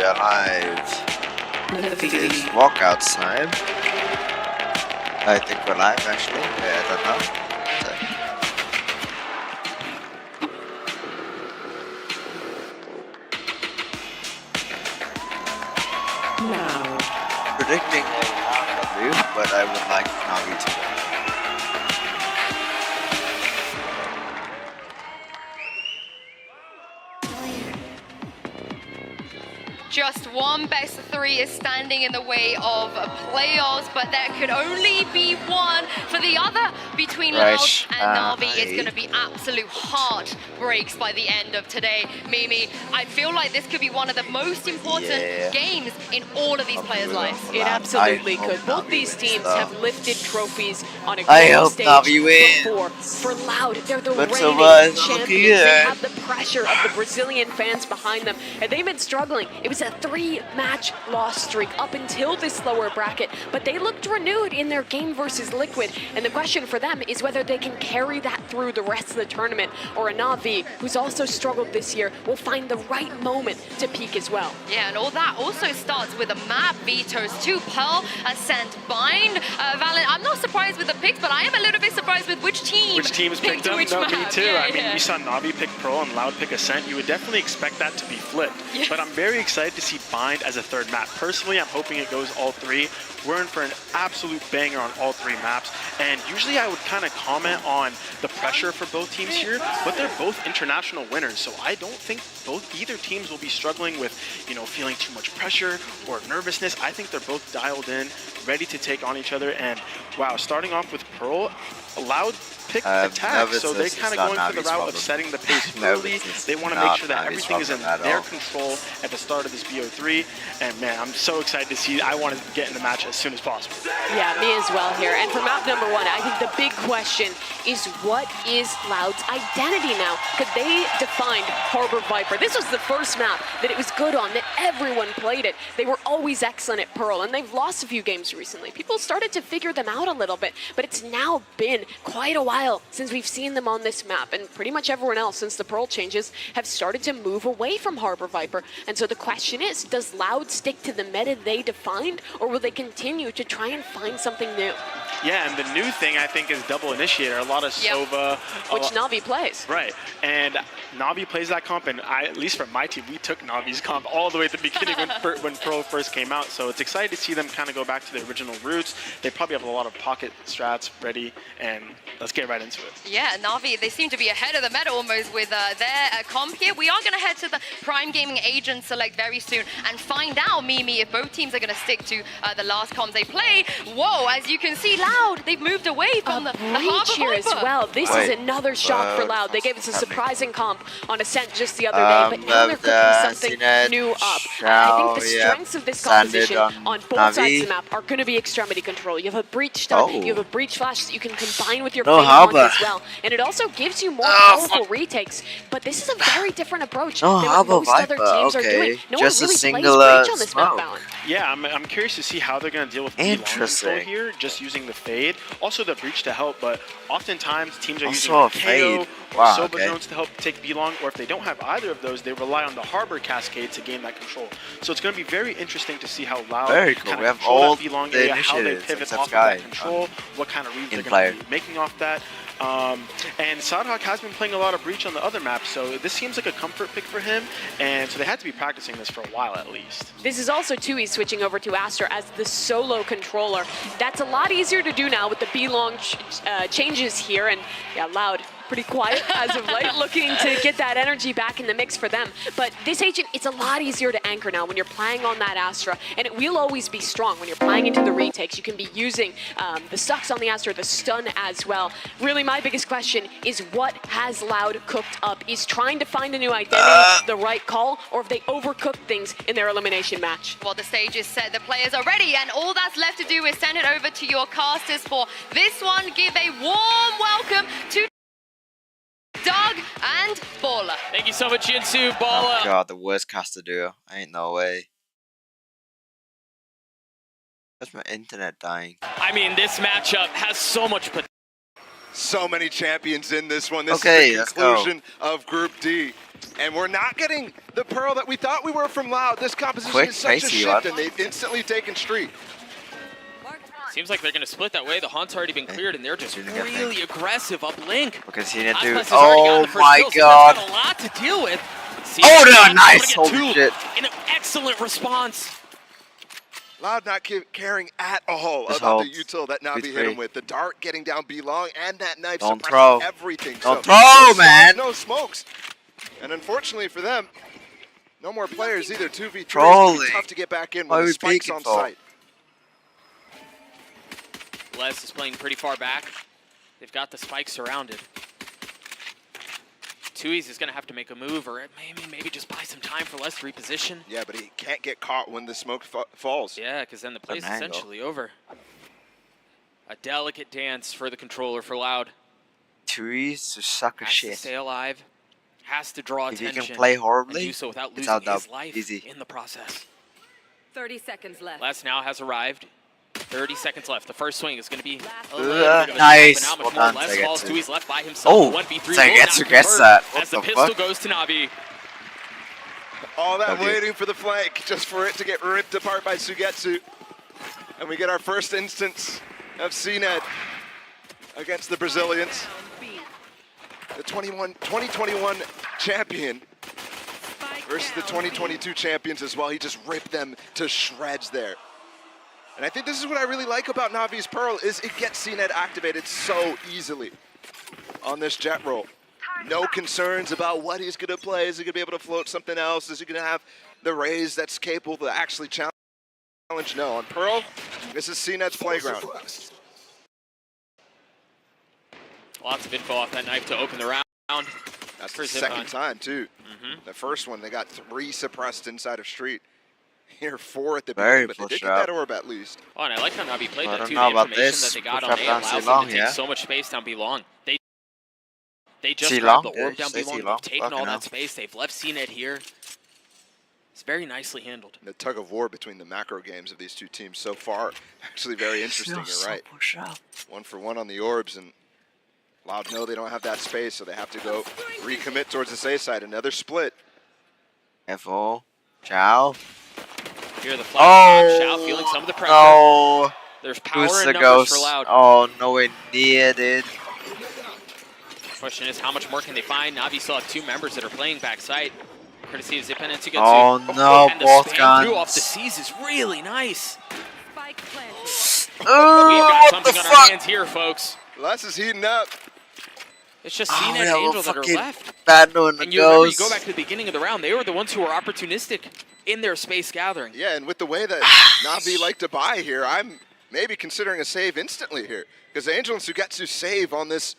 we are live. It is walkout time. I think we're live actually. I don't know. Now. Predicting a W, but I would like Navi to win. Just one best of three is standing in the way of playoffs, but there could only be one for the other between Loud and Navi. It's going to be absolute heartbreaks by the end of today. Mimi, I feel like this could be one of the most important games in all of these players' lives. It absolutely could. Both these teams have lifted trophies on a global stage before. For Loud, they're the reigning champions. They have the pressure of the Brazilian fans behind them, and they've been struggling. It was a 3-match loss streak up until this lower bracket, but they looked renewed in their game versus Liquid, and the question for them is whether they can carry that through the rest of the tournament, or a NAVI, who's also struggled this year, will find the right moment to peak as well. Yeah, and all that also starts with a map, vetoes to Pearl, Ascent, Bind. Valen, I'm not surprised with the picks, but I am a little bit surprised with which teams picked them. No, me too. Yeah, I mean, we saw Navi pick Pearl and Loud pick Ascent. You would definitely expect that to be flipped, but I'm very excited to see Bind as a third map. Personally, I'm hoping it goes all three. We're in for an absolute banger on all three maps, and usually I would kind of comment on the pressure for both teams here, but they're both international winners, so I don't think either teams will be struggling with, you know, feeling too much pressure or nervousness. I think they're both dialed in, ready to take on each other, and wow, starting off with Pearl, Loud pick attack, so they're kind of going for the route of setting the pace early. They want to make sure that everything is in their control at the start of this BO3, and man, I'm so excited to see. I want to get in the match as soon as possible. Yeah, me as well here. And for map number one, I think the big question is, what is Loud's identity now? Because they defined Harbor Viper. This was the first map that it was good on, that everyone played it. They were always excellent at Pearl, and they've lost a few games recently. People started to figure them out a little bit, but it's now been quite a while since we've seen them on this map, and pretty much everyone else since the Pearl changes have started to move away from Harbor Viper. And so the question is, does Loud stick to the meta they defined, or will they continue to try and find something new? Yeah, and the new thing I think is double initiator. A lot of Sova, which Navi plays. Right, and Navi plays that comp, and at least for my team, we took Navi's comp all the way at the beginning when Pearl first came out. So it's exciting to see them kind of go back to their original roots. They probably have a lot of pocket strats ready, and let's get right into it. Yeah, Navi, they seem to be ahead of the meta almost with their comp here. We are going to head to the Prime Gaming Agent Select very soon and find out, Mimi, if both teams are going to stick to the last comps they played. Whoa, as you can see, Loud, they've moved away from the Harbor here as well. This is another shock for Loud. They gave us a surprising comp on Ascent just the other day, but now they're cooking something new up. I think the strengths of this composition on both sides of the map are going to be extremity control. You have a breach stun, you have a breach flash that you can combine with your as well, and it also gives you more powerful retakes. But this is a very different approach than what most other teams are doing. No one really plays breach on this map, Valen. Yeah, I'm curious to see how they're going to deal with the long control here, just using the fade. Also the breach to help, but oftentimes teams are using the KO or Sova drones to help take B-Long, or if they don't have either of those, they rely on the Harbor Cascade to gain that control. So it's going to be very interesting to see how Loud kind of control that B-Long area, how they pivot off of that control, what kind of reads they're going to be making off that. And Sadhawk has been playing a lot of breach on the other maps, so this seems like a comfort pick for him, and so they had to be practicing this for a while at least. This is also Tui switching over to Astra as the solo controller. That's a lot easier to do now with the B-Long changes here, and yeah, Loud pretty quiet as of late, looking to get that energy back in the mix for them. But this agent, it's a lot easier to anchor now when you're playing on that Astra, and it will always be strong when you're playing into the retakes. You can be using the sucks on the Astra, the stun as well. Really, my biggest question is, what has Loud cooked up? Is trying to find a new identity the right call, or have they overcooked things in their elimination match? Well, the stage is set, the players are ready, and all that's left to do is send it over to your casters for this one. Give a warm welcome to Doug and Baller. Thank you so much, Jinsu, Baller. Oh god, the worst caster duo. Ain't no way. That's my internet dying. I mean, this matchup has so much potential. So many champions in this one. This Okay, is the let's go. conclusion of Group D. And we're not getting the Pearl that we thought we were from Loud. This composition Quick, is such a pacey shift, one. and they've instantly taken streak. Seems like they're going to split that way. The Hunt's already been cleared, and they're just Doing the really thing. aggressive up link. We can see it do. Aspas has already gotten Oh the first my kill, so god. that's got a lot to deal with. Oh, no, CNET nice. able to Holy get shit. in an excellent response. Loud not caring at all Just about hold. the util that Navi hit 3-3. him with. The dart getting down B long and that knife Don't suppressing throw. everything. Don't so, throw, no man. stars, no smokes. And unfortunately for them, no more players either. 2v3. Trolling. Tough to get back in Why when are the we spike's peeking on for? site. Les is playing pretty far back. They've got the spike surrounded. Tui's is going to have to make a move, or maybe just buy some time for Les to reposition. Yeah, but he can't get caught when the smoke falls. Yeah, because then the play's An angle. essentially over. A delicate dance for the controller for Loud. Trees to suck a Has to shit. stay alive. Has to draw If you attention. can play and horribly, do so without it's losing out his dub. life Easy. in the process. 30 seconds left. Les now has arrived. 30 seconds left. The first swing is going to be a Ugh, little bit of a nice. trap, but Well not much done, more. Les falls Sagetsu. to. He's left by himself. Oh, 1v3 Sagetsu gets that. What as the the pistol fuck? goes to Navi. All that W. waiting for the flank just for it to get ripped apart by Sugetsu. And we get our first instance of CNET against the Brazilians. The 2021 champion versus the 2022 champions as well. He just ripped them to shreds there. And I think this is what I really like about Navi's Pearl is it gets CNET activated so easily on this jet roll. No concerns about what he's going to play. Is he going to be able to float something else? Is he going to have the raise that's capable to actually challenge? No. On Pearl, this is CNET's playground. Lots of info off that knife to open the round. That's for the Zip second on. time, too. The first one, they got 3 suppressed inside of Street. Here, 4 at the Very beginning, but they push did get that up. orb at least. Oh, and I like how Navi played I that don't too. know The about information this. that they got Push on up A down allows C them long, to take yeah. so much space down B long. They just C grabbed long, the orb dude. down Say B C long. long. They've taken Fucking all hell. that space. They've left CNET here. It's very nicely handled. The tug of war between the macro games of these two teams so far, actually very interesting, Feels you're right. so push up. 1 for 1 on the orbs, and Loud know they don't have that space, so they have to go recommit towards the safe side. Another split. FO. Ciao. Here the flash Oh, out, feeling some of the pressure. no. There's power Who's in the numbers for ghost? Loud. Oh, nowhere near, dude. Question is, how much more can they find? Navi still have 2 members that are playing backside. Courtesy of Zip and Sugetsu. Oh, no, And the both spam through off the guns. C's is really nice. Spike planted. We've Oh, got what the something on our fuck? hands here, folks. Les is heating up. It's just Oh, CNET yeah, and we're Angel that are fucking left. bad doing the And you remember, you ghost. go back to the beginning of the round, they were the ones who were opportunistic in their space gathering. Yeah, and with the way that Navi like to buy here, I'm maybe considering a save instantly here. Because Angel and Sugetsu save on this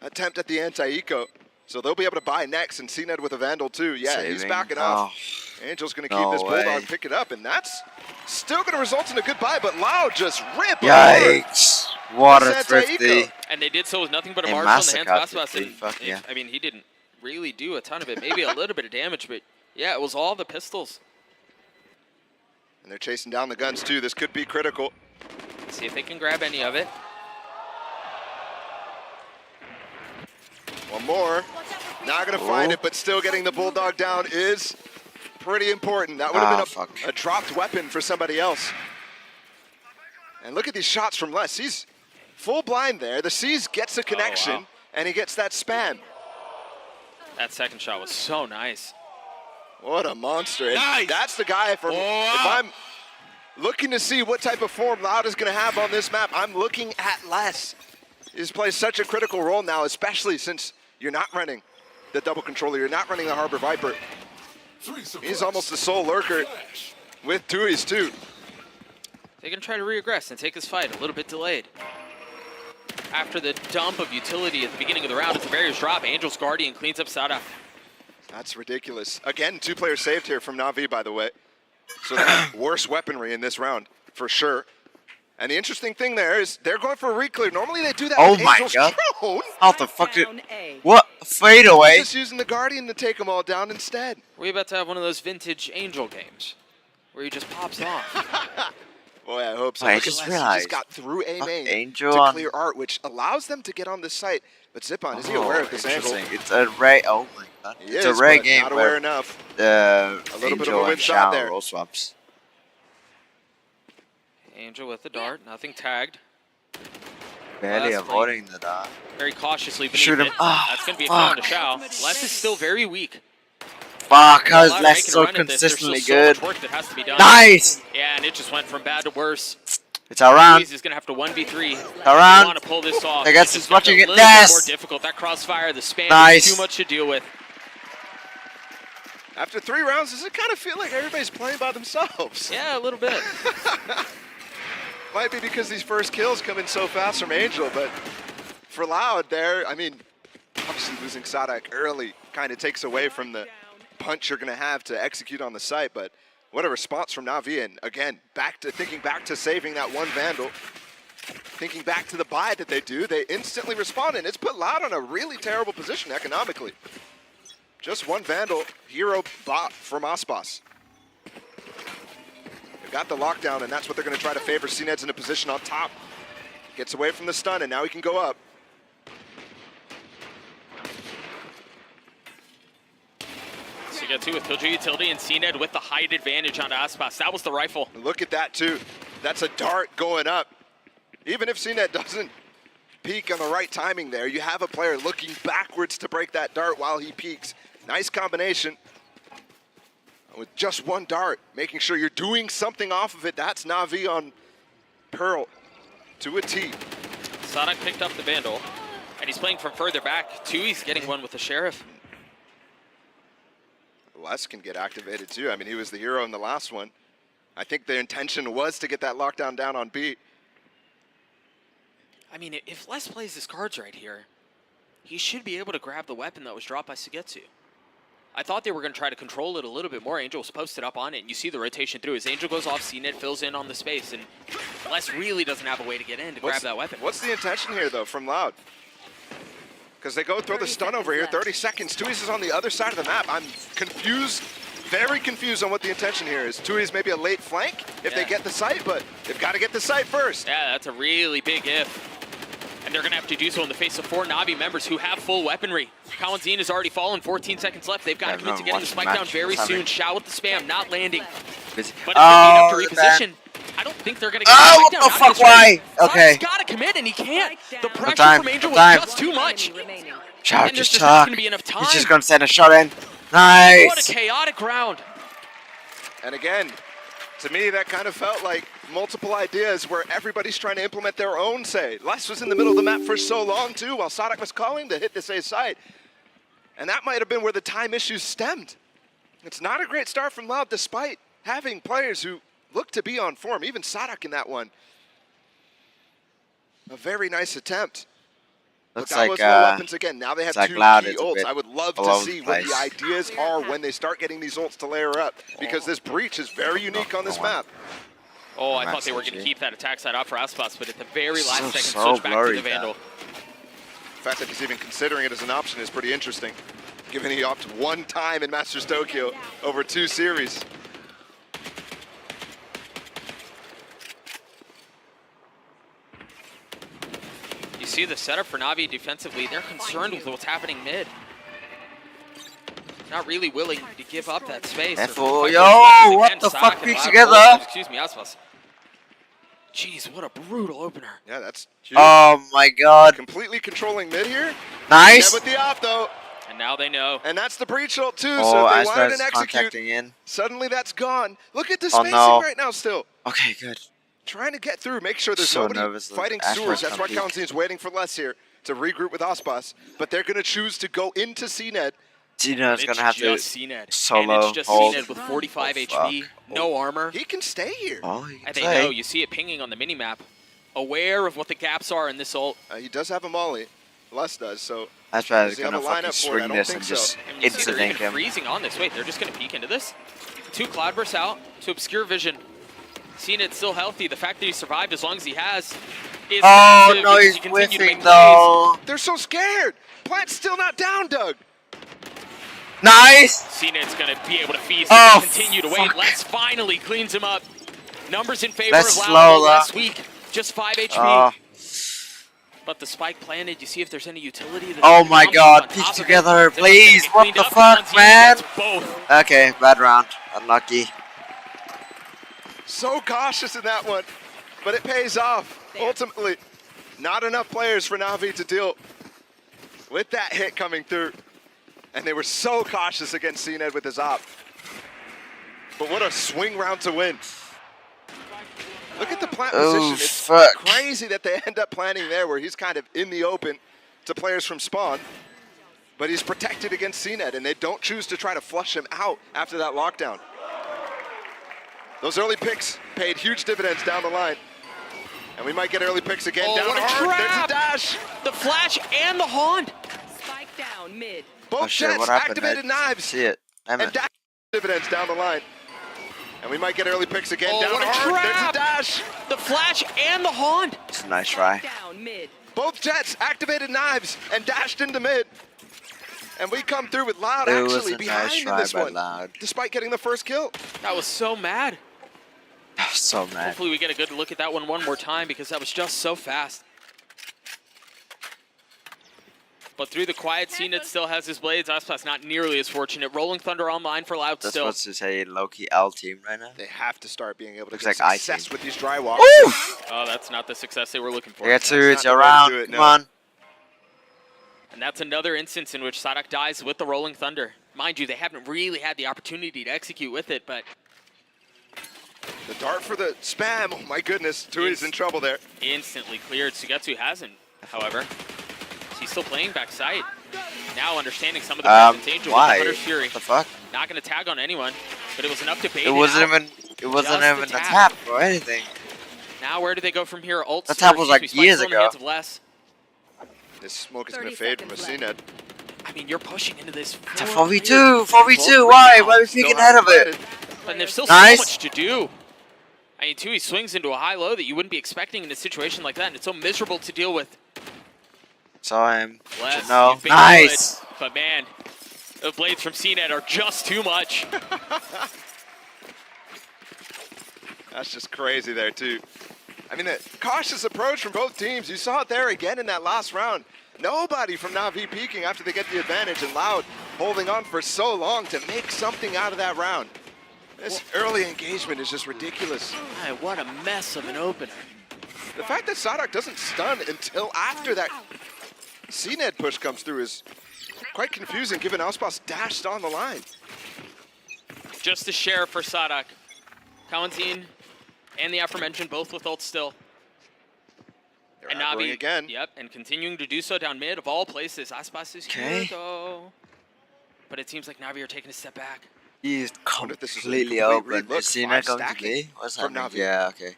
attempt at the anti-eco. So they'll be able to buy next, and CNET with a Vandal too. Yeah, he's Saving. backing off. Angel's going to keep No this way. Bulldog, pick it up, and that's still going to result in a good buy, but Loud just rip apart. Yikes. What a This anti-eco. thrifty. And they did so with nothing but a They marshal in the hands of massacred Aspas. And 50, fuck yeah. I mean, he didn't really do a ton of it. Maybe a little bit of damage, but yeah, it was all the pistols. And they're chasing down the guns too. This could be critical. See if they can grab any of it. One more. Not going to find Oh. it, but still getting the Bulldog down is pretty important. That would have been fuck. a dropped weapon for somebody else. And look at these shots from Les. He's full blind there. The C's gets a connection, wow. and he gets that spam. That second shot was so nice. What a monster. And Nice. that's the guy from, if I'm looking to see what type of form Loud is going to have on this map, I'm looking at Les. He's plays such a critical role now, especially since you're not running the double controller, you're not running the Harbor Viper. He's almost the sole lurker with Tui's too. They're going to try to regress and take this fight a little bit delayed. After the dump of utility at the beginning of the round, as the barriers drop, Angel's Guardian cleans up Sada. That's ridiculous. Again, 2 players saved here from Navi, by the way. So they have worse weaponry in this round, for sure. And the interesting thing there is they're going for a reclear. Normally they do that Oh with my Angel's God. drone. How the fuck did... Down A. What? Fade away? Just using the Guardian to take them all down instead. We're about to have one of those vintage Angel games where he just pops off. Boy, I hope so. Wait, I Look at just Les, he realized. just got through A main Angel to on- clear art, which allows them to get on this site. But Zipon, is he aware of this angle? Interesting. It's a rare. Oh my god. He It's is, a rare but game not aware where enough. the A little bit of a Angel win and shot Shao there. roll swaps. Angel with the dart, nothing tagged. Barely that's avoiding the dart. Very cautiously beneath Shoot him. it. Ah, That's going to be a fuck. foul to Shao. Les is still very weak. Fuck, cause Allowed to Les make a so run at this. There's still consistently so good. much work that has to be done. Nice! Yeah, and it just went from bad to worse. It's around. He's going to have to 1v3. Around. Want to pull this off. I guess It's he's just got watching a it. little bit Yes! more difficult. That crossfire, the spam, Nice. is too much to deal with. After 3 rounds, does it kind of feel like everybody's playing by themselves? Yeah, a little bit. Might be because these first kills come in so fast from Angel, but for Loud there, I mean, obviously losing Sadak early kind of takes away from the punch you're going to have to execute on the site, but what a response from NAVI, and again, thinking back to saving that one Vandal, thinking back to the buy that they do, they instantly respond, and it's put Loud on a really terrible position economically. Just one Vandal, hero bot from Aspas. They've got the lockdown, and that's what they're going to try to favor. CNED's in a position on top. Gets away from the stun, and now he can go up. So you get two with Killjoy Utility and CNED with the height advantage on Aspas. That was the rifle. And look at that, too. That's a dart going up. Even if CNED doesn't peak on the right timing there, you have a player looking backwards to break that dart while he peaks. Nice combination. With just one dart, making sure you're doing something off of it. That's Navi on Pearl to a T. Sadak picked up the Vandal, and he's playing from further back. He's getting one with the Sheriff. Les can get activated too. I mean, he was the hero in the last one. I think the intention was to get that lockdown down on B. I mean, if Les plays his cards right here, he should be able to grab the weapon that was dropped by Sugetsu. I thought they were going to try to control it a little bit more. Angel was posted up on it, and you see the rotation through. As Angel goes off, CNED fills in on the space, and Les really doesn't have a way to get in to grab that weapon. What's the intention here, though, from Loud? Because they go throw the stun over here, 30 seconds. Tui's is on the other side of the map. I'm confused, very confused on what the intention here is. Tui's maybe a late flank if they get the site, but they've got to get the site first. Yeah, that's a really big if. And they're going to have to do so in the face of 4 Navi members who have full weaponry. Kawanzine has already fallen, 14 seconds left. They've got to commit to getting the spike down very soon. Shao with the spam, not landing. But it's going to be enough to reposition. I don't think they're going to get the spike down. What the fuck, why? Okay. He's got to commit, and he can't. The pressure time, from Angel no was time. just too much. Shao, And there's just just not talk. going to be enough time. He's just going to send a shot in. Nice. What a chaotic round. And again, to me, that kind of felt like multiple ideas where everybody's trying to implement their own say. Les was in the middle of the map for so long, too, while Sadak was calling to hit this A side. And that might have been where the time issues stemmed. It's not a great start from Loud, despite having players who look to be on form, even Sadak in that one. A very nice attempt. Looks that like, was low weapons again. Now they have like 2 Loud key is a ults. bit I would love all to over see the what the place. ideas are when they start getting these ults to layer up, because this breach is very unique on this map. Oh, I thought they were going to keep that attack side up for Aspas, but at the very last second, switch back to the Vandal. The fact that he's even considering it as an option is pretty interesting, given he opted 1 time in Masters Tokyo over 2 series. You see the setup for Navi defensively. They're concerned with what's happening mid. Not really willing to give up that space. Yo, what the fuck peeks together? Excuse me, Aspas. Jeez, what a brutal opener. Yeah, that's huge. Oh my god. Completely controlling mid here. Nice. Yeah, with the op though. And now they know. And that's the breach ult too, Oh, so if they Aspas wanted is an execute, contacting in. suddenly that's gone. Look at the Oh, spacing no. right now still. Okay, good. Trying to get through, make sure there's So nobody nervous that fighting Aspas sewers. That's why can't peek. Kawanzine's waiting for Les here to regroup with Aspas. But they're going to choose to go into CNED. Gino's It's gonna have to just CNED. solo And it's just hold. CNED with 45 Oh, HP, no armor. He can stay here. Oh, you can And they say. know, you see it pinging on the minimap. Aware of what the gaps are in this ult. He does have a molly. Les does, so That's why Does he they're have gonna a lineup fucking for it? I swing don't this think and so. just And you see they're incident even him. freezing on this. Wait, they're just going to peek into this. 2 cloud bursts out to obscure vision. CNED still healthy. The fact that he survived as long as he has is Oh massive no, because he's he continued to whiffing make plays. though. they're so scared. Plant's still not down, Doug. Nice. CNED's going to be able to feast Oh, and continue to wait. fuck. Les finally cleans him up. Numbers in favor Let's of slow Loud that. last week. Just 5 HP. But the spike planted, you see if there's any utility. Oh my god, piece together, please. What the fuck, man? Okay, bad round. Unlucky. So cautious in that one, but it pays off. Ultimately, not enough players for NAVI to deal with that hit coming through. And they were so cautious against CNED with his op. But what a swing round to win. Look at the plant position. It's crazy that they end up planting there where he's kind of in the open to players from spawn. But he's protected against CNED, and they don't choose to try to flush him out after that lockdown. Those early picks paid huge dividends down the line. And we might get early picks again down what a hard. There's trap. a dash. The flash and the haunt. Spike down mid. Both shit, jets what happened, activated Ned? knives. See it. Damn And it. dash dividends down the line. And we might get early picks again down what a hard. There's trap. a dash. The flash and the haunt. It's a nice try. Down mid. Both jets activated knives and dashed into mid. And we come through with Loud It was actually a behind nice in try this by one, Loud. despite getting the first kill. That was so mad. So mad. Hopefully we get a good look at that one more time because that was just so fast. But through the quiet scene, it still has his blades. Aspas not nearly as fortunate. Rolling Thunder online for Loud That's still. what's to say low-key L team right now. They have to start being able to Looks get like I success team. with these dry walks. Woo! Oh, that's not the success they were looking for. Get to not it's the way to around. do it, Come no. on. And that's another instance in which Sadak dies with the Rolling Thunder. Mind you, they haven't really had the opportunity to execute with it, but The dart for the spam. Oh my goodness, Tui's in trouble there. instantly cleared. Sugetsu hasn't, however. He's still playing backside. Now understanding some of the presence. Angel with Why? Hunter's Fury. What the fuck? Not going to tag on anyone, but it was enough to bait It wasn't out. even. It wasn't Just even a a tap. tap or anything. Now where do they go from here? Ult. The tap was like Spike years still in the ago. hands of Les. This smoke is going 30 to fade from a seconds CNED. I mean, you're pushing into this. It's a 4 4v2. 4v2. Why? Why are we Still peeking ahead of haven't it? planted. And there's still Nice. so much to do. I mean, Tui swings into a high-low that you wouldn't be expecting in a situation like that, and it's so miserable to deal with. Saw him. Les, No. you've been Nice. good, but man, the blades from CNET are just too much. That's just crazy there, too. I mean, a cautious approach from both teams. You saw it there again in that last round. Nobody from NAVI peeking after they get the advantage, and Loud holding on for so long to make something out of that round. This early engagement is just ridiculous. My, what a mess of an opener. The fact that Sadak doesn't stun until after that CNED push comes through is quite confusing, given Auspas dashed on the line. Just a share for Sadak. Kalanzine and the aforementioned both with ult still. They're And aggroing Navi, again. yep, and continuing to do so down mid of all places. Aspas is here Okay. though. But it seems like Navi are taking a step back. He's wonder if this is a completely complete open. read. Look, Is he 5 not going to stacking B? What's from happening? Navi. Yeah, okay.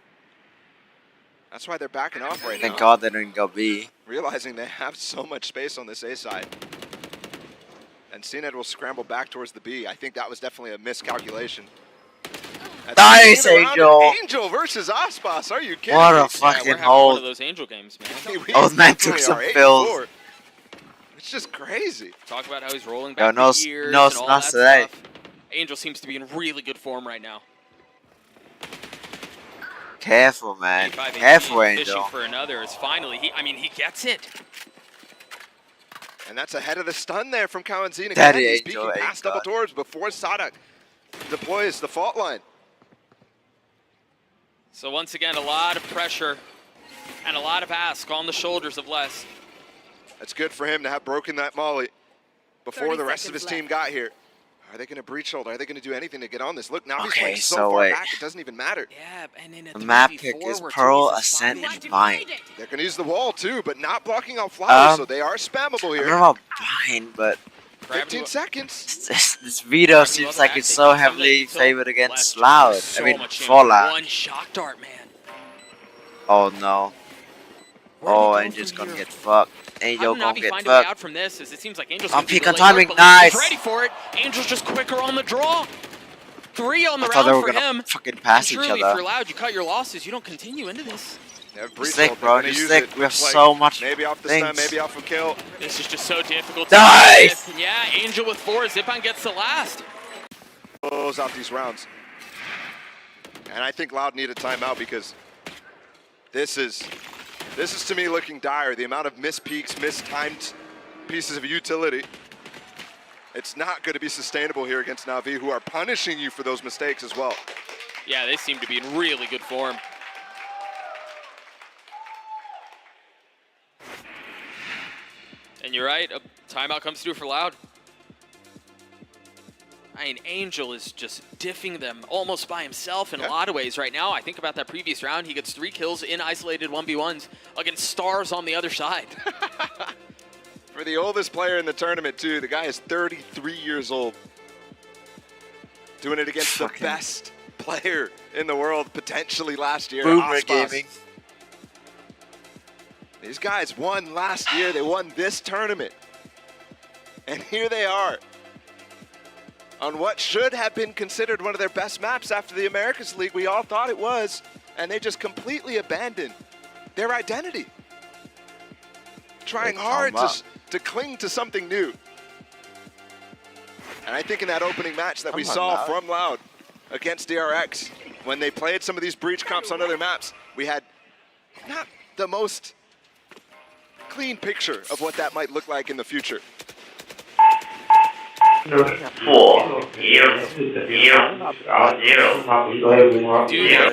That's why they're backing off right Thank now. God they didn't go B. Realizing they have so much space on this A side. And CNED will scramble back towards the B. I think that was definitely a miscalculation. At the Nice, beginning of the Angel. round, Angel versus Aspas. Are you kidding What me? a Yeah, we're fucking having one hold. of those Angel games, man. We Old man definitely took some are 8-4. fills. It's just crazy. Talk about how he's rolling Yo, back no the years no and all snuffs that today. stuff. Angel seems to be in really good form right now. Careful, man. 85 Careful, fishing Angel. for another is finally, he gets it. And that's ahead of the stun there from Kawanzine. Again, Daddy he's Angel, peeking ain't past double God. doors before Sadak deploys the fault line. So once again, a lot of pressure and a lot of ask on the shoulders of Les. That's good for him to have broken that molly before 30 the rest of his seconds team got here. Are they going to breach hold? Are they going to do anything to get on this? Look, now he's Okay, playing so so far wait. back, it doesn't even matter. Yeah, and in a The map 3v4 pick is where Pearl, Tui's Ascent, spotted. and Bind. They're going to use the wall too, but not blocking out flowers, so they are spammable I here. don't know about Bind, but 15 seconds. this Vito seems like it's so heavily favored against Loud. So I mean, much for damage. Loud. One shock dart, man. Oh no. Where do we Oh, go Angel's from gonna here? get fucked. How Angel did gonna Navi get find a way out fucked. from this? As it seems like Angel's On gonna be peak the on late timing, work, but Lee's nice. ready for it. Angel's just quicker on the draw. 3 on the I thought they round were for gonna him. fucking pass And each truly, other. for Loud, you cut your losses. You don't continue into this. They have breach Sick, hold. bro. They're gonna You're use sick. it, We have like, so much maybe off the stun, things. maybe off a kill. This is just so difficult to Nice! deal with. Yeah, Angel with 4. Zipan gets the last. Close out these rounds. And I think Loud need a timeout because this is to me looking dire. The amount of missed peaks, mistimed pieces of utility. It's not going to be sustainable here against NAVI, who are punishing you for those mistakes as well. Yeah, they seem to be in really good form. And you're right, a timeout comes through for Loud. I mean, Angel is just diffing them almost by himself in a lot of ways right now. I think about that previous round. He gets 3 kills in isolated 1v1s against stars on the other side. For the oldest player in the tournament, too, the guy is 33 years old. Doing it against the best player in the world, potentially last year. Boomer Gaming. These guys won last year. They won this tournament. And here they are on what should have been considered one of their best maps after the Americas League. We all thought it was. And they just completely abandoned their identity. Trying hard to cling to something new. And I think in that opening match that we saw from Loud against DRX, when they played some of these breach comps on other maps, we had not the most clean picture of what that might look like in the future. Dude, the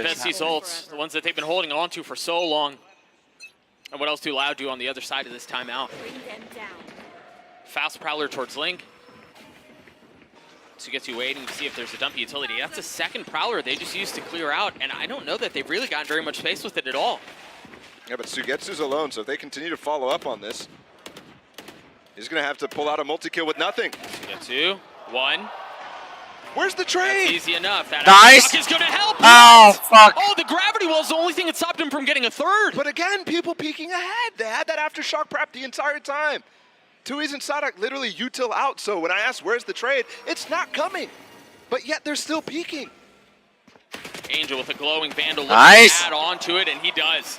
defense ults, the ones that they've been holding on to for so long. And what else do Loud do on the other side of this timeout? Fast Prowler towards Link. So gets you waiting to see if there's a dumpy utility. That's the second Prowler they just used to clear out, and I don't know that they've really gotten very much space with it at all. Yeah, but Sugetsu's alone, so if they continue to follow up on this, he's going to have to pull out a multi-kill with nothing. Sugetsu, 1. Where's the trade? That's easy enough. That nice. is going to help. Oh, fuck. Oh, the gravity wall is the only thing that stopped him from getting a third. But again, people peeking ahead. They had that aftershock prep the entire time. Tui's and Sadak literally util out, so when I asked where's the trade, it's not coming. But yet they're still peeking. Angel with a glowing Vandal. Nice. Add on to it, and he does.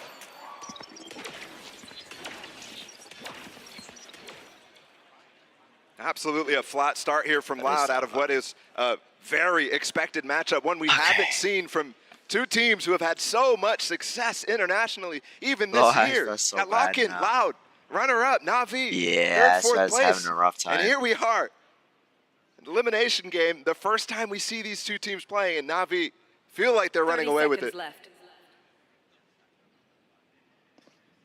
Absolutely a flat start here from Loud out of what is a very expected matchup, one we haven't seen from two teams who have had so much success internationally, even this year. So at Lock-in, Loud, runner-up, NAVI, yeah, third, fourth place. Having a rough time. And here we are, an elimination game, the first time we see these two teams playing, and NAVI feel like they're running away with it. Left.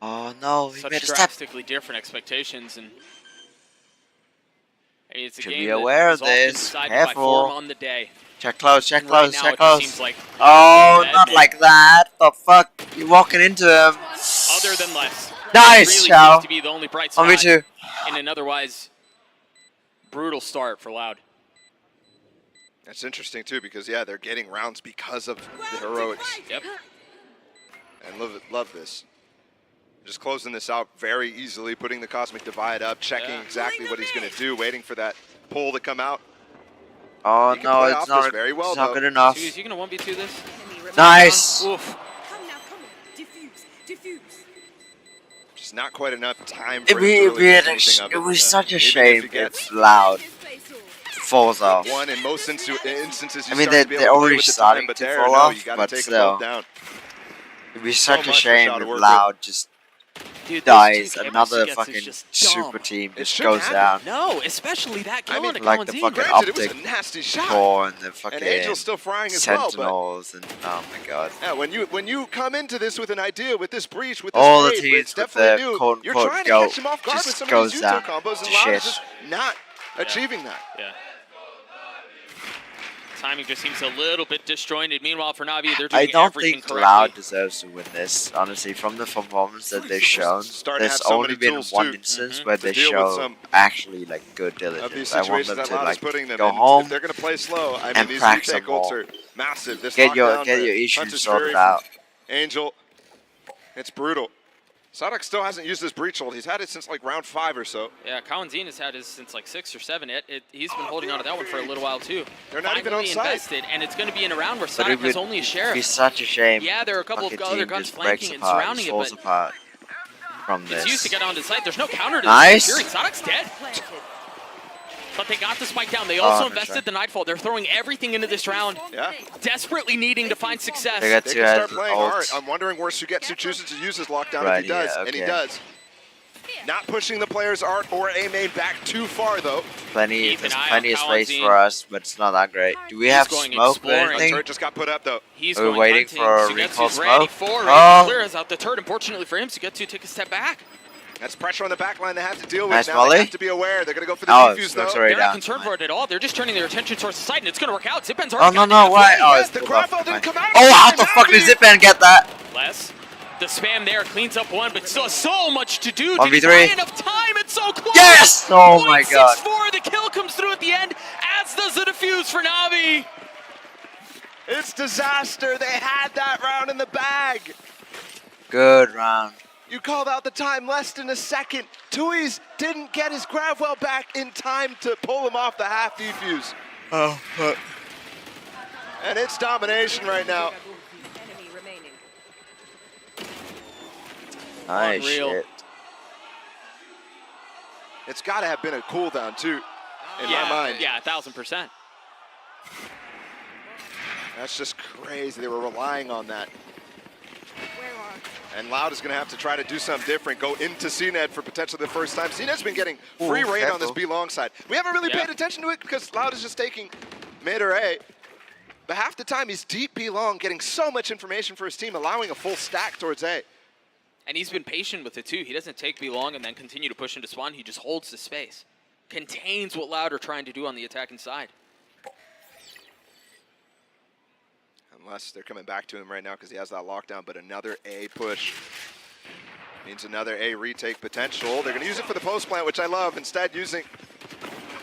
Oh no, he Such made a step. drastically different expectations, and I mean, it's a Should game be aware of that is often this. decided by Careful. form on the day. Check close, check And close, right now, check it close. just seems like Oh, not like that. The fuck? You're walking into him. other than less. Nice, really Chow. seems to be the only bright spot 1v2. in an otherwise brutal start for Loud. That's interesting too, because yeah, they're getting rounds because of the heroics. Yep. And love this. Just closing this out very easily, putting the Cosmic Divide up, checking exactly what he's going to do, waiting for that pull to come out. Oh He can no, play it's off not, this very well, it's not though. good enough. Is he going to 1v2 this? Nice. Oof. Come now, come on. Diffuse, diffuse. Just not quite enough time It for him to really get anything of it was Yeah. such a Even shame if he gets if Loud Face off. falls off. one in most instances, you I mean, start to be they're able to play already with the starting time, but to there, fall no, off, you got but to take still. them both down. It'd be So such a much for shame Shaw to if work Loud just Dude, those dies. two Another Sugetsu fucking is just super dumb. team It just shouldn't goes down. happen. No, especially that kill I mean, on a like the Kalanzine. fucking Granted, it was a optic nasty shot. core and the fucking And Angel's still frying as well, but Sentinels and oh my god. yeah, when you come into this with an idea, with this breach, with this All the trade, teams it's with definitely the new. quote You're unquote trying to GOAT catch him off guard with just some of these goes Uto down combos, and to Loud shit. is just not achieving that. Yeah. Timing just seems a little bit disjointed. Meanwhile, for Navi, they're doing I don't everything think correctly. Loud deserves to win this. Honestly, from the performance that they've shown, Starting to there's have so only many been tools, one too, instance Mhm. where to they deal with show some actually like good Of these diligence. I want situations them that to Loud is like putting them go in. home, If they're going to play slow, I mean, and these crack retake some ults more. are massive. This get your lockdown, the issues Hunt is sorted very out. Angel, it's brutal. Sadak still hasn't used his breach ult. He's had it since like round 5 or so. Yeah, Kalanzine has had his since like 6 or 7. He's been holding on to that one for a little while too. They're not even Finally on site. invested, and it's going to be in a round where But it Sadak has would only a be sheriff. such a shame. Yeah, there are a couple of fucking other team guns just breaks flanking and apart, surrounding just it, falls but apart from it's used to this. get onto site. There's no counter to Nice. this. Fury. Sadak's dead. Planted. but they got the spike down. They also Oh, invested the Nightfall. They're throwing everything into this round, Yeah. desperately needing to find success. They got They to can start add playing ult. hard. I'm wondering where Sugetsu chooses to use his lockdown if Right, he does, yeah, and he okay. does. Not pushing the player's art or A main back too far though. Plenty, Keep an there's eye plenty on of space Kalanzine. for us, but it's not that great. Do we have going smoke or exploring. A anything? turret just got put up though. He's Are we going waiting hunting. for a Sugetsu's recall ready smoke? for it. Oh. Clears out the turret. Unfortunately for him, Sugetsu took a step back. That's pressure on the back line they have to deal with Nice now. volley. They have to be aware. They're going to go for the Oh, defuse smoke's though. already They're not down. concerned for it at all. They're just turning their attention towards the site, and it's going to work out. Zipben's Oh, already no, got no, why? Oh, Yes, it's the pulled grapple off. didn't come out. Oh, how the fuck did Navi! Zipman get that? less. The spam there cleans up one, but still so much to do. 1v3. Did he buy enough time? It's so close. Yes! Oh my god. 0.64. The kill comes through at the end, as does the defuse for Navi. It's disaster. They had that round in the bag. Good round. You called out the time less than a second. Tui's didn't get his Gravwell back in time to pull him off the half defuse. Oh, fuck. And it's domination right now. Enemy remaining. Nice Unreal. shit. It's got to have been a cooldown too, in yeah, my mind. Yeah, 1000%. That's just crazy. They were relying on that. Where are And Loud is going to have to try to do something different, go into CNED for potentially the first time. CNED's been getting free Ooh, reign on this careful. B long side. We haven't really Yeah. paid attention to it because Loud is just taking mid or A. But half the time he's deep B long, getting so much information for his team, allowing a full stack towards A. And he's been patient with it too. He doesn't take B long and then continue to push into spawn. He just holds the space. Contains what Loud are trying to do on the attacking side. Unless they're coming back to him right now because he has that lockdown, but another A push means another A retake potential. They're going to use it for the post plant, which I love, instead using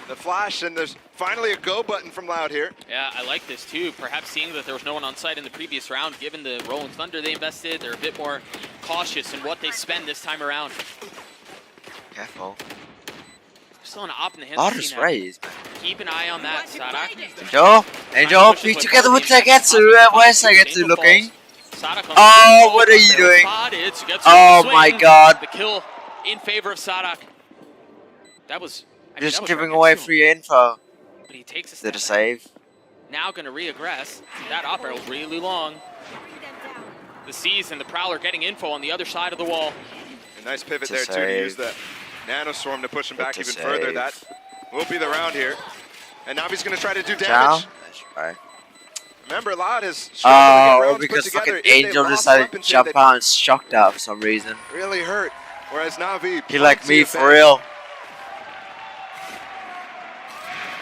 the flash, and there's finally a go button from Loud here. Yeah, I like this too. Perhaps seeing that there was no one on site in the previous round, given the Rolling Thunder they invested, they're a bit more cautious in what they spend this time around. Careful. Still an op in the hands Lot of of CNET. sprays, man. Keep an eye on that, Sadak. Angel, be together with Tagetsu. Where's Tagetsu looking? Sadak on Oh, the what are you doing? spotted. Sugetsu Oh on the my swing. god. The kill in favor of Sadak. That was I mean, Just that was giving right away next to him. free info. But he takes a Did step a save. Now going to re-aggress. That op arrow really long. The Seas and the Prowler getting info on the other side of the wall. A nice pivot To there too to use save. the Nanostorm to push him Good back to even further. save. That will be the round here. And Navi's going to try to do Ciao. damage. Nice try. Remember, Loud has struggled to get Oh, rounds because put together. fucking If they Angel lost decided to weapons, jump they'd out and shocked out for some reason. really hurt. Whereas Navi, He like points me it for back. real.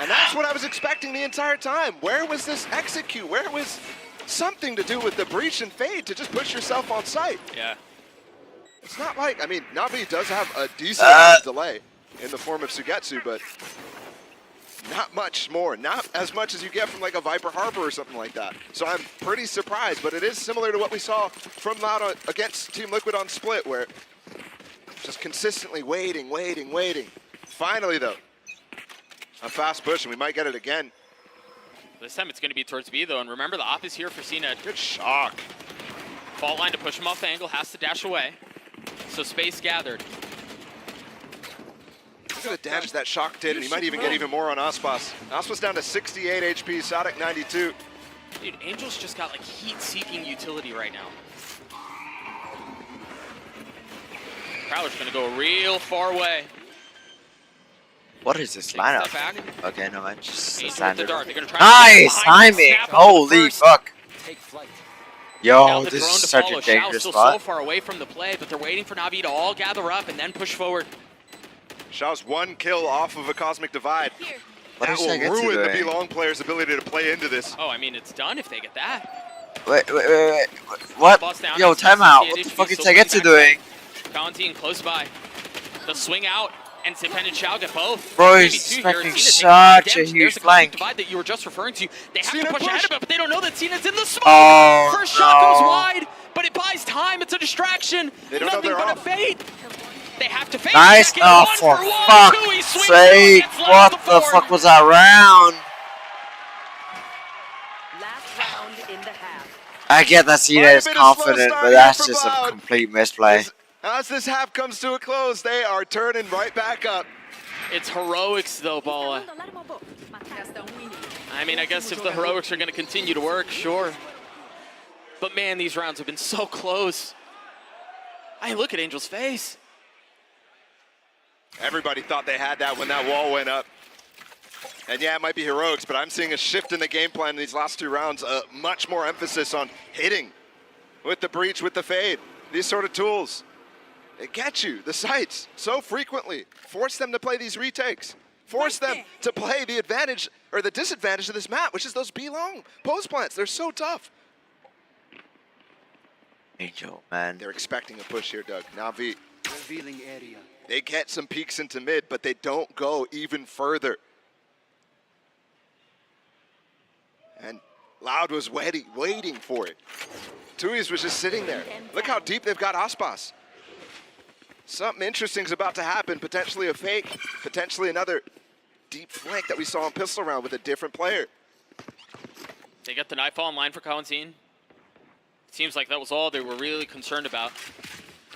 And that's what I was expecting the entire time. Where was this execute? Where was something to do with the breach and fade to just push yourself on site? Yeah. It's not like, I mean, Navi does have a decent amount of delay in the form of Sugetsu, but not much more. Not as much as you get from like a Viper Harbor or something like that. So I'm pretty surprised, but it is similar to what we saw from Loud against Team Liquid on Split, where just consistently waiting. Finally, though, a fast push, and we might get it again. This time it's going to be towards B, though. And remember, the op is here for CNED. Good shock. Fault line to push him off the angle, has to dash away. So space gathered. Look at the damage that shock did, and he might even get even more on Aspas. Aspas down to 68 HP, Sadak 92. Dude, Angel's just got like heat-seeking utility right now. Prowler's going to go real far away. What is this Take a lineup? step back. Okay, no man, just Angel with the standard. dart. They're gonna try Nice to behind timing! snap on the Holy first. fuck! Now Yo, the this drone is to such follow. a Shao's dangerous still so spot. far away from the play, but they're waiting for Navi to all gather up and then push forward. Shao's one kill off of a Cosmic Divide. What That is will Tagetsu ruin the doing? B-Long player's ability to play into this. Oh, I mean, it's done if they get that. Wait, what? Bust down, Yo, it's timeout. 68 What the HP, fuck is still coming Tagetsu back. doing? Valentine close by. The swing out, and Zipen and Shao get both. Bro, Maybe he's two here. fucking Cena's taking such a damage. huge There's the flank. Cosmic Divide that you were just referring to. They have Cena to push ahead push. of it, but they don't know that Cena's in the smoke. Oh, First shot goes no. wide, but it buys time. It's a distraction. They don't know Nothing they're but a off. fade. They have to fade. Nice. Second, Oh, one for one. fuck's Tui swings sake. through, gets What left the the fuck board. was that round? last round in the half? I get that Cena Might have is been a slow confident, start but here that's from just Loud. a complete misplay. As this half comes to a close, they are turning right back up. It's heroics though, Bala. I mean, I guess if the heroics are going to continue to work, sure. But man, these rounds have been so close. I mean, look at Angel's face. Everybody thought they had that when that wall went up. And yeah, it might be heroics, but I'm seeing a shift in the game plan in these last 2 rounds. Much more emphasis on hitting with the breach, with the fade. These sort of tools. It gets you the sights so frequently. Force them to play these retakes. Force them to play the advantage or the disadvantage of this map, which is those B-long post plants. They're so tough. Angel, man. They're expecting a push here, Doug. NAVI, Revealing area. they get some peaks into mid, but they don't go even further. And Loud was waiting for it. Tui's was just sitting there. Look how deep they've got Aspas. Something interesting is about to happen. Potentially a fake, potentially another deep flank that we saw in pistol round with a different player. They got the Nightfall in line for Kalantine. It seems like that was all they were really concerned about.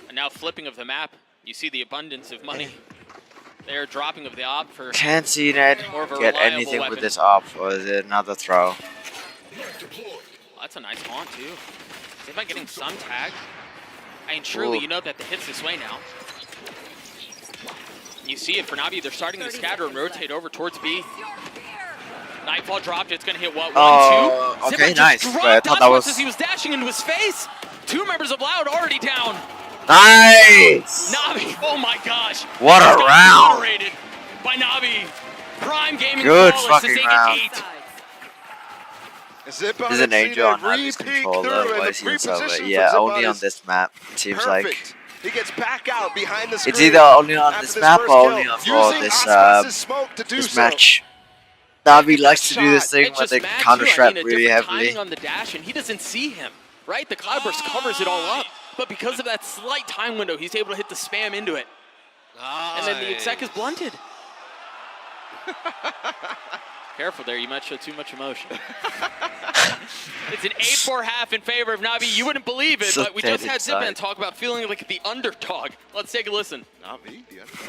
And now flipping of the map, you see the abundance of money. They're dropping of the op for Can't see that. more of a Get reliable anything weapon. with this op, or is it another throw? Well, that's a nice haunt too. See about getting some tag. I mean, surely Ooh. you know that the hit's this way now. You see it for Navi. They're starting to scatter and rotate over towards B. Nightfall dropped. It's going to hit what? 1, 2? Oh, Zipper okay, just nice. dropped But I thought that Aspas was as he was dashing into his face. 2 members of Loud already down. nice. Navi, oh my gosh. What a He's got round. obliterated by Navi. Prime Gaming Good Flawless to fucking take round. it 8. Zipon There's an had seen angel a on Navi's re-peek controller. through, and Why the is he in silver? pre-position Yeah, for only Zipon on is this map. It seems like perfect. He gets back out behind the screen. it's either only on after this map first or kill, only on for using this Aspas's smoke to do this so. match. Navi likes to do this thing It's where just they mad counter too. I trap mean, a really different heavily. timing on the dash, and he doesn't see him, right? The Cloudburst covers it all up, but because of that slight time window, he's able to hit the spam into it. And then the exec is blunted. Careful there, you might show too much emotion. It's an 8-4 half in favor of Navi. You wouldn't believe it, So but we just dead had Zipman inside. talk about feeling like the underdog. Let's take a listen. NAVI, the underdog.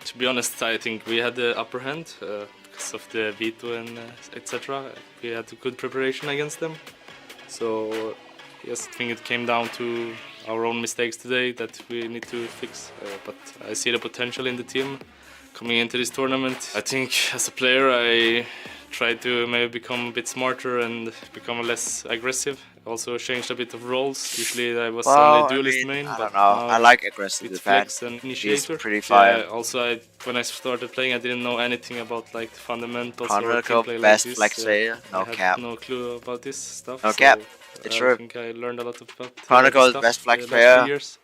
To be honest, I think we had the upper hand because of the veto and etc. We had a good preparation against them. So yes, I think it came down to our own mistakes today that we need to fix. But I see the potential in the team coming into this tournament. I think as a player I tried to maybe become a bit smarter and become less aggressive. Also changed a bit of roles. Usually I was Well, only duelist I mean, main, I but don't know. now I like aggressive it's defense. flex and He's initiator. pretty fire. Yeah, also, when I started playing, I didn't know anything about like the fundamentals or Chronicle, team play best like this. flex player, no I had cap. no clue about this stuff. No so, cap, it's I true. think I learned a lot about Chronicle this is stuff best flex the last few player. years.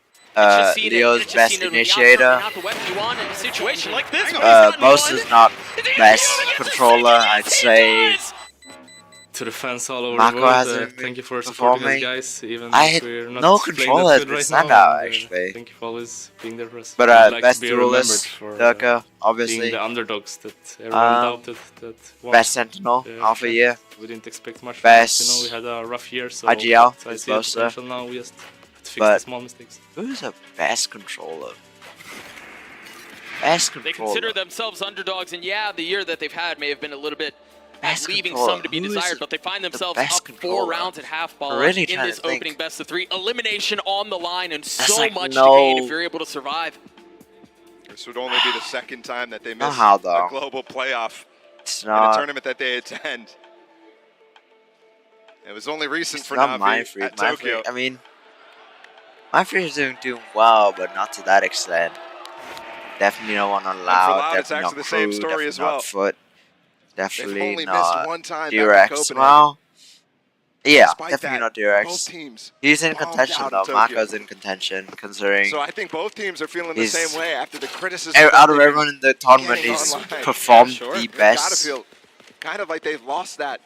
Leo's best initiator. Not the weapon you want in a situation like this. Most is not best controller, I'd say. To the fans all over Marco the world, hasn't been thank you for supporting us, performing. guys. Even I if had we're not no playing controller that as good the right now, standout, and, actually. Thank you for always being there for us. But We'd like best to be remembered duelist, for Durka, being obviously. the underdogs that everyone doubted. That won. Best Sentinel, half a year. We didn't expect much. Best from us, you know, we had a rough year, so IGL, but I is see the closer. potential now. We just fix the But small mistakes. who's a best controller? Best They controller. consider themselves underdogs, and yeah, the year that they've had may have been a little bit Best leaving controller. some to be Who is desired, but they find the themselves best up 4 controller? rounds at half ball Really in trying this to think. opening best of 3. Elimination on the line, and That's so like much no- to gain if you're able to survive. This would only be the second time that they miss how, though. a global playoff It's in a not. tournament that they attend. It was only recent It's for not NAVI Mindfreak. at Tokyo. I mean, Mindfreak is doing well, but not to that extent. Definitely no one on Loud, Loud. it's Definitely actually not the same Crew. story Definitely as not well. FUT. They've Definitely only not missed one time back in Durex. Copenhagen. Well, yeah, Despite definitely that, not both Durex. teams He's in bombed contention out in though. Tokyo. Marco's in contention, considering So I think both teams are feeling the He's- same way after the criticism. out of everyone in the tournament, getting he's online. performed Yeah, sure. the They've gotta best. feel kind of like they've lost that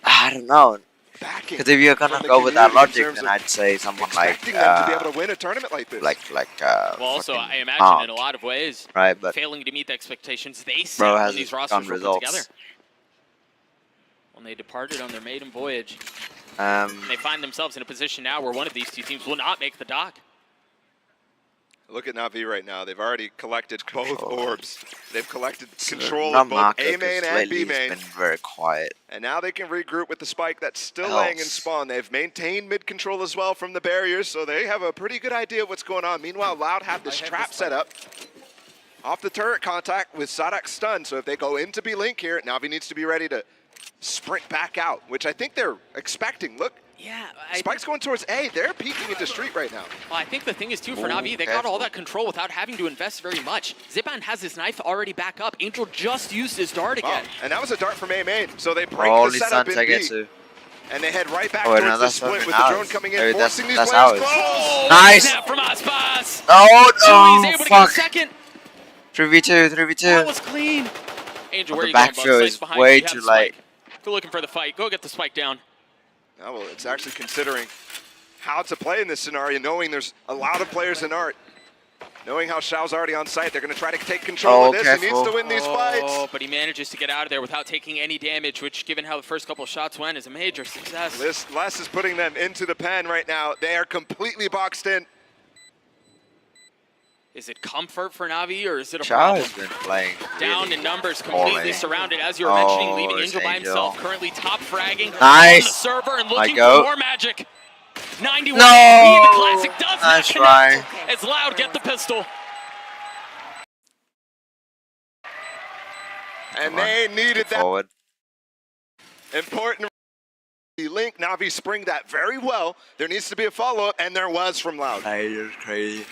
I don't know. backing. Because if you're gonna from the go with that community in logic, terms then of I'd say someone like expecting them to be able to win a tournament like this. Well, also, fucking I imagine Mount, in a lot of ways, right? But failing to meet the expectations they set bro when has these done rosters were put results. together. When they departed on their maiden voyage, Um, they find themselves in a position now where one of these two teams will not make the dock. Look at NAVI right now. They've already collected both orbs. They've collected So control not of both Marco, A main 'cause and lately B main. He's been very quiet. And now they can regroup with the spike that's still laying in spawn. They've maintained mid control as well from the barriers, so they have a pretty good idea of what's going on. Meanwhile, Loud have this trap set up off the turret contact with Sadak stunned. So if they go into B Link here, Navi needs to be ready to sprint back out, which I think they're expecting. Look, Yeah, Spike's going towards A. They're peeking into street right now. Well, I think the thing is, too, for Ooh, Navi, they got all careful. that control without having to invest very much. Zipan has his knife already back up. Angel just used his dart Oh, again. and that was a dart from A main, so they break Oh, the setup in I get B. to. And they head right back Oh, wait, towards no, the that's split something with the drone else. coming in, Maybe forcing these that's players ours. close. Nice! Snap from Aspas. Oh, He's no, able to get a fuck. second. 3v2, 3v2. That was clean. Angel, But where the you going, bud? backfield Spike's is behind way you. You have too the light. spike. Go looking for the fight. Go get the spike down. Oh, well, it's actually considering how to play in this scenario, knowing there's a lot of players in Art. Knowing how Shao's already on site, they're going to try to take control Oh, of this. He careful. needs to win these fights. Oh, but he manages to get out of there without taking any damage, which, given how the first couple of shots went, is a major success. Les is putting them into the pen right now. They are completely boxed in. Is it comfort for Navi, or is it a Shao problem? has been playing Down really in numbers, completely poorly. surrounded, as you were mentioning, Oh, leaving it's Angel by Angel. himself, currently top fragging Nice. on the server and My looking for goat. more magic. 91 No. HP, the classic does Nice not connect. try. As Loud get the pistol. And Come on, they needed get that forward. important link. Navi spring that very well. There needs to be a follow-up, and there was from Loud. That is crazy.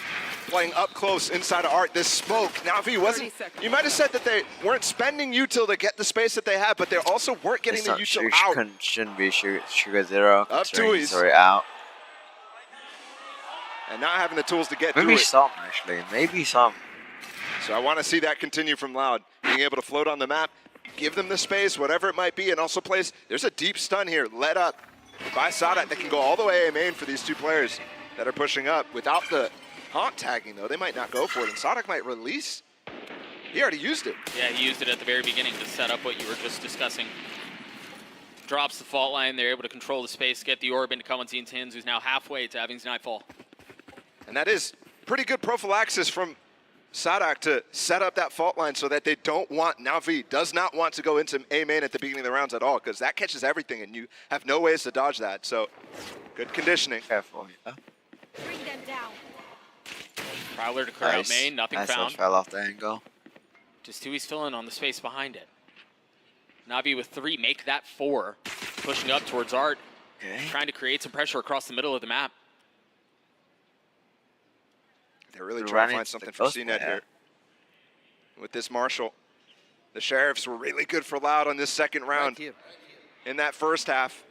Playing up close inside of Art. This smoke. Navi wasn't. You might have said that they weren't spending util to get the space that they had, but they also weren't getting It's the not, util out. shouldn't be Sugar Zero. Up considering to he's his- already out. And not having the tools to get through Maybe it. some, actually. Maybe some. So I want to see that continue from Loud. Being able to float on the map, give them the space, whatever it might be, and also plays. There's a deep stun here, led up by Sadat that can go all the way A main for these two players that are pushing up. Without the haunt tagging, though, they might not go for it, and Sadak might release. He already used it. Yeah, he used it at the very beginning to set up what you were just discussing. Drops the fault line, they're able to control the space, get the orb into Kawanzin's hands, who's now halfway to having his nightfall. And that is pretty good prophylaxis from Sadak to set up that fault line so that they don't want, Navi does not want to go into A main at the beginning of the rounds at all, because that catches everything and you have no ways to dodge that. So good conditioning. Careful. Yeah. Bring them down. Prowler to clear out Nice. main, nothing Nice one, found. fell off the angle. Just Tui's filling on the space behind it. Navi with 3, make that 4. Pushing up towards Art, Okay. trying to create some pressure across the middle of the map. They're really They're trying to running find to something the for ghost CNET player. here. With this Marshall. The Sheriffs were really good for Loud on this second round. In that first half.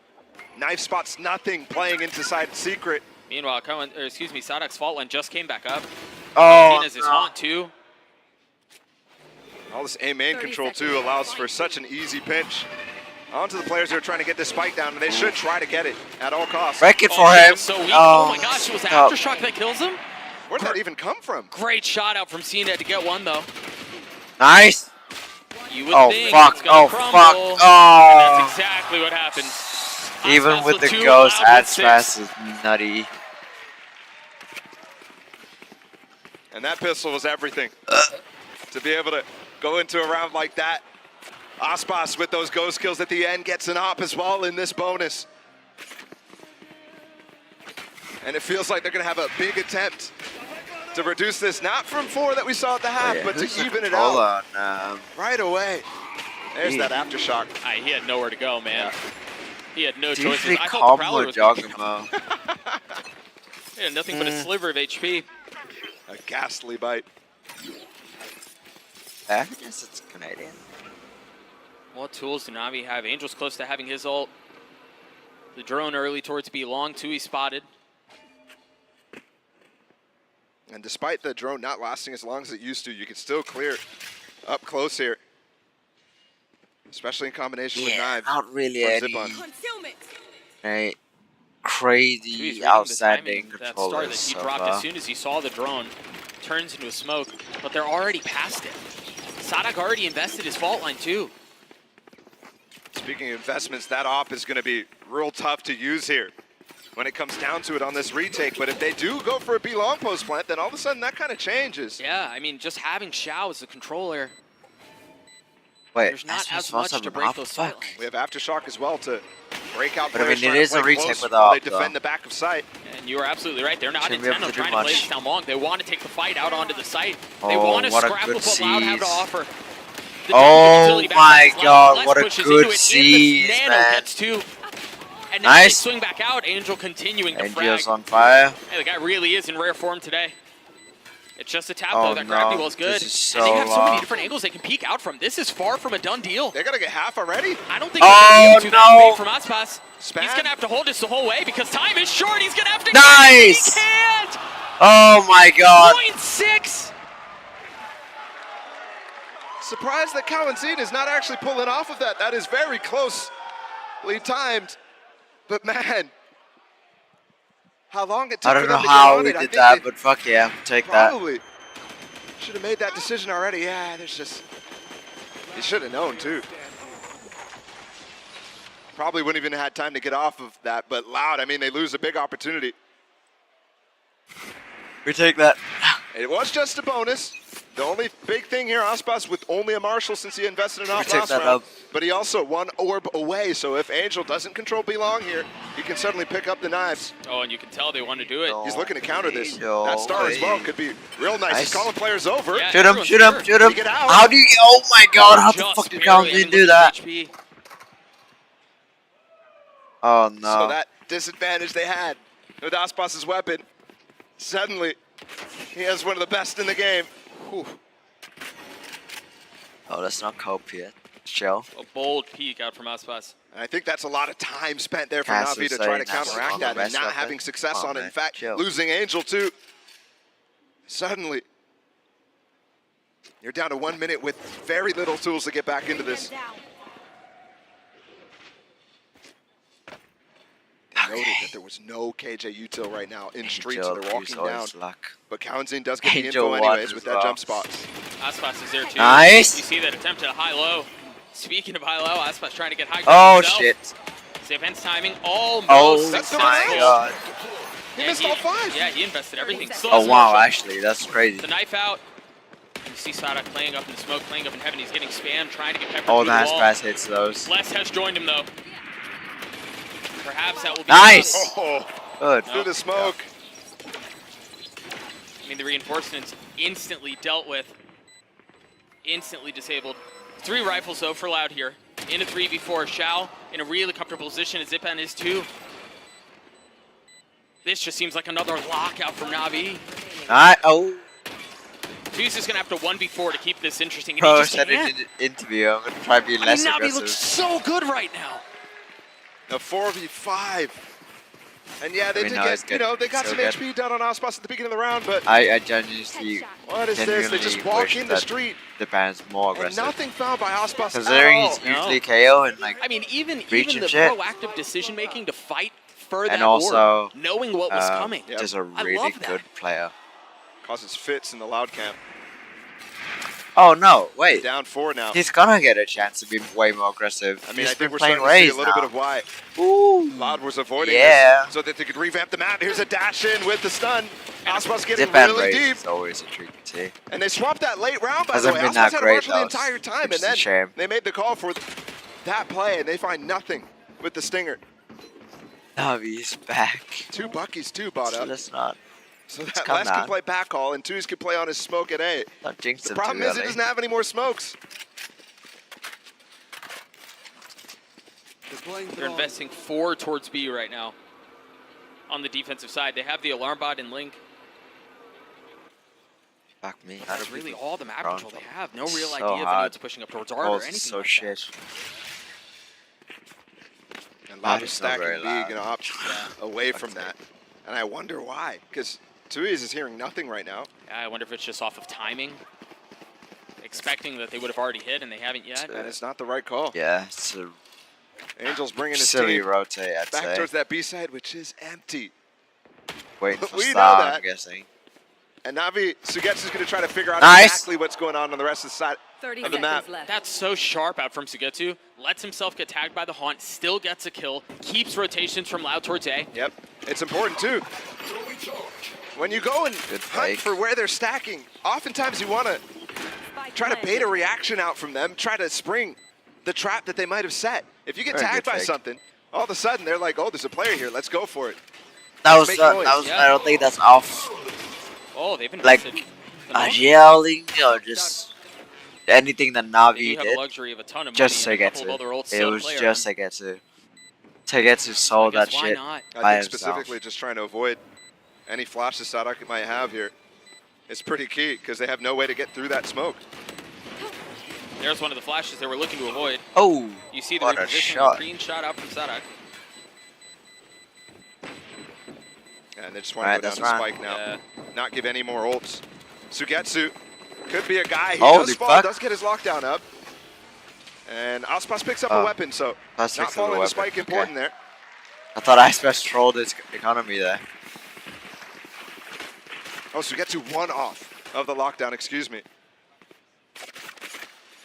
Knife spots nothing, playing into side secret. Meanwhile, Sadak's fault line just came back up. Oh, Seen as his haunt too. All this A main 30 control too seconds. allows for such an easy pinch. Onto the players who are trying to get this spike down, and they should try to get it at all costs. Break it Oh, for he him. was so weak. Oh my gosh, it was stop. Aftershock that kills him? Where'd that even come from? Great shot out from CNET to get one though. Nice. You would Oh, think fuck. it's gonna Oh, crumble. fuck. And Oh. that's exactly what happened. Even Aspas with the 2, ghost, Loud with as 6. fast is nutty. And that pistol was everything. To be able to go into a round like that. Aspas with those ghost kills at the end gets an op as well in this bonus. And it feels like they're going to have a big attempt to reduce this, not from 4 that we saw at the half, but who's to the even it out controller on, right away. There's that aftershock. He had nowhere to go, man. He had no Do you choices. think I thought the Prowler Combo was Giacomo? He had nothing but a sliver of HP. A ghastly bite. I guess it's Canadian. What tools do Navi have? Angel's close to having his ult. The drone early towards B long, Tui spotted. And despite the drone not lasting as long as it used to, you can still clear up close here. Especially in combination with Yeah, knives. not really from any Zip-On. Concealment. right, Tui's crazy, reading the outstanding timing of that star that controllers he so dropped far. as soon as he saw the drone. Turns into a smoke, but they're already past it. Sadak already invested his fault line too. Speaking of investments, that op is going to be real tough to use here. when it comes down to it on this retake. But if they do go for a B long post plant, then all of a sudden that kind of changes. Yeah, I mean, just having Xiao as a controller, Wait, there's not as much to break those sight lines. We have Aftershock as well to break out But I players mean, it trying to is a play retake close with while they AWP, though. defend the back of site. And you are absolutely right. They're not Shouldn't be able intent to on do trying to play much. this down long. They want to take the fight out onto the site. They Oh, want to what a scrap good with what Loud have to seize. offer. The Oh utility back my is Loud. God, Les what a pushes good into it. seize, Nano man. gets two. And now they Nice. swing back out. Angel continuing to frag. Angel's on fire. Hey, the guy really is in rare form today. It's just a tap, Oh, though. That gravity no. wall is good. This is And they so have so many long. different angles they can peek out from. This is far from a done deal. They're going to get half already? I don't think Oh, they're going to do no. that big from Aspas. Span. He's going to have to hold this the whole way because time is short. He's going to have to Nice. He can't! Oh my God. 0.6! Surprised that Kalanzine is not actually pulling off of that. That is very closely timed. But man, how long it took I don't for know them to how get on we it. I did think that, they but fuck yeah, take that. probably should have made that decision already. Yeah, there's just, he should have known too. Probably wouldn't even have had time to get off of that, but Loud, I mean, they lose a big opportunity. We take that. It was just a bonus. The only big thing here, Aspas with only a Marshall since he invested in off took last that round. up. But he also one orb away, so if Angel doesn't control B long here, he can certainly pick up the knives. Oh, and you can tell they want to do it. No. He's looking to counter this. Angel, That star as well hey. could be real nice. He's Nice. calling players over. Yeah. Shoot him, everyone's shoot him, here. shoot him. Get out. How do you, oh my God, how the Just fuck did barely Calvin even do losing that? HP. Oh no. So that disadvantage they had with Aspas's weapon, suddenly he has one of the best in the game. Whew. Oh, that's not cope yet. Chill. A bold peek out from Aspas. And I think that's a lot of time spent there for Cass Navi is to try to saying that's counteract on the that and best not weapon. having success Come on, on it. In man. fact, Chill. losing Angel too. Suddenly, you're down to 1 minute with very little tools to get back into this. Noted that there was no KJ util right now in streets, so Angel they're walking used all down. his luck. But Kalanzine does get the Angel info won anyways as with that well. jump spot. Aspas is there too. Nice. You see that attempt at a high-low. Speaking of high-low, Aspas trying to get high Oh ground himself. shit. Ziphen's timing almost Oh That's the my successful. God. He And missed all 5. Yeah, he invested everything. Still Oh has wow, Marshall. actually, that's crazy. The knife out. You see Sadak playing up in the smoke, playing up in heaven. He's getting spammed, trying to get peppered Oh, through the nice wall. pass hits those. Les has joined him though. Perhaps that will be Nice. enough. Oh, Good. through the smoke. I mean, the reinforcements instantly dealt with, instantly disabled. 3 rifles though for Loud here. In a 3v4, Xiao in a really comfortable position as Zipan is too. This just seems like another lockout from Navi. Oh, Fuse is gonna have to 1v4 to keep this interesting. And bro, he I just said can't. it in the interview. I'm gonna try to be I mean, less Navi aggressive. looks so good right now. A 4v5. And yeah, they We did know it's get, good. they got So some good. HP down on Aspas at the beginning of the round, but I genuinely what is this? They just walk in the street The band's more and aggressive. nothing found by Aspas at Considering all. he's usually KO and like I mean, even Reach the and shit. proactive decision making to fight for that and also orb, knowing what was coming. Yep. just a I really love that. good player. Causes fits in the loud camp. Oh no, wait. Down 4 now. He's gonna get a chance to be way more aggressive. I mean, He's I think been we're playing starting to see Raze a little now. bit of why Ooh. Loud was avoiding Yeah. this so that they could revamp the map. Here's a dash in with the stun. Aspas getting Zip and really Raze deep. is always a tricky tee. And they swapped that late round, by Hasn't the way. been Aspas that had a great, Marshall the though, entire time, which and is a then shame. they made the call for that play, and they find nothing with the Stinger. Navi's back. 2 Buckies, too, bought So up. let's not So that come Les can on. play backhaul, and Twos can play on his smoke at A. not jinx The him problem too is he early. doesn't have any more smokes. They're investing 4 towards B right now. On the defensive side, they have the alarm bot and Link. Fuck me. That's really all the map wrong. control they have. No real So idea of hard. anyone's pushing up towards Art or Oh, anything so like shit. And That Loud is is not stacking very B, loud. gonna opt away from that. And I wonder why, because Tuiz is hearing nothing right now. that. I wonder if it's just off of timing. Expecting that they would have already hit and they haven't yet. And it's not the right call. Yeah, it's a Angel's bringing his silly team rotate, I'd back say. towards that B side, which is empty. Waiting for We know Star, that. I'm guessing. And Navi, Sugetsu's going to try to figure out Nice. exactly what's going on the rest of the side 30 of the map. seconds left. That's so sharp out from Sugetsu. Lets himself get tagged by the Haunt, still gets a kill, keeps rotations from Loud towards A. Yep. it's important too. When you go and hunt for where they're stacking, oftentimes you want to try to bait a reaction out from them, try to spring the trap that they might have set. If you get tagged by something, all of a sudden they're like, oh, there's a player here, let's go for it. That was I don't think that's off. Oh, they've like yelling or just anything that Navi have did. A luxury of a ton of just money Segetsu. It was just Segetsu. Segetsu sold that shit by I think specifically just trying to avoid any flashes Sadak might have here. It's pretty key because they have no way to get through that smoke. There's one of the flashes they were looking to avoid. Oh, you see the what a repositioning, shot. Green shot out from Sadak. And they just want to go down to Spike now. Not give any more ults. Sugetsu could be a guy. He does fall, does get his lockdown up. And Aspas picks up a weapon, so not falling to Spike important there. I thought Aspas trolled his economy there. Oh, Sugetsu 1 off of the lockdown, excuse me.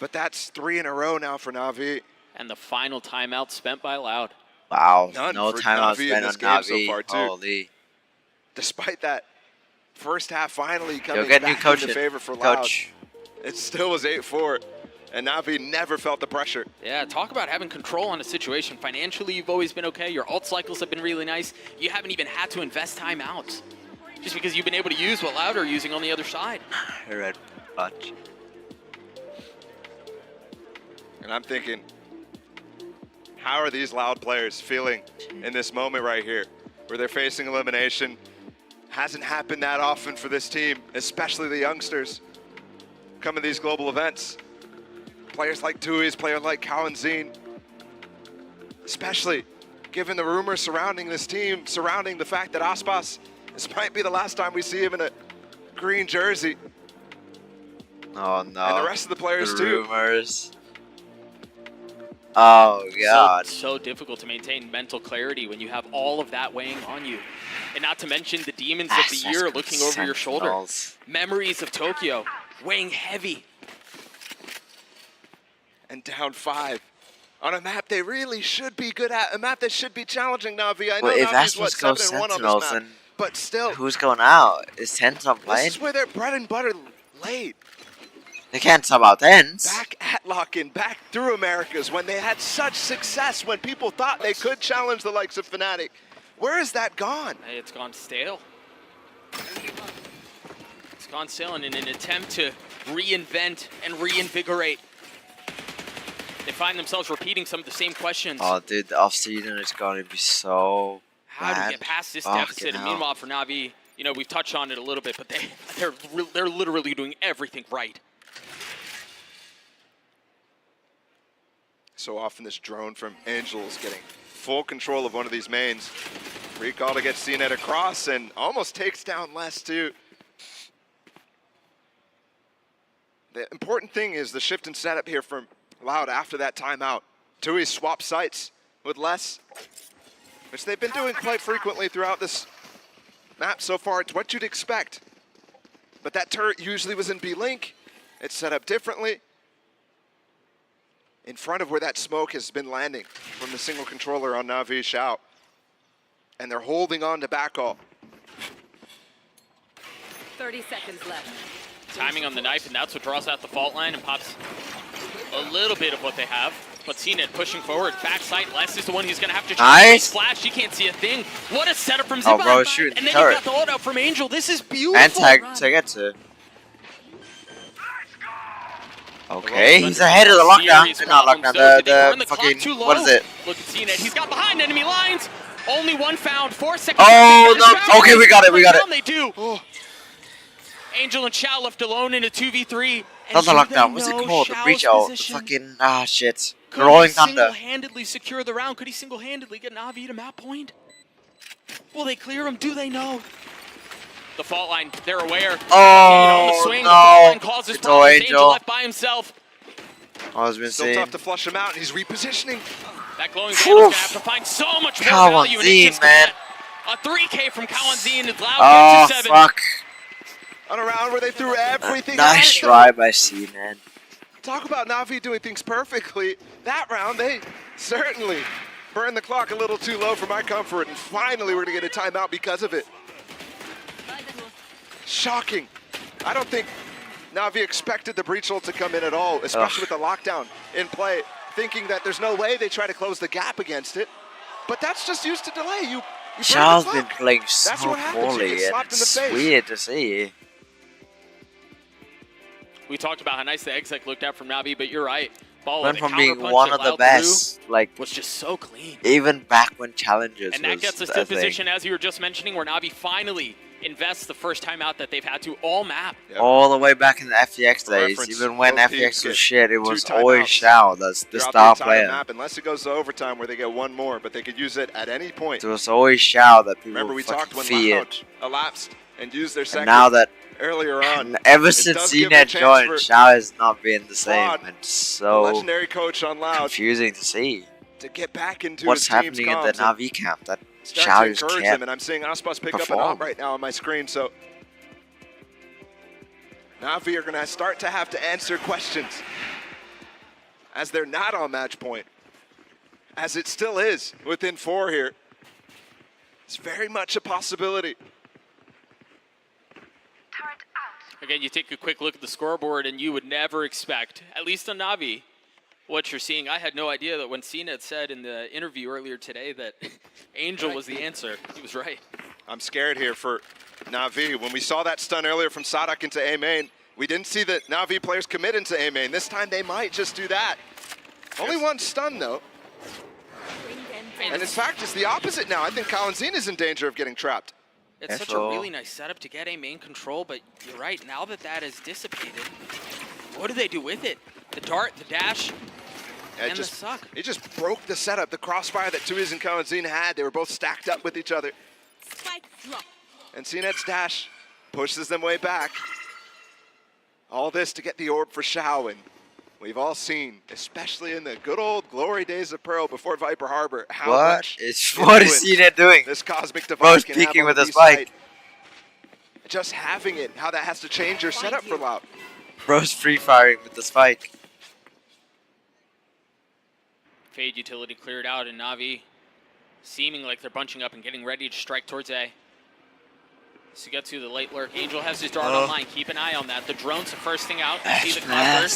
But that's 3 in a row now for Navi. And the final timeout spent by Loud. Wow, None no for timeout Navi spent in this on game Navi. so far, too. Holy. Despite that first half finally coming get back into favor for Loud, it still was 8-4, and Navi never felt the pressure. Yeah, talk about having control on a situation. Financially, you've always been okay. Your ult cycles have been really nice. You haven't even had to invest timeouts, just because you've been able to use what Loud are using on the other side. Red bunch. And I'm thinking, how are these Loud players feeling in this moment right here, where they're facing elimination? Hasn't happened that often for this team, especially the youngsters coming to these global events. Players like Tui's, players like Kawanzin, especially given the rumors surrounding this team, surrounding the fact that Aspas, this might be the last time we see him in a green jersey. Oh no. And the rest of the players too. Rumors. Oh god. So difficult to maintain mental clarity when you have all of that weighing on you. And not to mention the demons of the year looking over your shoulder. Memories of Tokyo weighing heavy. And down 5 on a map they really should be good at, a map that should be challenging Navi. I know Navi's what, 7-1 on this map, but still. Who's going out? Is Tensum playing? This is where their bread and butter laid. They can't sub out Tens. Back at Lock-In, back through Americas, when they had such success, when people thought they could challenge the likes of Fnatic. Where has that gone? Hey, it's gone stale. It's gone stale in an attempt to reinvent and reinvigorate. They find themselves repeating some of the same questions. Oh, dude, the offseason is going to be so How do you get past this deficit? And meanwhile, for Navi, you know, we've touched on it a little bit, but they're literally doing everything right. So often this drone from Angel is getting full control of one of these mains. Recall to get CNET across and almost takes down Les too. The important thing is the shift in setup here from Loud after that timeout. Tui swap sites with Les, which they've been doing quite frequently throughout this map so far. It's what you'd expect. But that turret usually was in B-Link. It's set up differently, in front of where that smoke has been landing from the single controller on Navi Xiao. And they're holding on to backall. 30 seconds left. Timing on the knife, and that's what draws out the fault line and pops a little bit of what they have. But CNET pushing forward, backside. Les is the one who's going to have to nice. Flash. He can't see a thing. What a setup from Oh, Ziba. bro, shooting and then turret. you got the hold out from Angel. This is beautiful. And tag Segetsu. Okay, he's ahead of the lockdown. Not lockdown, the fucking, what is it? Look at CNET. He's got behind enemy lines. Only one found. 4 seconds. Oh, no. Okay, we got it. They do. Oh. Angel and Xiao left alone in a 2v3. Not the lockdown. What's it called? The breach out. Fucking, shit. Rolling Thunder. Could he single-handedly secure the round? Could he single-handedly get Navi to map point? Will they clear him? Do they know? The fault line, they're aware. Oh, the swing, no. the fault line causes It's problems. Angel left by himself. I was been Still tough to flush him out, and he's repositioning. That glowing Vandal's going to have to find so much more value in it. Man. A 3K from Kawanzin is loud. Oh, to 7. fuck. On a round where they threw everything Nice at it, try by CNET. Talk about Navi doing things perfectly. That round, they certainly Burn the clock a little too low for my comfort, and finally we're gonna get a timeout because of it. Shocking. I don't think Navi expected the breach ult to come in at all, especially with the lockdown in play, thinking that there's no way they try to close the gap against it. But that's just used to delay. You Xiao's been playing so That's what happens. You poorly, get and slapped in the it's face. weird to see. We talked about how nice the exec looked out from Navi, but you're right. Ball Went with a from being counterpunch one that of the Loud best, like, was just so clean. even back when challenges And that was gets us a to a thing. position, as you were just mentioning, where Navi finally invests the first time out that they've had to all map. Yep. All the way back in the FTX For days, reference, even when both teams FTX get was shit, it 2 was timeouts always Xiao, that's the throughout star entire player. map, unless it goes to overtime where they get 1 more, but they could use it at any point. It was always Xiao that people Remember, we talked when feared. Loud elapsed and used their And second now that, earlier on. ever It since does give them a CNET chance joined, for Xiao has not been the same, Claude, and the so legendary coach on Loud, confusing to see. to get back into What's his team's happening in the comms and Navi camp that start Xiao to just encourage can't him. And I'm seeing Aspas pick up an perform. op right now on my screen, so Navi are going to start to have to answer questions as they're not on match point, as it still is within 4 here. It's very much a possibility. Again, you take a quick look at the scoreboard, and you would never expect, at least on Navi, what you're seeing. I had no idea that when CNET said in the interview earlier today that Angel was the answer. He was right. I'm scared here for Navi. When we saw that stun earlier from Sadak into A main, we didn't see the Navi players commit into A main. This time they might just do that. Only 1 stun though. And in fact, it's the opposite now. I think Kalanzine is in danger of getting trapped. It's such a really nice setup to get a main control, but you're right. Now that that is dissipated, what do they do with it? The dart, the dash, and the suck. It just broke the setup. The crossfire that Tuiz and Kalanzine had, they were both stacked up with each other. And CNET's dash pushes them way back. All this to get the orb for Xiao, and we've all seen, especially in the good old glory days of Pearl before Viper Harbor, how much what is CNET doing? this cosmic device Bro's can have peeking on with the a B spike. side. Just having it, how that has to change your setup for Loud. Bro's free firing with the spike. Fade utility cleared out, and Navi seeming like they're bunching up and getting ready to strike towards A. Sugetsu, the late lurk. Angel has his dart online. Keep an eye on that. The drone's the first thing out. You see the cloud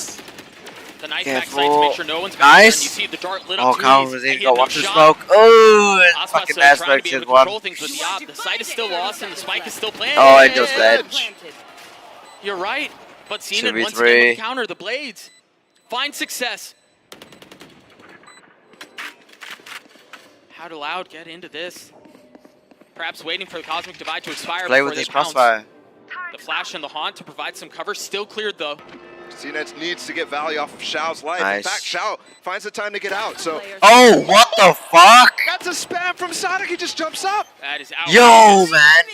the knife back sight to make sure no one's back there. And you see the dart lit up. Got watch the smoke. Oh, and Aspas, fucking trying to aspect be able his to one. control things with the op. The site is still lost and the spike is still planted. Oh, Angel's dead. You're right. But CNET once again with the counter, the blades. Find success. How did Loud get into this? Perhaps waiting for the Cosmic Divide to expire Play before with they his pounce. crossfire. The flash and the haunt to provide some cover. Still cleared though. CNET needs to get value off of Xiao's life. Nice. In fact, Xiao finds the time to get out. So Oh, what the fuck? that's a spam from Sadak. He just jumps up. That is out. Yo, man.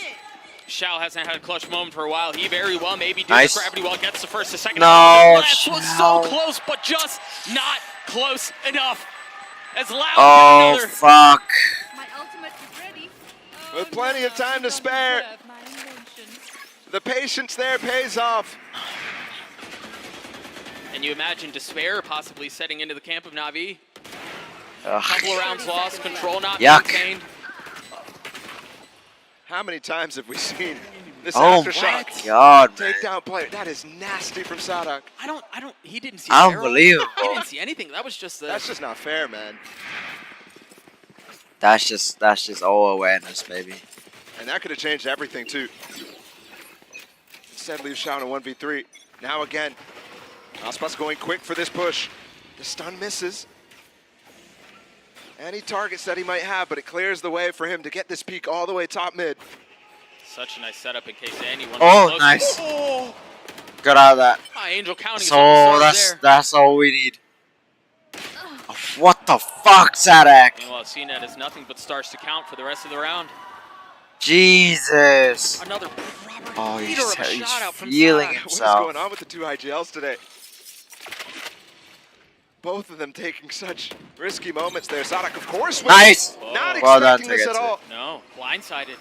Xiao hasn't had a clutch moment for a while. He very well maybe do Nice. the gravity well. Gets the first, the second. No, The last was so Xiao. close, but just not close enough. As Loud Oh, another. fuck. My ultimate is ready. With plenty of time to spare. The patience there pays off. And you imagine despair possibly setting into the camp of Navi. Ugh. Couple of rounds lost, control not Yuck. maintained. How many times have we seen this Oh aftershock my god, man. takedown play? That is nasty from Sadak. He didn't see arrow. Unbelievable. He didn't see anything. That was just the. That's just not fair, man. That's just all awareness, baby. And that could have changed everything too. Instead, leaves Xiao in a 1v3. Now again, Aspas going quick for this push. The stun misses. Any targets that he might have, but it clears the way for him to get this peak all the way top mid. Such a nice setup in case anyone. Oh, was close. nice. Oh, Got out of that. Angel counting. So that's all we need. What the fuck, Sadak? Meanwhile, CNET is nothing but stars to count for the rest of the round. Jesus. Another proper Oh, heater of a he's shot out from feeling Sadak. it. What is Himself. going on with the two IGLs today? Both of them taking such risky moments there. Sadak, of course, wins. Nice. Not Well done, expecting this at Sugetsu. all. No, blindsided.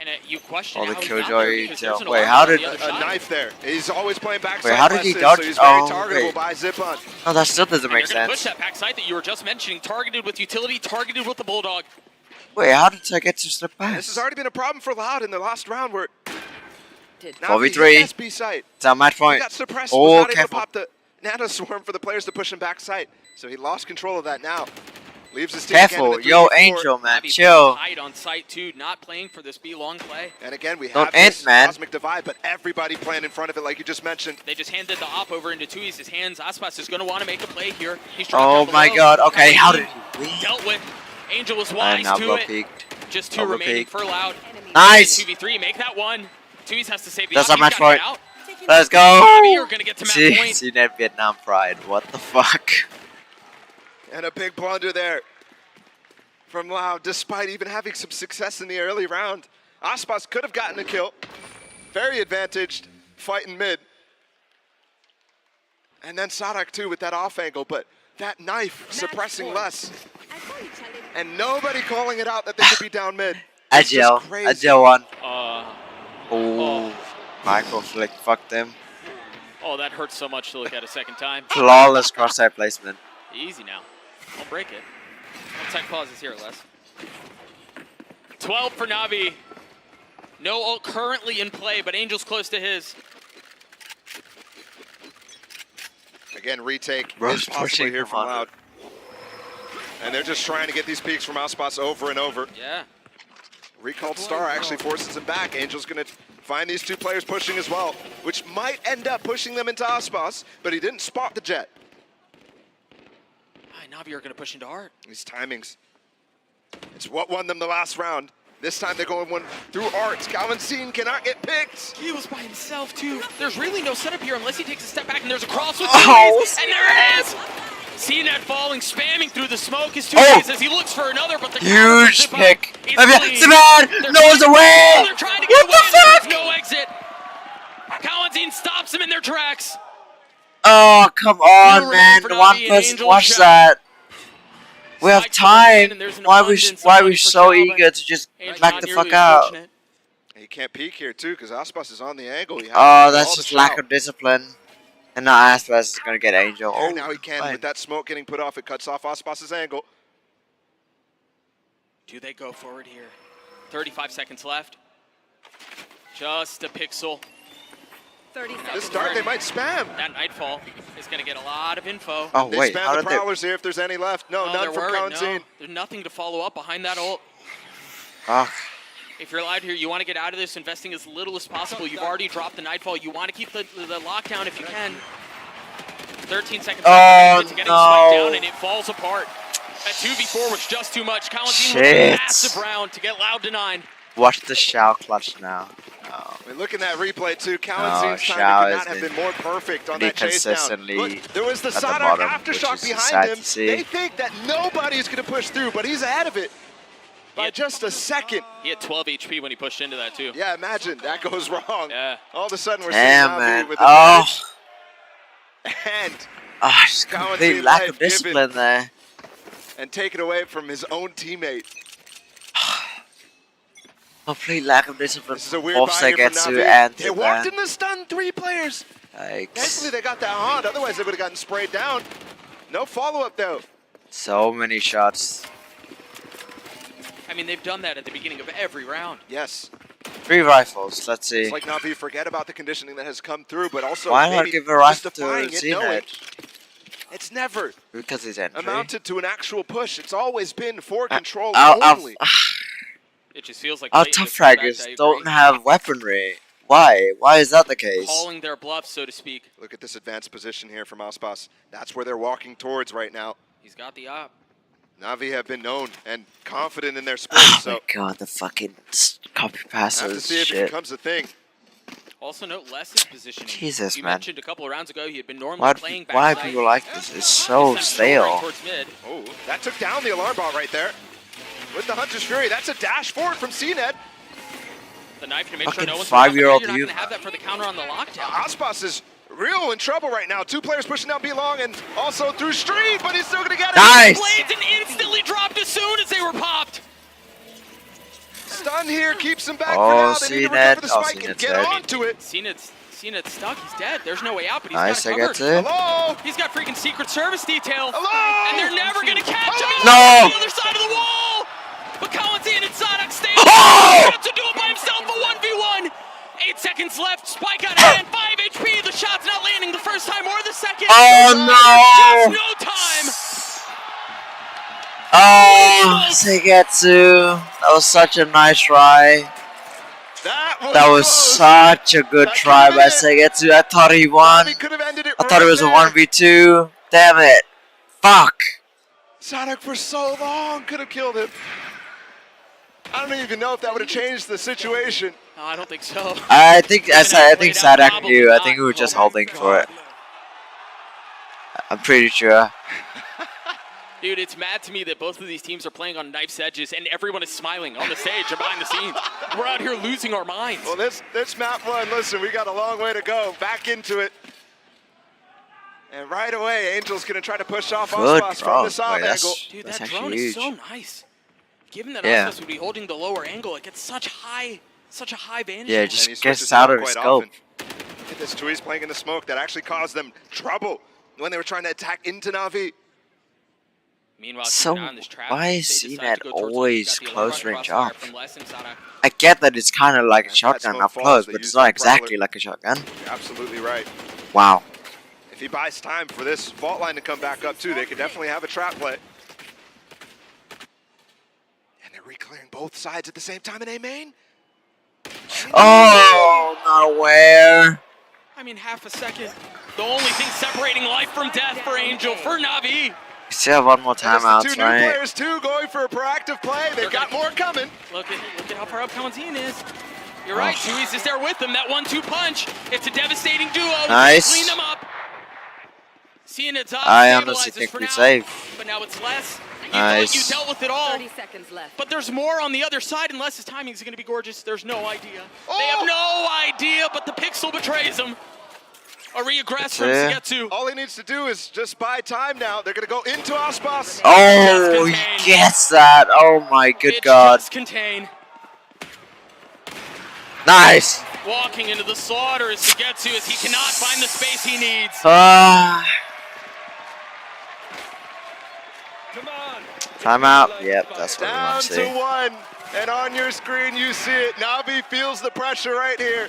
And you question Oh, the how he got there Killjoy because tail. there's an Wait, alarm how on did... the other A side. knife there. He's always playing backside. Wait, how did he lessons, dodge? So he's very Oh, targetable wait. by Zipon. No, that still doesn't And make they're gonna push sense. that backside that you were just mentioning. Targeted with utility, targeted with the Bulldog. Wait, how did I get to slip past? This has already been a problem for Loud in the last round where... Now 4v3. B site. It's on match He point. got suppressed, Oh, was not able to careful. pop the Nano Swarm for the players to push him back site. So he lost control of that now. Leaves his team Careful. again in a Yo, 3v4. Angel, man. Navi Chill. tight on site too, not playing for this B long play. And again, we Don't have end, this man. cosmic divide, but everybody playing in front of it like you just mentioned. They just handed the op over into Tui's hands. Aspas is going to want to make a play here. He's Oh dropped down my below. god. Okay, how did Cavani he... dealt with? Angel was And wise now to blow it. peaked. Just 2 Over remaining peak. for Loud. Nice. 2v3, make that one. Tui's has to save the That's op. our match He's gotta point. get out. Let's go. Navi, you're going to get to match See, point. CNET Vietnam Pride. What the fuck? And a big blunder there from Loud, despite even having some success in the early round. Aspas could have gotten a kill. Very advantaged, fighting mid. And then Sadak too with that off angle, but that knife suppressing less. And nobody calling it out that they could be down mid. It's just Agile. crazy. Agile one. Oh, Oh. Micro flick. Fuck them. that hurts so much to look at a second time. Flawless crosshair placement. Easy now. Don't break it. No tech pauses here, Les. 12 for Navi. No ult currently in play, but Angel's close to his. Again, retake Bro's is possible pushing here him from on. Loud. And they're just trying to get these peaks from Aspas over and over. Yeah. Recalled Star actually forces him back. Angel's going to find these 2 players pushing as well, which might end up pushing them into Aspas, but he didn't spot the jet. Navi are going to push into Art. These timings. It's what won them the last round. This time they're going one through Art. Calvin Seen cannot get picked. He was by himself, too. There's really no setup here unless he takes a step back, and there's a cross with Oh, Tui's, and there it is! CNET falling, spamming through the smoke is Oh. Tui's as he looks for another, but the Huge counter pick. is clean. Saban! They're No one's trying- away! Oh, they're trying to get What away, the and fuck? there's no exit. Kalanzine stops them in their tracks. Oh, come on, Two man. remaining for One Navi and person Angel watch shot. that. We have Side coming in, time. and there's an Why abundance we of money for so Calvin. eager to just Angel back not the nearly fuck as out? fortunate. He can't peek here too because Aspas is on the angle. He has Oh, to that's call just the lack shot. of discipline. And now Aspas is gonna get Angel. Oh, Oh, now he can fine. with that smoke getting put off. It cuts off Aspas's angle. Do they go forward here? 35 seconds left. Just a pixel. 30 seconds. This start, they might spam. That Nightfall is going to get a lot of info. Oh They wait, spam how the did they? Prowlers here if there's any left. No, Oh, none there from weren't, Kalanzine. no. There's nothing to follow up behind that ult. Oh, If you're allowed here, you want to get out of this, investing as little as possible. You've already dropped the Nightfall. You want to keep the lockdown if you can. 13 seconds Oh, left to getting spiked no. down, and it falls apart. That 2v4 was just too much. Kalanzine with Shit. a massive round to get Loud to 9. watch the Shao clutch now. Oh. I mean, look at that replay too. No, Kalanzine's Shao timing could has not have been been more perfect on pretty that chase down. consistently Look, there was the at the Sadak bottom, aftershock which is behind sad him. to see. They think that nobody's going to push through, but he's ahead of it by just a second. He had 12 HP when he pushed into that, too. Yeah, imagine that goes wrong. Yeah. All of a sudden we're Damn, seeing man. Navi with Oh, advantage. And just Kalanzine complete lack life of discipline there. and taken away from his own teammate. Complete lack of discipline. This is a weird Both buy here from Segetsu Navi. and They walked Ziban. in the stun 3 players. Yikes. Thankfully they got that haunt, otherwise they would have gotten sprayed down. No follow-up though. So many shots. I mean, they've done that at the beginning of every round. Yes, 3 rifles. Let's see. it's like Navi forget about the conditioning that has come through, but also Why not maybe give a rifle to justifying it, knowing CNET? it's never Because he's entry. amounted to an actual push. It's always been for control Our only. It just feels like Our blatant tough disrespect, I fraggers agree. don't have weaponry. Why? Why is that the case? Calling their bluff, so to speak. Look at this advanced position here from Aspas. That's where they're walking towards right now. He's got the op. Navi have been known and confident in their split, Oh so my god, the fucking copy have to passes see if it shit. becomes a thing. Also note Les's positioning. Jesus, you man. mentioned a couple of rounds ago he had been normally Why, playing why are backside. people like this? It's so This time going stale. towards mid. Oh, that took down the alarm bot right there. With the Hunter's Fury, that's a dash forward from CNET. The knife to make Fucking sure no one's 5-year-old You're not you. going to have that for the counter on the lockdown. Aspas is real in trouble right now. 2 players pushing down B-Long and also through Street, but he's still going to get it. Nice! Blades and instantly dropped as soon as they were popped. Stun one here keeps him back for now. They need to recover the spike and get onto it. CNED's stuck. He's dead. There's no way out, but he's Nice, got I it get covered. it. Hello? He's got freaking Secret Service detail. Hello? And they're never going to catch him. He's No. on the other side of the wall. But Collins and Sonic stay. Oh! To do it by himself, a 1v1. 8 seconds left. Spike out of hand. 5 HP. The shot's not landing the first time or the second. Oh Just no! no time. Oh, Segetsu. That was such a nice try. That was such a good try by Segetsu. I thought he won. I thought it was a 1v2. Damn it. Fuck. Sonic for so long could have killed him. I don't even know if that would have changed the situation. No, I don't think so. I think Sadak knew. I think we were just holding for it. I'm pretty sure. Dude, it's mad to me that both of these teams are playing on knife's edges and everyone is smiling on the stage and behind the scenes. We're out here losing our minds. Well, this map one, listen, we got a long way to go. Back into it. And right away, Angel's going to try to push off Ospas from the side angle. Dude, That's that drone actually is so huge. nice. Given that Yeah. Ospas would be holding the lower angle, it gets such a high vantage. Yeah, And just he gets switches out it of up the quite scope. often. Look at this Tui's playing in the smoke. That actually caused them trouble when they were trying to attack into Navi. Meanwhile, So keeping an eye on this trap, why is they decide CNED to go towards it. always Got the close alarm range crossfire up? from Les and Sada. I get that it's kind of like a As that shotgun smoke up falls, close, they but it's use not their exactly prowler. like a shotgun. You're absolutely right. Wow. If he buys time for this fault line to come back up too, they could definitely have a trap play. And they're re-clearing both sides at the same time in A main. Oh, not aware. I mean, half a second. The only thing separating life from death for Angel, for Navi. We still have one more And it's the timeout, two new right? players too going for a proactive play. They've got more coming. Look at how far up Kalanzine is. You're right, Tui's is there with them. That 1-2 punch. It's a devastating duo. Nice. Clean them up. Seeing it's up. I honestly think for we're now, safe. But now it's less. You Nice. thought you dealt with it all. 30 seconds left. But there's more on the other side, unless his timing is going to be gorgeous. There's no idea. They Oh! have no idea, but the pixel betrays them. A reaggress from That's Sugetsu. All he needs to do is just buy time now. They're going to go into Ospas. Oh, he gets that. Oh my good It's god. just contain. Nice. Walking into the slaughter is Sugetsu as he cannot find the space he needs. Ah. Timeout. Yep, that's what we Down want to to see. one. And on your screen, you see it. Navi feels the pressure right here.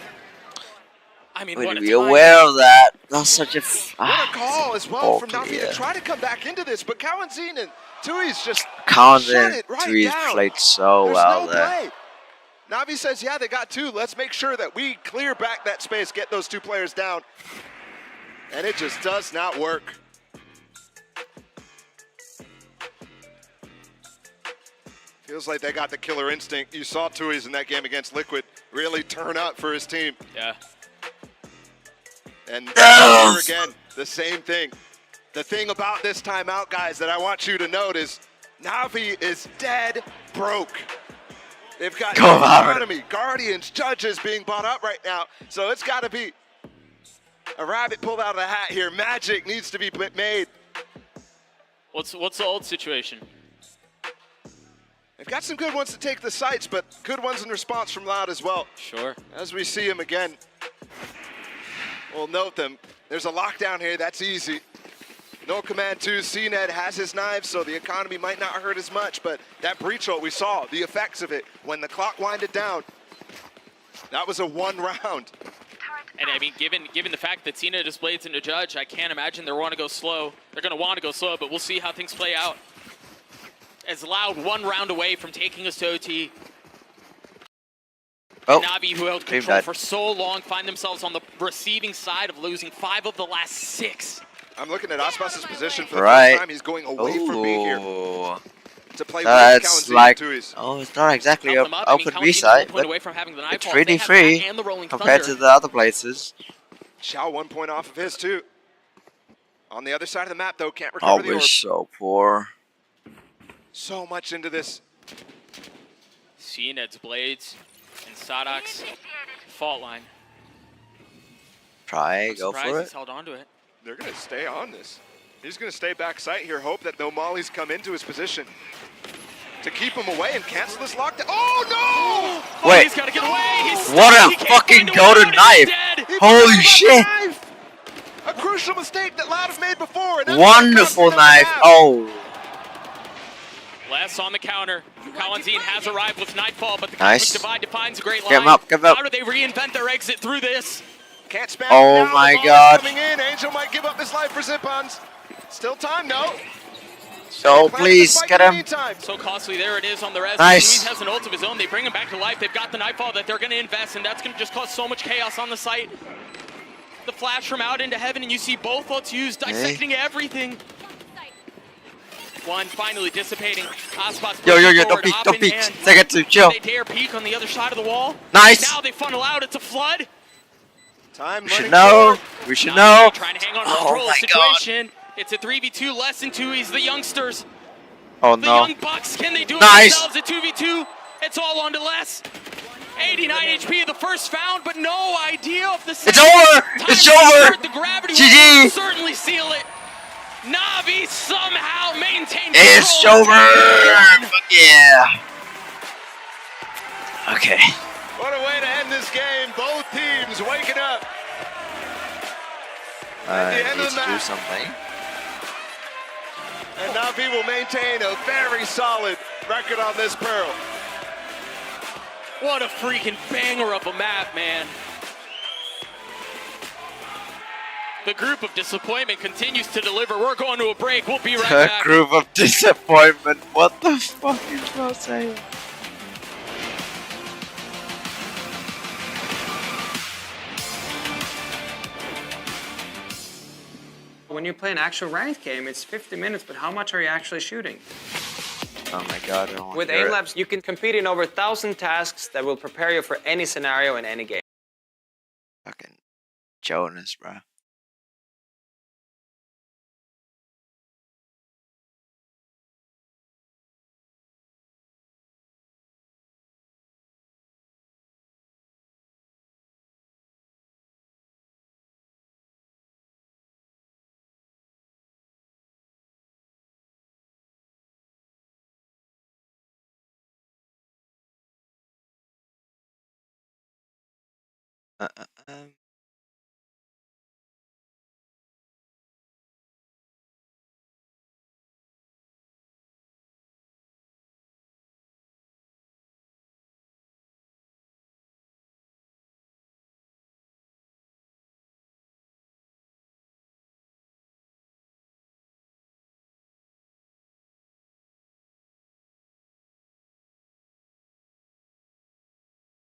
I mean, We what need a to be time. aware of that. That's such a. What a call as well from bulky, Navi yeah. to try to come back into this. But Kalanzine and Tui's just Count shut it. it right Three's down. played so There's well no there. play. Navi says, yeah, they got two. Let's make sure that we clear back that space, get those two players down. And it just does not work. Feels like they got the killer instinct. You saw Tui's in that game against Liquid really turn up for his team. Yeah. And here again, the same thing. The thing about this timeout, guys, that I want you to note is Navi is dead broke. They've got Go no on. economy, guardians, judges being bought up right now. So it's got to be a rabbit pulled out of the hat here. Magic needs to be made. What's the old situation? They've got some good ones to take the sites, but good ones in response from Loud as well. Sure. As we see him again, we'll note them. There's a lockdown here, that's easy. No command 2, CNED has his knives, so the economy might not hurt as much, but that breach ult, we saw the effects of it when the clock winded down. That was a 1 round. And I mean, given the fact that Cena displays into Judge, I can't imagine they want to go slow. They're going to want to go slow, but we'll see how things play out. As Loud 1 round away from taking us to OT. Oh, Navi, who held Dream control died. for so long, find themselves on the receiving side of losing 5 of the last 6. I'm looking at Ospas' position for the Right. first time. He's going away from B here Ooh. to play with That's Kalanzine like, and Tui's. oh, it's not exactly Help an them up. I mean, open B Kalanzine's side, 1 point but away from having the knife it's off. really They have free that and the Rolling compared Thunder. to the other places. Xiao 1 point off of his too. On the other side of the map though, can't recover Oh, the we're orb. so poor. So much into this. CNED's Blades and Sadok's fault line. Try, I'm go surprised for he's it. held on to it. They're gonna stay on this. He's gonna stay back sight here, hope that no mollies come into his position. to keep him away and cancel this lockdown. Oh no! Wait. He's got to get away. He's What stuck. a He can't fucking find a way golden out. knife. He's dead. He Holy forgot about the shit. knife. A crucial mistake that Loud have made before. And that's Wonderful knife. Oh. Les on the counter. Kawanzine has arrived with Nightfall, but the Nice. Cosmic Divide defines a great line. Give him up, give him up. How do they reinvent their exit through this? Can't spam Oh now. my The ball is God. Coming in. Angel might give up his life for Zip-Ons. Still time, no. So please get him. So costly. There it is on the res. Nice. Luis has an ult of his own. They bring him back to life. They've got the Nightfall that they're going to invest, and that's going to just cause so much chaos on the site. The flash from out into heaven, and you see both ults used, dissecting everything. One finally dissipating. Aspas Yo, pushing don't forward, peek, op don't in peek. hand. Second to chill. They dare peek on the other side of the wall. Nice. Now they funnel out. It's a flood. Time We should running know. forward. We should Now know. trying to hang on to Oh control my the situation. It's a 3v2, less than 2. He's the youngsters. Oh The no. young bucks. Can they do it Nice. themselves at 2v2? It's all on to Les. 89 HP of the first found, but no idea if the It's over. It's over. The gravity GG. will certainly seal it. Navi somehow maintained It's control. over. Fuck yeah. Okay. What a way to end this game. Both teams waking up. I the end need of the to do match. something. And Navi will maintain a very solid record on this Pearl. What a freaking banger of a map, man. The group of disappointment continues to deliver. We're going to a break. We'll be right A back. group of disappointment. What the fuck is Flo saying? When you play an actual ranked game, it's 50 minutes, but how much are you actually shooting? Oh my god, I don't want With to hear it. Aim-Labs, you can compete in over 1,000 tasks that will prepare you for any scenario in any game. Fucking Jonas, bro. Uh, uh, um.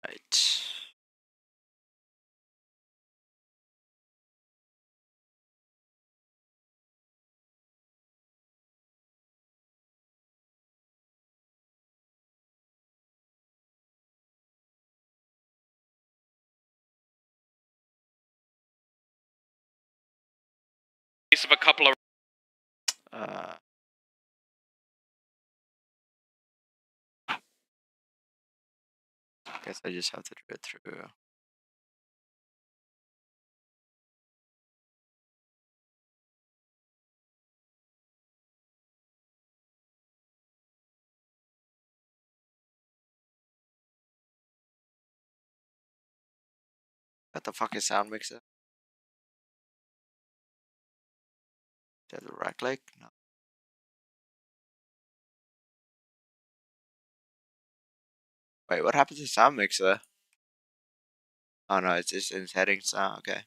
Right. Of a couple of Uh. Guess I just have to do it through. What the fuck is sound mixer? Is that the right click? No. Wait, what happened to sound mixer? Oh no, it's just in settings now. Okay.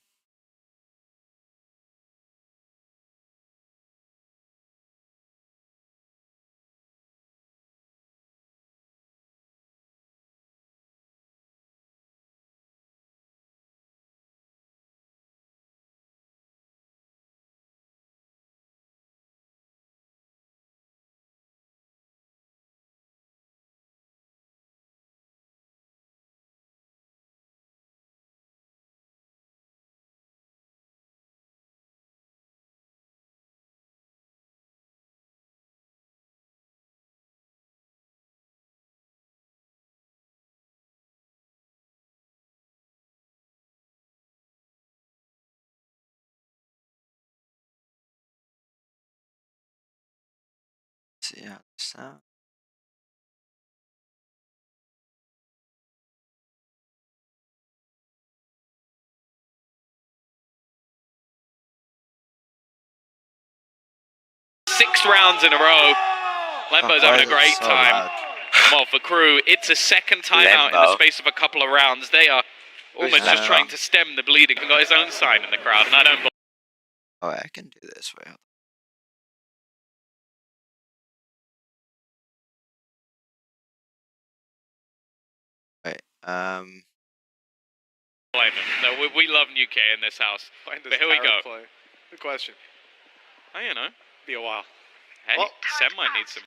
Let's see how this sounds. 6 rounds in a row. Lembo's having a great time. Well, for Crew, it's a second timeout in the space of a couple of rounds. They are almost just trying to stem the bleeding. He's got his own sign in the crowd, and I don't believe. Oh, I can do this way. Wait, No, we love New K in this house. But here we go. Play. Good question. Oh, you know, Be a while. hey, Well, Sem might need some.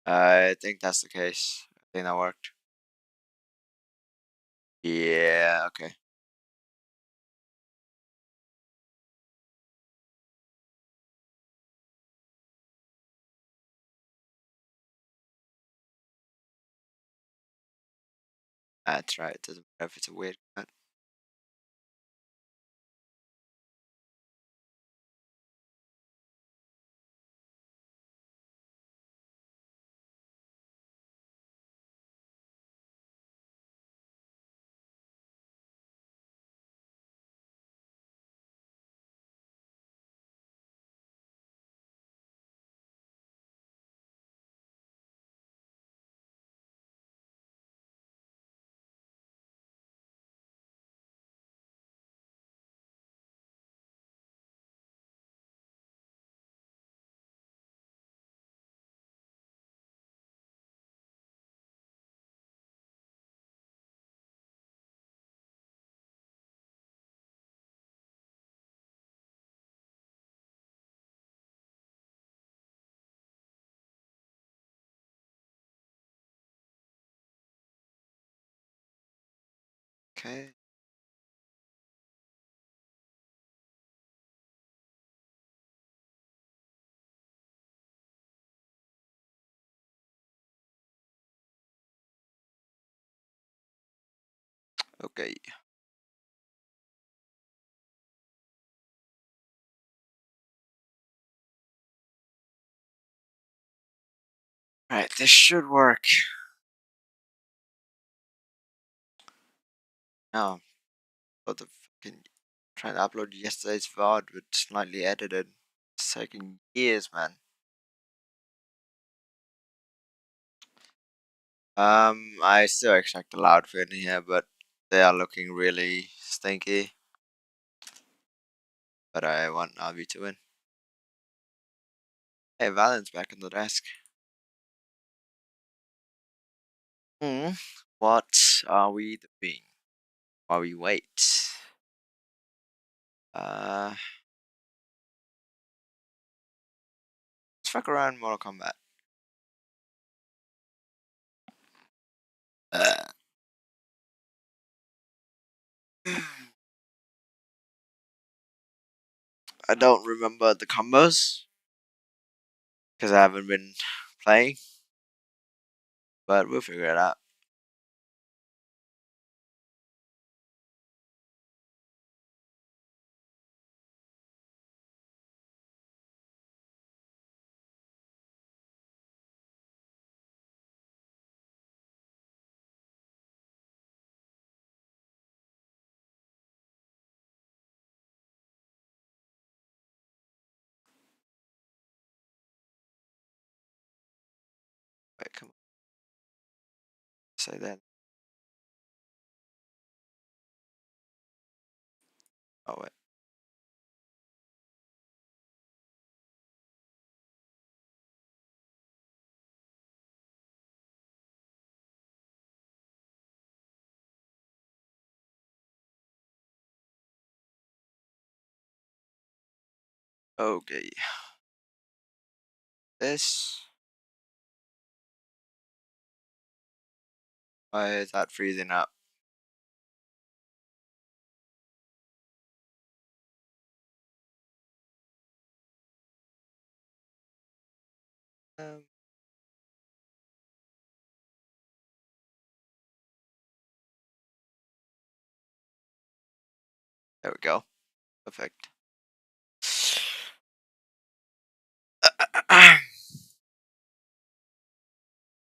I think that's the case. I think that worked. Yeah, okay. That's right. It doesn't matter if it's a weird cut. Okay. Okay. Right, this should work. Now, but the fucking trying to upload yesterday's VOD with slightly edited. It's taking years, man. I still expect a loud win here, but they are looking really stinky. But I want NAVI to win. Hey, Valent's back on the desk. What are we doing while we wait? Let's fuck around Mortal Kombat. I don't remember the combos because I haven't been playing, but we'll figure it out. Wait, come on. Say that. Oh, wait. Okay. This. Why is that freezing up? Um, there we go. Perfect.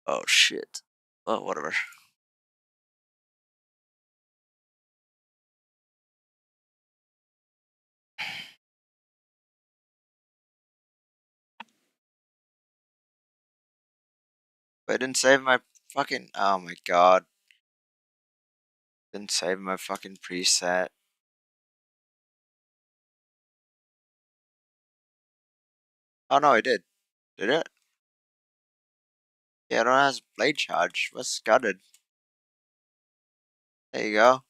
Oh shit. Oh, whatever. I didn't save my fucking. Oh my god. Didn't save my fucking preset. Oh no, I did. Did it? Yeah, it don't have blade charge. What's gutted? There you go.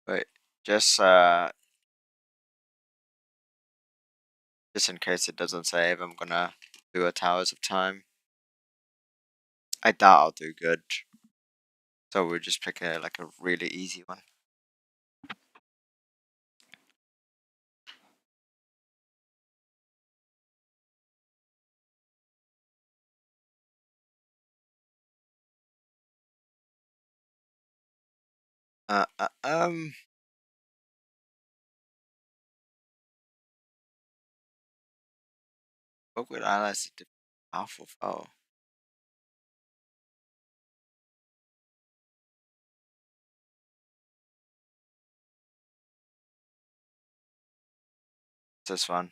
Wait, just in case it doesn't save, I'm gonna do a Towers of Time. I doubt I'll do good. So we'll just pick like a really easy one. Uh, uh, um. What would I like to powerful foe? This one.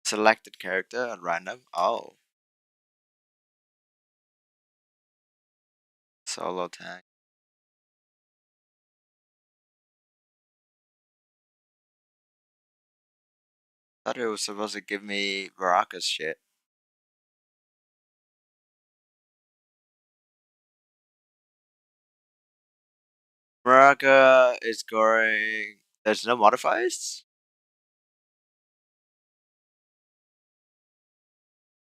Selected character at random. Oh. Solo tag. Thought it was supposed to give me Baraka's shit. Baraka is going. There's no modifiers?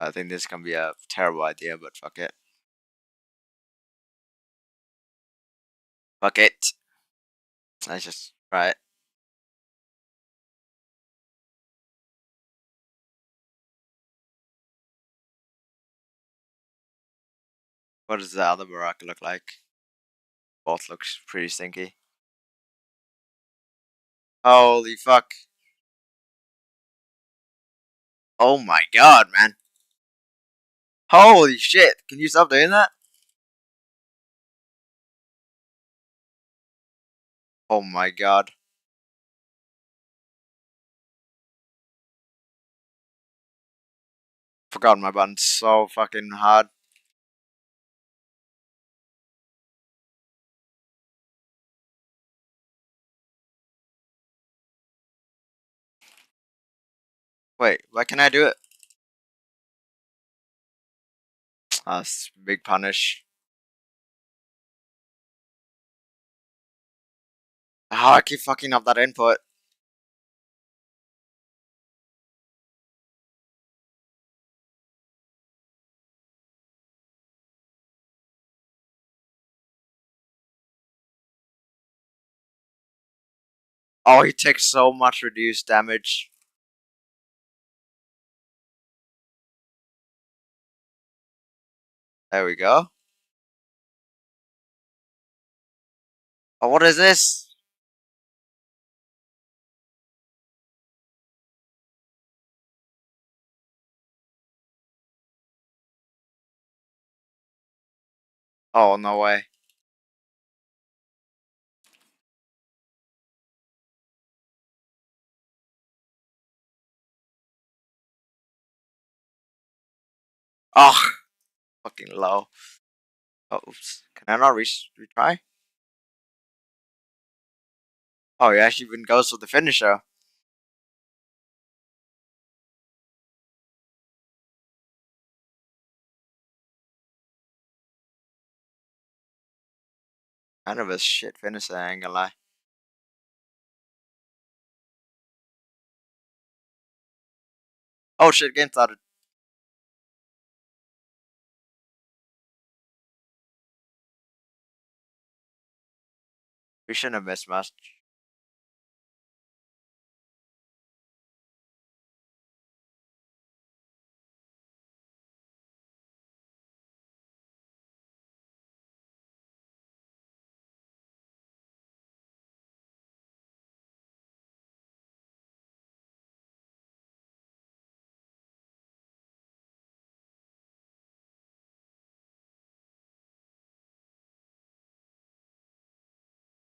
I think this can be a terrible idea, but fuck it. Fuck it. Let's just try it. What does the other Baraka look like? Both looks pretty stinky. Holy fuck. Oh my god, man. Holy shit. Can you stop doing that? Oh my god. Forgot my button so fucking hard. Wait, why can I do it? That's big punish. Oh, I keep fucking up that input. Oh, he takes so much reduced damage. There we go. Oh, what is this? Oh, no way. Oh, fucking low. Oh, oops. Can I not retry? Oh, he actually even goes for the finisher. Kind of a shit finisher, I ain't gonna lie. Oh shit, game started. We shouldn't have missed much.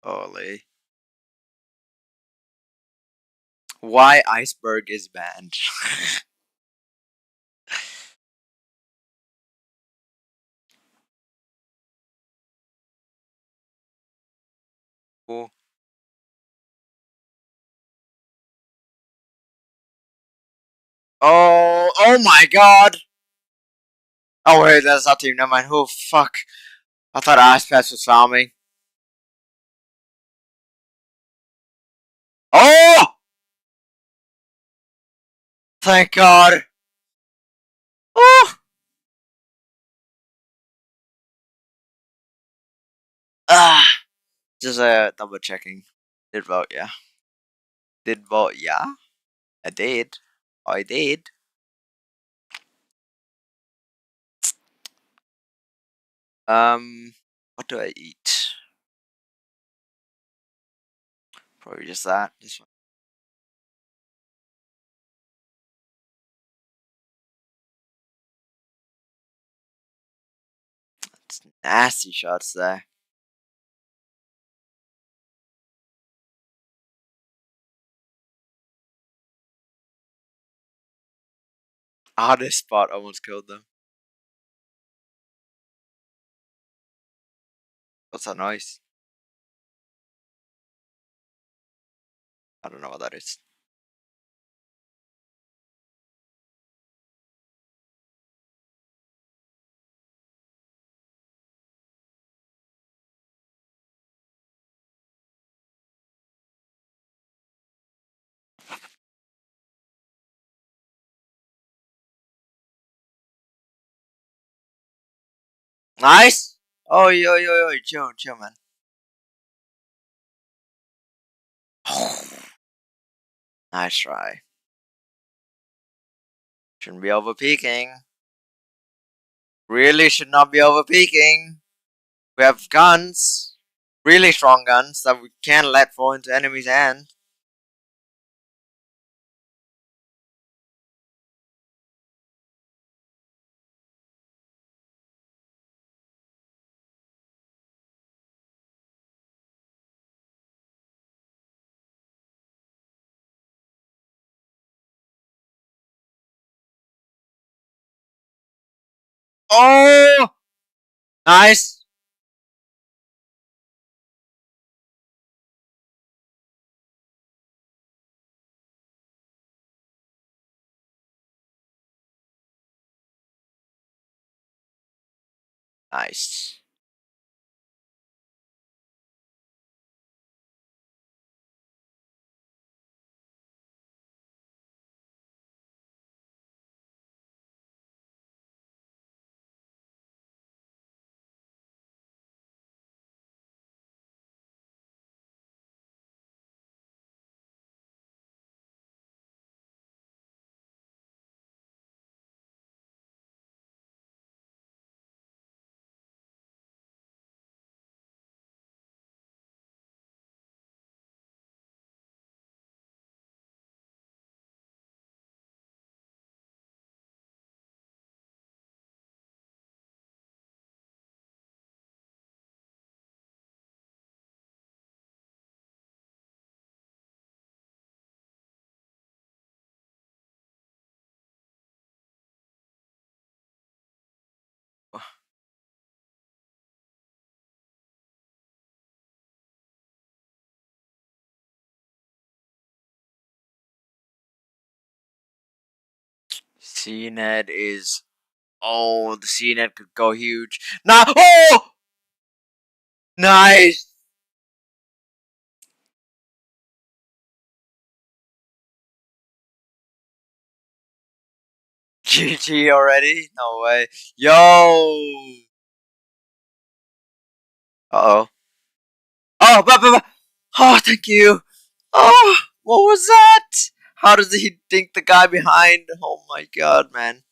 Holy. Why Iceberg is banned. Cool. Oh my god! Oh wait, that's not team, never mind. Oh fuck. I thought Ice Patch was farming. Oh! Thank god! Oh! Ah! Just double checking. Did vote, yeah. Did vote, yeah? I did. I did. What do I eat? Probably just that. This one. It's nasty shots there. Ah, this spot almost killed them. What's that noise? I don't know what that is. Nice! Oh, yo, chill, man. Nice try. Shouldn't be over peeking. Really should not be over peeking. We have guns. Really strong guns that we can't let fall into enemies' hands. Oh! Nice! Nice. CNET is... Oh, the CNET could go huge. Nah! Oh! Nice! GG already? No way. Yo! Uh-oh. Oh, oh, thank you. Oh, what was that? How does he think the guy behind? Oh my god, man.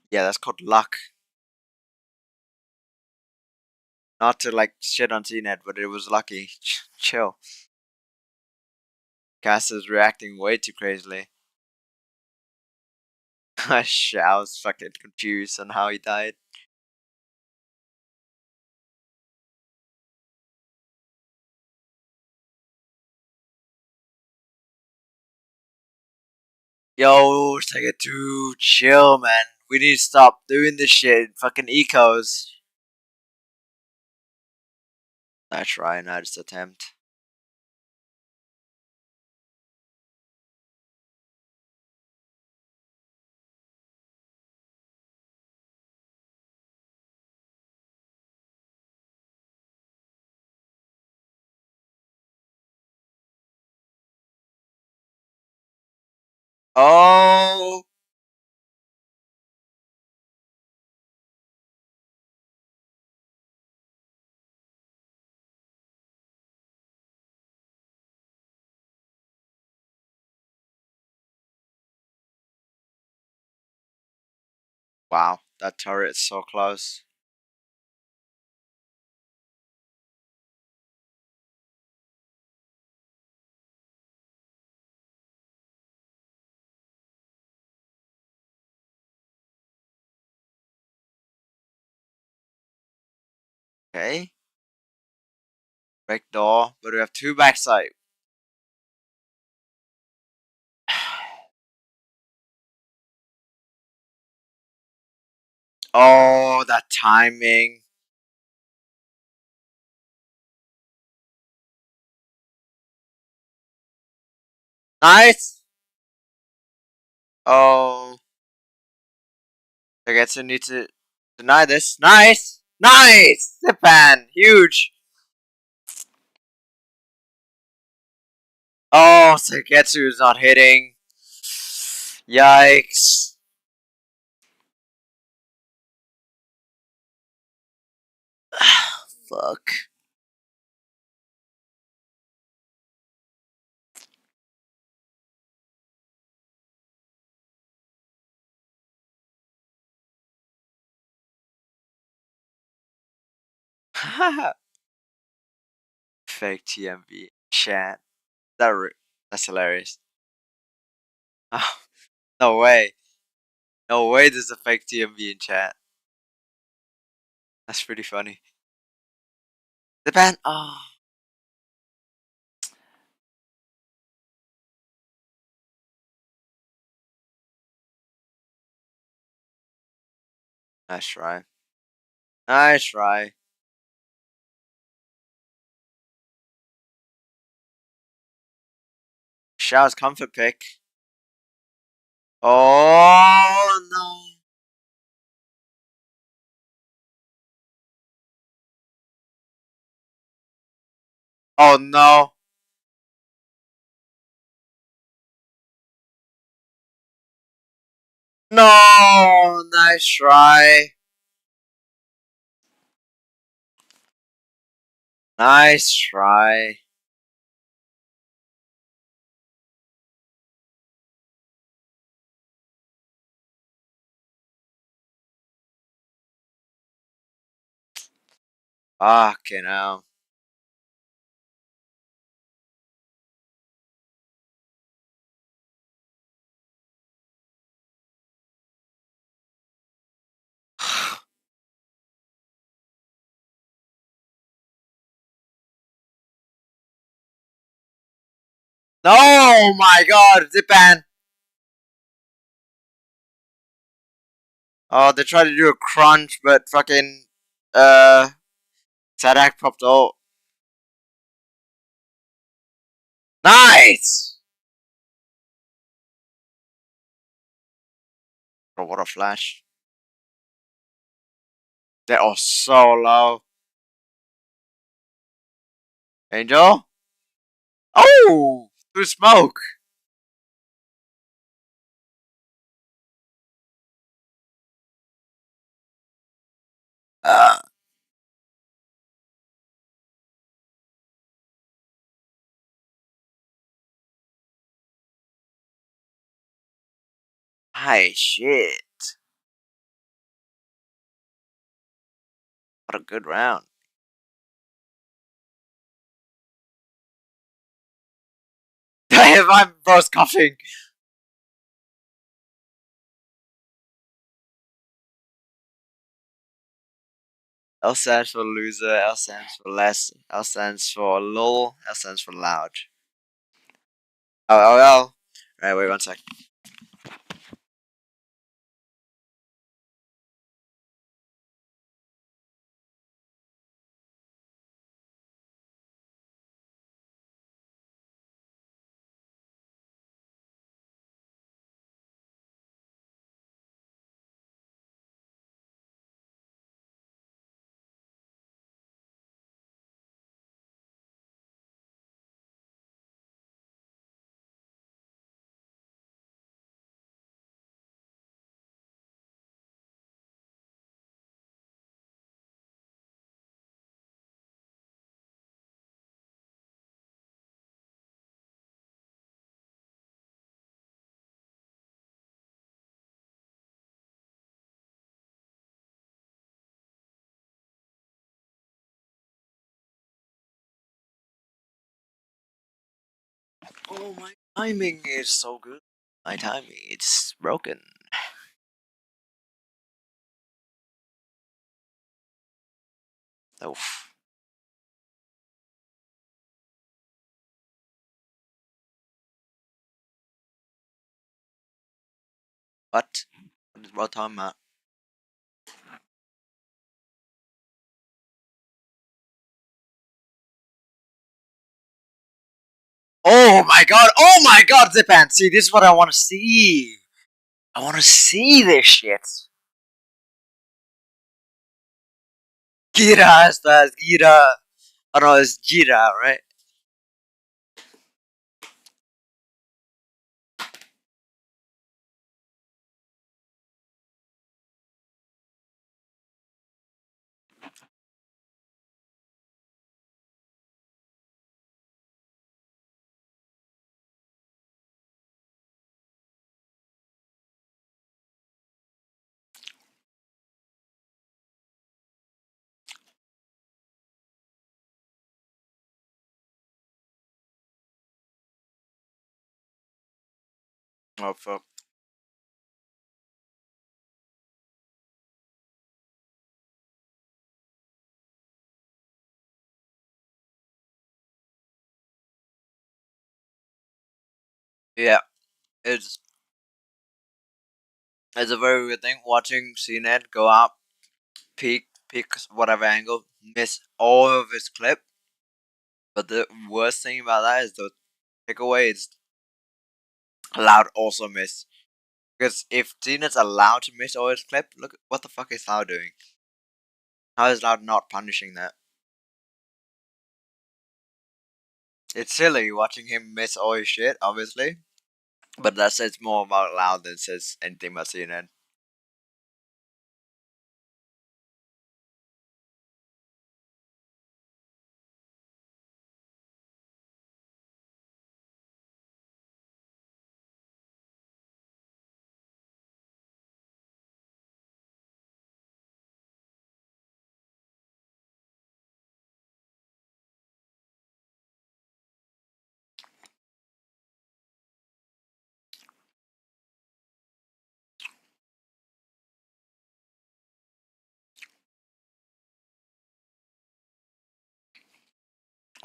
Yeah, that's called luck. Not to like shit on CNET, but it was lucky. Chill. Cass is reacting way too crazily. Shit, I was fucking confused on how he died. Yo, Sega 2, chill, man. We need to stop doing this shit. Fucking ecos. Nice try, nice attempt. Oh! Wow, that turret is so close. Okay. Break door, but we have 2 backside. Oh, that timing. Nice! Oh. Tagetsu needs to deny this. Nice! Nice! Japan! Huge! Oh, Tagetsu is not hitting. Yikes. Fuck. Fake TMV chat. That's hilarious. Oh, no way. No way there's a fake TMV in chat. That's pretty funny. Japan. Oh. Nice try. Nice try. Xiao's comfort pick. Oh no. Oh no. No. Nice try. Nice try. Fucking hell. No, my god, Japan. Oh, they tried to do a crunch, but fucking, Sadak popped out. Nice! Bro, what a flash. They are so low. Angel? Oh! Through smoke. Hi, shit. What a good round. My bro's coughing. L stands for loser, L stands for less, L stands for lull, L stands for loud. Oh. Right, wait 1 sec. Oh, my timing is so good. My timing, it's broken. Oof. What? What time at? Oh my god, Zipan! See, this is what I want to see! I want to see this shit! Gira is that, Gira. Oh no, it's Gira, right? Oh fuck. Yeah, it's it's a very weird thing watching CNET go up, peak whatever angle, miss all of his clip. But the worst thing about that is the takeaway is Loud also miss. Because if CNET's allowed to miss all his clip, look what the fuck is Loud doing? How is Loud not punishing that? It's silly watching him miss all his shit, obviously. But that says more about Loud than says anything about CNET.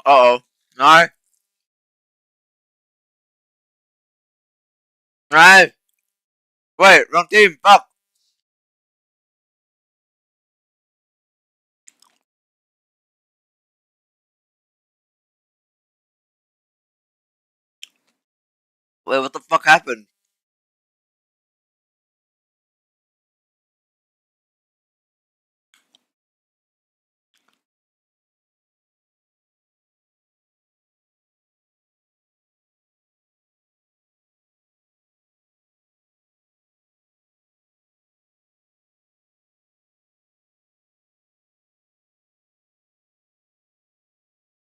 Uh oh. Alright. Right. Wait, wrong team. Fuck. Wait, what the fuck happened?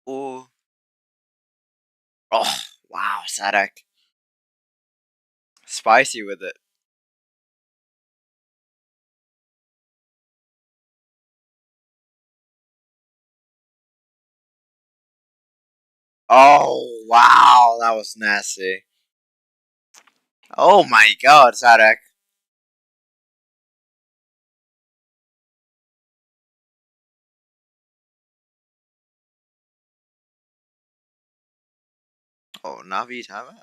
Ooh. Oh, wow, Sadak. Spicy with it. Oh, wow, that was nasty. Oh my god, Sadak. Oh, Navi timeout.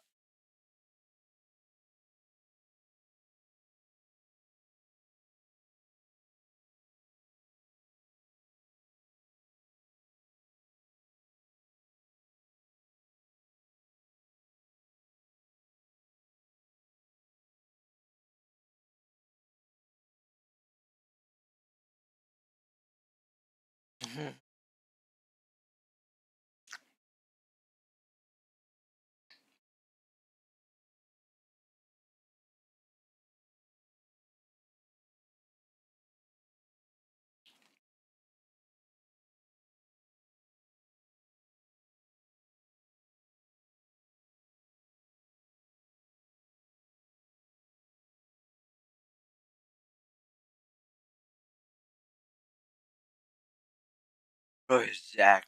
Oh, Jack.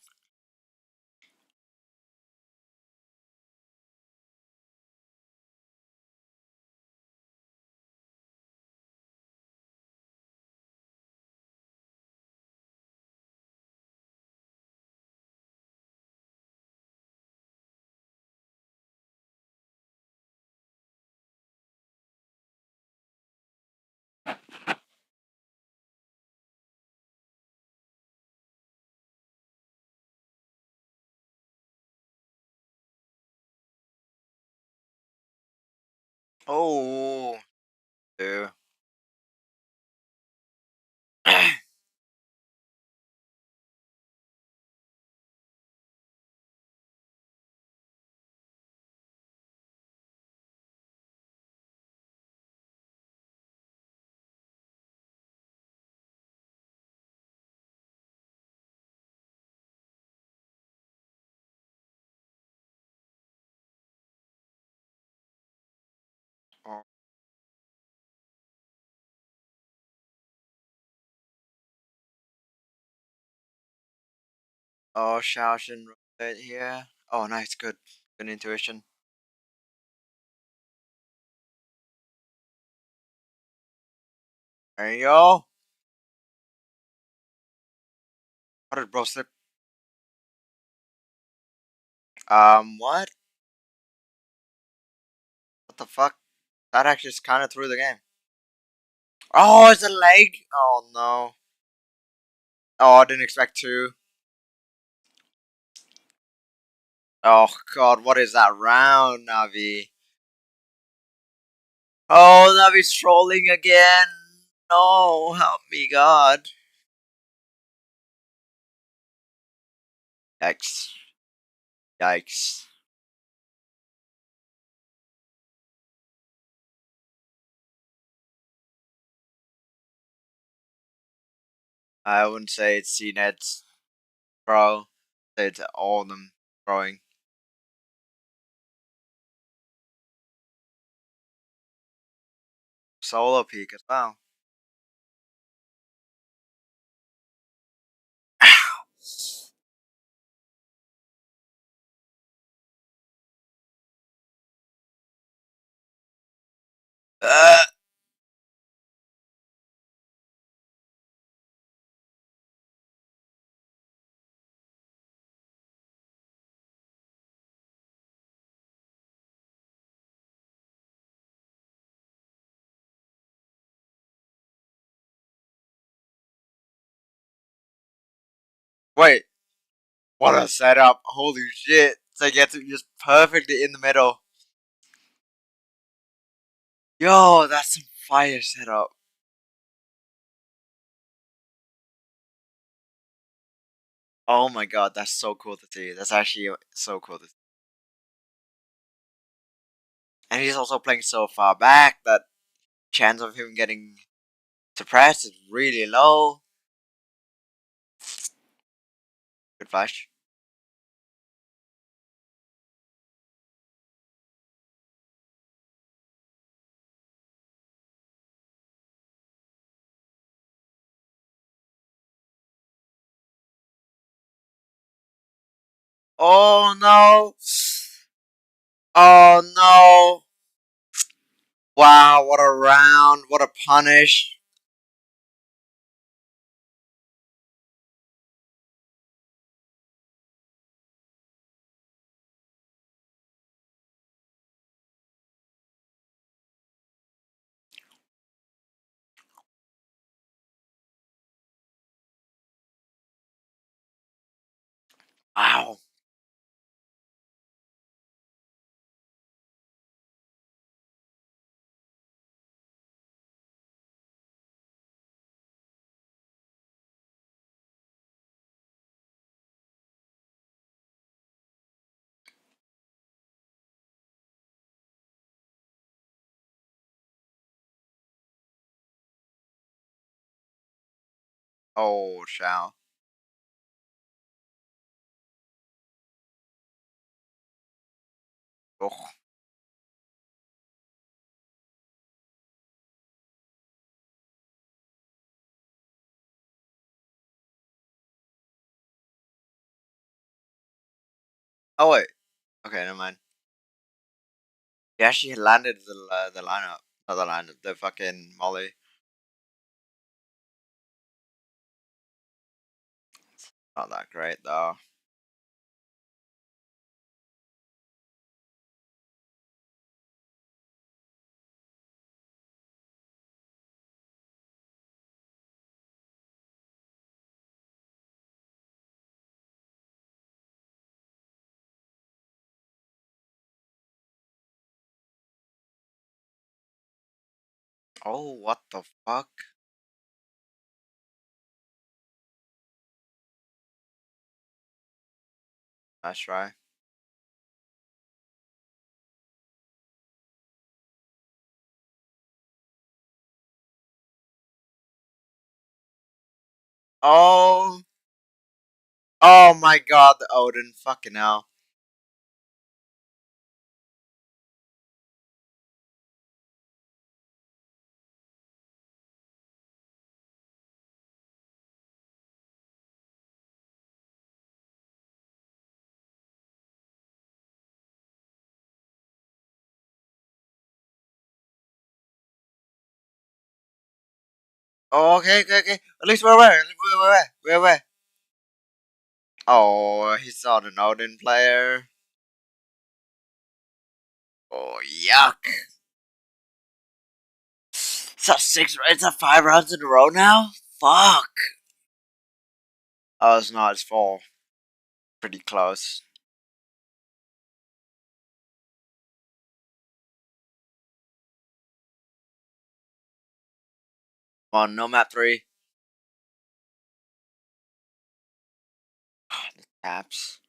Oh, yeah. Oh, oh, Shaoshin right here. Oh, nice, good intuition. There you go. How did bro slip? What? What the fuck? That actually just kind of threw the game. Oh, it's a leg. Oh no. Oh, I didn't expect to. Oh god, what is that round, Navi? Oh, Navi's trolling again. No, help me, God. Yikes. Yikes. I wouldn't say it's CNET's bro. It's all of them throwing. Solo peak as well. Uh, wait. What a setup. Holy shit. They get to just perfectly in the middle. Yo, that's some fire setup. Oh my god, that's so cool to see. That's actually so cool to see. And he's also playing so far back that chance of him getting suppressed is really low. Good flash. Oh no! Oh no! Wow, what a round! What a punish! Wow. Oh, Shao. Oh. Oh wait. Okay, never mind. He actually landed the lineup. Not the lineup. The fucking molly. Not that great though. Oh, what the fuck? Nice try. Oh. Oh my god, the Odin. Fucking hell. Oh, okay, okay, okay. At least we're aware. We're aware. Oh, he's not an Odin player. Oh, yuck. It's a 5 rounds in a row now? Fuck. Oh, it's not his fault. Pretty close. Come on, no map 3. The taps.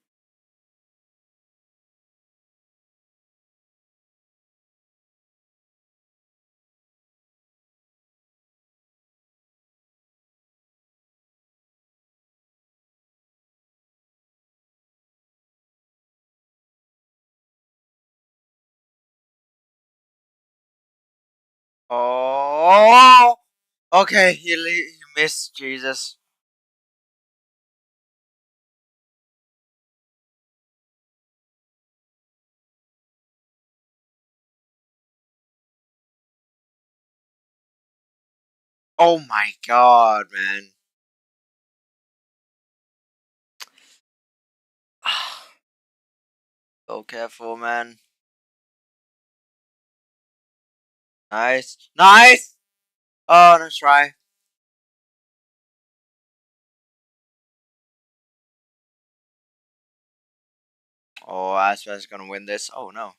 Oh. Okay, he missed. Jesus. Oh my god, man. So careful, man. Nice. Nice! Oh, nice try. Oh, Aspa's gonna win this. Oh, no.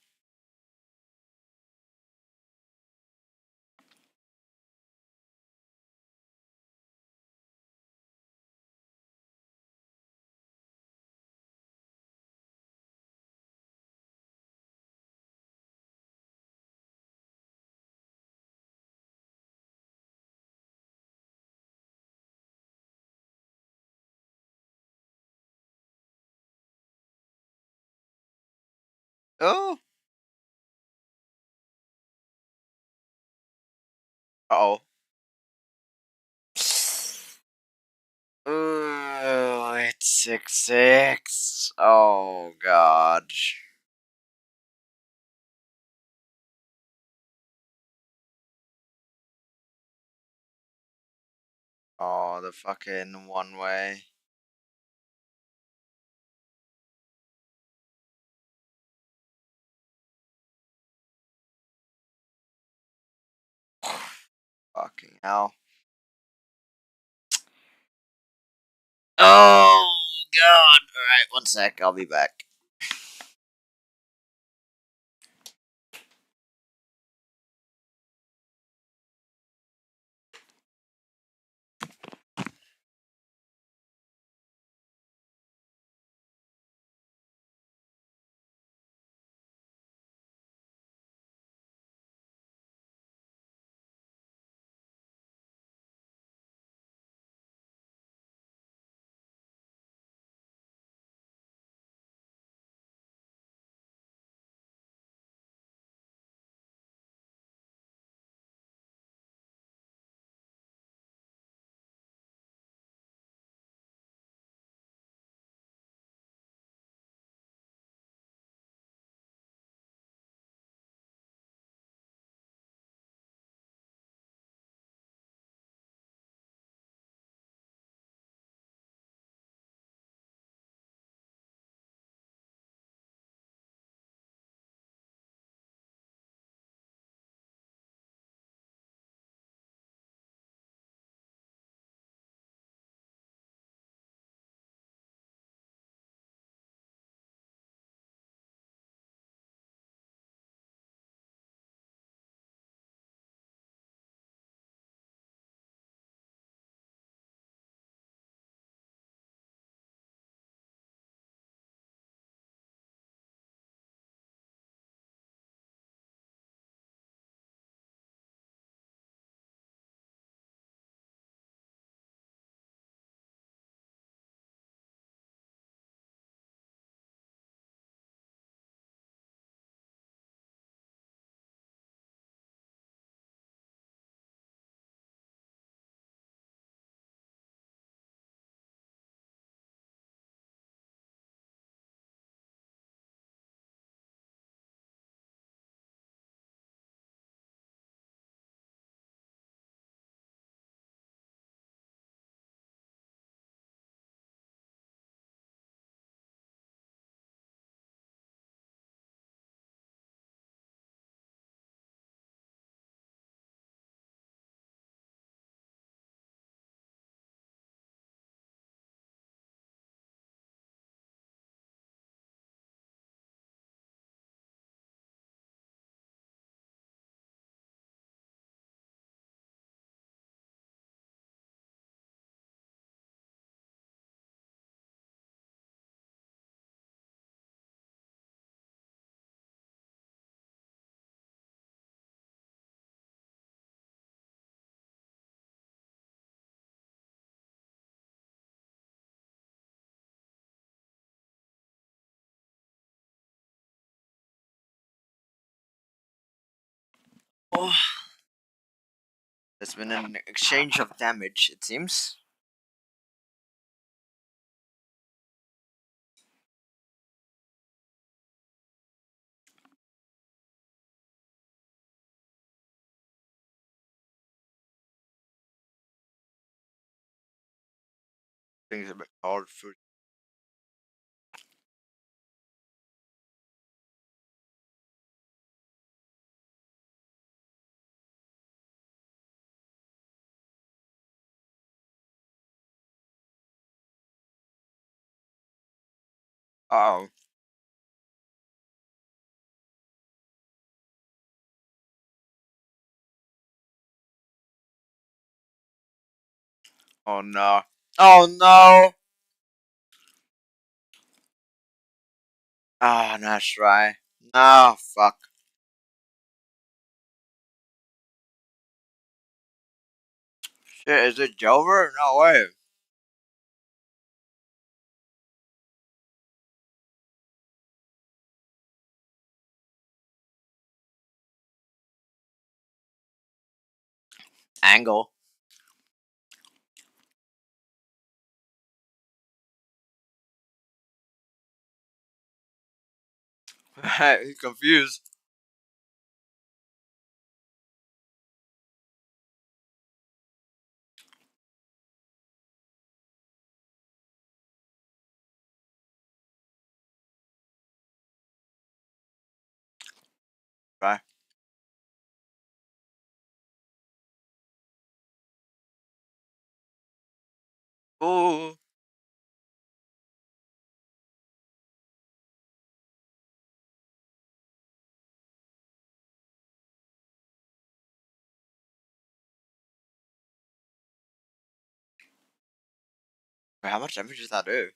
Oh. Uh-oh. Oh, it's 6-6. Oh, God. Oh, the fucking one way. Fucking hell. Oh! God. Alright, one sec. I'll be back. Oh, there's been an exchange of damage, it seems. Things a bit hard for. Oh. Oh no. Oh no! Ah, nice try. No, fuck. Shit, is it Jover? No way. Angle. He's confused. Right. Ooh. Wait, how much damage does that do?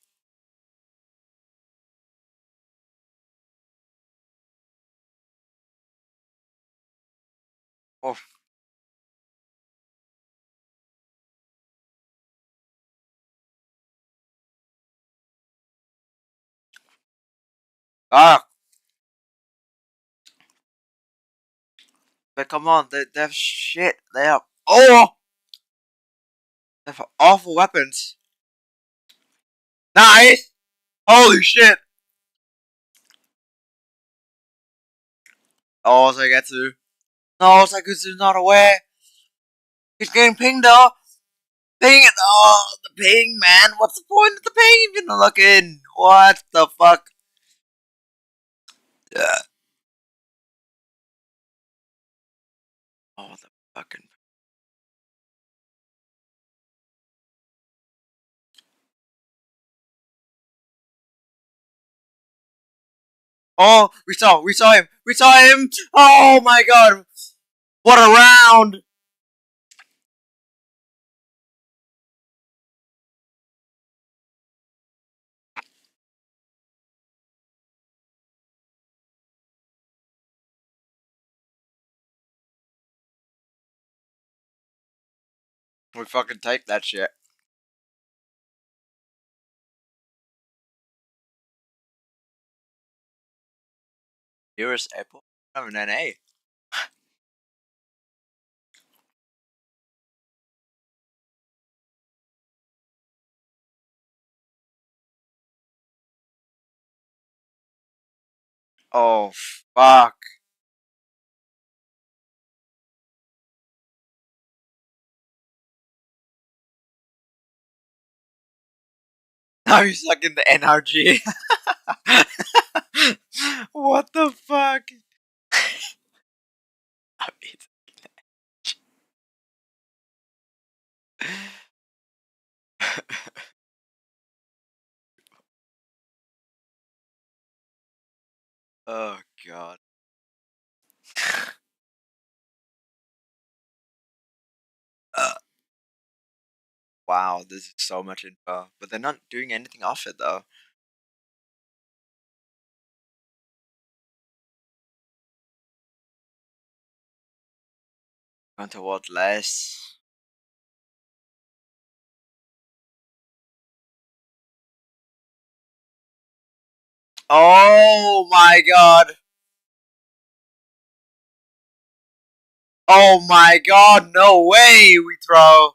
Oh. Ah! But come on, they have shit. They have. Oh! They have awful weapons. Nice! Holy shit! Oh, Sagetsu. No, Sagetsu's not aware. He's getting pinged though. Ping it. Oh, the ping, man. What's the point of the ping if you're not looking? What the fuck? Yeah. Oh, the fucking. Oh, we saw him. We saw him. Oh my god. What a round. We fucking take that shit. Nearest airport? I have an NA. Oh, fuck. Now you're stuck in the NRG. What the fuck? Oh god. Wow, this is so much info. But they're not doing anything off it though. Going towards less. Oh my god. Oh my god, no way we throw.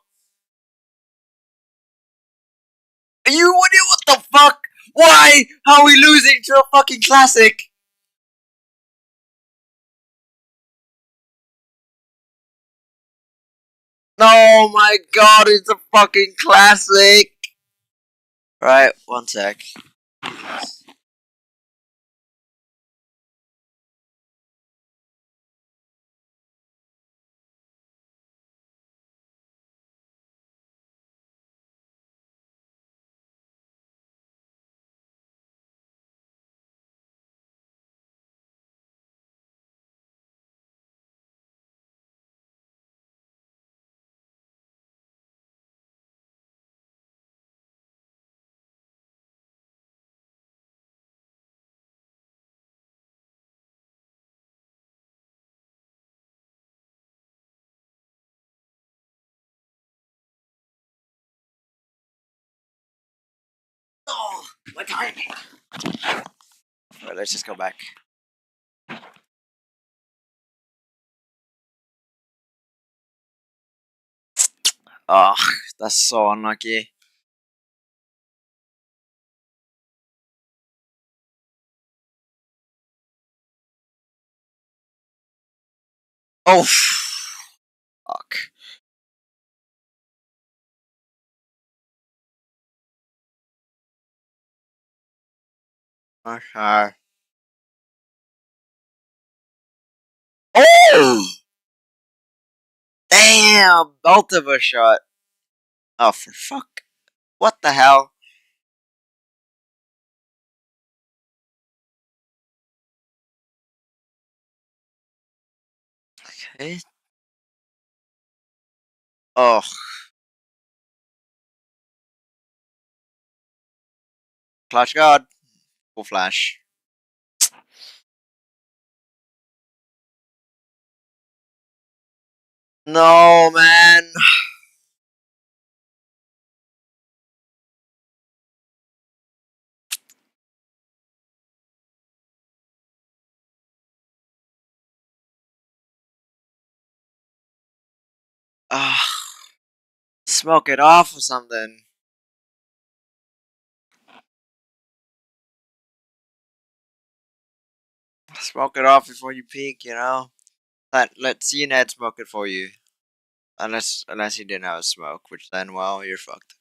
What the fuck? Why? How are we losing to a fucking classic? Oh my god, it's a fucking classic. Right, one sec. Oh, my time. Alright, let's just go back. Oh, that's so unlucky. Oh, fuck. Okay. Oh! Damn! Both of us shot. Oh, for fuck. What the hell? Okay. Oh. Clutch guard. Full flash. No, man. Ah, smoke it off or something. Smoke it off before you peek, you know. Let CNET smoke it for you. Unless you didn't have a smoke, which then, well, you're fucked.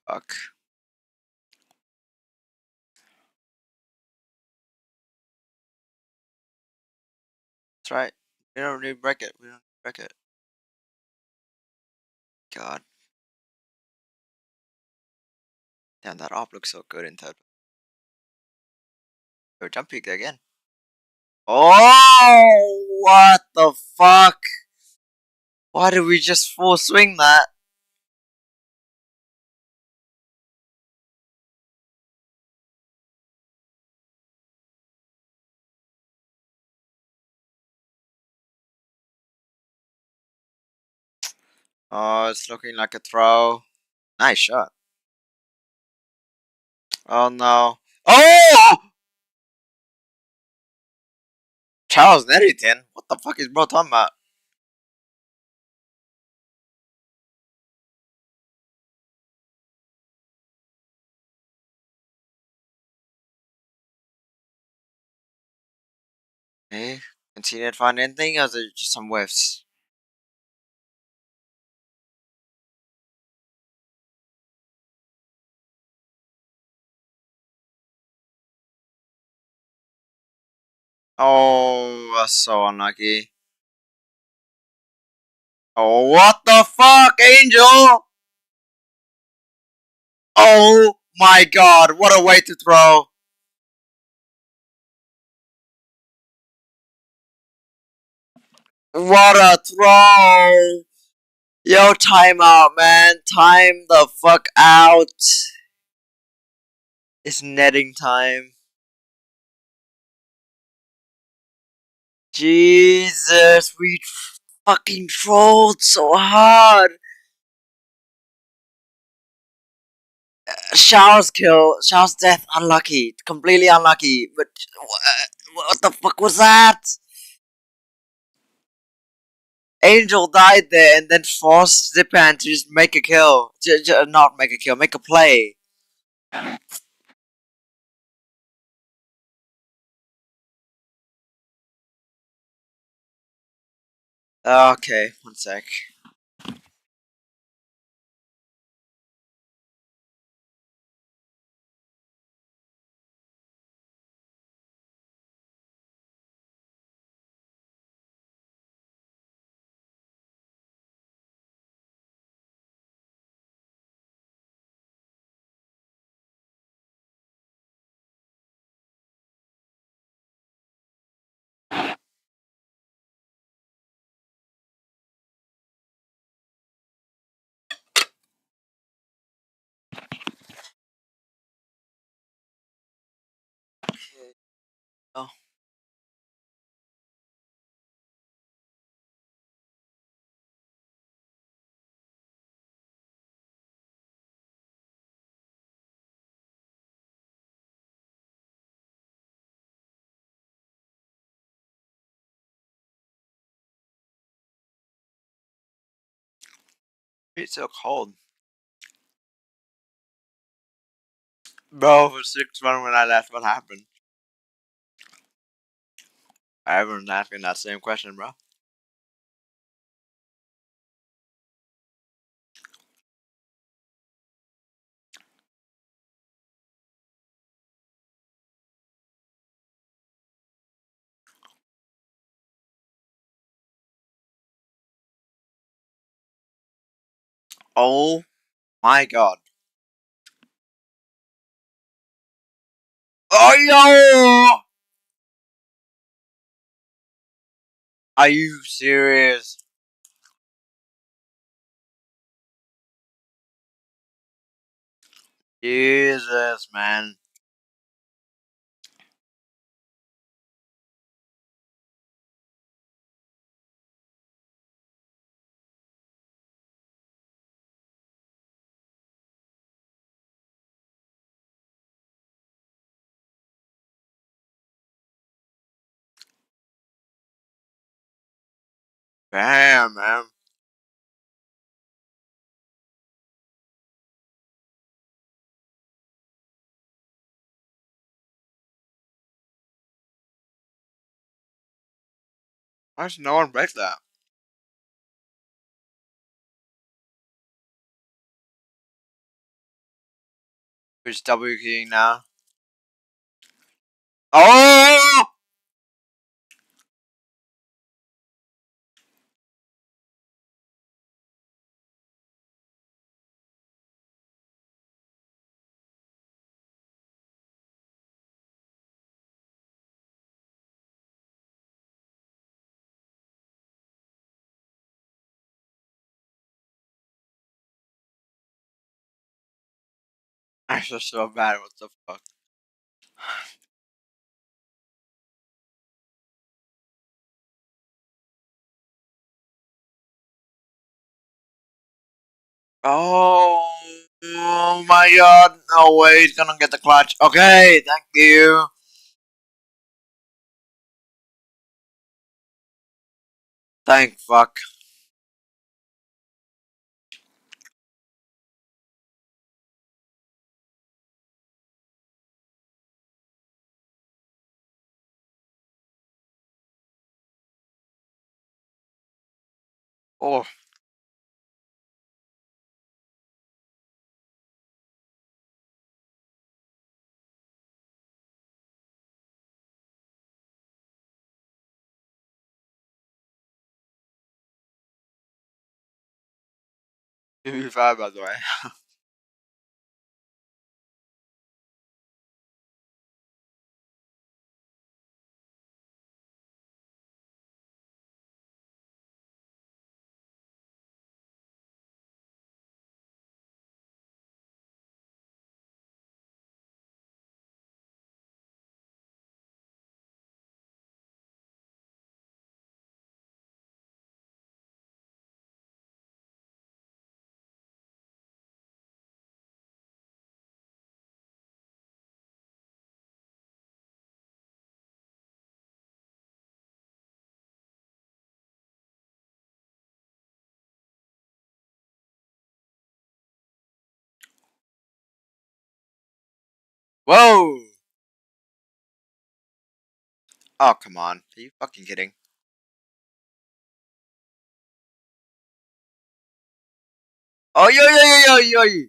Fuck. That's right. We don't need to break it. We don't need to break it. God. Damn, that op looks so good in third. Yo, jump peek there again. Oh, what the fuck? Why did we just full swing that? Oh, it's looking like a throw. Nice shot. Oh no. Oh! Charles Nettington? What the fuck is bro talking about? Hey, can CNET find anything or is it just some whiffs? Oh, that's so unlucky. Oh, what the fuck, Angel? Oh my god, what a way to throw. What a throw. Yo, time out, man. Time the fuck out. It's netting time. Jesus, we fucking trolled so hard. Show's kill, Show's death, unlucky, completely unlucky. But what the fuck was that? Angel died there and then forced Zipan to just make a kill. Not make a kill, make a play. Okay, one sec. Oh. It's so cold. Bro, for 6-1 when I left, what happened? Everyone's asking that same question, bro. Oh my god. Oh yo! Are you serious? Jesus, man. Damn, man. Why does no one break that? Who's W keying now? Oh! I feel so bad. What the fuck? Oh, oh my god. No way. He's gonna get the clutch. Okay, thank you. Thank fuck. Oh. Give me 5, by the way. Whoa! Oh, come on. Are you fucking kidding? Oh, yo, yo, yo, yo, yo!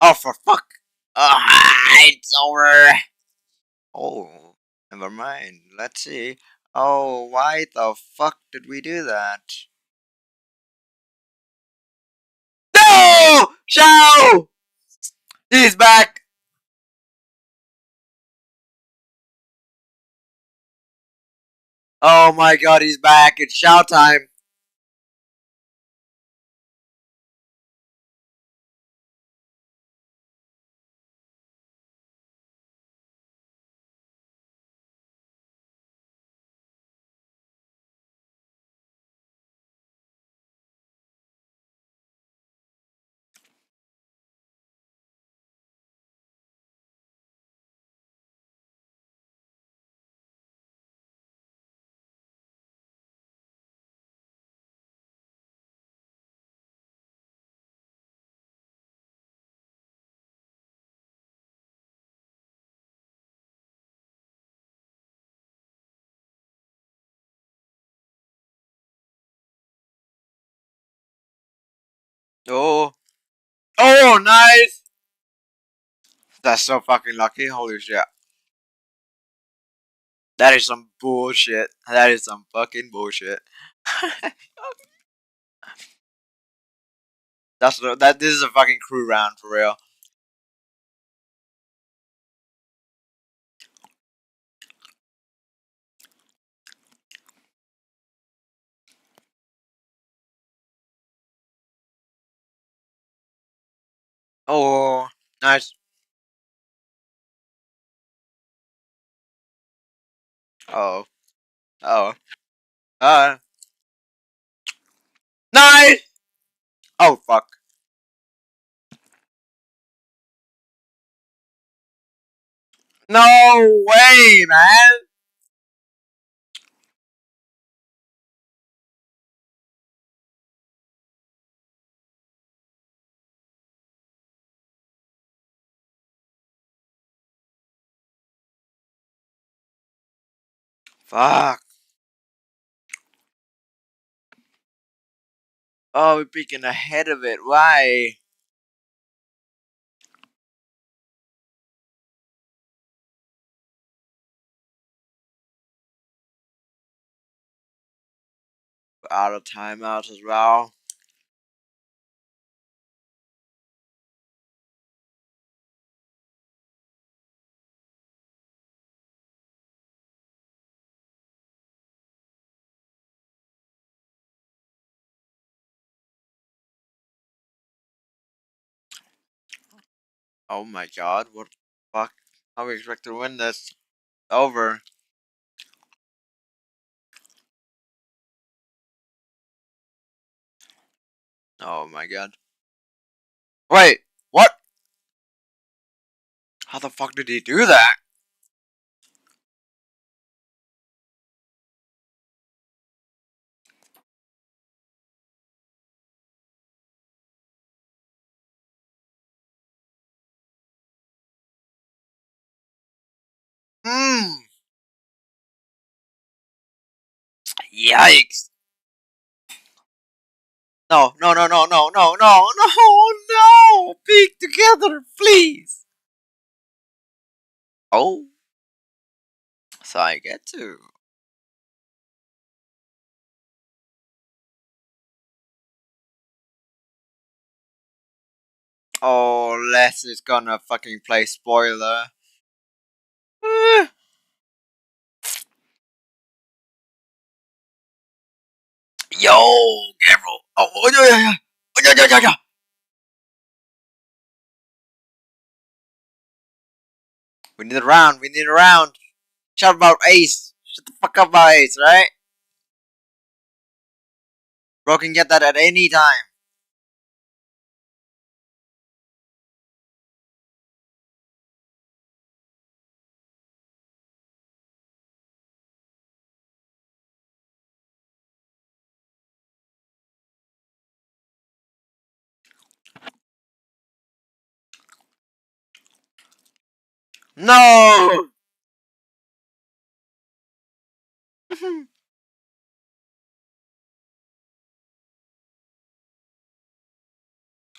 Oh, for fuck! Ah, it's over! Oh, never mind. Let's see. Oh, why the fuck did we do that? No! Shao! He's back! Oh my god, he's back. It's Shao time. Oh. Oh, nice! That's so fucking lucky. Holy shit. That is some bullshit. That is some fucking bullshit. This is a fucking crew round for real. Oh, nice. Oh. Oh. Nice! Oh, fuck. No way, man! Fuck. Oh, we're peeking ahead of it. Why? We're out of timeouts as well. Oh my god, what the fuck? How we expect to win this? Over. Oh my god. Wait, what? How the fuck did he do that? Yikes. No, no, no, no, no, no, no, no, no! Peek together, please! Oh. So I get to. Oh, Les is gonna fucking play spoiler. Yo, careful. Oh, yeah, yeah, yeah. Oh, yeah, yeah, yeah, yeah. We need a round, we need a round. Shut about Ace. Shut the fuck up about Ace, right? Bro can get that at any time. No!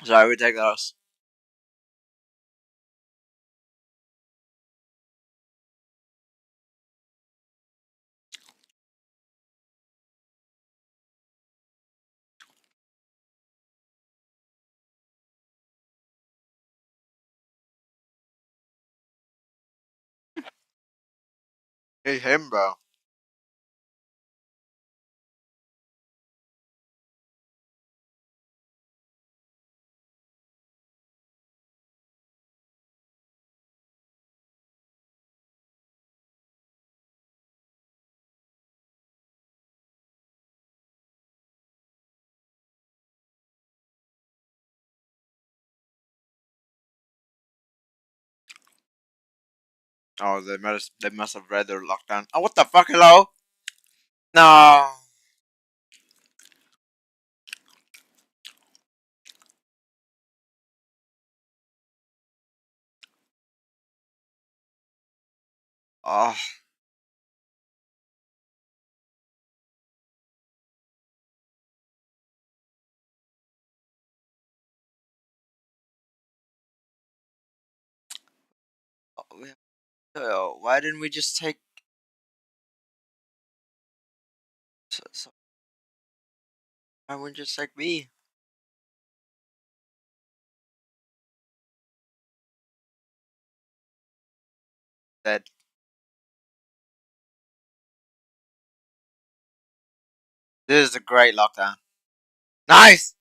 Sorry, we take those. Hey, him, bro. Oh, they must have read their lockdown. Oh, what the fuck, hello? No. Oh. Why didn't we just take... why wouldn't you just take B? Dead. This is a great lockdown. Nice!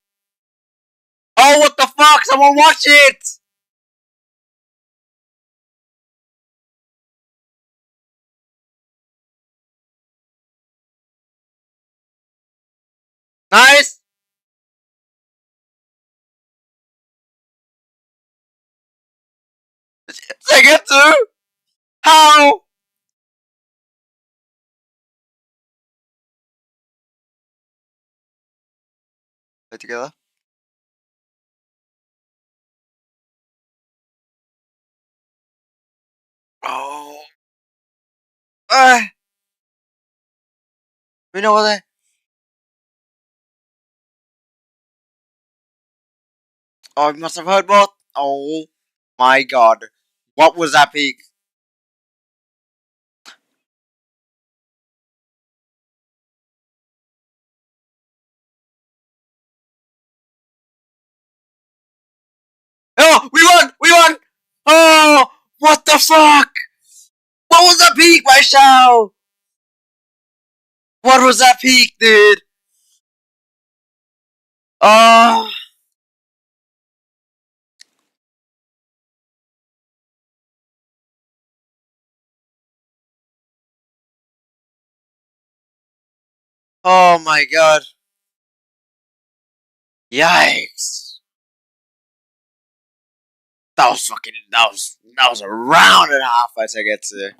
Oh, what the fuck? Someone watch it! Nice! Second two! How? Play together. Oh. We know what they. Oh, we must have heard both. Oh my god. What was that peak? Oh, we won! We won! Oh, what the fuck? What was that peak, my show? What was that peak, dude? Oh. Oh my god. Yikes. That was fucking, that was a round and a half I get to.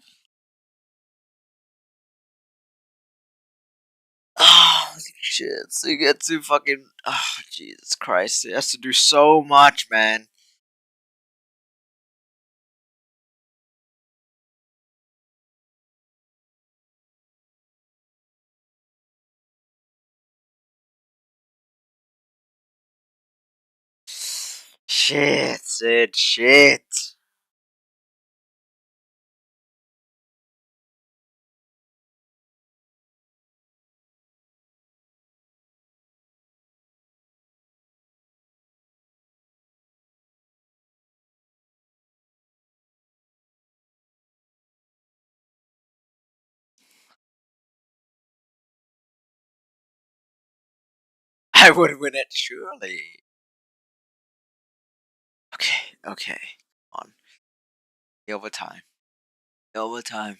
Oh, shit. So you get to fucking, oh, Jesus Christ. It has to do so much, man. Shit, Sid, shit. I would win it, surely. Okay, okay. On. The overtime. The overtime.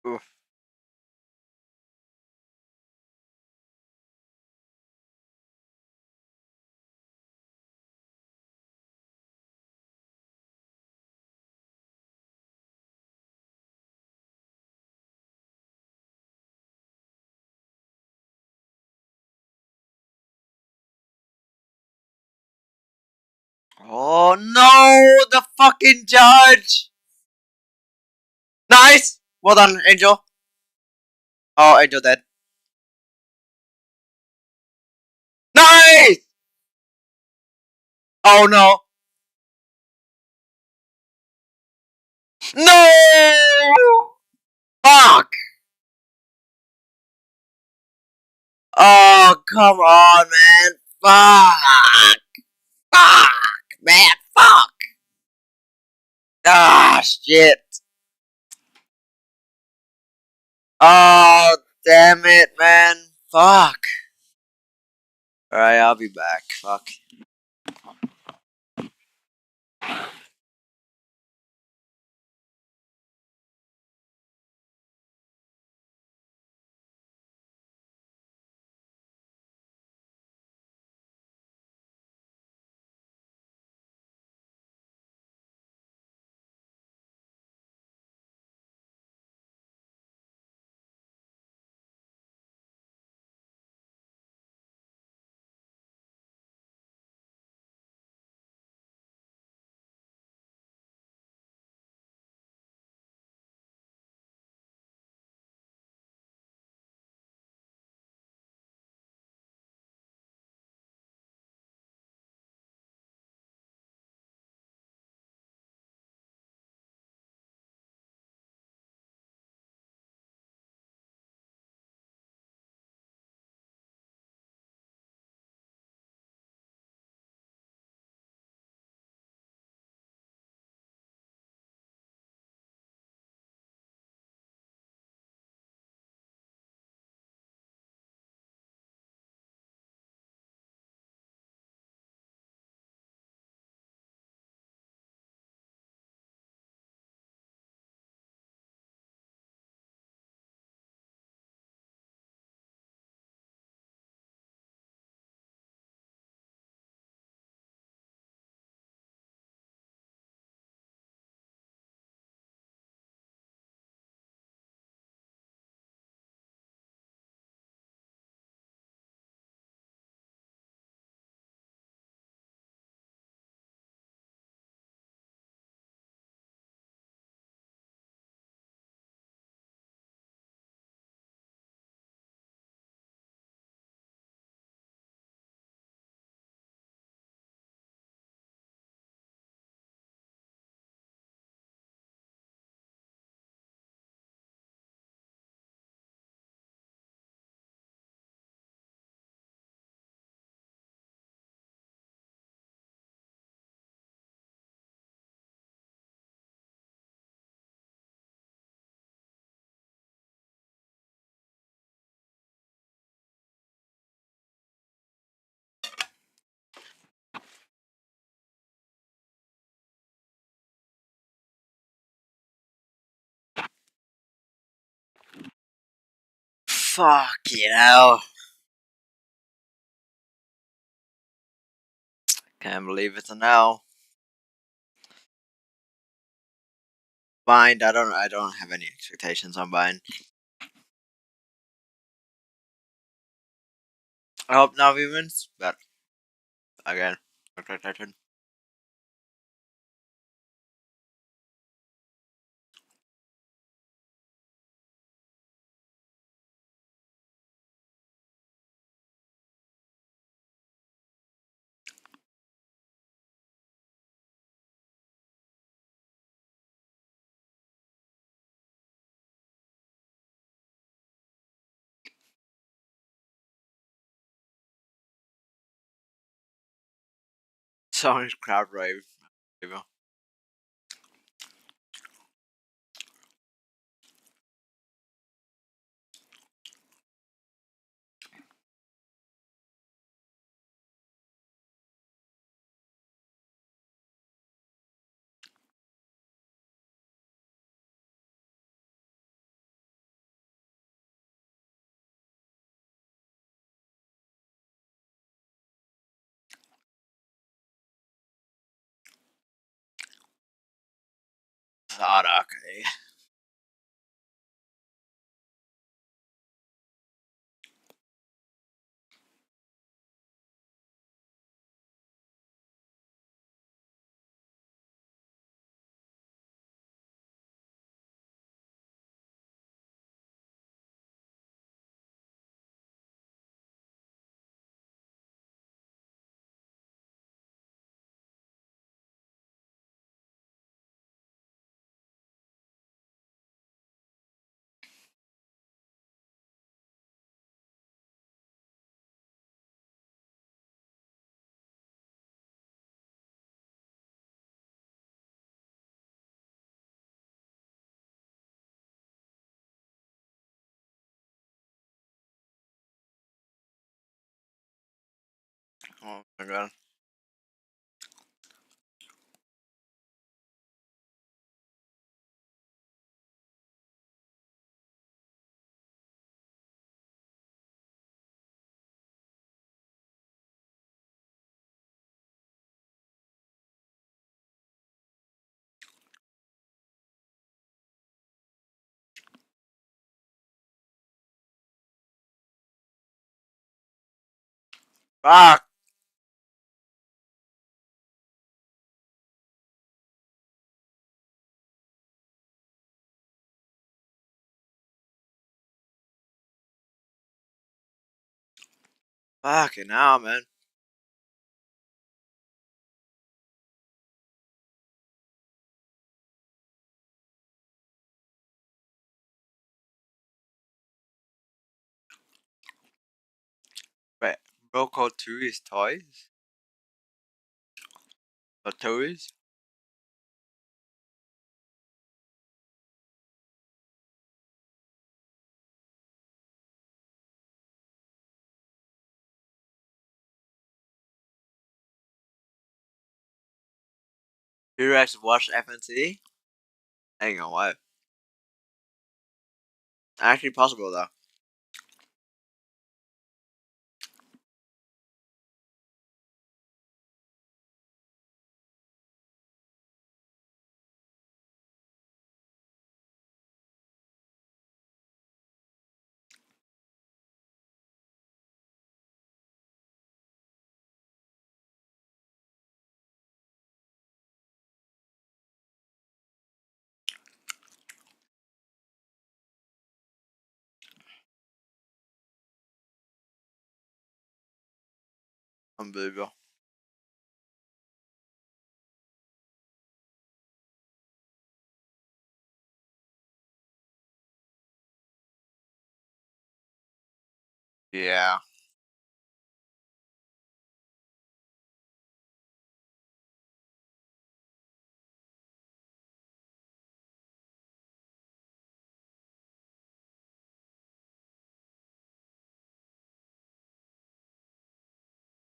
Oof. Oh no, the fucking judge! Nice! Well done, Angel. Oh, Angel dead. Nice! Oh no. No! Fuck! Oh, come on, man. Fuck! Fuck! Man, fuck! Ah, shit. Oh, damn it, man. Fuck. Alright, I'll be back. Fuck. Fuck, you know. Can't believe it's a no. Bind, I don't have any expectations on Bind. I hope Navi wins, but again, expectation. Song's crowd rave. Not okay. Oh my god. Fuck! Fucking hell, man. Wait, bro code 2 is toys? Or toys? You actually watch FNC? Ain't gonna lie. Actually possible though. Unbelievable. Yeah.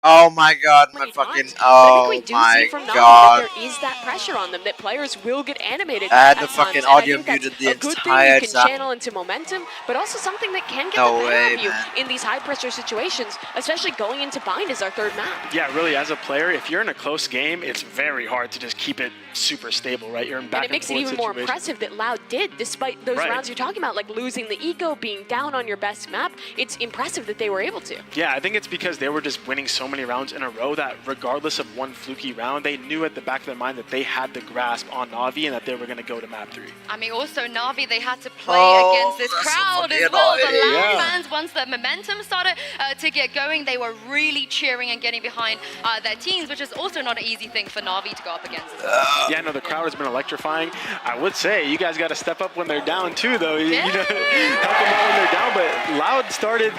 Oh my god, my fucking, oh we do my see from Navi god. that there is that pressure on them, that players will get animated I had the at fucking times, and I audio think that's muted the a good thing entire you can time. channel into momentum, but also something that can get No the better way, of you man. in these high-pressure situations, especially going into bind as our third map. Yeah, really, as a player, if you're in a close game, it's very hard to just keep it super stable, right? You're in back And it makes it even more impressive that Loud did, despite those rounds you're talking about, like losing the eco, being down on your best map. It's impressive that they were able to. Yeah, I think it's because they were just winning so many rounds in a row that regardless of one fluky round, they knew at the back of their mind that they had the grasp on Navi and that they were going to go to map 3. I mean, also Navi, they had to play against this crowd as well. The Loud fans, once the momentum started to get going, they were really cheering and getting behind their teams, which is also not an easy thing for Navi to go up against. Yeah, no, the crowd has been electrifying. I would say you guys got to step up when they're down too, though. You know, help them out when they're down. But Loud started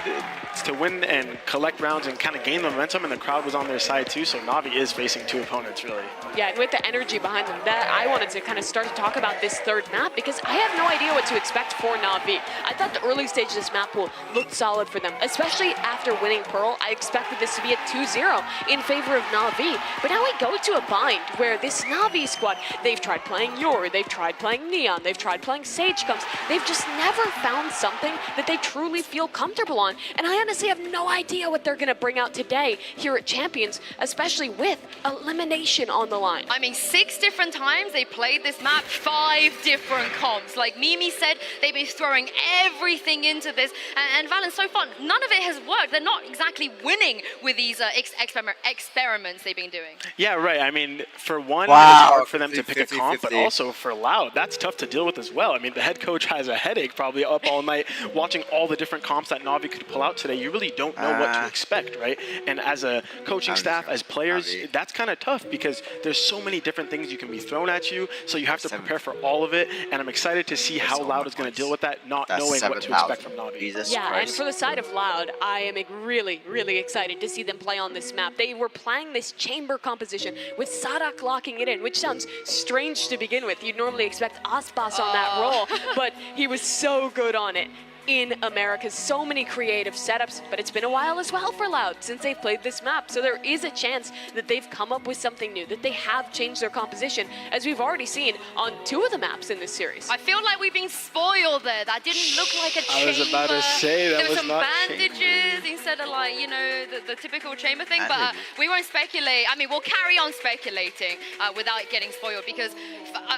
to win and collect rounds and kind of gain the momentum, and the crowd was on their side too. So Navi is facing 2 opponents, really. Yeah, and with the energy behind them, that I wanted to kind of start to talk about this third map because I have no idea what to expect for Navi. I thought the early stage of this map pool looked solid for them, especially after winning Pearl. I expected this to be a 2-0 in favor of Navi, but now we go to a bind where this Navi squad, they've tried playing Yor, they've tried playing Neon, they've tried playing Sage Comes. They've just never found something that they truly feel comfortable on, and I honestly have no idea what they're going to bring out today here at Champions, especially with elimination on the line. I mean, 6 different times they played this map, 5 different comps. Like Mimi said, they've been throwing everything into this, and Valen, so far, none of it has worked. They're not exactly winning with these experiments they've been doing. Yeah, right. I mean, for one, it's hard for them to pick a comp, 50-50. but also for Loud, that's tough to deal with as well. I mean, the head coach has a headache probably up all night watching all the different comps that Navi could pull out today. You really don't know what to expect, right? And as a coaching staff, as players, that's kind of tough because there's so many different things you can be thrown at you, so you have to prepare for all of it, and I'm excited to see how Loud is going to deal with that, not knowing what to expect from Navi. And for the side of Loud, I am really, really excited to see them play on this map. They were playing this chamber composition with Sadak locking it in, which sounds strange to begin with. You'd normally expect Aspas on that role, but he was so good on it. In America, so many creative setups, but it's been a while as well for Loud since they've played this map, so there is a chance that they've come up with something new, that they have changed their composition, as we've already seen on 2 of the maps in this series. I feel like we've been spoiled there. That didn't look like a chamber. I was about to say that there was some not bandages chamber. Instead of like, you know, the typical chamber thing, but we won't speculate. I mean, we'll carry on speculating without getting spoiled because,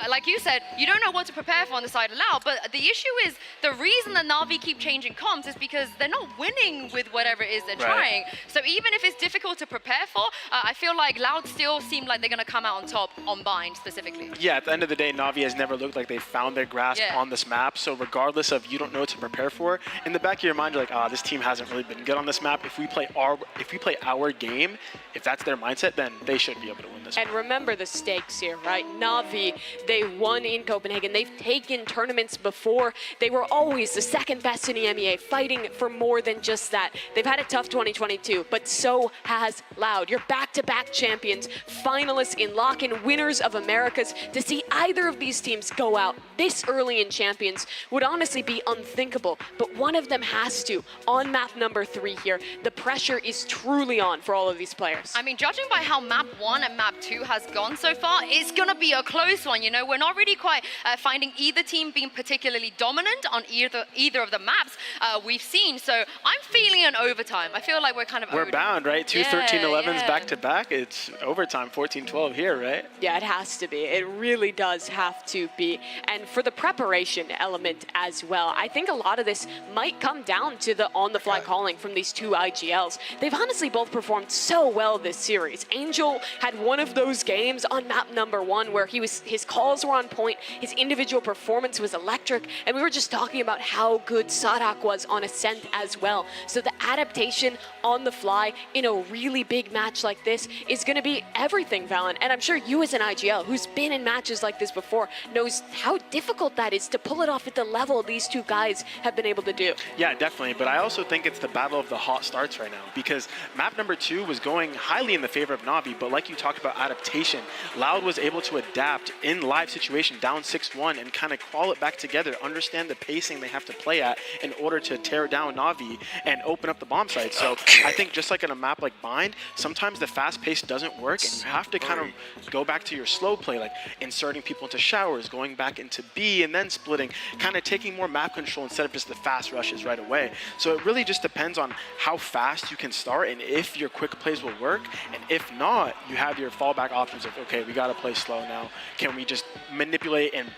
like you said, you don't know what to prepare for on the side of Loud, but the issue is the reason that Navi keep changing comps is because they're not winning with whatever it is they're trying. So even if it's difficult to prepare for, I feel like Loud still seem like they're going to come out on top on bind specifically. Yeah, at the end of the day, Navi has never looked like they found their grasp on this map. So regardless of you don't know what to prepare for, in the back of your mind, you're like, this team hasn't really been good on this map. If we play our game, if that's their mindset, then they should be able to win this. And remember the stakes here, right? Navi, they won in Copenhagen. They've taken tournaments before. They were always the second best in EMEA, fighting for more than just that. They've had a tough 2022, but so has Loud. You're back-to-back champions, finalists in lock-in, winners of Americas. To see either of these teams go out this early in Champions would honestly be unthinkable, but one of them has to. On map number 3 here, the pressure is truly on for all of these players. I mean, judging by how map 1 and map 2 has gone so far, it's going to be a close one. You know, we're not really quite finding either team being particularly dominant on either of the maps we've seen. So I'm feeling an overtime. I feel like we're kind of We're bound, right? 2 13-11s back-to-back. It's overtime, 14-12 here, right? Yeah, it has to be. It really does have to be. And for the preparation element as well, I think a lot of this might come down to the on-the-fly calling from these 2 IGLs. They've honestly both performed so well this series. Angel had one of those games on map number 1 where his calls were on point, his individual performance was electric, and we were just talking about how good Sadak was on Ascent as well. So the adaptation on the fly in a really big match like this is going to be everything, Valen. And I'm sure you as an IGL who's been in matches like this before knows how difficult that is to pull it off at the level these 2 guys have been able to do. Yeah, definitely. But I also think it's the battle of the hot starts right now because map number 2 was going highly in the favor of Navi, but like you talked about adaptation, Loud was able to adapt in live situation down 6-1 and kind of crawl it back together, understand the pacing they have to play at in order to tear down Navi and open up the bomb site. So I think just like in a map like Bind, sometimes the fast pace doesn't work and you have to kind of go back to your slow play, like inserting people into showers, going back into B and then splitting, kind of taking more map control instead of just the fast rushes right away. So it really just depends on how fast you can start and if your quick plays will work, and if not, you have your fallback options of, okay, we got to play slow now. Can we just manipulate and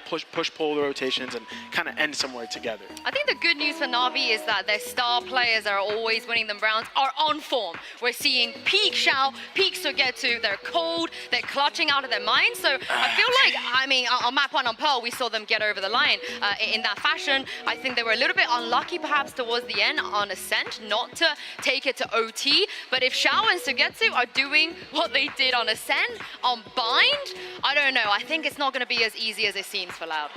pull the rotations and kind of end somewhere together? I think the good news for Navi is that their star players are always winning them rounds are on form. We're seeing peak Xiao, peak Sugetsu, they're cold, they're clutching out of their minds. So I feel like, I mean, on map 1 on Pearl, we saw them get over the line in that fashion. I think they were a little bit unlucky perhaps towards the end on Ascent, not to take it to OT. But if Xiao and Sugetsu are doing what they did on Ascent, on Bind, I don't know. I think it's not going to be as easy as it seems for Loud.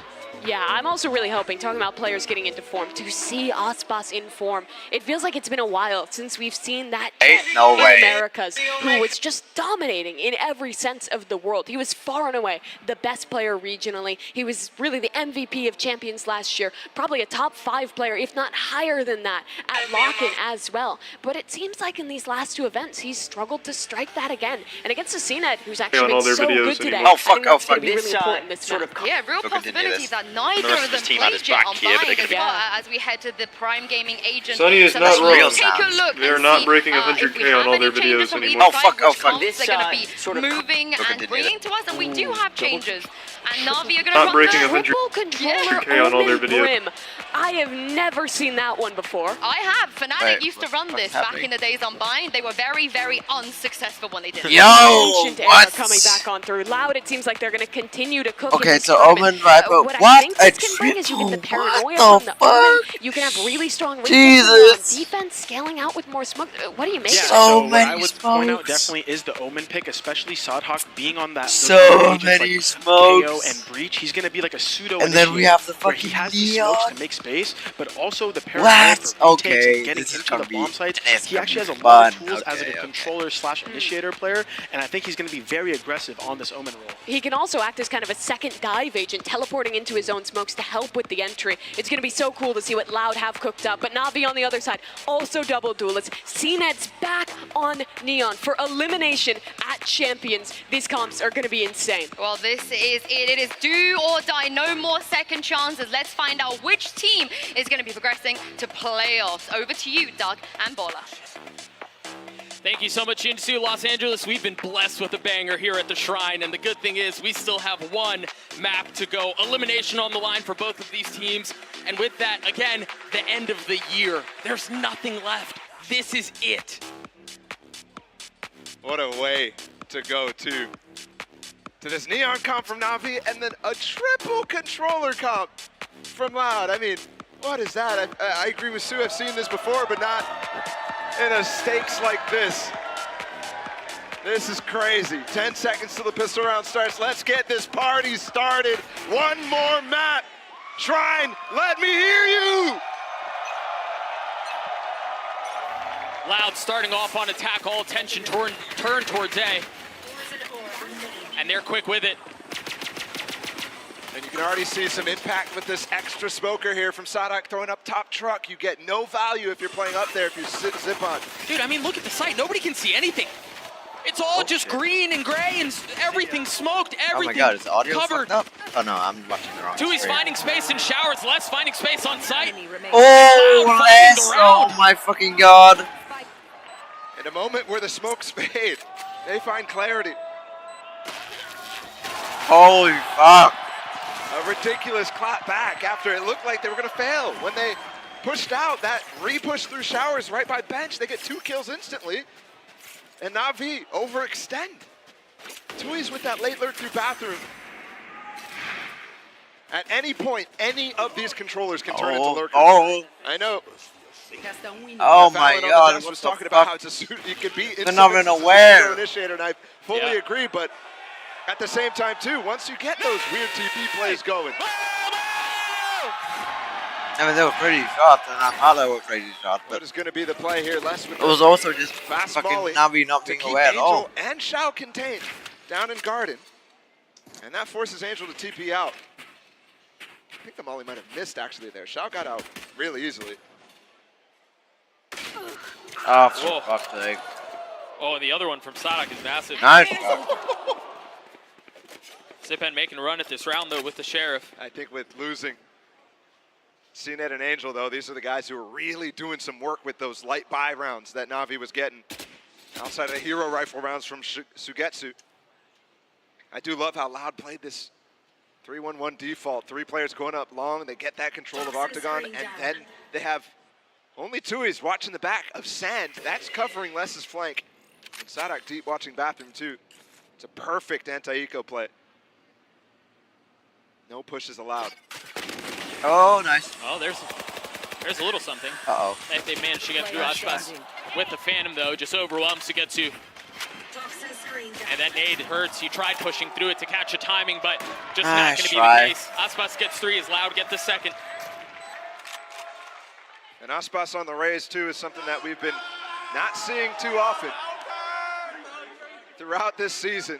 Yeah, I'm also really hoping, talking about players getting into form, to see Aspas in form. It feels like it's been a while since we've seen that Jet in Americas, who was just dominating in every sense of the world. He was far and away the best player regionally. He was really the MVP of Champions last year, probably a top 5 player, if not higher than that, at Lock-in as well. But it seems like in these last 2 events, he's struggled to strike that again. And against CNED, who's actually been so good today, I think that's going to be really important this sort of yeah, real possibility that neither of them play Jet on Bind as well, as we head to the Prime Gaming agent. Sunny is so not wrong. take a look. They're not breaking 100K on all their videos anymore. Oh fuck, they're going to be moving and bringing to us, and we do have changes. And Navi are going to not breaking run the 100K on all their videos. Brim. I have never seen that one before. I have. Fnatic used to run this back in the days on Bind. They were very, very unsuccessful when they did it. Ancient era coming back on through. Loud, it seems like they're going to continue to cook. Okay, so Omen Viper. What I think this can bring is you get the paranoia from the Omen. You can have really strong defense, scaling out with more smoke. What do you make of it? So what I would point out definitely is the Omen pick, especially Sodhawk being on that. So many smokes. And Breach, he's gonna be like a pseudo. And then we have the fucking he has Neon. The smokes to make space, but also the paranoia for okay, getting this is into gonna the be bomb sites. He actually has a fun. lot of tools as a controller / initiator player, and I think he's gonna be very aggressive on this Omen role. He can also act as kind of a second dive agent, teleporting into his own smokes to help with the entry. It's gonna be so cool to see what Loud have cooked up, but Navi on the other side, also double duelists. CNED's back on Neon for elimination at Champions. These comps are gonna be insane. Well, this is it. It is do or die. No more second chances. Let's find out which team is going to be progressing to playoffs. Over to you, Doug and Bola. Thank you so much, into Los Angeles. We've been blessed with a banger here at the Shrine, and the good thing is we still have one map to go. Elimination on the line for both of these teams, and with that, again, the end of the year. There's nothing left. This is it. What a way to go to this Neon comp from Navi, and then a triple controller comp from Loud. I mean, what is that? I agree with Sue. I've seen this before, but not in a stakes like this. This is crazy. 10 seconds till the pistol round starts. Let's get this party started. One more map. Shrine, let me hear you. Loud starting off on attack, all attention turn towards A. And they're quick with it. And you can already see some impact with this extra smoker here from Sadak throwing up top truck. You get no value if you're playing up there if you zip on. Dude, I mean, look at the site. Nobody can see anything. It's all just green and gray and everything smoked, everything oh my God, is the audio covered. Fucked up? Oh no, I'm watching the wrong Tui's screen. finding space in showers, Les finding space on site. Oh, Les! Oh my fucking God. In a moment where the smokes fade, they find clarity. Holy fuck. A ridiculous clap back after it looked like they were going to fail. When they pushed out, that re-push through showers right by bench, they get 2 kills instantly. And Navi overextend. Tui's with that late lurk through bathroom. At any point, any of these controllers can turn into lurkers. I know. Oh my God! Was talking about how it's it could be. They're not even aware. Initiator, and I fully agree, but at the same time too, once you get those weird TP plays going. I mean, they were crazy shots, and I thought they were crazy shots, but what is going to be the play here? Less with it was also just fast fucking Molly Navi not being aware at all. And Xiao contained down in Garden. And that forces Angel to TP out. I think the molly might have missed actually there. Shao got out really easily. Oh, for fuck's sake. Oh, and the other one from Sadak is massive. Nice. Zipan making a run at this round, though, with the Sheriff. I think with losing CNET and Angel, though, these are the guys who are really doing some work with those light buy rounds that Navi was getting outside of the hero rifle rounds from Sugetsu. I do love how Loud played this 3-1-1 default. 3 players going up long. They get that control of Octagon, and then they have only Tui's watching the back of Sand. That's covering Les's flank. And Sadak deep watching bathroom, too. It's a perfect anti-eco play. No pushes allowed. Oh, nice. Oh, there's a little something. Uh-oh. That they managed to get through. Aspas with the Phantom, though, just overwhelms Sugetsu. And that nade hurts. He tried pushing through it to catch a timing, but just not going to be the case. Aspas gets 3 as Loud get the second. And Aspas on the raise, too, is something that we've been not seeing too often throughout this season.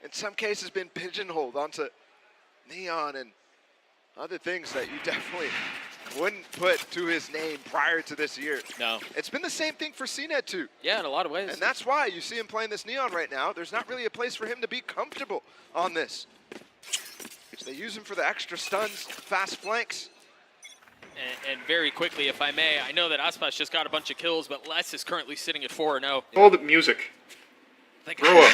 In some cases, been pigeonholed onto Neon and other things that you definitely wouldn't put to his name prior to this year. No. It's been the same thing for CNET, too. Yeah, in a lot of ways. And that's why you see him playing this Neon right now. There's not really a place for him to be comfortable on this. So they use him for the extra stuns, fast flanks. And very quickly, if I may, I know that Aspas just got a bunch of kills, but Les is currently sitting at 4-0. Hold it, music. Grow up.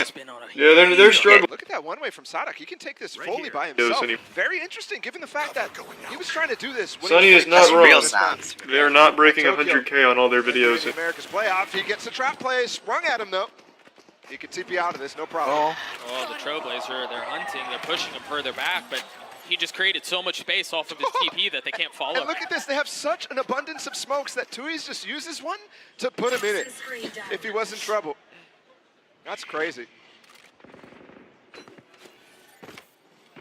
Yeah, they're struggling. Look at that one way from Sadak. He can take this fully by himself. Very interesting, given the fact that he was trying to do this. When Sunny is not wrong. They're not breaking Tokyo. 100K on all their videos. America's playoff. He gets the trap play sprung at him, though. He can TP out of this, no problem. Oh, the Trailblazer, they're hunting, they're pushing him further back, but he just created so much space off of his TP that they can't follow. And look at this, they have such an abundance of smokes that Tui's just uses one to put him in it if he was in trouble. That's crazy.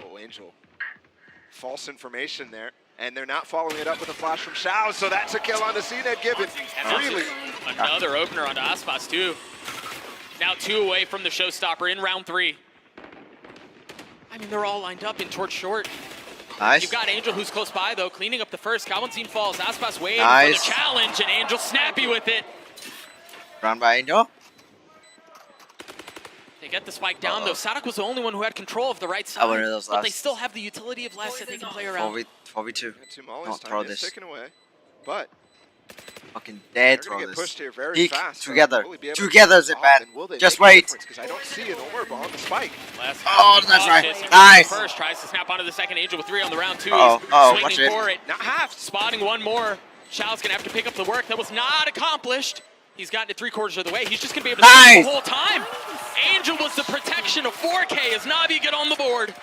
Oh, Angel. False information there. And they're not following it up with a flash from Shao, so that's a kill on the CNET given. Really? Another opener onto Aspas, too. Now 2 away from the showstopper in round 3. I mean, they're all lined up in towards short. Nice. You've got Angel, who's close by, though, cleaning up the first. Kawanzin falls. Aspas waiting for the challenge, and Angel snappy with it. Run by Angel. They get the spike down, though. Sadak was the only one who had control of the right side. But they still have the utility of Les that they can play around. 4v2. Don't throw this. Taken away, but fucking dead throw throw this. this. Pushed here very Peek fast, together. So together, Zipan. Just wait. Because I don't see an orb on the spike. Oh, that's right. Nice. First tries to snap onto the second. Angel with 3 on the round 2. Oh, He's watch swinging it. for it. Not half. Spotting one more. Shao's gonna have to pick up the work that was not accomplished. He's gotten it 3/4 of the way. He's just gonna be able to save the whole time. Angel was the protection of 4K as Navi get on the board.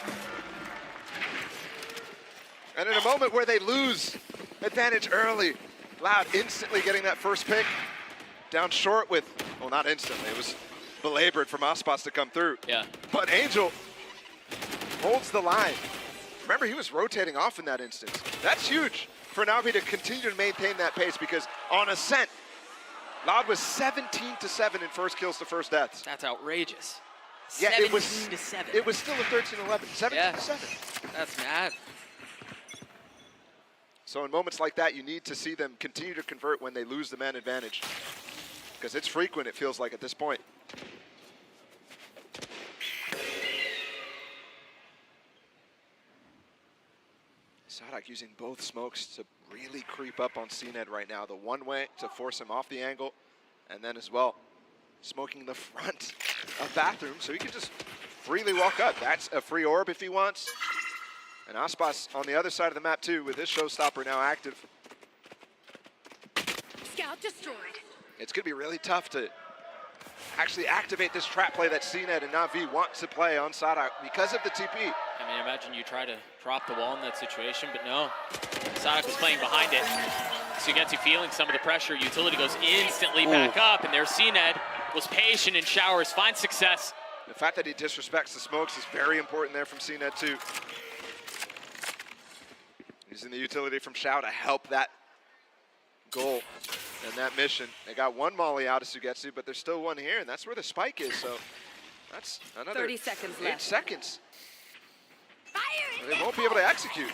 And in a moment where they lose advantage early, Loud instantly getting that first pick. Down short with, well, not instantly. It was belabored from Aspas to come through. Yeah. But Angel holds the line. Remember, he was rotating off in that instance. That's huge for Navi to continue to maintain that pace because on Ascent, Loud was 17-7 in first kills to first deaths. That's outrageous. Yeah, 17-7. It was still a 13-11, 17-7. That's mad. So in moments like that, you need to see them continue to convert when they lose the man advantage. Because it's frequent, it feels like, at this point. Sadak using both smokes to really creep up on CNET right now. The one way to force him off the angle, and then as well, smoking the front of bathroom so he can just freely walk up. That's a free orb if he wants. And Aspas on the other side of the map too, with his showstopper now active. Scout destroyed. It's gonna be really tough to actually activate this trap play that CNET and Navi want to play on Sadak because of the TP. I mean, imagine you try to drop the wall in that situation, but no. Sadak was playing behind it. So you get to feeling some of the pressure. Utility goes instantly back up, and there's CNET. Was patient in showers, finds success. The fact that he disrespects the smokes is very important there from CNET too. Using the utility from Shao to help that goal and that mission. They got one molly out of Sugetsu, but there's still one here, and that's where the spike is, so that's another 30 seconds 8 left. seconds They won't be able to execute.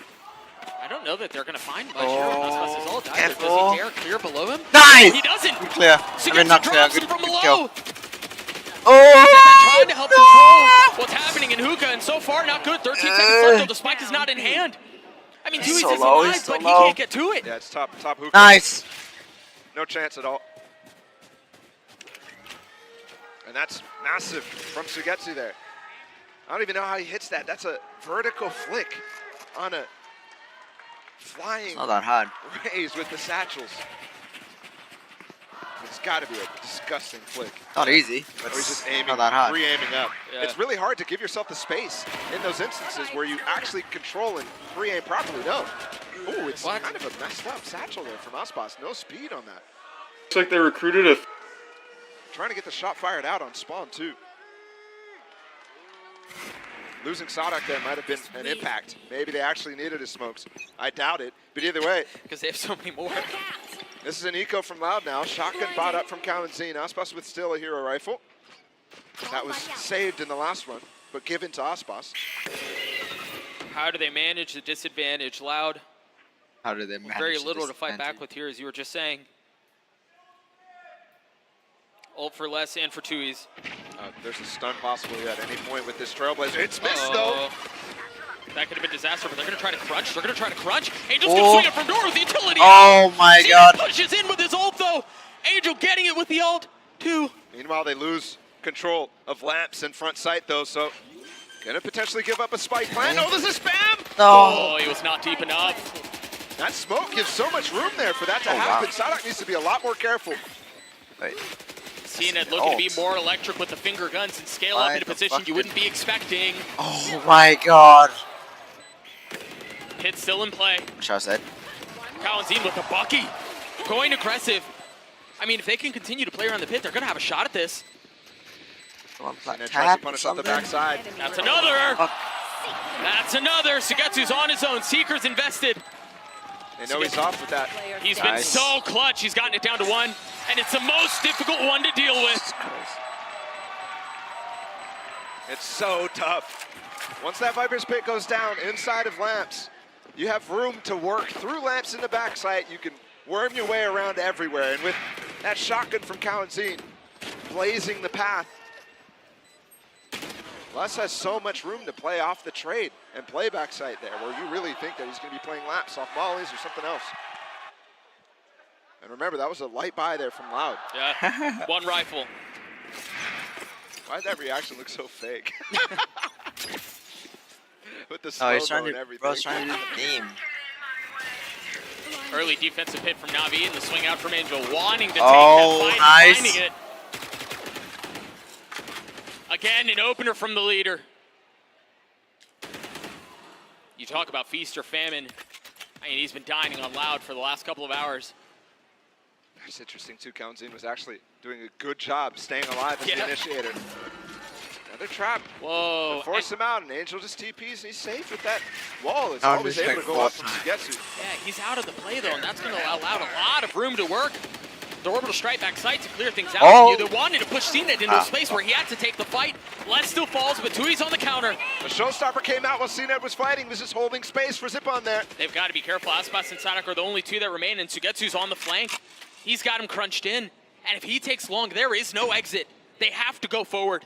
I don't know that they're going to find much here with Aspas' ult either. Does careful. he dare clear below him? Nice! He doesn't! Good clear. I mean, not clear. drops him Good, from good below. kill. Oh! Trying to help control what's happening in Hookah, and so far not good. 13 seconds left till the spike is not in hand. I mean, Dewey's so is low, alive, he's so but low. he can't get to it. Yeah, it's top hookah. Nice. No chance at all. And that's massive from Sugetsu there. I don't even know how he hits that. That's a vertical flick on a flying It's not that hard. raise with the satchels. It's got to be a disgusting flick. Not easy, but Or he's it's just aiming, not that hard. pre-aiming up. Yeah. It's really hard to give yourself the space in those instances where you actually control and pre-aim properly. No. Ooh, it's kind of a messed up satchel there from Aspas. No speed on that. Looks like they recruited a. Trying to get the shot fired out on spawn too. Losing Sadak there might have been an impact. Maybe they actually needed his smokes. I doubt it, but either way. Because they have so many more. This is an eco from Loud now. Shotgun bought up from Kalanzine. Aspas with still a hero rifle. That was saved in the last one, but given to Aspas. How do they manage the disadvantage? Loud. How do they manage Very the little to fight disadvantage? back with here, as you were just saying. Ult for less and for Tui's. There's a stun possible at any point with this Trailblazer. It's missed though. That could have been disaster, but they're going to try to crunch. They're going to try to crunch. Angel's going to swing it from door with utility. Oh my god. Pushes in with his ult though. Angel getting it with the ult too. Meanwhile, they lose control of lamps in front sight though, so gonna potentially give up a spike plan. Oh, there's a spam! Oh, he was not deep enough. That smoke gives so much room there for that to happen. Sadak needs to be a lot more careful. Wait. CNED looking to be more electric with the finger guns and scale up Why into the position fuck you wouldn't be expecting. Oh my god. Hit still in play. Shot said. Kalanzine with the Bucky. Going aggressive. I mean, if they can continue to play around the pit, they're going to have a shot at this. Come on, And then tries to tap or punish on the something. backside. That's another. Fuck. That's another. Sugetsu's on his own. Seeker's invested. They know he's off with that. He's been so clutch. He's gotten it down to one. And it's the most difficult one to deal with. It's so tough. Once that Viper's Pit goes down inside of lamps, you have room to work through lamps in the backside. You can worm your way around everywhere. And with that shotgun from Kalanzine blazing the path, Les has so much room to play off the trade and play backside there, where you really think that he's going to be playing laps off mollies or something else. And remember, that was a light buy there from Loud. Yeah, one rifle. Why did that reaction look so fake? With the Oh, he's slow-mo trying and to, everything. bro's trying to do the theme. Early defensive hit from Navi and the swing out from Angel, wanting to take Oh, that fight, nice. finding it. Again, an opener from the leader. You talk about feast or famine. I mean, he's been dining on Loud for the last couple of hours. That's interesting too. Kalanzine was actually doing a good job staying alive as the initiator. Another trap. Whoa. To force him out, and Angel just TPs, and he's safe with that wall. It's always able to go up from Sugetsu. Yeah, he's out of the play though, and that's going to allow Loud a lot of room to work. The orbital strike back sight to clear things out. Oh. They wanted to push CNED into a space where he had to take the fight. Les still falls, but Tui's on the counter. The showstopper came out while CNED was fighting. Was just holding space for Zip on there. They've got to be careful. Aspas and Sadak are the only two that remain, and Sugetsu's on the flank. He's got him crunched in, and if he takes long, there is no exit. They have to go forward.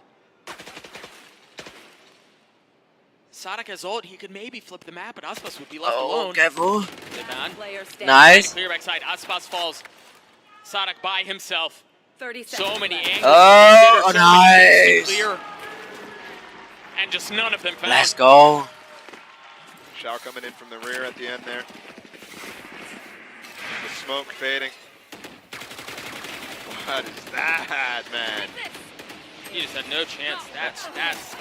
Sadak has ult. He could maybe flip the map, but Aspas would be left alone. Careful. Good man. Nice. Clear backside. Aspas falls. Sadak by himself. 30 So seconds many left. angles. Oh, to consider, so many things nice. to clear. And just none of them found. Let's go. Shao coming in from the rear at the end there. The smoke fading. What is that, man? He just had no chance. That's.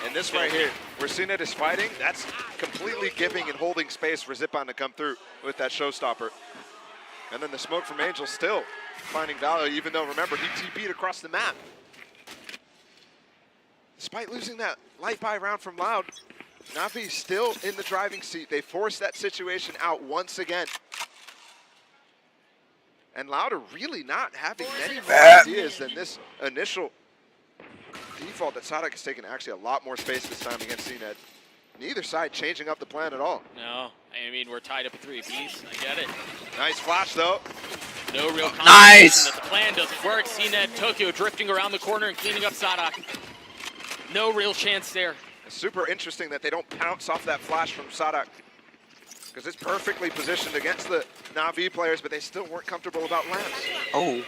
And this right here, where CNED is fighting, that's completely giving and holding space for Zipon to come through with that showstopper. And then the smoke from Angel still finding value, even though, remember, he TP'd across the map. Despite losing that light buy round from Loud, Navi still in the driving seat. They forced that situation out once again. And Loud are really not having many more ideas than this initial default that Sadak has taken actually a lot more space this time against CNED. Neither side changing up the plan at all. No, I mean, we're tied up at 3 apiece. I get it. Nice flash, though. No real confirmation Nice. that the plan doesn't work. CNED, Tokyo drifting around the corner and cleaning up Sadak. No real chance there. It's super interesting that they don't pounce off that flash from Sadak, because it's perfectly positioned against the Na'Vi players, but they still weren't comfortable about Lance. Oh.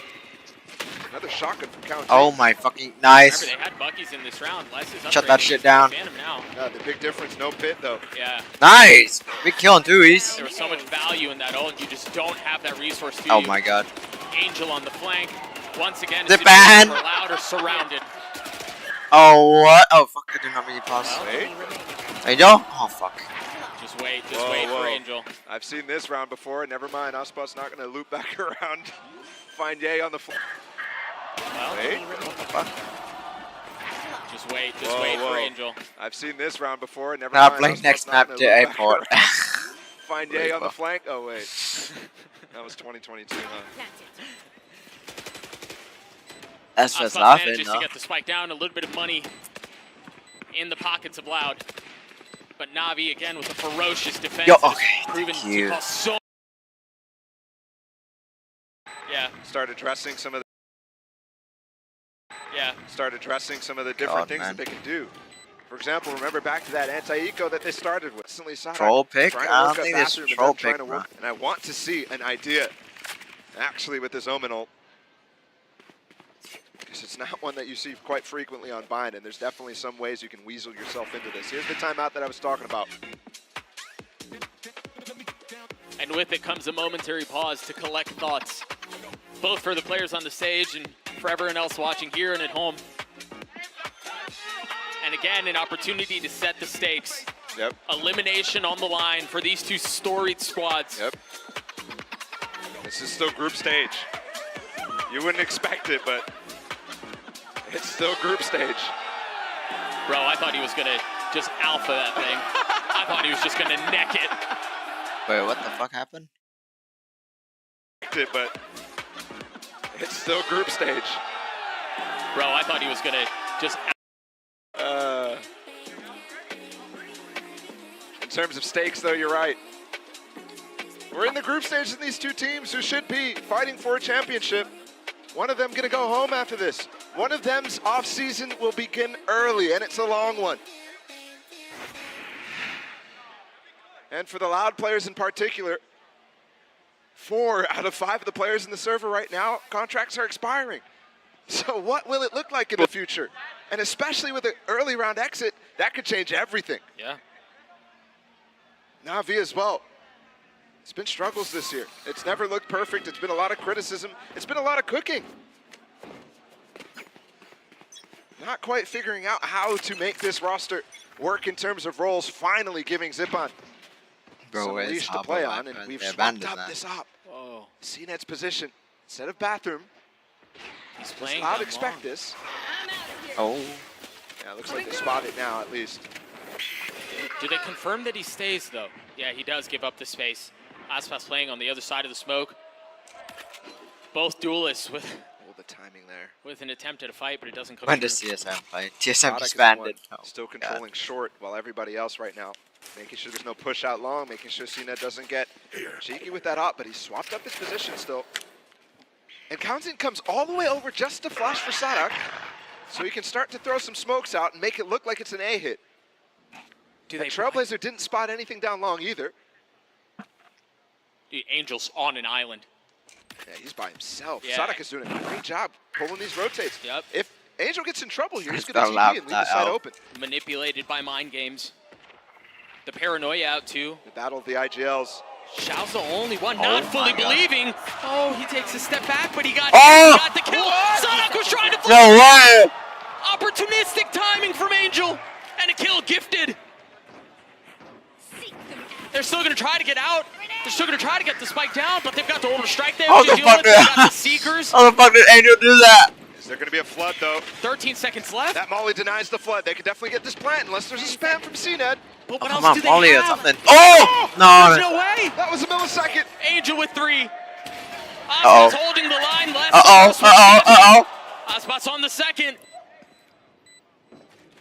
Another shotgun from Count. Oh my fucking nice. Remember, they had Bucky's in this round. Les is Shut that shit down. The big difference, no pit though. Yeah. Nice. Big kill on threes. There was so much value in that ult. You just don't have that resource to Oh you. my god. Angel on the flank. Once again, The ban. Loud are surrounded. Oh what? Oh fuck! I did not mean to pause. Wait. Angel? Oh fuck. Just wait for Angel. I've seen this round before. Never mind. Ospot's not going to loop back around. Find Ye on the floor. Well, Wait. Just wait for Angel. I've seen this round before. Never Now mind. play Ospot's next not map gonna to loop back airport. around. Find Ye on the flank. Oh wait. That was 2022, huh? That's just Ospot laughing, manages no? to get the spike down. A little bit of money in the pockets of Loud. But Navi again with a ferocious defense. Yo, that has okay, proven thank to you. cause so. Yeah. Start addressing some of the. Yeah. Start addressing some of the different things that they can do. For example, remember back to that anti-eco that they started with. Recently, Troll pick? I don't think it's troll pick, bro. And I want to see an idea, actually, with this Omen ult. Because it's not one that you see quite frequently on Bind, and there's definitely some ways you can weasel yourself into this. Here's the timeout that I was talking about. And with it comes a momentary pause to collect thoughts, both for the players on the stage and for everyone else watching here and at home. And again, an opportunity to set the stakes. Yep. Elimination on the line for these two storied squads. Yep. This is still group stage. You wouldn't expect it, but it's still group stage. Bro, I thought he was gonna just alpha that thing. I thought he was just gonna neck it. Wait, what the fuck happened? But it's still group stage. Bro, I thought he was gonna just. In terms of stakes, though, you're right. We're in the group stage in these two teams who should be fighting for a championship. One of them gonna go home after this. One of them's off season will begin early, and it's a long one. And for the Loud players in particular, 4 out of 5 of the players in the server right now, contracts are expiring. So what will it look like in the future? And especially with an early round exit, that could change everything. Yeah. Navi as well. It's been struggles this year. It's never looked perfect. It's been a lot of criticism. It's been a lot of cooking. Not quite figuring out how to make this roster work in terms of roles, finally giving Zipan some leash to play on, and we've swapped up this op. Whoa. CNED's position, instead of bathroom, he's playing. I'd expect this. Oh. Yeah, looks like they spot it now at least. Do they confirm that he stays though? Yeah, he does give up the space. Aspas playing on the other side of the smoke. Both duelists with the timing there. With an attempt at a fight, but it doesn't come When through. does TSM play? TSM Sadak disbanded. is the one still controlling short while everybody else right now making sure there's no push out long, making sure CNED doesn't get cheeky with that op, but he's swapped up his position still. And Counting comes all the way over just to flash for Sadak, so he can start to throw some smokes out and make it look like it's an A hit. Trailblazer didn't spot anything down long either. The Angel's on an island. Yeah, he's by himself. Yeah. Sadak is doing a great job pulling these rotates. Yep. If Angel gets in trouble here, he's going to TP and leave the side open. Manipulated by mind games. The paranoia out too. The battle of the IGLs. Xiao's the only one not fully believing. Oh, he takes a step back, but he got, the kill. Sadak was trying to flip. No way! Opportunistic timing from Angel, and a kill gifted. They're still going to try to get out. They're still going to try to get the spike down, but they've got the order strike there. How the fuck They've got the Seekers. How the fuck did Angel do that? Is there going to be a flood, though? 13 seconds left. That Molly denies the flood. They could definitely get this plant unless there's a spam from CNED. But what Come else on, do they Molly or have? something. Oh! No. There's no way. That was a millisecond. Angel with 3. Uh-oh. Aspas holding the line. Uh-oh. Aspas on the second.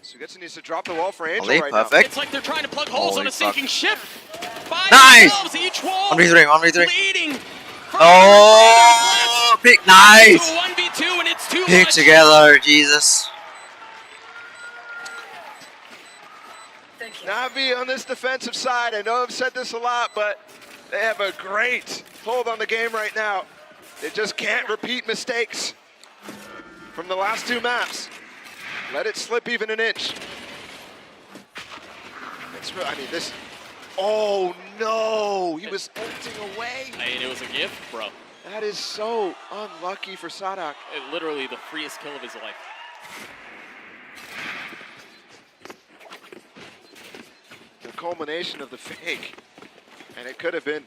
Sugetsu needs to drop the wall for Angel Ollie, right perfect. now. It's like they're trying to plug holes Holy on a fuck. sinking ship. By Nice! themselves, each wall 1v3, 1v3. leading. Oh, pick, nice! 1v2 and it's too Pick much. together, Jesus. NAVI on this defensive side, I know I've said this a lot, but they have a great hold on the game right now. They just can't repeat mistakes from the last 2 maps. Let it slip even an inch. I mean, this, oh no, he was ulting away. I mean, it was a gift, bro. That is so unlucky for Sadak. Literally the freest kill of his life. The culmination of the fake. And it could have been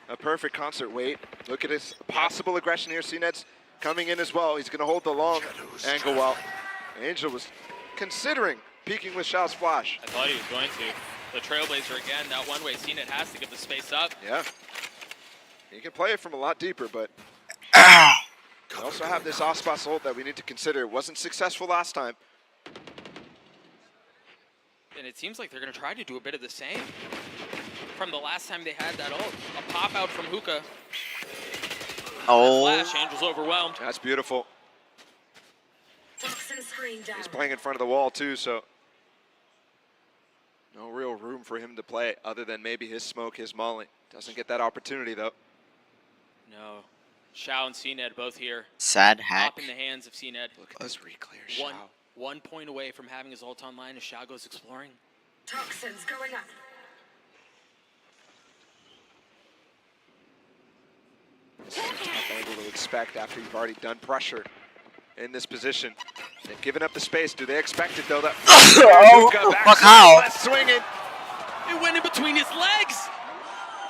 a perfect concert. Wait, look at his possible aggression here. CNED's coming in as well. He's going to hold the long angle while Angel was considering peeking with Shao's flash. I thought he was going to. The Trailblazer again, that one way CNED has to give the space up. Yeah. He can play it from a lot deeper, but we also have this Ospas ult that we need to consider. It wasn't successful last time. And it seems like they're going to try to do a bit of the same from the last time they had that ult. A pop out from Hookah. Oh. Flash, Angel's overwhelmed. That's beautiful. He's playing in front of the wall too, so no real room for him to play other than maybe his smoke, his molly. Doesn't get that opportunity though. No. Shao and CNED both here. Sad hack. Top in the hands of CNED. Look at those reclears, Shao. 1 point away from having his ult online as Shao goes exploring. Toxins going up. This is a tough angle to expect after you've already done pressure in this position. They've given up the space. Do they expect it though? That fuck how? Swinging. It went in between his legs.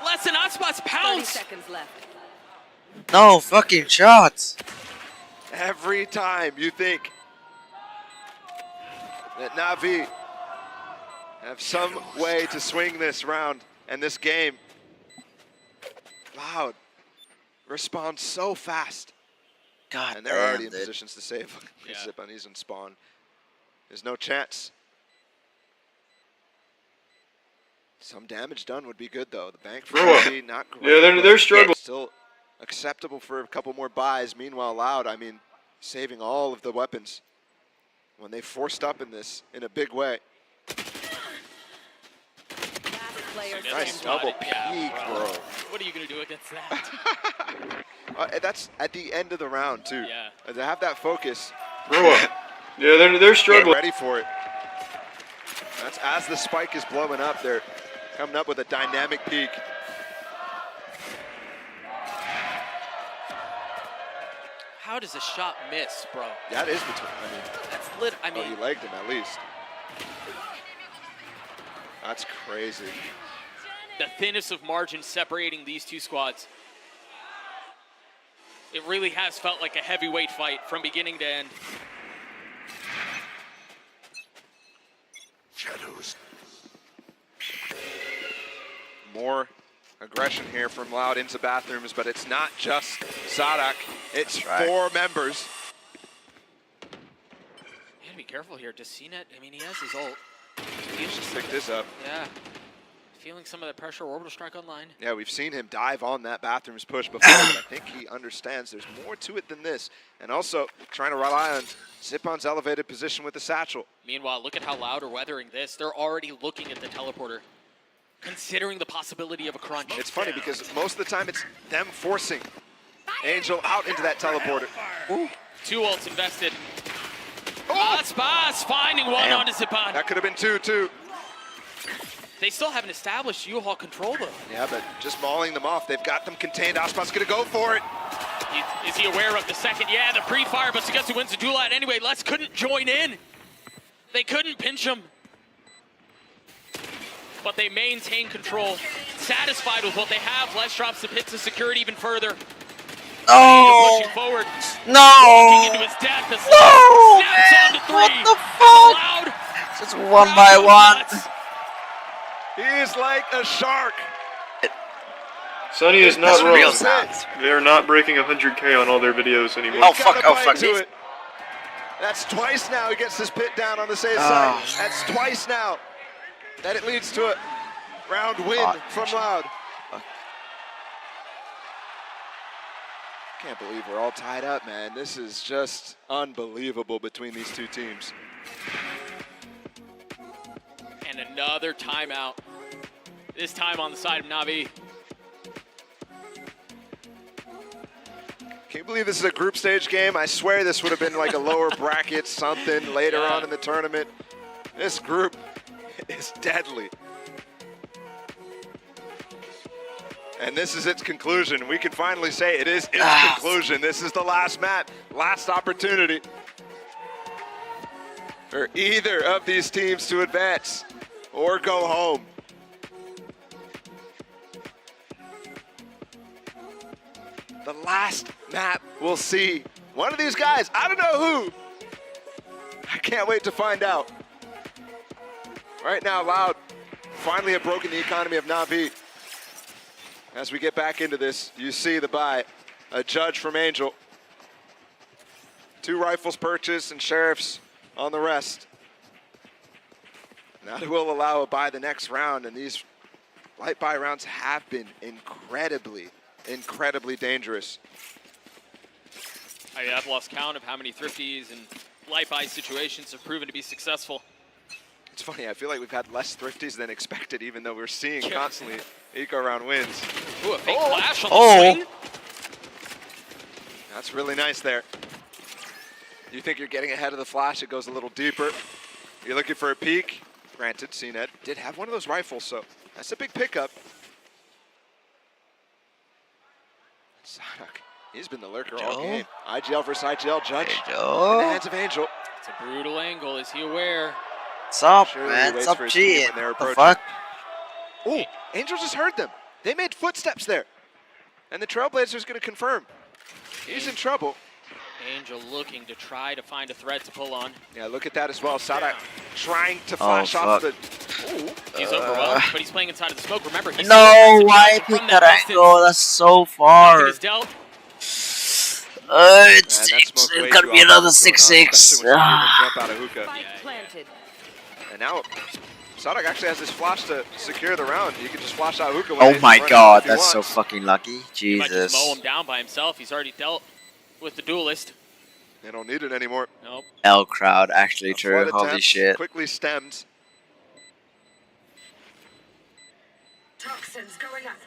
Less than Ospas 30 pounds. seconds left. No fucking shots. Every time you think that NAVI have some way to swing this round and this game, Loud responds so fast. God, and they're already in positions to save. Yeah. Zipan, he's in spawn. There's no chance. Some damage done would be good though. The bank for NAVI, not great. Yeah, they're struggling. Still acceptable for a couple more buys. Meanwhile, Loud, I mean, saving all of the weapons when they forced up in this in a big way. Nice double peek, bro. What are you going to do against that? That's at the end of the round, too. Yeah. To have that focus. Yeah, they're struggling. Get ready for it. That's as the spike is blowing up, they're coming up with a dynamic peak. How does a shot miss, bro? That is between. I mean, That's lit. I mean, he legged him at least. That's crazy. the thinnest of margins separating these two squads. It really has felt like a heavyweight fight from beginning to end. Shadows. More aggression here from Loud into bathrooms, but it's not just Sadak, it's four members. You gotta be careful here. Does CNED, I mean, he has his ult. He's just picked this up. Yeah. Feeling some of that pressure, orbital strike online. Yeah, we've seen him dive on that bathrooms push before, but I think he understands there's more to it than this. And also trying to rely on Zipan's elevated position with the satchel. Meanwhile, look at how Loud are weathering this. They're already looking at the teleporter, considering the possibility of a crunch. It's funny because most of the time it's them forcing Angel out into that teleporter. Ooh. 2 ults invested. Ospas finding one onto Zipan. That could have been 2 too. They still haven't established U-Haul control though. Yeah, but just mauling them off. They've got them contained. Ospas gonna go for it. Is he aware of the second? Yeah, the pre-fire, but Sugetsu wins the duel out anyway. Les couldn't join in. They couldn't pinch him. But they maintain control. Satisfied with what they have, Les drops the pit to secure it even further. Oh! Pushing forward. No! Walking into his death as No! snaps onto 3. What the fuck? Loud. Just one by one. He is like a shark. Sunny is not wrong. Real sounds. They're not breaking 100K on all their videos anymore. Oh fuck, oh fuck. That's twice now he gets this pit down on the safe side. That's twice now that it leads to a round win from Loud. Can't believe we're all tied up, man. This is just unbelievable between these two teams. And another timeout. This time on the side of NAVI. Can you believe this is a group stage game? I swear this would have been like a lower bracket something later on in the tournament. This group is deadly. And this is its conclusion. We can finally say it is its conclusion. This is the last map, last opportunity for either of these teams to advance or go home. The last map we'll see one of these guys. I don't know who. I can't wait to find out. Right now, Loud finally have broken the economy of NAVI. As we get back into this, you see the buy, a judge from Angel. 2 rifles purchased and sheriffs on the rest. Now they will allow a buy the next round, and these light buy rounds have been incredibly dangerous. I've lost count of how many thrifties and light buy situations have proven to be successful. It's funny, I feel like we've had less thrifties than expected, even though we're seeing constantly eco round wins. Ooh, a fake flash on the swing. That's really nice there. You think you're getting ahead of the flash, it goes a little deeper. You're looking for a peek. Granted, CNED did have one of those rifles, so that's a big pickup. Sadak, he's been the lurker all game. IGL versus IGL, judge in the hands of Angel. It's a brutal angle, is he aware? What's up, man? Stop cheating. What the fuck? Oh, Angel just heard them. They made footsteps there. And the Trailblazer's going to confirm. He's in trouble. Angel looking to try to find a thread to pull on. Yeah, look at that as well. Sadak trying to flash off the... Ooh, he's overwhelmed, but he's playing inside of the smoke. Remember, he's why pick that angle? That's so far. It's gonna be another 6-6. And now, Sadak actually has this flash to secure the round. You can just flash out hookah. Oh my god, that's so fucking lucky. Jesus. He might just mow him down by himself. He's already dealt with the duelist. They don't need it anymore. Nope. L crowd, actually true. Holy shit. Quickly stemmed. Toxins going up.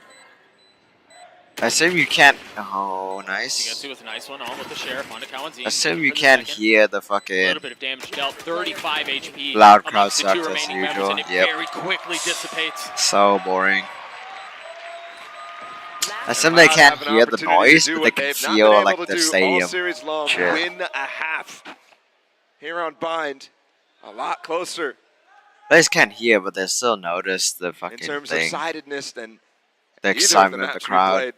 I assume you can't. Oh, nice. He gets it with a nice one on with the sheriff on to Kawanzine. I assume you can't hear the A fucking little bit of damage dealt. 35 HP. loud crowd sucks as usual. And it very quickly dissipates. So boring. I assume they can't hear the noise, but they can feel like the stadium. Shit. Win a half. Here on Bind, a lot closer. They just can't hear, but they still notice the fucking in terms thing. of sidedness and The excitement of the crowd.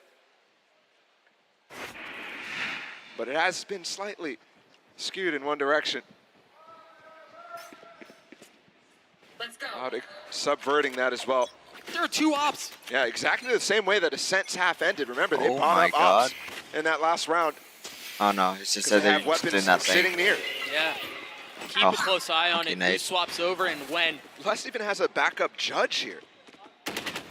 But it has been slightly skewed in one direction. Let's go. Subverting that as well. There are 2 ops. Yeah, exactly the same way that Ascent's half ended. Remember, they bought up ops in that last round. Oh no, it's just that they're just doing that thing. Sitting near. Yeah. Keep a close eye on it. Who swaps over and when. Les even has a backup judge here,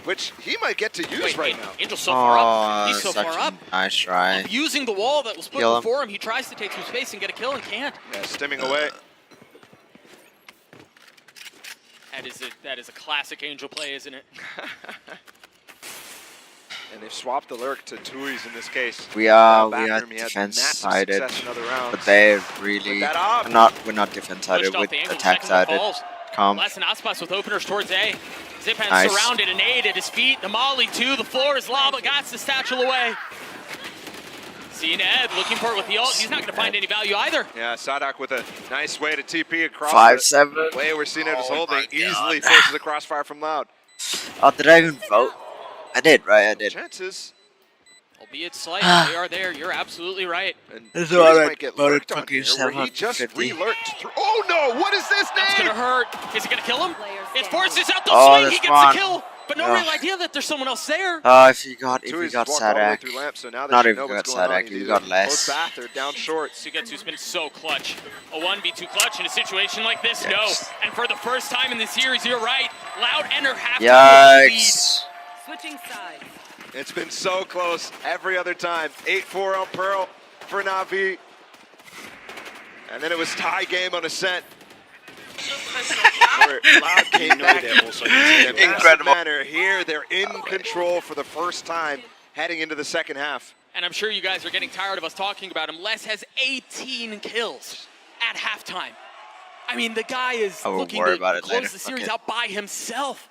which he might get to use right now. Angel's so far up. He's so far up. Nice try. Using the wall that was put before him, he tries to take some space and get a kill and can't. Yeah, stimming away. That is a classic Angel play, isn't it? And they've swapped the lurk to Tui's in this case. We are defense sided, but they really we're not defense sided, we're attack sided. Less and Aspas with openers towards A. Zipan surrounded, an aid at his feet. The Molly too, the floor is lava, got the statue away. CNED looking for it with the ult. He's not going to find any value either. Yeah, Sadak with a nice way to TP across 5-7. the way where CNED is holding. Easily forces the crossfire from Loud. Oh, did I even vote? I did, right? I did. Chances. Albeit slight, they are there. You're absolutely right. And this is what I might get lurked on here, where he just re-lurked through. Oh no, what is this name? That's going to hurt. Is it going to kill him? It forces out the swing. He gets the kill. but no real idea that there's someone else there. If you got Sadak, so now not you even know got what's going on, Sadak, you got less. Close back, they're down short. Sugetsu's been so clutch. A 1v2 clutch in a situation like this, no. And for the first time in the series, you're right. Loud enter half time lead. Switching sides. It's been so close every other time. 8-4 on Pearl for Navi. And then it was tie game on Ascent. Where Loud came back in a massive manner. Here, they're in control for the first time heading into the second half. And I'm sure you guys are getting tired of us talking about him. Les has 18 kills at halftime. I mean, the guy is looking to close the series out by himself.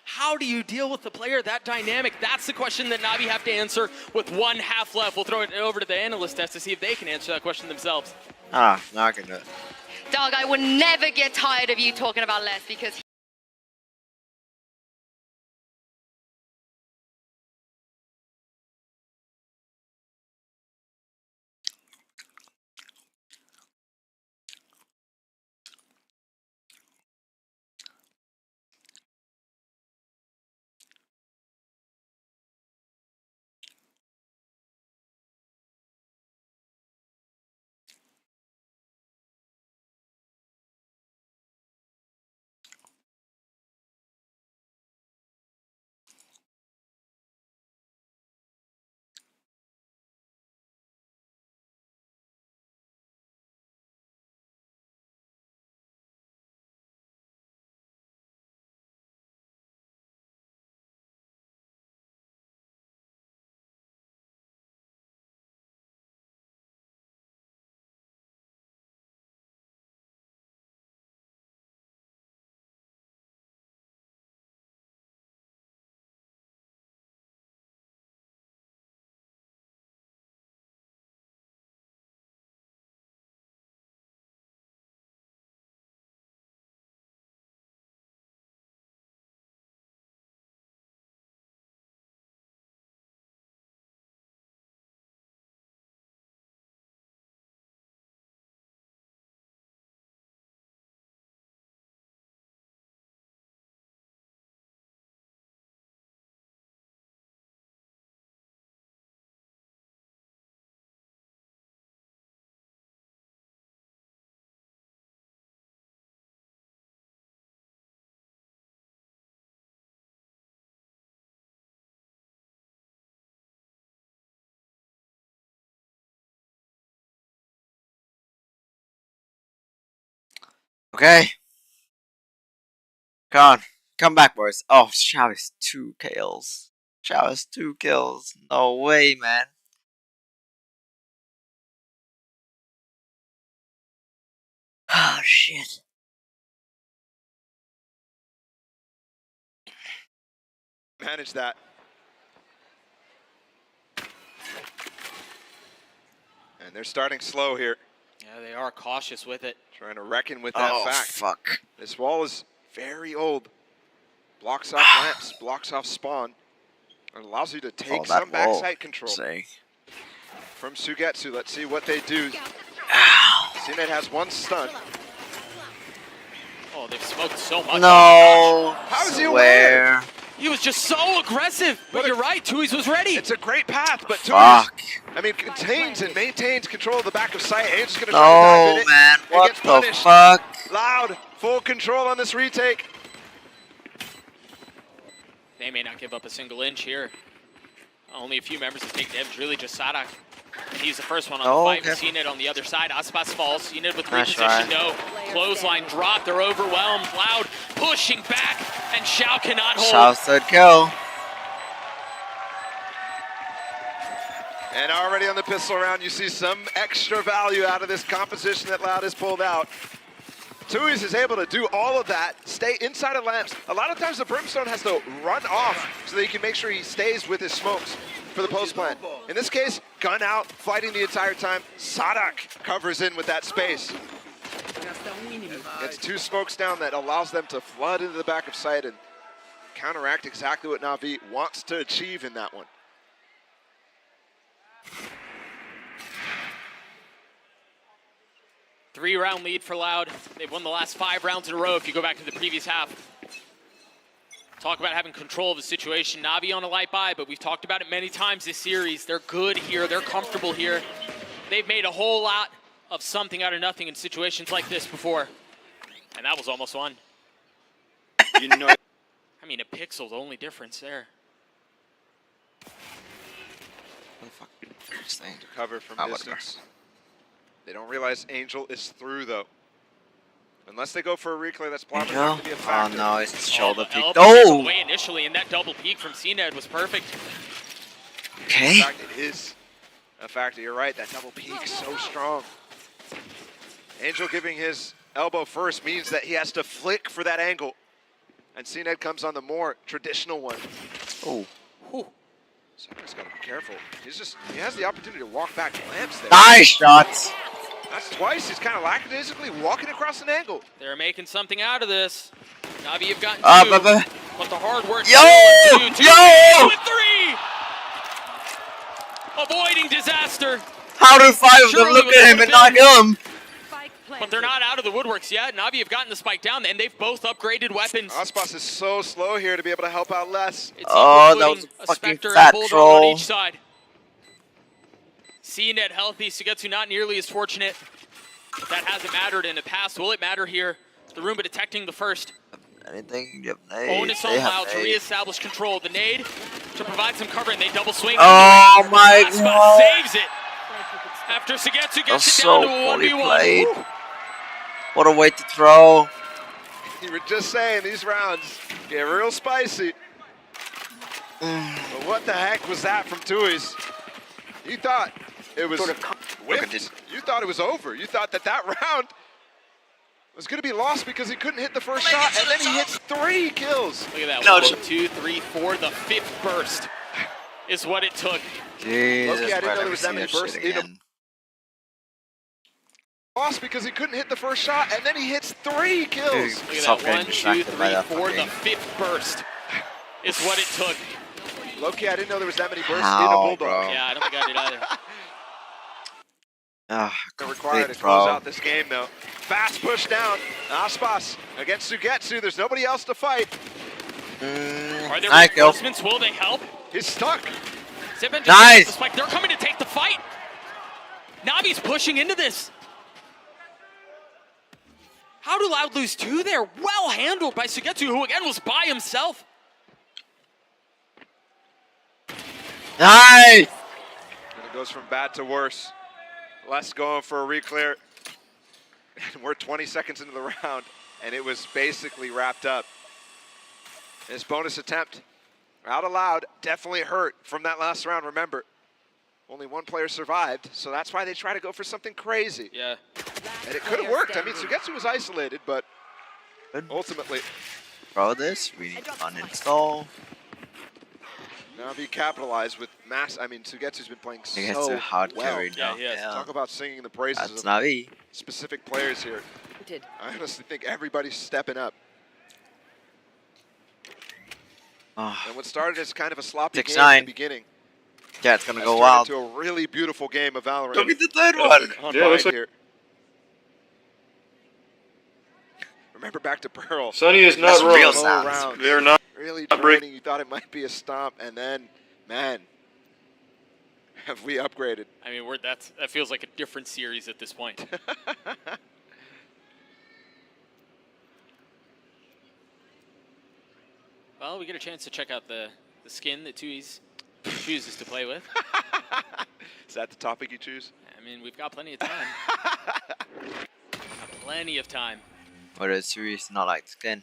How do you deal with the player that dynamic? That's the question that Navi have to answer with 1 half left. We'll throw it over to the analyst desk to see if they can answer that question themselves. No, I can do it. Doug, I would never get tired of you talking about Les because Okay. Come back, boys. Oh, Shao is 2 kills. Shao is 2 kills. No way, man. Oh, shit. Manage that. And they're starting slow here. Yeah, they are cautious with it. Trying to reckon with that fact. Fuck. This wall is very old. Blocks off lamps, blocks off spawn. And allows you to take some backside control. From Sugetsu, let's see what they do. CNET has 1 stun. Oh, they've smoked so much. No. How is he aware? He was just so aggressive. But you're right, Tui's was ready. It's a great path, but Tui's, I mean, contains and maintains control of the back of sight. Angel's going to try to dive in it. Man, what the punished. fuck? Loud, full control on this retake. They may not give up a single inch here. Only a few members to take damage, really just Sadak. And he's the first one on the fight. We've seen it on the other side. Aspas falls. Seen it with reposition. No. Clothesline drop. They're overwhelmed. Loud pushing back. And Shao cannot hold. Shao's 3rd kill. And already on the pistol round, you see some extra value out of this composition that Loud has pulled out. Tui's is able to do all of that, stay inside of lamps. A lot of times the Brimstone has to run off so that he can make sure he stays with his smokes for the post plant. In this case, gun out, fighting the entire time. Sadak covers in with that space. Gets 2 smokes down that allows them to flood into the back of sight and counteract exactly what Navi wants to achieve in that one. Three-round lead for Loud. They've won the last 5 rounds in a row if you go back to the previous half. Talk about having control of the situation. Navi on a light buy, but we've talked about it many times this series. They're good here. They're comfortable here. They've made a whole lot of something out of nothing in situations like this before. And that was almost one. You know, I mean, a pixel, the only difference there. To cover from distance. They don't realize Angel is through, though. Unless they go for a reclay, that's probably not going to be a factor. Oh no, it's shoulder peek. Oh! Away initially, and that double peek from CNED was perfect. Okay. In fact, it is a factor. You're right, that double peek so strong. Angel giving his elbow first means that he has to flick for that angle. And CNED comes on the more traditional one. Oh. Somebody's got to be careful. He has the opportunity to walk back lamps there. Nice shots. That's twice. He's kind of lackadaisically walking across an angle. They're making something out of this. Navi have gotten two, but the hard work. Yo! With three! Avoiding disaster. How do 5 of them look at him and not kill him? But they're not out of the woodworks yet. Navi have gotten the spike down, and they've both upgraded weapons. Aspas is so slow here to be able to help out less. Oh, that was a fucking fat troll. On each side. CNED healthy, Sugetsu not nearly as fortunate. But that hasn't mattered in the past. Will it matter here? The Roomba detecting the first. Anything? Yep, nade. Onus on Loud to reestablish control. The nade to provide some cover, and they double swing. Oh my god. Saves it. After Sugetsu gets it down to a 1v1. What a way to throw. You were just saying, these rounds get real spicy. But what the heck was that from Tui's? You thought it was whipped. You thought it was over. You thought that round was going to be lost because he couldn't hit the first shot, and then he hits 3 kills. Look at that. No. 1, 2, 3, 4. The 5th burst is what it took. Jesus, Loki, I didn't know there was that many bursts again. Lost because he couldn't hit the first shot, and then he hits 3 kills. Look at that. 1, 2, 3, 4. The 5th burst is what it took. Loki, I didn't know there was that many bursts in a Bulldog. Bro. Yeah, I don't think I did either. Required to close out this game, though. Fast push down. Aspas against Sugetsu. There's nobody else to fight. Are there reinforcements? Will they help? He's stuck. Nice. They're coming to take the fight. Navi's pushing into this. How do Loud lose 2 there? Well handled by Sugetsu, who again was by himself. Nice. And it goes from bad to worse. Les going for a reclear. And we're 20 seconds into the round, and it was basically wrapped up. His bonus attempt out of Loud definitely hurt from that last round. Remember, only 1 player survived, so that's why they try to go for something crazy. Yeah. And it could have worked. I mean, Sugetsu was isolated, but ultimately. Throw this. We need to uninstall. Navi capitalized with mass. I mean, Sugetsu's been playing so It's a hard well. carry now. Yeah, Yeah. Talk about singing the praises That's of Navi. specific players here. I honestly think everybody's stepping up. Oh. And what started as kind of a sloppy game 6-9. in the beginning. Yeah, it's gonna go wild. To a really beautiful game of Valorant. Look at the third one. Yeah, looks like here. Remember back to Pearl. Sunny is not wrong. Real sounds. They're not. Really draining. You thought it might be a stomp, and then, man, have we upgraded? I mean, that feels like a different series at this point. Well, we get a chance to check out the skin that Tui's chooses to play with. Is that the topic you choose? I mean, we've got plenty of time. Plenty of time. What is series not like skin?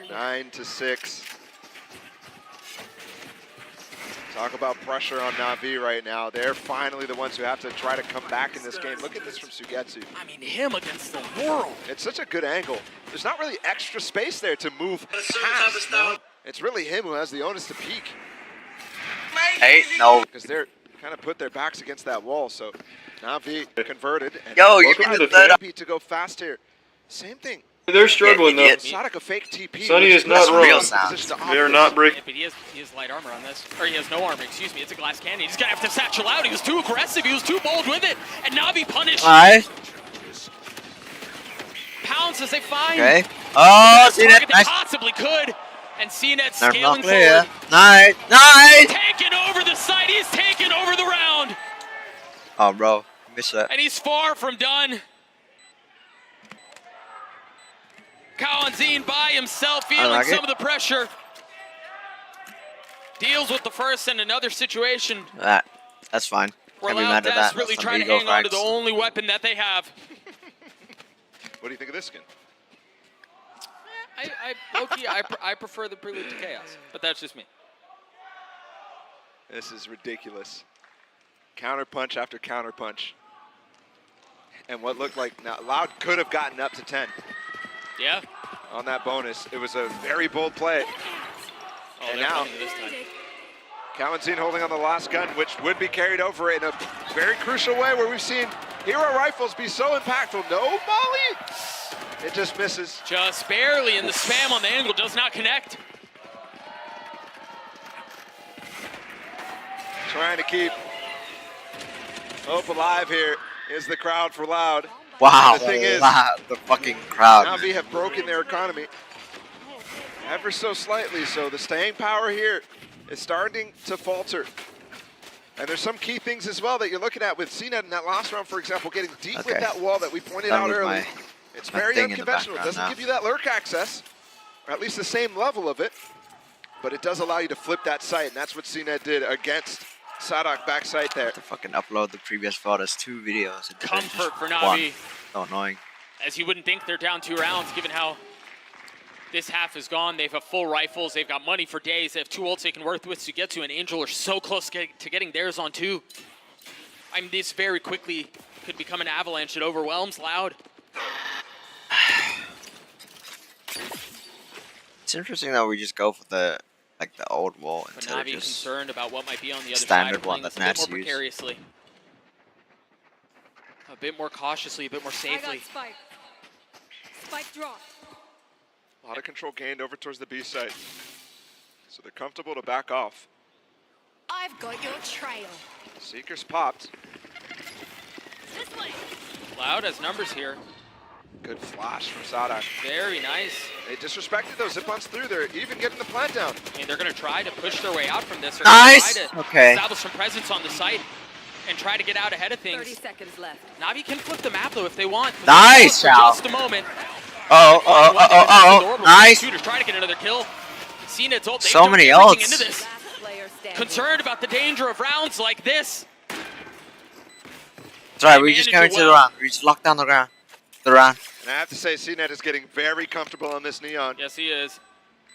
9-6. Talk about pressure on Navi right now. They're finally the ones who have to try to come back in this game. Look at this from Sugetsu. I mean, him against the world. It's such a good angle. There's not really extra space there to move past. No. It's really him who has the onus to peek. Hey, no. Because they're kind of put their backs against that wall. So Navi converted. And Yo, you mean the third? To go fast here. Same thing. They're struggling though. Sonic a fake TP. Sunny is not wrong. They're not breaking. Yeah, but he has light armor on this. Or he has no armor, excuse me. It's a glass cannon. He's going to have to satchel out. He was too aggressive. He was too bold with it. And Navi punished. pounds as they find Okay. Oh, the target CNET, nice. they possibly could. And CNET Not scaling clear. forward. Nice, nice. Taking over the site. He's taking over the round. Oh, bro, missed that. And he's far from done. Kawanzine by himself, feeling some of the pressure. Deals with the first in another situation. That's fine. We're Can't be Loud mad at that. desperately That's trying to ego hang on to frags. the only weapon that they have. What do you think of this skin? Low-key, I prefer the Prelude to Chaos, but that's just me. This is ridiculous. Counter punch after counter punch. And what looked like, now Loud could have gotten up to 10. Yeah. On that bonus. It was a very bold play. Oh, and now, Kawanzine holding on the last gun, which would be carried over in a very crucial way where we've seen hero rifles be so impactful. No molly! It just misses. Just barely, and the spam on the angle does not connect. Trying to keep hope alive here is the crowd for Loud. Wow, the thing is, the fucking crowd. NAVI have broken their economy ever so slightly, so the staying power here is starting to falter. And there's some key things as well that you're looking at with CNET in that last round, for example, getting deep with that wall that we pointed out earlier. It's very unconventional. It doesn't give you that lurk access, or at least the same level of it, but it does allow you to flip that site, and that's what CNET did against Sadok backside there. To fucking upload the previous VOD as 2 videos. Comfort for NAVI. So annoying. As you wouldn't think they're down 2 rounds, given how this half is gone. They have full rifles. They've got money for days. They have 2 ults they can work with to get to, and Angel are so close to getting theirs on 2. I mean, this very quickly could become an avalanche. It overwhelms Loud. It's interesting that we just go for the old wall But instead of NAVI just concerned about what might be on the other standard side. one that A bit more Nats use. precariously. A bit more cautiously, a bit more safely. Spike. Spike drop. A lot of control gained over towards the B site. So they're comfortable to back off. I've got your trail. Seekers popped. This way. Loud has numbers here. Good flash from Sadok. Very nice. They disrespected those zip-ons through there, even getting the plant down. I mean, they're going to try to push their way out from this. Nice! Try to Okay. establish some presence on the site and try to get out ahead of things. 30 seconds left. NAVI can flip the map, though, if they want. Nice, for Shao. just a moment. Nice. Shooters try to get another kill. CNET's ult. So many ults. ults. Into this. Concerned about the danger of rounds like this. It's alright, we just came into the round. We just locked down the round. And I have to say, CNET is getting very comfortable on this Neon. Yes, he is.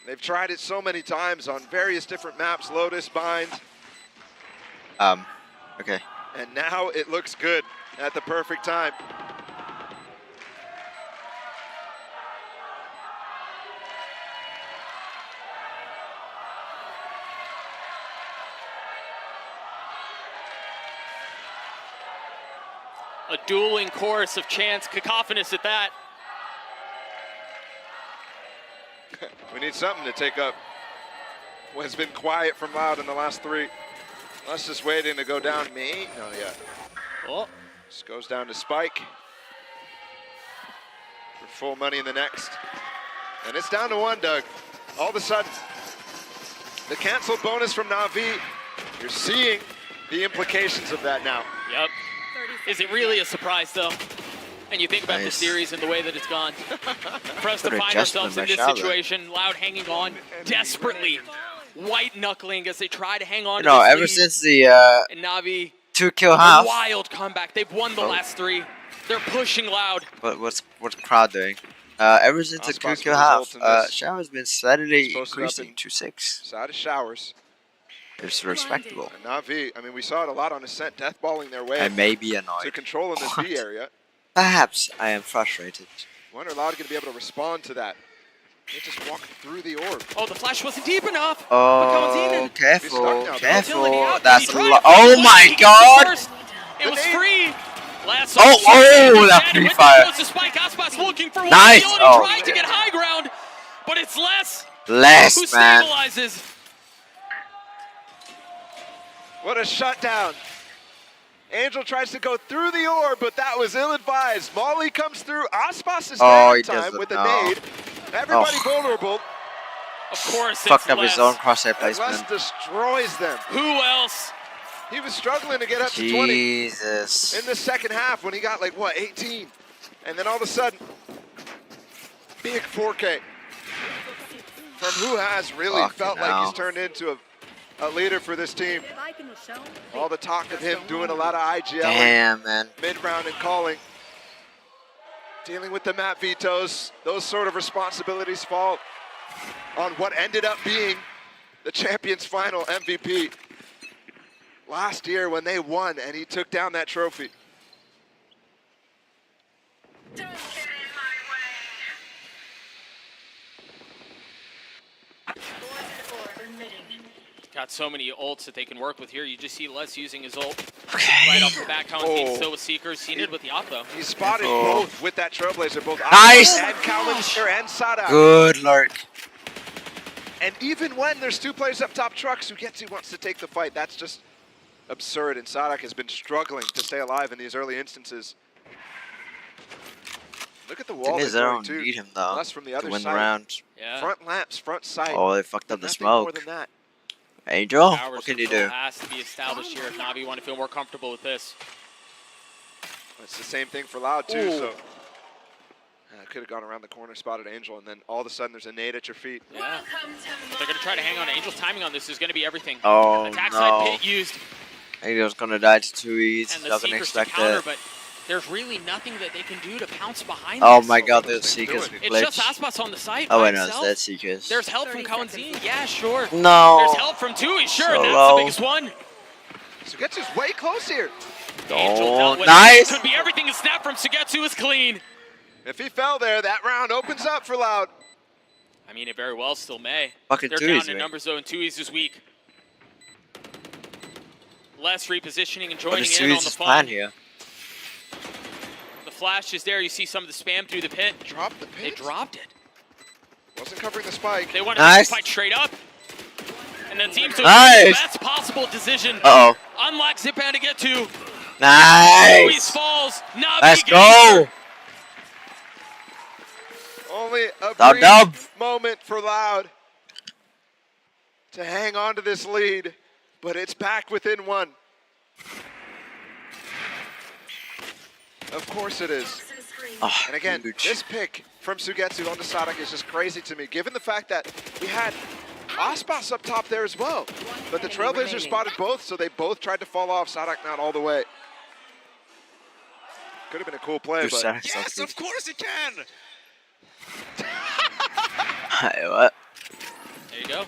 They've tried it so many times on various different maps, Lotus, Bind. Okay. And now it looks good at the perfect time. A dueling chorus of chants, cacophonous at that. We need something to take up what has been quiet from Loud in the last 3. Let's just waiting to go down. Me? No, yeah. Oh. Just goes down to Spike. For full money in the next. And it's down to 1, Doug. All of a sudden, the canceled bonus from NAVI, you're seeing the implications of that now. Yep. Is it really a surprise, though? And you think about the series and the way that it's gone. For us to find ourselves in this situation, Loud hanging on desperately, white knuckling as they try to hang on. You know, ever since the and NAVI 2-kill half. Wild comeback. They've won the last 3. They're pushing Loud. But what's crowd doing? Ever since the 2-kill half, Shao has been steadily increasing to 6. Side of Showers. It's respectable. And NAVI, I mean, we saw it a lot on Ascent, deathballing their way. I may be annoyed. To control in this B area. Perhaps I am frustrated. Wonder Loud going to be able to respond to that. They just walked through the orb. Oh, the flash wasn't deep enough. Oh, careful, careful. That's a lot. Oh my god! It was free. Last that free fire. Nice. Oh, tried to get high ground, but it's Less. Less, who man. stabilizes. What a shutdown. Angel tries to go through the orb, but that was ill-advised. Molly comes through. Aspas is there in time with a nade. Everybody vulnerable. Of course, Fucked up Les. his own crosshair Les placement. destroys them. Who else? He was struggling to get up to 20 Jesus. in the second half when he got like, what, 18? And then all of a sudden, big 4K from who has really felt like he's turned into a leader for this team. All the talk of him doing a lot of IGL. Damn, man. Mid-round and calling. Dealing with the map vetoes. Those sort of responsibilities fall on what ended up being the Champions Final MVP. Last year when they won and he took down that trophy. Got so many ults that they can work with here. You just see Les using his ult right off the back. Counting still with Seekers. Seen it with the op though. He spotted both with that Trailblazer, both Nice! and Kalinster and Sada. Good lurk. And even when there's two players up top, trucks, Sugetsu wants to take the fight. That's just absurd. And Sadak has been struggling to stay alive in these early instances. Look at the wall. They don't need him though Less from the other to win side. the round. Yeah. Front lamps, front sight. Oh, they fucked up the Nothing more smoke. than that. Angel, Powers what can you control do? has to be established here if Navi want to feel more comfortable with this. It's the same thing for Loud too. So could have gone around the corner, spotted Angel, and then all of a sudden there's a nade at your feet. Yeah. They're going to try to hang on. Angel's timing on this is going to be everything. Oh, Attack no. side pit used. Angel's gonna die to 2Es. And the Doesn't Seekers to expect counter, it. but there's really nothing that they can do to pounce behind Oh this. my god, those Seekers we It's just glitched. Aspas on the site Oh by wait, no, it's himself. dead Seekers. There's help from Kawanzini. Yeah, sure. No. There's help from Tui. Sure, So and that's low. the biggest one. Sugetsu's way close here. Angel dealt with nice. it. Could be everything. A snap from Sugetsu is clean. If he fell there, that round opens up for Loud. I mean, it very well still may. Fucking They're Tui's down in weak. numbers though, and Tui's is weak. Less repositioning and What joining is in on the Tui's fun. plan here? The flash is there. You see some of the spam through the pit. Dropped the They pit? dropped it. Wasn't covering the spike. They want to Nice. fight straight up. And then seems to Nice. be the best possible decision. Uh-oh. Unlock Zipan to get to. Luis Nice. falls. Navi Let's gets go. her. Only a Dub, brief dub. moment for Loud to hang on to this lead, but it's back within one. Of course it is. Oh, And again, huge. this pick from Sugetsu onto Sadak is just crazy to me, given the fact that we had Aspas up top there as well. But the Trailblazers spotted both, so they both tried to fall off. Sadak not all the way. Could have been a cool play, Dude, but Sadak yes, sucks, dude. of course it can. Hey, what? There you go.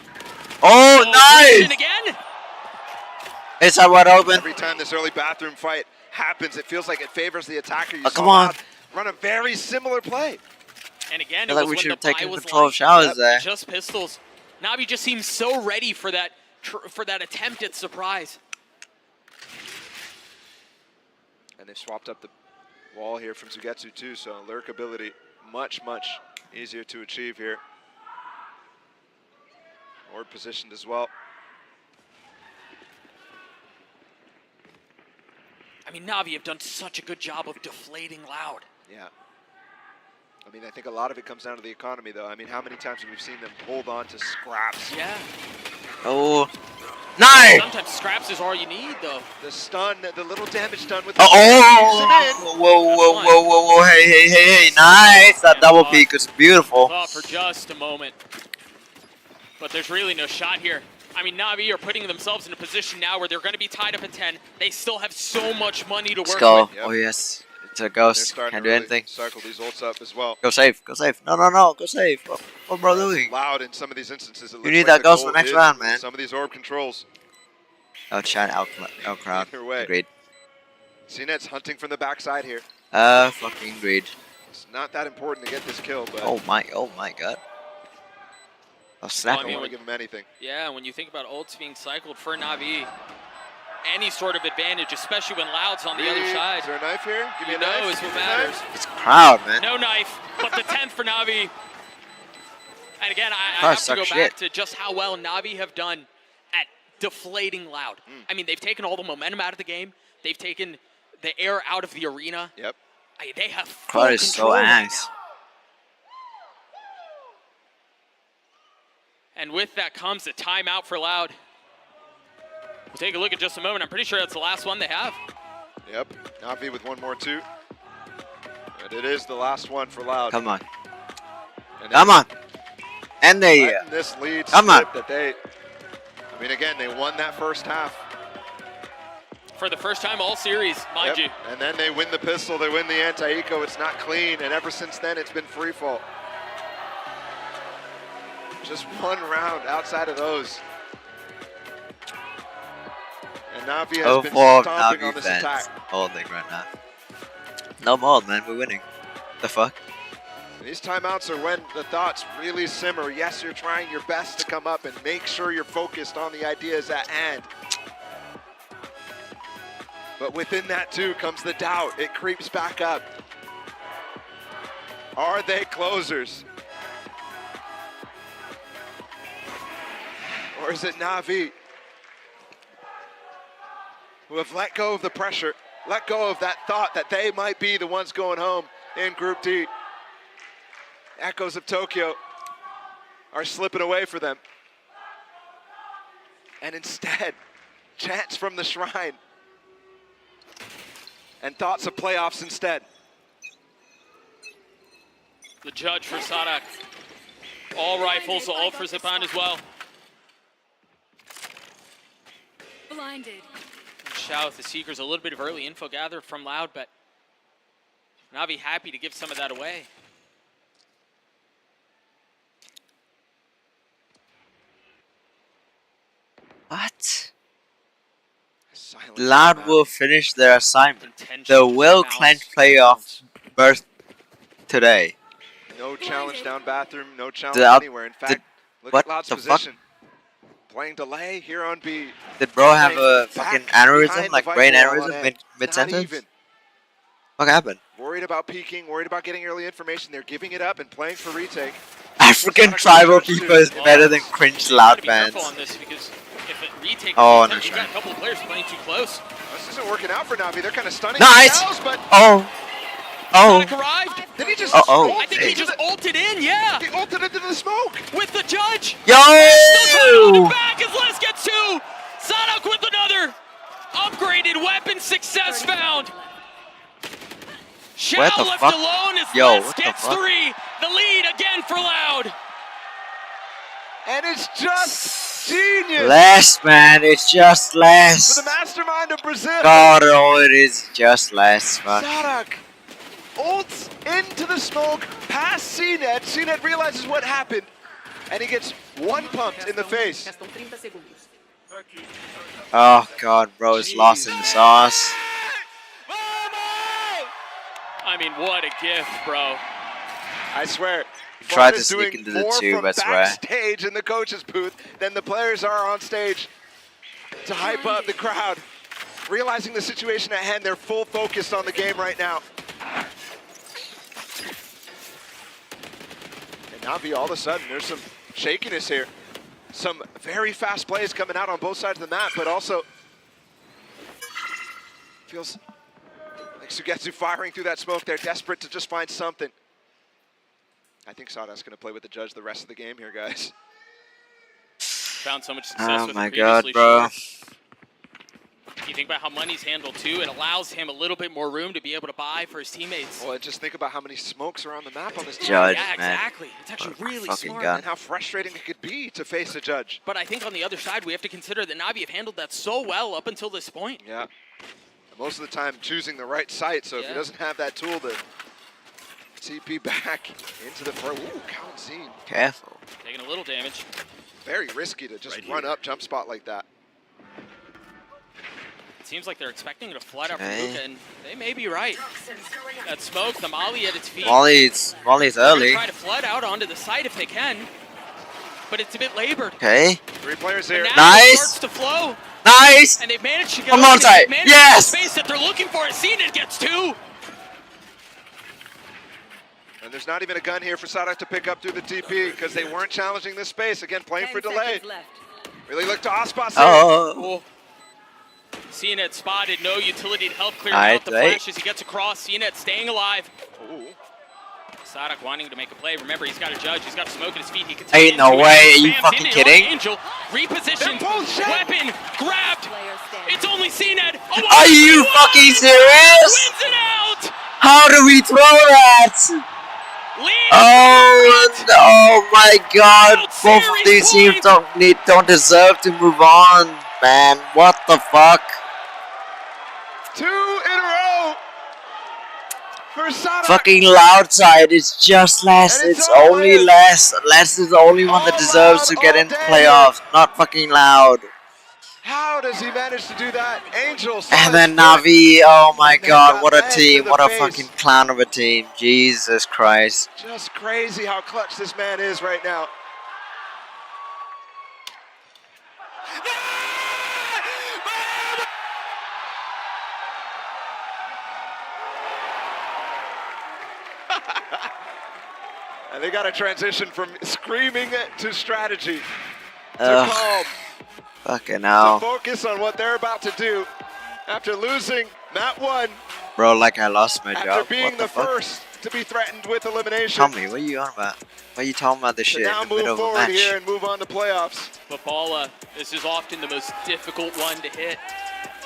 Oh, Christian nice. again. It's a wide open. Every time this early bathroom fight happens, it feels like it favors the attacker. You Oh, saw come on. Loud run a very similar play. And again, I it feel like was we when should the have taken buy was control of light. showers there. Just pistols. Navi just seems so ready for that attempt at surprise. And they've swapped up the wall here from Sugetsu too, so lurk ability much, much easier to achieve here. Orb positioned as well. I mean, Navi have done such a good job of deflating Loud. Yeah. I mean, I think a lot of it comes down to the economy, though. I mean, how many times have we seen them hold on to scraps? Yeah. Oh, nice. Sometimes scraps is all you need, though. The stun, the little damage done with Oh, the whoa, whoa, hey, nice. That double peek was beautiful. Thought for just a moment. But there's really no shot here. I mean, Navi are putting themselves in a position now where they're going to be tied up at 10. They still have so much money to Let's work go. with. Yep. Oh, yes. It's a They're ghost. starting Can't to do really anything. cycle these ults up as well. Go save. Go save. No, no, no. Go save. What bro doing? Loud in some of these instances. It looks need like that the ghost for goal next is round, man. Some of these orb controls. Outshine, outcrowd. Either way. Agreed. CNET's hunting from the backside here. Fucking agreed. It's not that important to get this kill, but Oh my god. Oh, snap. Well, I I mean, don't want to give him anything. Yeah, when you think about ults being cycled for Navi, any sort of advantage, especially when Loud's on the other side. Is there a knife here? Give me You a know knife. is Give what me a matters. knife. It's crowd, man. No knife, but the 10th for Navi. And again, I Crowd have to suck go shit. back to just how well Navi have done at deflating Loud. I mean, they've taken all the momentum out of the game. They've taken the air out of the arena. Yep. They have full Crowd is control so right angst. now. And with that comes a timeout for Loud. We'll take a look in just a moment. I'm pretty sure that's the last one they have. Yep. Navi with one more too. But it is the last one for Loud. Come on. And Come on. And they. letting this lead Come on. slip that they. I mean, again, they won that first half. For the first time all series, mind you. And then they win the pistol, they win the anti-eco. It's not clean, and ever since then, it's been free fall. Just one round outside of those. And Navi has been stomping on this attack. Holding right now. No more, man. We're winning. The fuck? These timeouts are when the thoughts really simmer. Yes, you're trying your best to come up and make sure you're focused on the ideas at hand. But within that too comes the doubt. It creeps back up. Are they closers? Or is it Navi who have let go of the pressure, let go of that thought that they might be the ones going home in Group D? Echoes of Tokyo are slipping away for them. And instead, chants from the shrine and thoughts of playoffs instead. The judge for Sadak. All rifles, all for Zipan as well. Blinded. Shout out the Seekers, a little bit of early info gathered from Loud, but Navi happy to give some of that away. What? Loud will finish their assignment. The well-claimed playoff birth today. No challenge down bathroom, no challenge anywhere. In fact, look at Loud's position. Playing delay here on B. Did bro have a fucking aneurysm, like brain aneurysm mid-sentence? What happened? Worried about peeking, worried about getting early information. They're giving it up and playing for retake. African tribal people is better than cringe Loud fans. Oh, no, you've got a couple of players playing too close. This isn't working out for Navi. They're kind of stunning nice. themselves, but Sonic arrived. Did he just I think he just ulted in, yeah. He ulted into the smoke. With the judge. Yo! Still back as Les gets two. Sonic with another upgraded weapon success found. Shao left alone as Les gets three. The lead again for Loud. And it's just genius. Les, man, it's just Les. For the mastermind of Brazil. God, oh, it is just Les, man. Sadak ults into the smoke, past CNET. CNET realizes what happened, and he gets one pumped in the face. Oh, God, bro, it's lost in the sauce. I mean, what a gift, bro. I swear. Tried to sneak into the tube, I swear. Backstage in the coach's booth than the players are on stage to hype up the crowd. Realizing the situation at hand, they're full focused on the game right now. And Navi, all of a sudden, there's some shakiness here. Some very fast plays coming out on both sides of the map, but also feels like Sugetsu firing through that smoke. They're desperate to just find something. I think Sadak's going to play with the judge the rest of the game here, guys. Found so much success with him previously. Bro. You think about how money's handled too, it allows him a little bit more room to be able to buy for his teammates. Well, just think about how many smokes are on the map on this team. Judge, yeah, man. exactly. It's actually really smart. Gun. And how frustrating it could be to face a judge. But I think on the other side, we have to consider that Navi have handled that so well up until this point. Yeah. Most of the time choosing the right site, so if he doesn't have that tool to TP back into the front. Ooh, count scene. Careful. Taking a little damage. Very risky to just run up jump spot like that. It seems like they're expecting it to flood out from Luka, and they may be right. That smoke, the Molly at its feet. Molly's early. Try to flood out onto the site if they can, but it's a bit labored. Okay. 3 players here. Nice. Starts to flow. Nice. And they've managed to get on site. Yes. The space that they're looking for. CNET gets 2. And there's not even a gun here for Sadak to pick up through the TP because they weren't challenging this space. Again, playing for delay. Really look to Ospas here. Oh. CNET spotted, no utility to help clear out the flash as he gets across. CNET staying alive. Ooh. Sadak wanting to make a play. Remember, he's got a judge. He's got smoke at his feet. He can take Ain't no way. Are you fucking kidding? Angel repositioned. Weapon grabbed. It's only CNET. Oh, are you fucking serious? Wins it out. How do we throw that? Oh my God! Both of these teams don't deserve to move on, man. What the fuck? 2 in a row for Sadak. Fucking Loud side is just less. It's only less. Less is the only one that deserves to get into playoffs. Not fucking Loud. How does he manage to do that? Angel. And then Navi. Oh my God! What a team! What a fucking clown of a team! Jesus Christ! Just crazy how clutch this man is right now. And they got to transition from screaming to strategy to calm. Fucking hell. To focus on what they're about to do after losing Mat 1. Bro, like I lost my job. After being what the fuck? first to be threatened with elimination. Tell me, what are you on about? Why are you talking about this shit now in the middle move of a forward match? here and move on to playoffs. Football, this is often the most difficult one to hit.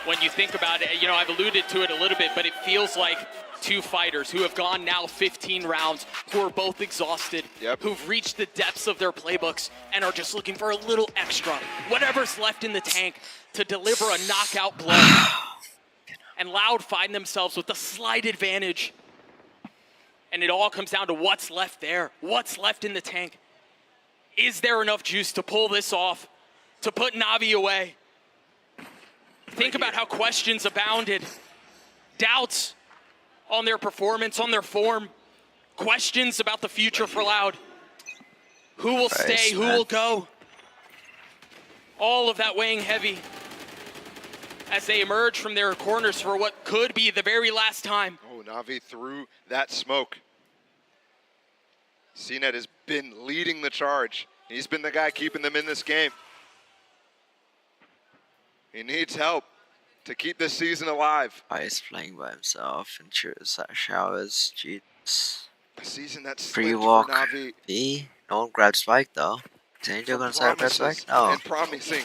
When you think about it, you know, I've alluded to it a little bit, but it feels like two fighters who have gone now 15 rounds, who are both exhausted, who've reached the depths of their playbooks and are just looking for a little extra, whatever's left in the tank to deliver a knockout blow. And Loud find themselves with a slight advantage. And it all comes down to what's left there, what's left in the tank. Is there enough juice to pull this off, to put Navi away? Think about how questions abounded, doubts on their performance, on their form, questions about the future for Loud. Who will stay, who will go? All of that weighing heavy as they emerge from their corners for what could be the very last time. Oh, Navi through that smoke. CNET has been leading the charge. He's been the guy keeping them in this game. He needs help to keep this season alive. He's playing by himself and showers. Jeez. A season that's pre-walk. Navi. B. No one grabbed Spike though. Is Angel gonna start grab Spike? No. And promising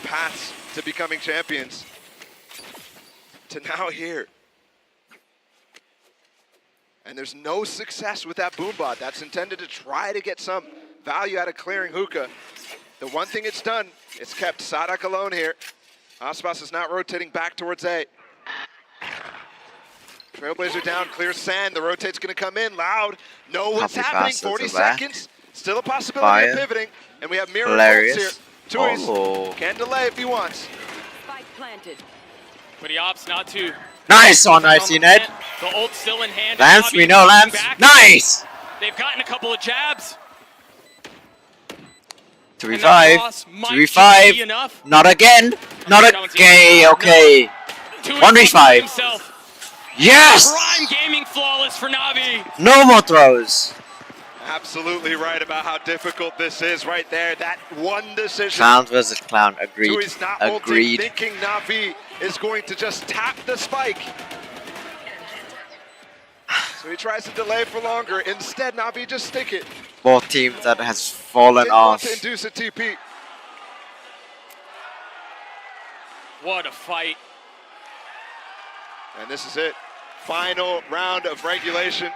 paths to becoming champions. To now here. And there's no success with that boombot. That's intended to try to get some value out of clearing Hookah. The one thing it's done, it's kept Sadak alone here. Aspas is not rotating back towards A. Trailblazer down, clear sand. The rotate's going to come in. Loud. Know what's happening. 40 seconds. Still a possibility of pivoting. And we have mirror bolts here. Tuis can delay if he wants. Spike planted. But he opts not to. Nice on IC-Ned. The ult still in hand. Lance, we know Lance. Nice! They've gotten a couple of jabs. 3-5. 3-5. Not again. Not again. Okay. 1v5. Yes! Prime gaming flawless for Navi. No more throws. Absolutely right about how difficult this is right there. That one decision. Clown versus clown. Agreed. Tui's not Agreed. thinking Navi is going to just tap the spike. So he tries to delay for longer. Instead, Navi just stick it. Both teams that has fallen Didn't off. want to induce a TP. What a fight. And this is it. Final round of regulation.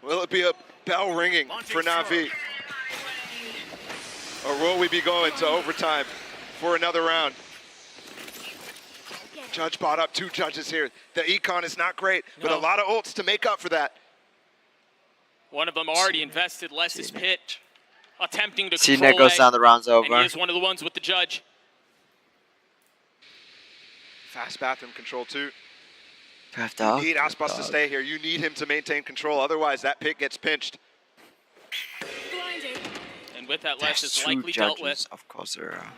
Will it be a bell ringing for Navi? Or will we be going to overtime for another round? Judge brought up 2 judges here. The econ is not great, but a lot of ults to make up for that. One of them already invested Les's pit, attempting to CNET goes down, the round's over. And he is one of the ones with the judge. Fast bathroom control too. You need Aspas to stay here. You need him to maintain control. Otherwise, that pick gets pinched. And with that, Les is likely dealt with. Of course there are.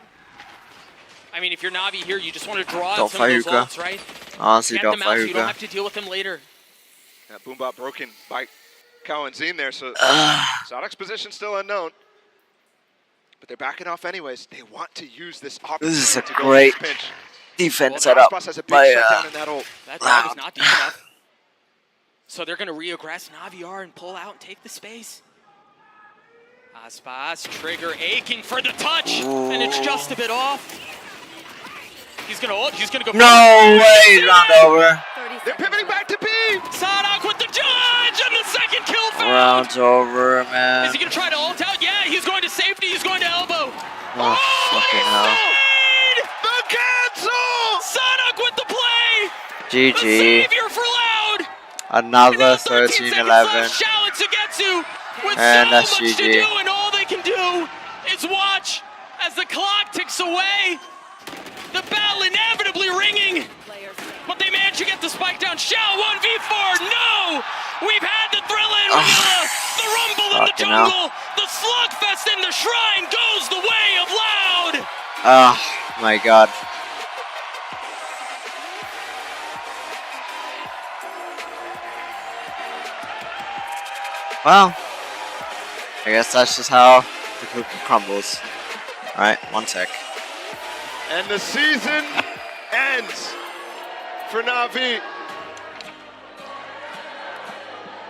I mean, if you're Navi here, you just want to draw Don't out some of those fight ults, right? Honestly, Get don't them out fight so you don't have to deal with them later. That boombot broken by Cowanzine there, so Sadak's position still unknown. but they're backing off anyways. They want to use this opportunity. This is a to go great for this pinch. defense Well, setup Aspas has a big by shutdown in that ult. That dog is not deep enough. So they're going to reaggress NAVI and pull out and take the space. Aspas, Trigger aching for the touch, and it's just a bit off. He's going to ult, he's going to go. No way, round over. They're pivoting back to B. Sadok with the judge, and the second kill for Round's over, man. Is he going to try to ult out? Yeah, he's going to safety, he's going to elbow. Oh, fucking hell. The cancel! Sadok with the play! GG. The savior for Loud! Another 13-11. And that's so much to GG. do, and all they can do is watch as the clock ticks away. The bell inevitably ringing, but they manage to get the spike down. Shao 1v4, no! We've had the thrill in Wheeler, the rumble in the jungle, the slugfest in the shrine goes the way of Loud! Oh my god. Well, I guess that's just how the cookie crumbles. Alright, 1 sec. And the season ends for NAVI.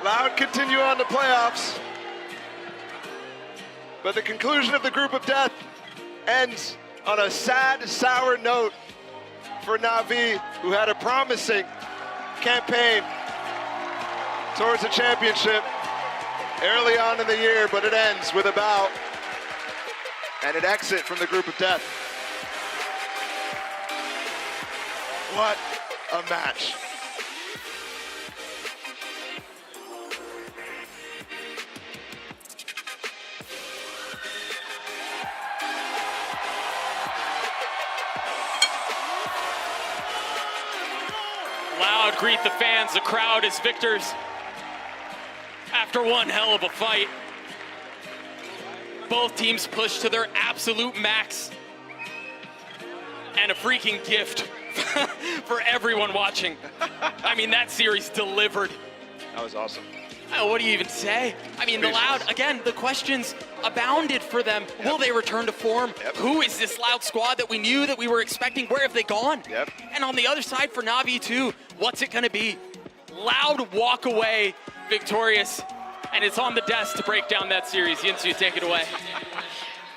Loud continue on to playoffs. But the conclusion of the group of death ends on a sad, sour note for NAVI, who had a promising campaign towards a championship early on in the year, but it ends with a bow and an exit from the group of death. What a match. Loud greet the fans, the crowd is victors. After one hell of a fight, both teams push to their absolute max. And a freaking gift for everyone watching. I mean, that series delivered. That was awesome. Oh, what do you even say? I mean, the Loud, again, the questions abounded for them. Yep. Will they return to form? Yep. Who is this Loud squad that we knew, that we were expecting? Where have they gone? Yep. And on the other side for NAVI too, what's it gonna be? Loud walk away victorious, and it's on the desk to break down that series. Yinsu, take it away.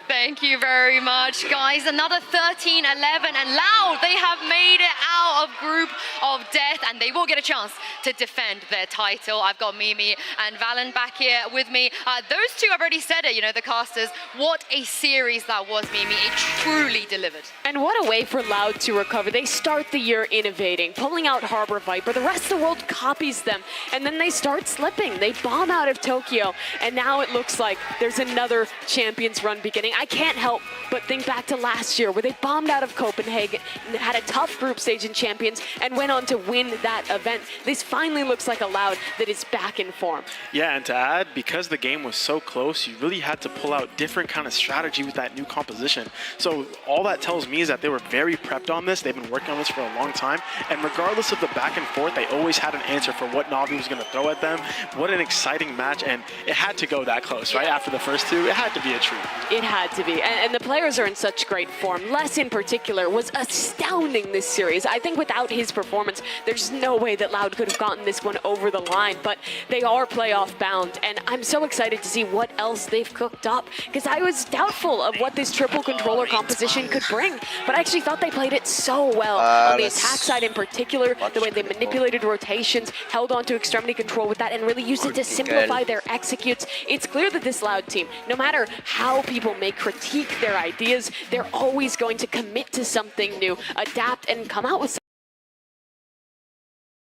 Thank you very much, guys. Another 13-11, and Loud, they have made it out of group of death, and they will get a chance to defend their title. I've got Mimi and Valen back here with me. Those two have already said it, you know, the casters. What a series that was, Mimi. It truly delivered. And what a way for Loud to recover. They start the year innovating, pulling out Harbor Viper. The rest of the world copies them, and then they start slipping. They bomb out of Tokyo, and now it looks like there's another Champions run beginning. I can't help but think back to last year where they bombed out of Copenhagen and had a tough group stage in Champions and went on to win that event. This finally looks like a Loud that is back in form. Yeah, and to add, because the game was so close, you really had to pull out different kind of strategy with that new composition. So all that tells me is that they were very prepped on this. They've been working on this for a long time, and regardless of the back and forth, they always had an answer for what NAVI was going to throw at them. What an exciting match, and it had to go that close, right? After the first two, it had to be a treat. It had to be, and the players are in such great form. Les in particular was astounding this series. I think without his performance, there's no way that Loud could have gotten this one over the line, but they are playoff bound, and I'm so excited to see what else they've cooked up, because I was doubtful of what this triple controller composition could bring, but I actually thought they played it so well on the attack side in particular, the way they manipulated rotations, held on to extremity control with that, and really used it to simplify their executes. It's clear that this Loud team, no matter how people may critique their ideas, they're always going to commit to something new, adapt, and come out with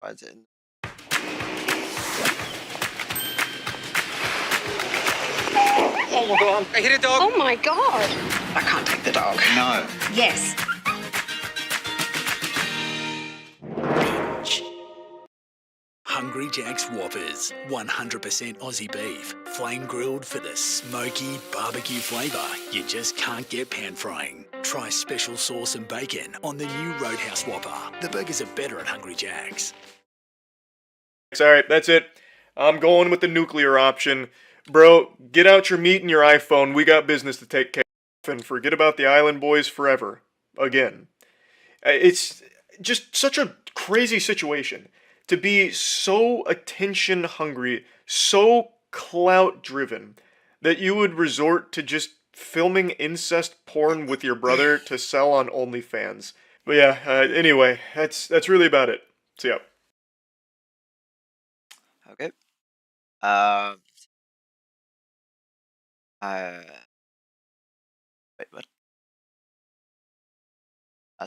something. Oh my god, I hit a dog. Oh my god! I can't take the dog. No. Yes. Hungry Jack's Whoppers, 100% Aussie beef, flame grilled for the smoky barbecue flavour you just can't get pan frying. Try special sauce and bacon on the new Roadhouse Whopper. The burgers are better at Hungry Jack's. Alright, that's it. I'm going with the nuclear option. Bro, get out your meat and your iPhone. We got business to take care of. and forget about the Island Boys forever. Again. It's just such a crazy situation to be so attention hungry, so clout driven, that you would resort to just filming incest porn with your brother to sell on OnlyFans. But yeah, anyway, that's really about it. So yeah. Okay. Wait, what?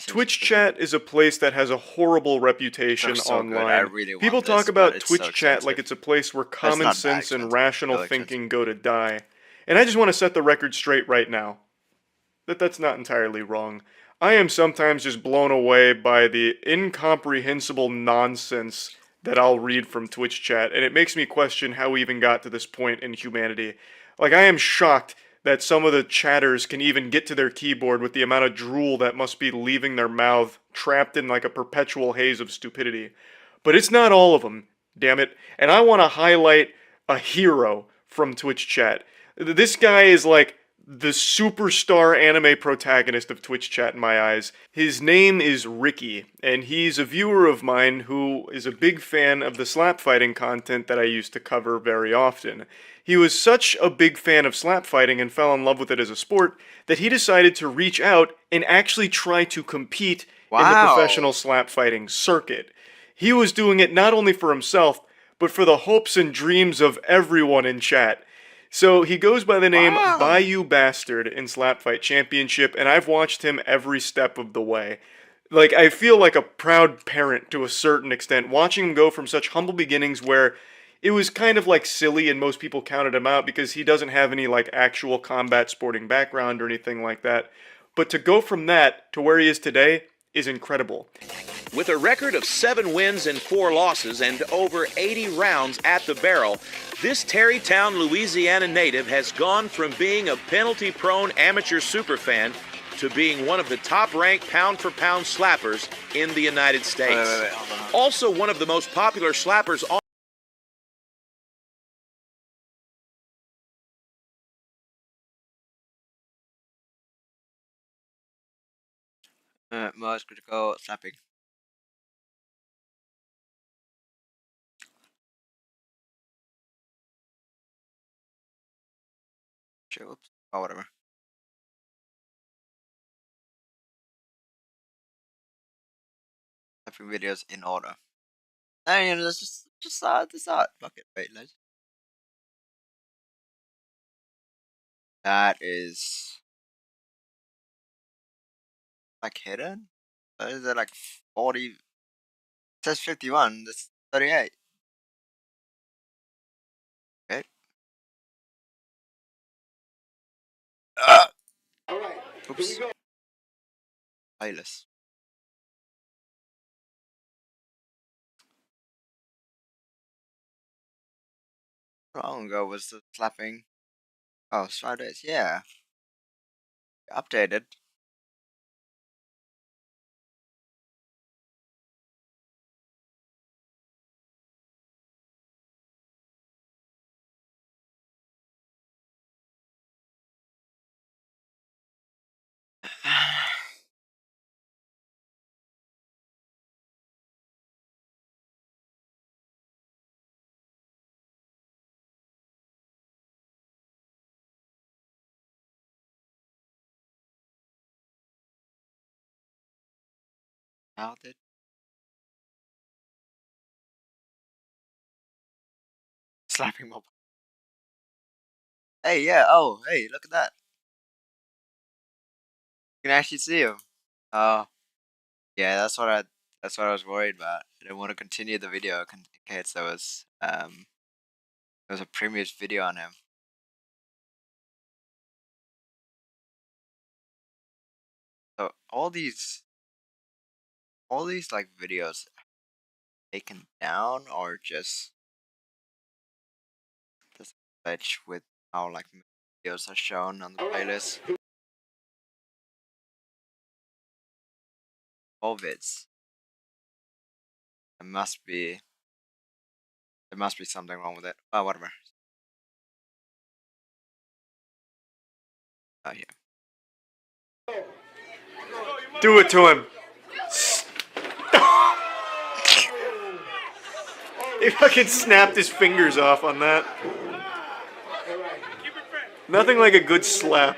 Twitch chat is a place that has a horrible reputation online. People talk about Twitch chat like it's a place where common sense and rational thinking go to die. And I just want to set the record straight right now. That's not entirely wrong. I am sometimes just blown away by the incomprehensible nonsense that I'll read from Twitch chat, and it makes me question how we even got to this point in humanity. Like, I am shocked that some of the chatters can even get to their keyboard with the amount of drool that must be leaving their mouth, trapped in like a perpetual haze of stupidity. But it's not all of them, damn it. And I want to highlight a hero from Twitch chat. This guy is like the superstar anime protagonist of Twitch chat in my eyes. His name is Ricky, and he's a viewer of mine who is a big fan of the slap fighting content that I used to cover very often. He was such a big fan of slap fighting and fell in love with it as a sport that he decided to reach out and actually try to compete in the professional slap fighting circuit. He was doing it not only for himself, but for the hopes and dreams of everyone in chat. So he goes by the name Bayou Bastard in Slapfight Championship, and I've watched him every step of the way. Like, I feel like a proud parent to a certain extent, watching him go from such humble beginnings where it was kind of like silly and most people counted him out because he doesn't have any like actual combat sporting background or anything like that. But to go from that to where he is today is incredible. With a record of 7 wins and 4 losses and over 80 rounds at the barrel, this Terrytown, Louisiana native has gone from being a penalty-prone amateur superfan to being one of the top-ranked pound-for-pound slappers in the United States. Also one of the most popular slappers on most critical slapping. Sure, oops. Oh, whatever. Slapping videos in order. And you know, let's just start this out. Fuck it. Wait, let's. That is like hidden. What is it, like 40? It says 51. That's 38. Okay. Oops. Playlist. How long ago was the slapping? Oh, Fridays. Yeah. Updated. Outed. Slapping mob. Hey, yeah. Oh, hey, look at that. You can actually see him. Oh, yeah. That's what I was worried about. I didn't want to continue the video in case there was a previous video on him. So all these like videos taken down or just glitch with how like videos are shown on the playlist. All vids. There must be something wrong with it. Oh, whatever. Oh, yeah. Do it to him. He fucking snapped his fingers off on that. Nothing like a good slap.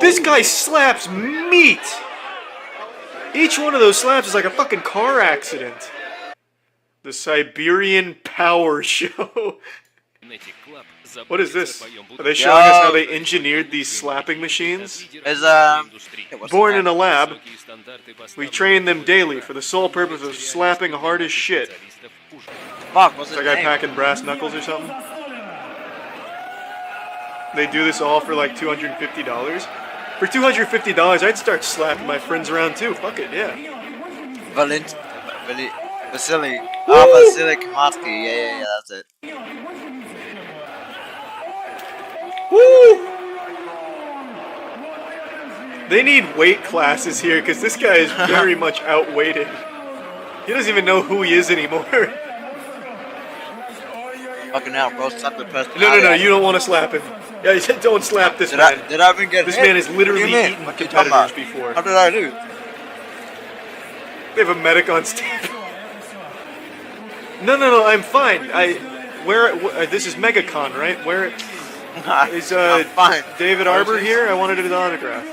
This guy slaps meat! Each one of those slaps is like a fucking car accident. The Siberian Power Show. What is this? Are they showing us how they engineered these slapping machines? Born in a lab, we train them daily for the sole purpose of slapping hard as shit. Fuck, what's that guy packing brass knuckles or something? They do this all for like $250? For $250, I'd start slapping my friends around too. Fuck it, yeah. Vasily. Oh, Vasily Kamatsky. Yeah, that's it. Woo! They need weight classes here because this guy is very much outweighted. He doesn't even know who he is anymore. Fucking hell, bro. Slap the person. No, you don't want to slap him. Yeah, don't slap this man. Did I even get This hit? man has literally eaten competitors before. How did I lose? They have a medic on stage. No, I'm fine. This is MegaCon, right? Where is David Arbor here? I wanted an autograph.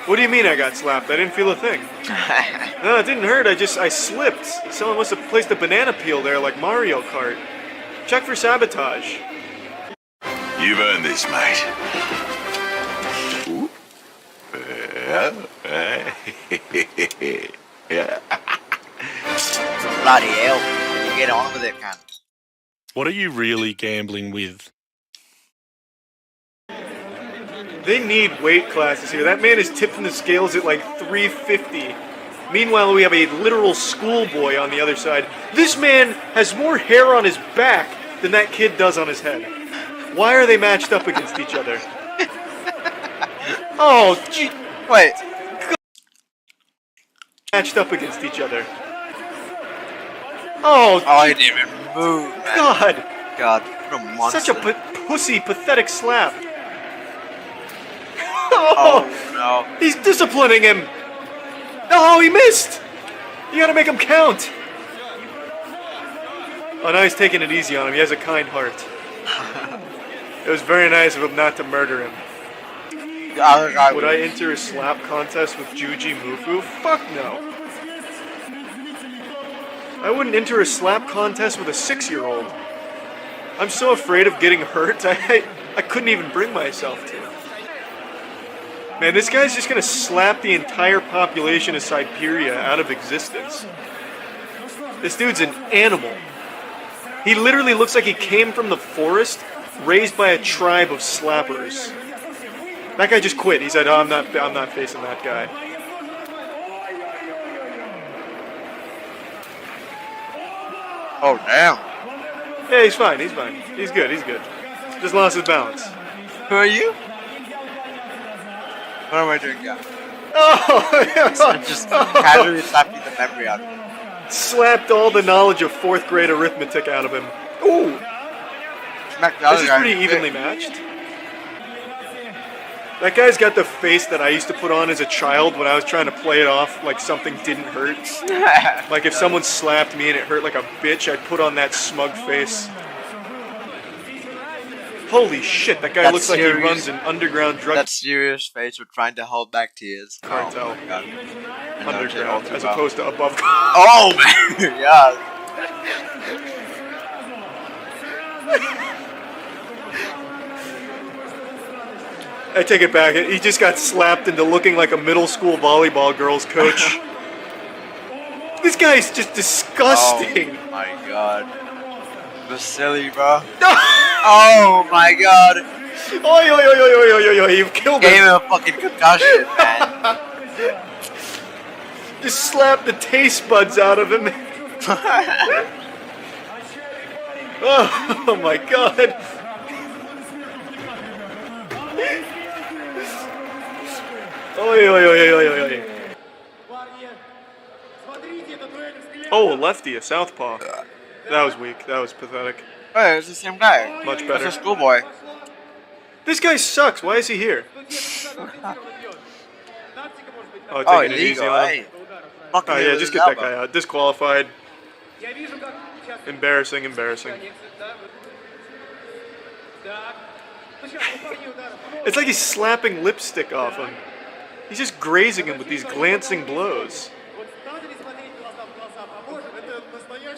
What do you mean I got slapped? I didn't feel a thing. No, it didn't hurt. I slipped. Someone must have placed a banana peel there like Mario Kart. Check for sabotage. You've earned this, mate. Bloody hell. You get on with it, cunt. What are you really gambling with? They need weight classes here. That man is tipping the scales at like 350. Meanwhile, we have a literal schoolboy on the other side. This man has more hair on his back than that kid does on his head. Why are they matched up against each other? Oh, gee. Wait. Matched up against each other. Oh, I didn't even move, man. God, what a monster. Such a pussy, pathetic slap. Oh, no. He's disciplining him. Oh, he missed. You gotta make him count. Oh, now he's taking it easy on him. He has a kind heart. It was very nice of him not to murder him. Would I enter a slap contest with Juji Mufu? Fuck no. I wouldn't enter a slap contest with a 6-year-old. I'm so afraid of getting hurt, I couldn't even bring myself to. Man, this guy's just gonna slap the entire population of Siberia out of existence. This dude's an animal. He literally looks like he came from the forest, raised by a tribe of slappers. That guy just quit. He said, "Oh, I'm not facing that guy." Oh, damn. Yeah, he's fine. He's good. Just lost his balance. Who are you? What am I doing, guy? Oh! Just casually slapping the memory out of him. Slapped all the knowledge of 4th grade arithmetic out of him. Ooh! This is pretty evenly matched. That guy's got the face that I used to put on as a child when I was trying to play it off like something didn't hurt. Like if someone slapped me and it hurt like a bitch, I'd put on that smug face. Holy shit, that guy looks like he runs an underground drug... That serious face with trying to hold back tears. Cartel. Oh my God. Underground, as opposed to above... Oh, man! Yeah. I take it back. He just got slapped into looking like a middle school volleyball girl's coach. This guy's just disgusting. Oh my God. Vasily, bro. Oh my God. Oi, you've killed him. Gave him a fucking concussion, man. Just slapped the taste buds out of him. Oh my God. Oi. Oh, a lefty, a southpaw. That was weak. That was pathetic. Hey, it's the same guy. Much better. It's a schoolboy. This guy sucks. Why is he here? Oh, Oh, taking it easy illegal, on hey. him. Fucking Oh him yeah, with just his get that elbow. guy out. Disqualified. Embarrassing, embarrassing. It's like he's slapping lipstick off him. He's just grazing him with these glancing blows.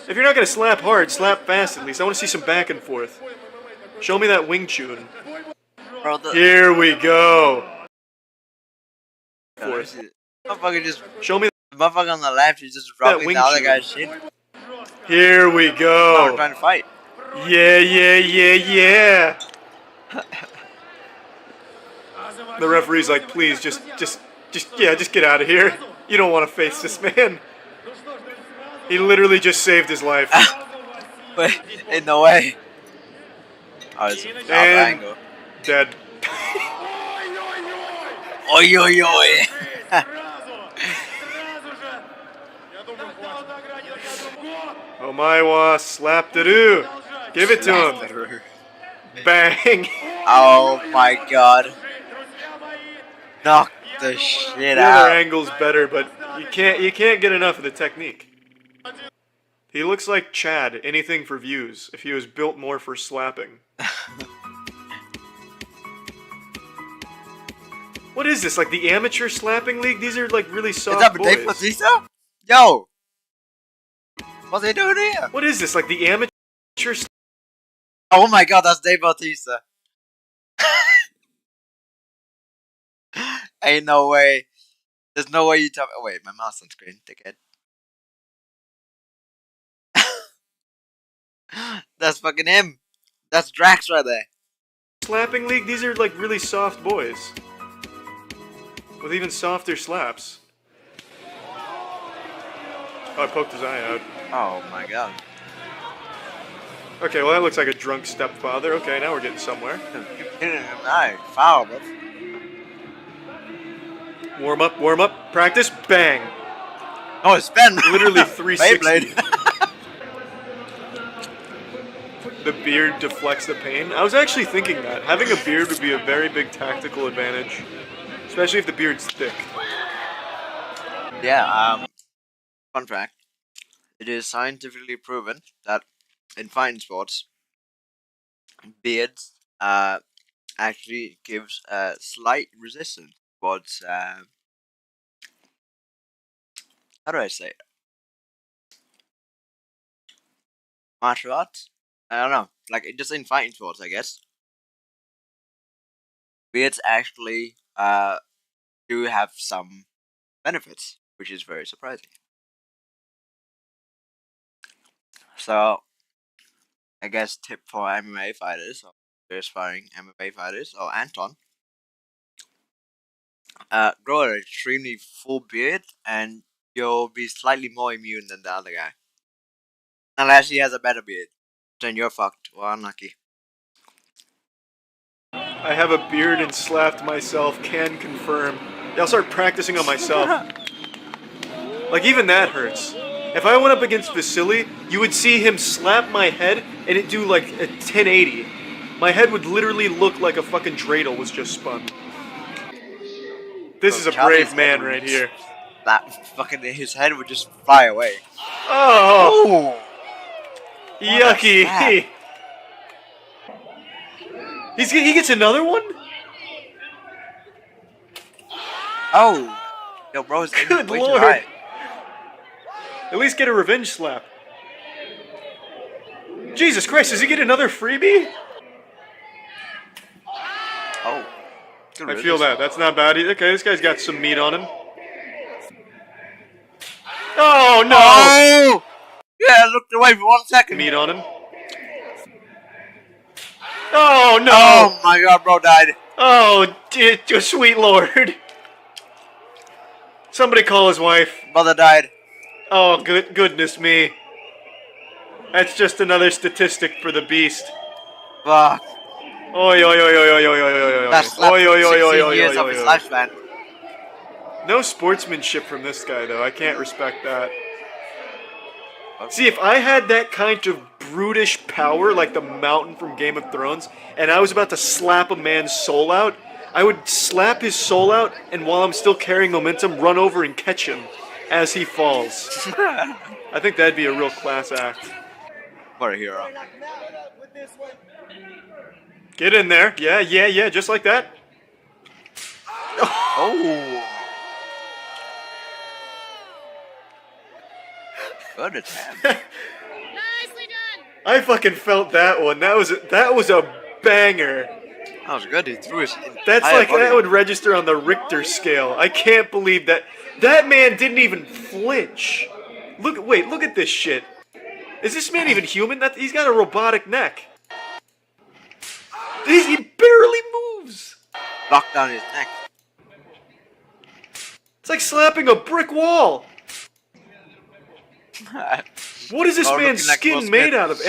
If you're not gonna slap hard, slap fast at least. I want to see some back and forth. Show me that Wing Chun. Bro, Here we go. Motherfucker just show me the motherfucker on the left is just that rubbing Wing the other Chun. guy's shit. Here we Oh, go. we're trying to fight. Yeah, yeah, yeah, yeah. The referee's like, please, just get out of here. You don't want to face this man. He literally just saved his life. But in the way. Oh, it's an And angle. dead. Oi, oi, oi. Omaiwa slapped it. Give it to him. Bang. Oh my god. Knock the shit The out. other angle's better, but you can't get enough of the technique. He looks like Chad, anything for views, if he was built more for slapping. What is this, like the amateur slapping league? These are like really soft Is that boys. Dave Bautista? Yo! What's he doing here? What is this, like the amateur Oh my god, that's Dave Bautista. Ain't no way. There's no way you tell me. Oh, wait, my mouse on screen, dickhead. That's fucking him. That's Drax right there. slapping league? These are like really soft boys. With even softer slaps. Oh, I poked his eye out. Oh my god. Okay, well that looks like a drunk stepfather. Okay, now we're getting somewhere. Alright, foul, bro. Warm up, practice, bang. Oh, it's Ben. Literally 360. Beyblade. The beard deflects the pain. I was actually thinking that. Having a beard would be a very big tactical advantage. Especially if the beard's thick. Yeah, fun fact. It is scientifically proven that in fighting sports, beards actually gives a slight resistance towards how do I say it? Martial arts? I don't know. Like just in fighting sports, I guess. Beards actually do have some benefits, which is very surprising. So, I guess tip for MMA fighters or aspiring MMA fighters or Anton. Grow an extremely full beard and you'll be slightly more immune than the other guy. Unless he has a better beard. Then you're fucked or unlucky. I have a beard and slapped myself, can confirm. Yeah, I'll start practicing on myself. Like even that hurts. If I went up against Vasily, you would see him slap my head and it'd do like a 1080. My head would literally look like a fucking dreidel was just spun. This is a brave man right here. That fucking his head would just fly away. Oh! Ooh. Yucky! He gets another one? Oh! Yo, bro, it's Good way lord! Too high. At least get a revenge slap. Jesus Christ, does he get another freebie? Oh. I feel that. That's not bad. Okay, this guy's got some meat on him. Oh, no! Oh! Yeah, I looked away for 1 second. Meat on him. Oh, no! Oh, my God, bro died. Oh, sweet lord. Somebody call his wife. Mother died. Oh, goodness me. That's just another statistic for the beast. Fuck. Oi, oi, oi, oi, oi, oi, oi, oi. That's Oi, oi, oi, oi, 16 oi, years oi, of oi, his oi. lifespan. No sportsmanship from this guy, though. I can't respect that. See, if I had that kind of brutish power, like the mountain from Game of Thrones, and I was about to slap a man's soul out, I would slap his soul out, and while I'm still carrying momentum, run over and catch him as he falls. I think that'd be a real class act. What a hero. Get in there. Yeah, just like that. Oh. Good attempt. Nicely done. I fucking felt that one. That was a banger. That was good. He threw his. That's like that would register on the Richter scale. I can't believe that man didn't even flinch. Look at this shit. Is this man even human? He's got a robotic neck. He barely moves. Knocked down his neck. It's like slapping a brick wall. What is this man's skin made out of?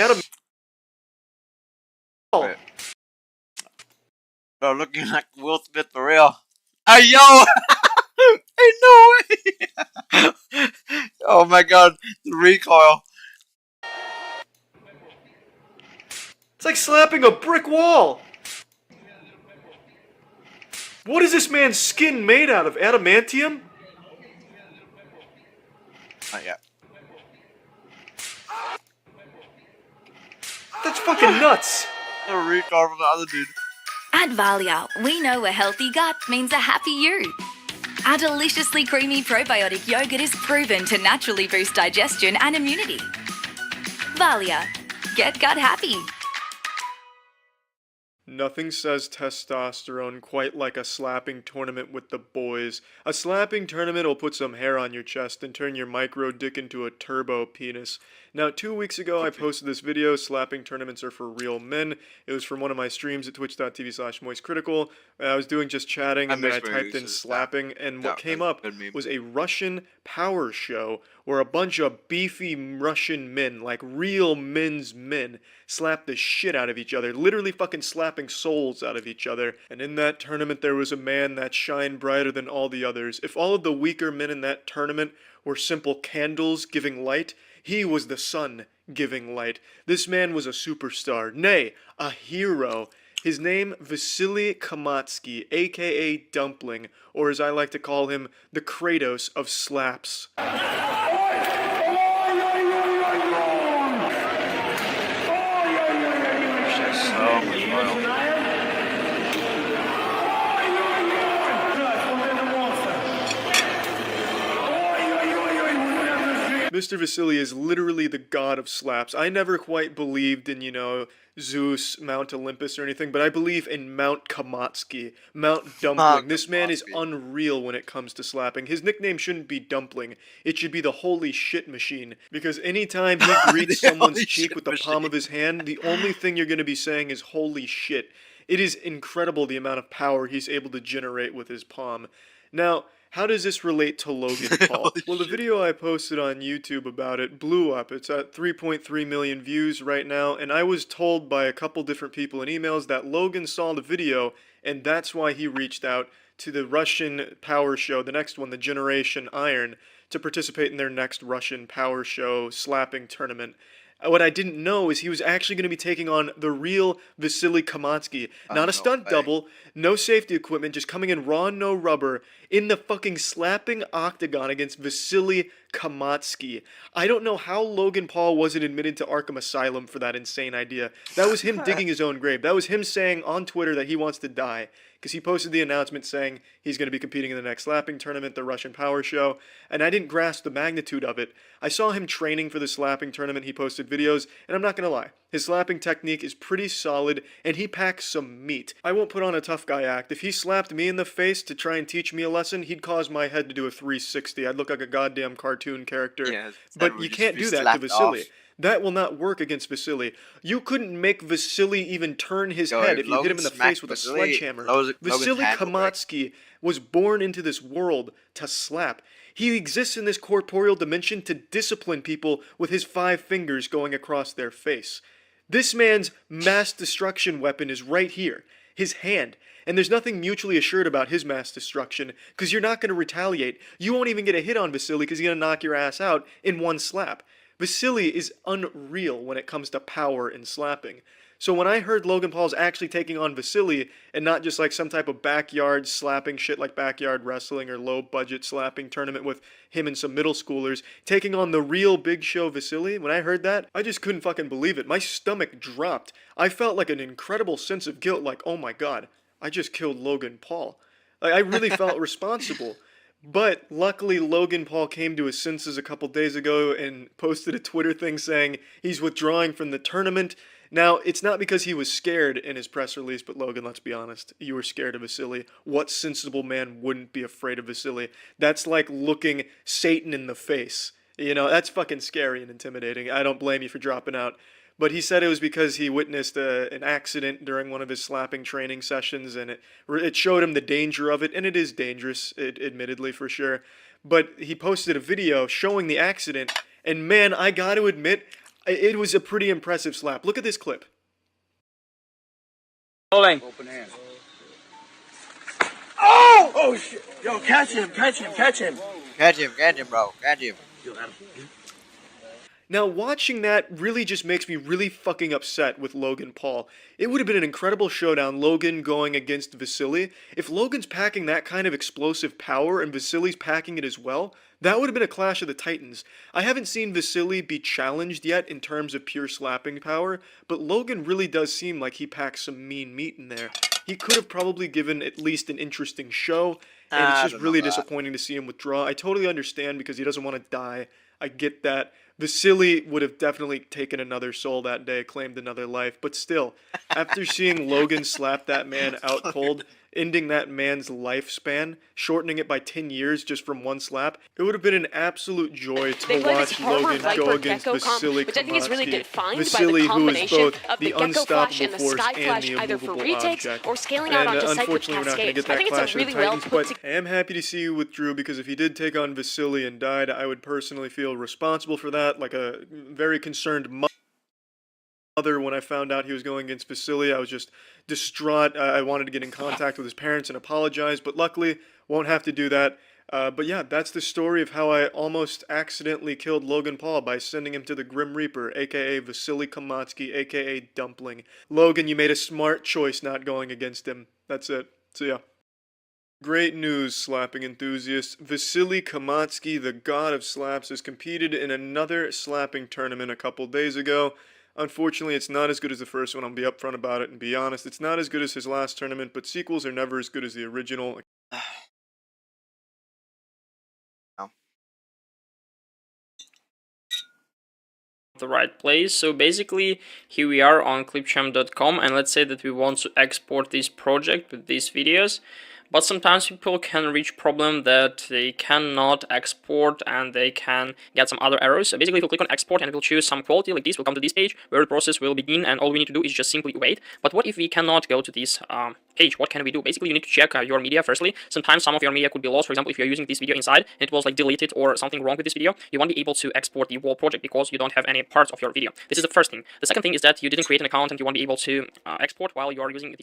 Bro, looking like Will Smith for real. Hey, yo! Ain't no way! Oh my god, the recoil. It's like slapping a brick wall. What is this man's skin made out of? Adamantium? Not yet. That's fucking nuts. A recoil from the other dude. At Valia, we know a healthy gut means a happy you. Our deliciously creamy probiotic yogurt is proven to naturally boost digestion and immunity. Valia, get gut happy. Nothing says testosterone quite like a slapping tournament with the boys. A slapping tournament will put some hair on your chest and turn your micro dick into a turbo penis. Now, 2 weeks ago, I posted this video, Slapping Tournaments Are for Real Men. It was from one of my streams at twitch.tv/moistcritical. I was doing just chatting, and then I typed in slapping, and what came up was a Russian power show where a bunch of beefy Russian men, like real men's men, slapped the shit out of each other, literally fucking slapping souls out of each other. And in that tournament, there was a man that shined brighter than all the others. If all of the weaker men in that tournament were simple candles giving light, he was the sun giving light. This man was a superstar, nay, a hero. His name, Vasily Kamatsky, aka Dumpling, or as I like to call him, the Kratos of slaps. Mr. Vasily is literally the god of slaps. I never quite believed in, Zeus, Mount Olympus or anything, but I believe in Mount Kamatsky, Mount Dumpling. This man is unreal when it comes to slapping. His nickname shouldn't be Dumpling. It should be the Holy Shit Machine. Because anytime he greets someone's cheek with the palm of his hand, the only thing you're going to be saying is holy shit. It is incredible the amount of power he's able to generate with his palm. Now, how does this relate to Logan Paul? Well, the video I posted on YouTube about it blew up. It's at 3.3 million views right now, and I was told by a couple different people in emails that Logan saw the video, and that's why he reached out to the Russian power show, the next one, the Generation Iron, to participate in their next Russian power show slapping tournament. What I didn't know is he was actually going to be taking on the real Vasily Kamatsky. Not a stunt double, no safety equipment, just coming in raw, no rubber, in the fucking slapping octagon against Vasily Kamatsky. I don't know how Logan Paul wasn't admitted to Arkham Asylum for that insane idea. That was him digging his own grave. That was him saying on Twitter that he wants to die. Because he posted the announcement saying he's going to be competing in the next slapping tournament, the Russian Power Show, and I didn't grasp the magnitude of it. I saw him training for the slapping tournament, he posted videos, and I'm not going to lie, his slapping technique is pretty solid, and he packs some meat. I won't put on a tough guy act. If he slapped me in the face to try and teach me a lesson, he'd cause my head to do a 360. I'd look like a goddamn cartoon character. Yeah, but you can't do that to Vasily. Off. That will not work against Vasily. You couldn't make Vasily even turn his head if you hit him in the face with a sledgehammer. Vasily Kamatsky was born into this world to slap. He exists in this corporeal dimension to discipline people with his 5 fingers going across their face. This man's mass destruction weapon is right here, his hand. And there's nothing mutually assured about his mass destruction, because you're not going to retaliate. You won't even get a hit on Vasily because he's going to knock your ass out in one slap. Vasily is unreal when it comes to power and slapping. So when I heard Logan Paul's actually taking on Vasily and not just like some type of backyard slapping shit like backyard wrestling or low budget slapping tournament with him and some middle schoolers, taking on the real big show Vasily, when I heard that, I just couldn't fucking believe it. My stomach dropped. I felt like an incredible sense of guilt, like, oh my god, I just killed Logan Paul. Like, I really felt responsible. But luckily, Logan Paul came to his senses a couple days ago and posted a Twitter thing saying he's withdrawing from the tournament. Now, it's not because he was scared in his press release, but Logan, let's be honest, you were scared of Vasily. What sensible man wouldn't be afraid of Vasily? That's like looking Satan in the face. You know, that's fucking scary and intimidating. I don't blame you for dropping out. But he said it was because he witnessed an accident during one of his slapping training sessions, and it showed him the danger of it, and it is dangerous, admittedly, for sure. But he posted a video showing the accident, and man, I gotta admit, it was a pretty impressive slap. Look at this clip. Rolling. Open hand. Oh! Oh shit! Yo, catch him! Catch him! Catch him! Catch him, bro. Catch him. Now, watching that really just makes me really fucking upset with Logan Paul. It would have been an incredible showdown, Logan going against Vasily. If Logan's packing that kind of explosive power and Vasily's packing it as well, that would have been a clash of the titans. I haven't seen Vasily be challenged yet in terms of pure slapping power, but Logan really does seem like he packs some mean meat in there. He could have probably given at least an interesting show, and it's just really disappointing to see him withdraw. I totally understand because he doesn't want to die. I get that. Vasily would have definitely taken another soul that day, claimed another life, but still, after seeing Logan slap that man out cold, ending that man's lifespan, shortening it by 10 years just from one slap, it would have been an absolute joy to watch Logan go against Vasily Kamatsky. Vasily, who is both the unstoppable force and the immovable object. And unfortunately, we're not going to get that clash of the titans, but I am happy to see you withdrew, because if he did take on Vasily and died, I would personally feel responsible for that, like a very concerned mother. When I found out he was going against Vasily, I was just distraught. I wanted to get in contact with his parents and apologize, but luckily won't have to do that. But yeah, that's the story of how I almost accidentally killed Logan Paul by sending him to the Grim Reaper, aka Vasily Kamatsky, aka Dumpling. Logan, you made a smart choice not going against him. That's it. So yeah. Great news, slapping enthusiasts. Vasily Kamatsky, the god of slaps, has competed in another slapping tournament a couple days ago. Unfortunately, it's not as good as the first one. I'll be upfront about it and be honest. It's not as good as his last tournament, but sequels are never as good as the original. The right place. So basically, here we are on clipchamp.com, and let's say that we want to export this project with these videos. But sometimes people can reach problem that they cannot export and they can get some other errors. So basically, if you click on export and we'll choose some quality like this, we'll come to this page where the process will begin, and all we need to do is just simply wait. But what if we cannot go to this page? What can we do? Basically, you need to check your media firstly. Sometimes some of your media could be lost. For example, if you're using this video inside and it was like deleted or something wrong with this video, you won't be able to export the whole project because you don't have any parts of your video. This is the first thing. The second thing is that you didn't create an account and you won't be able to export while you are using the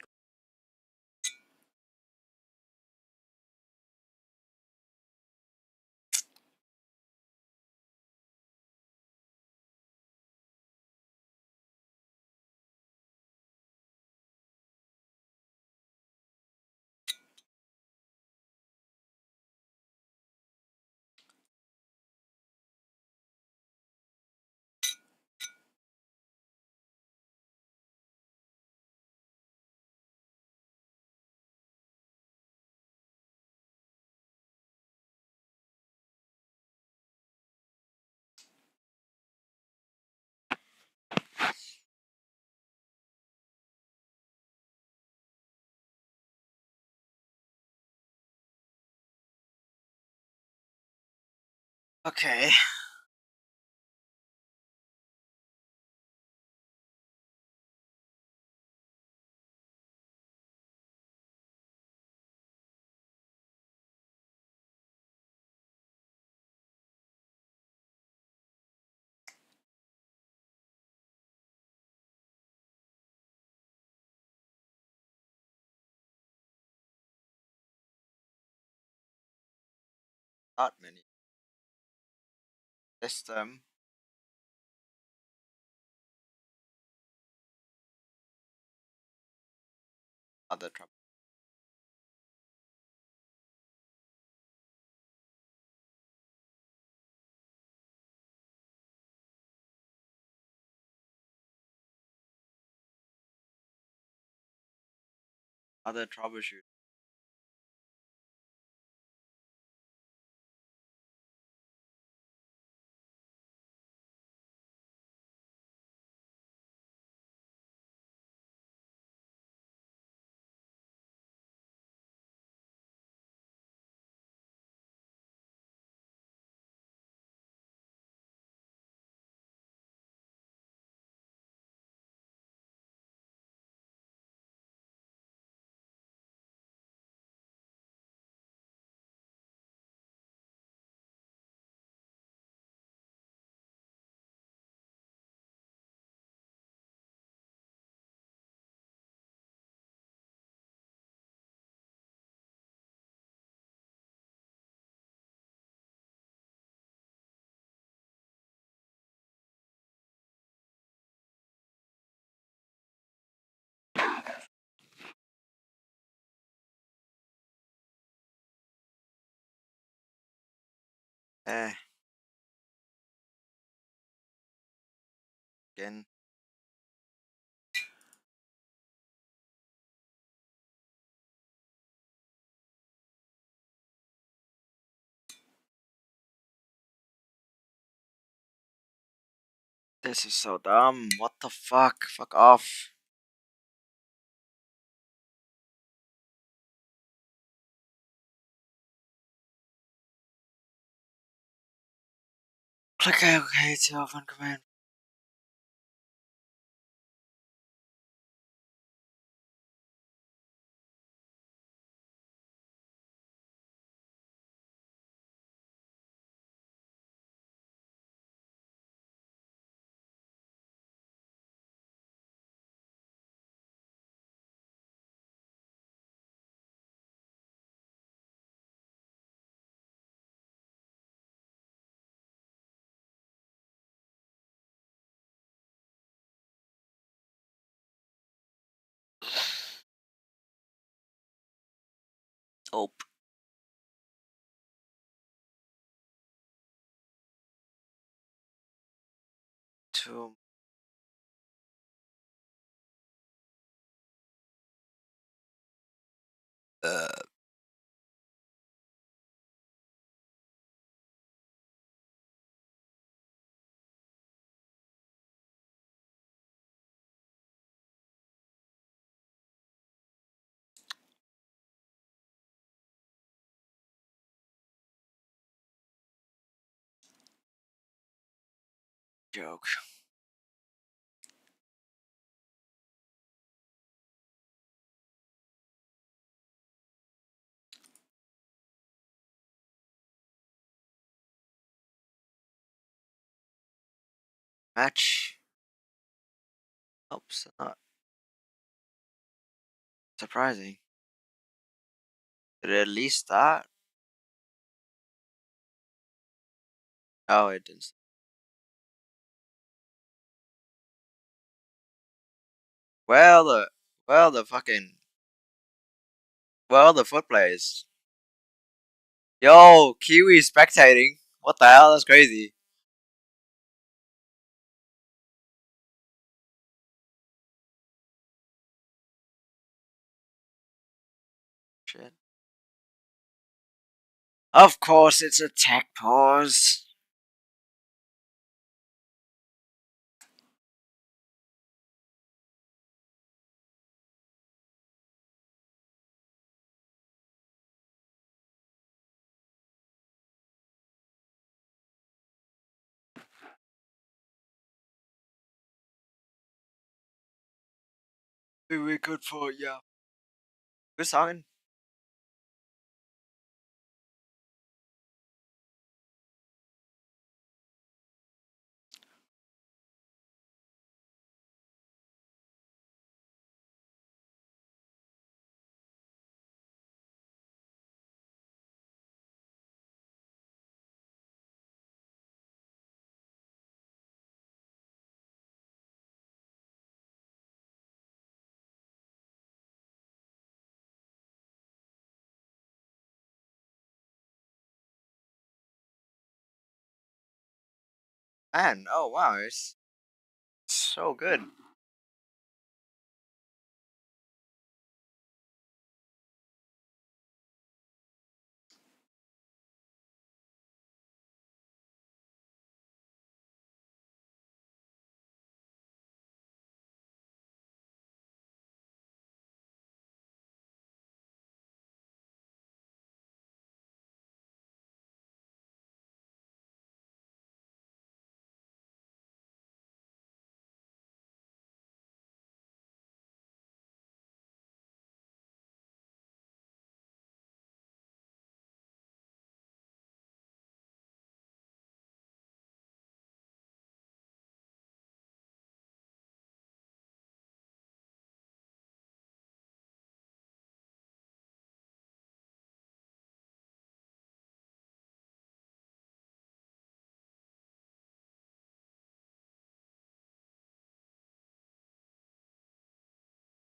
Okay. Not many. This time. Other trouble. Other troubleshoot. Eh. Again. This is so dumb. What the fuck? Fuck off. Click OK to open command. Oh. Two. Joke. Match. Oops, not surprising. Did it at least start? Oh, it didn't. Well, the fucking, the FUT players. Yo, Kiwi spectating. What the hell? That's crazy. Shit. Of course, it's a tech pause. Very good for yeah. Good song. Man, oh wow, it's so good.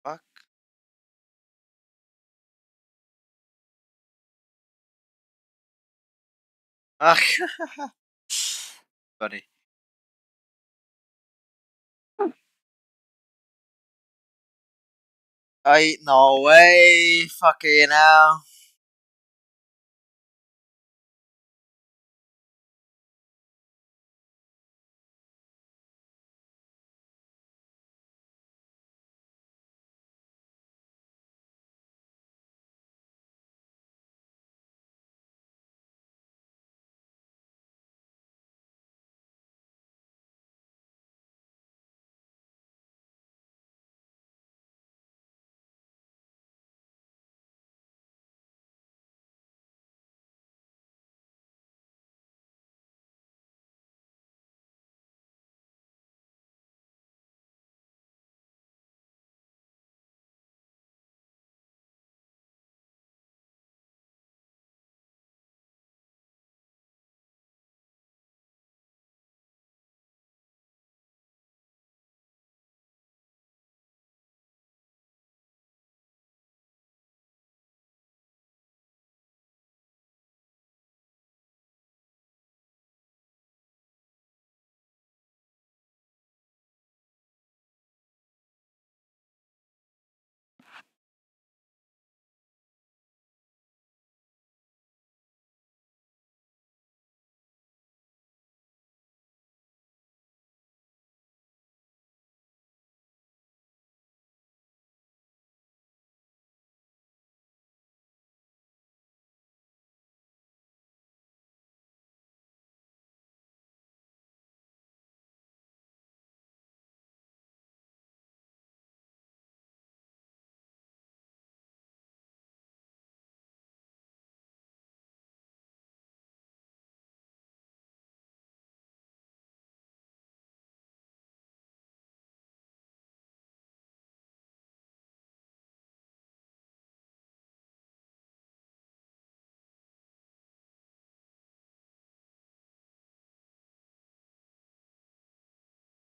Fuck. Ah, funny. I no way, fucking hell.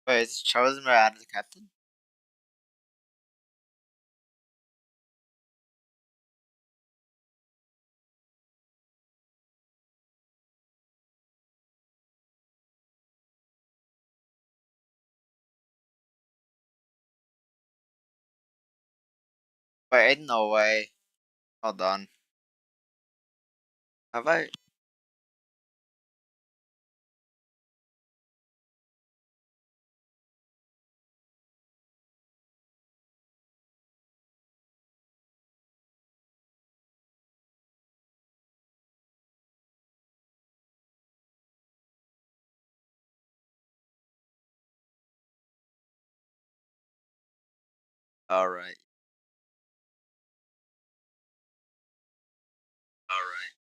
Wait, is chosen by out of the captain? Wait, no way. Hold on. Have I? Alright. Alright.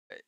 Wait.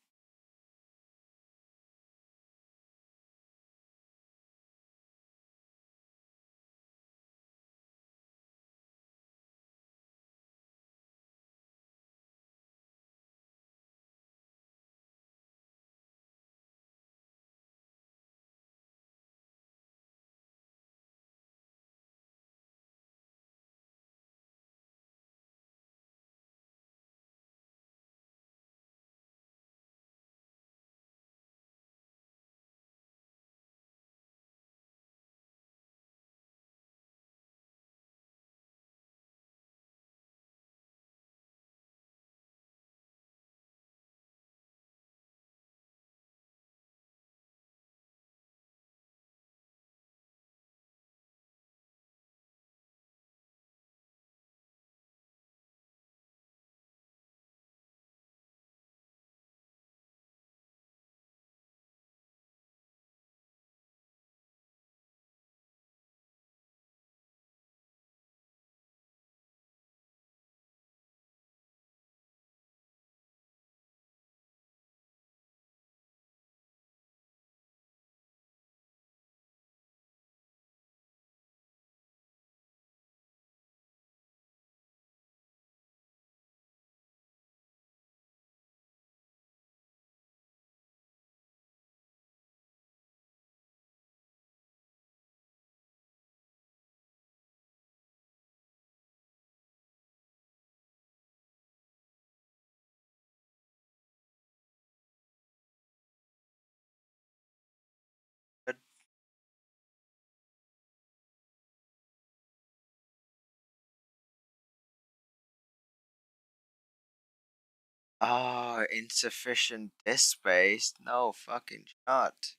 Oh, insufficient disk space? No fucking shot.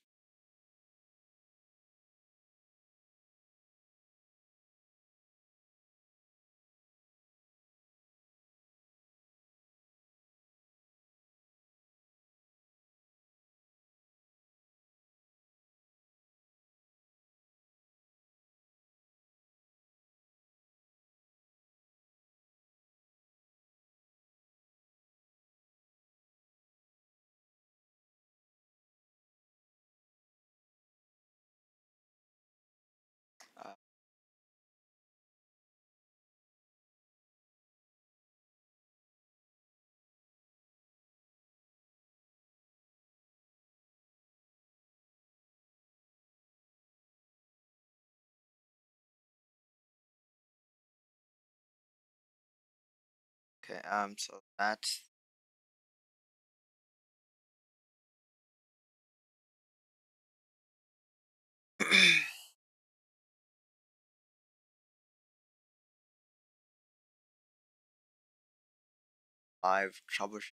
Okay, so that's live troubleshooting.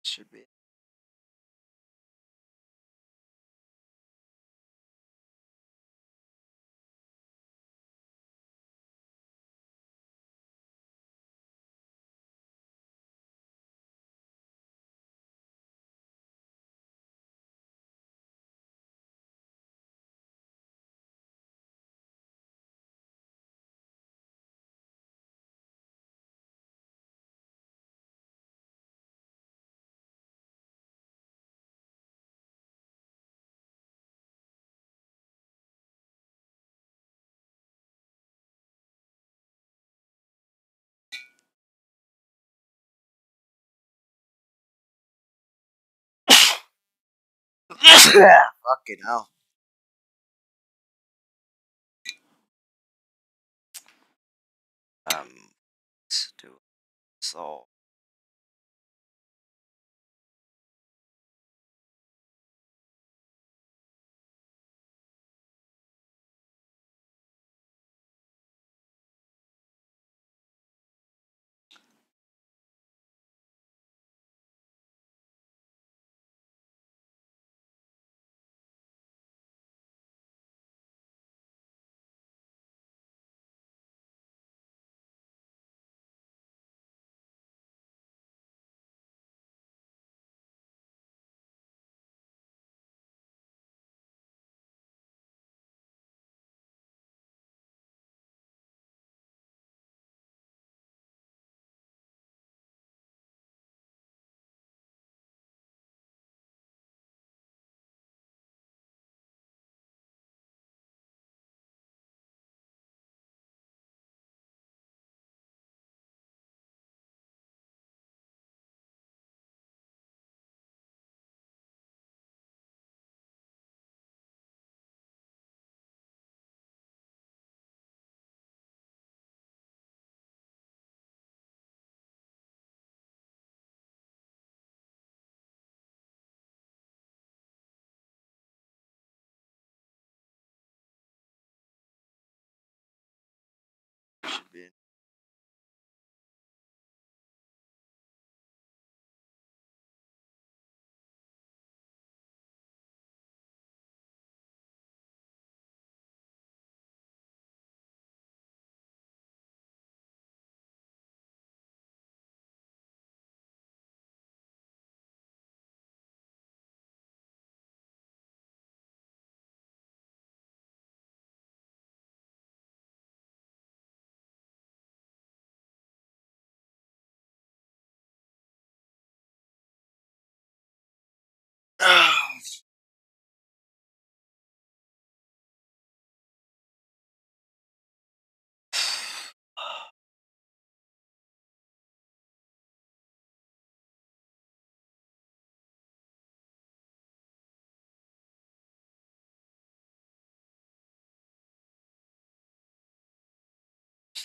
Should be. Fucking hell. Let's do so.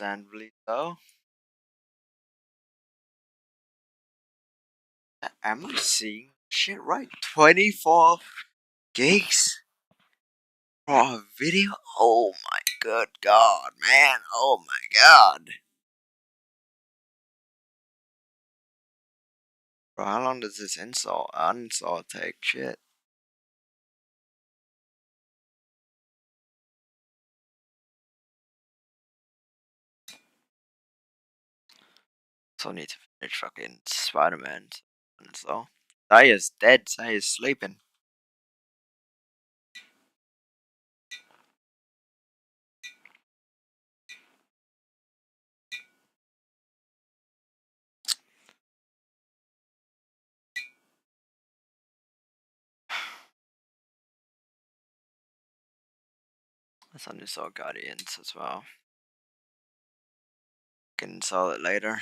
understandably so. Am I seeing shit right? 24 gigs for a video? Oh my good god, man. Oh my god. Bro, how long does this uninstall take? Shit. So I need to finish fucking Spider-Man. So Zaya's dead. Zaya's sleeping. Let's uninstall Guardians as well. Can install it later.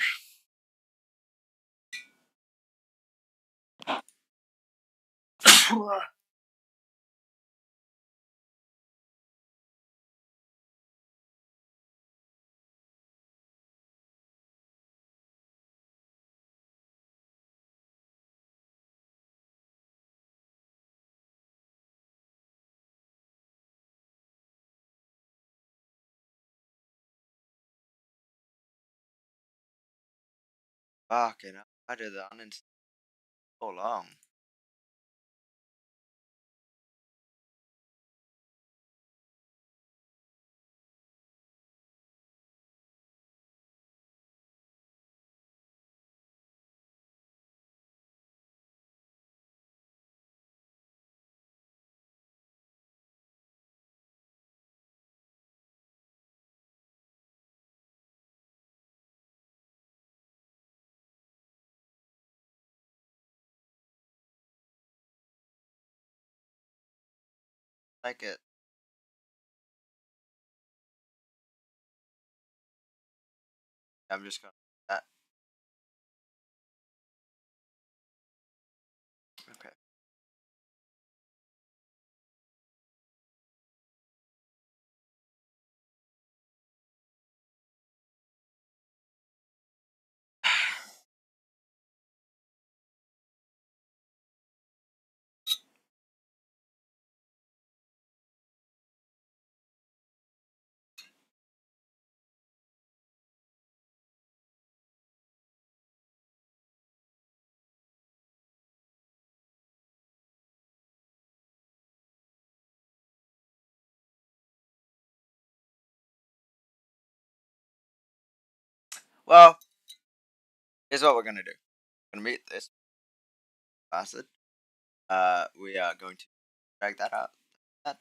Fucking hell, I did that uninstall so long. Like it. I'm just gonna do that. Okay. Well, here's what we're gonna do. We're gonna meet this bastard. We are going to drag that out. That.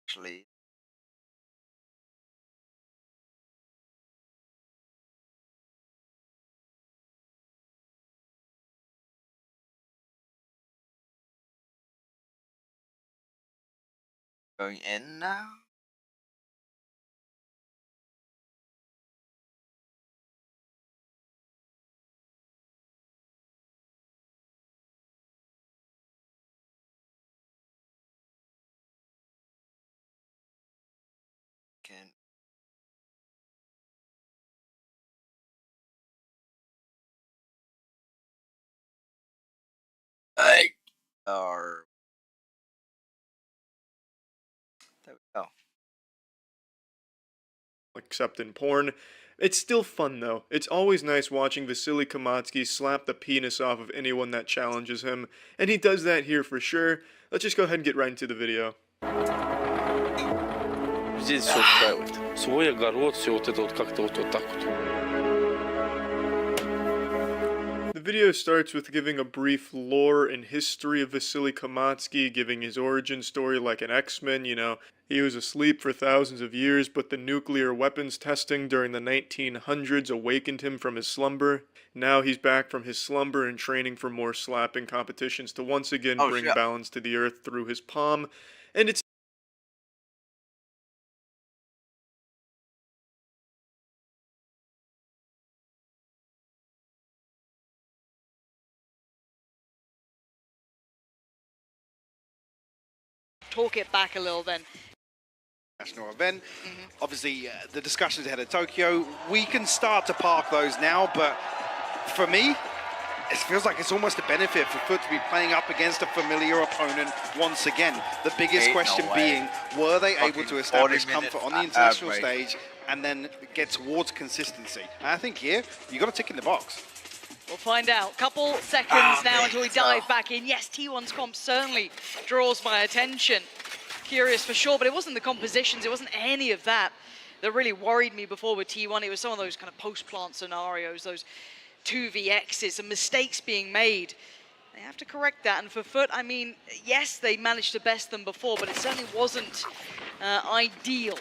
Actually. Going in now. Can. Hey. Or. There we go. Except in porn. It's still fun though. It's always nice watching Vasily Kamatsky slap the penis off of anyone that challenges him, and he does that here for sure. Let's just go ahead and get right into the video. Здесь все устраивает. Свой огород, все вот это вот как-то вот так вот. The video starts with giving a brief lore and history of Vasily Kamatsky, giving his origin story like an X-Men, you know. He was asleep for thousands of years, but the nuclear weapons testing during the 1900s awakened him from his slumber. Now he's back from his slumber and training for more slapping competitions to once again bring balance to the earth through his palm. And it's talk it back a little then. National event. Obviously, the discussions ahead of Tokyo, we can start to park those now, but for me, it feels like it's almost a benefit for FUT to be playing up against a familiar opponent once again. The biggest question being, were they able to establish comfort on the international stage and then get towards consistency? And I think here, you got to tick in the box. We'll find out. Couple seconds now until we dive back in. Yes, T1's comp certainly draws my attention. Curious for sure, but it wasn't the compositions, it wasn't any of that really worried me before with T1. It was some of those kind of post-plant scenarios, those 2vx's and mistakes being made. They have to correct that, and for FUT, I mean, yes, they managed to best them before, but it certainly wasn't ideal.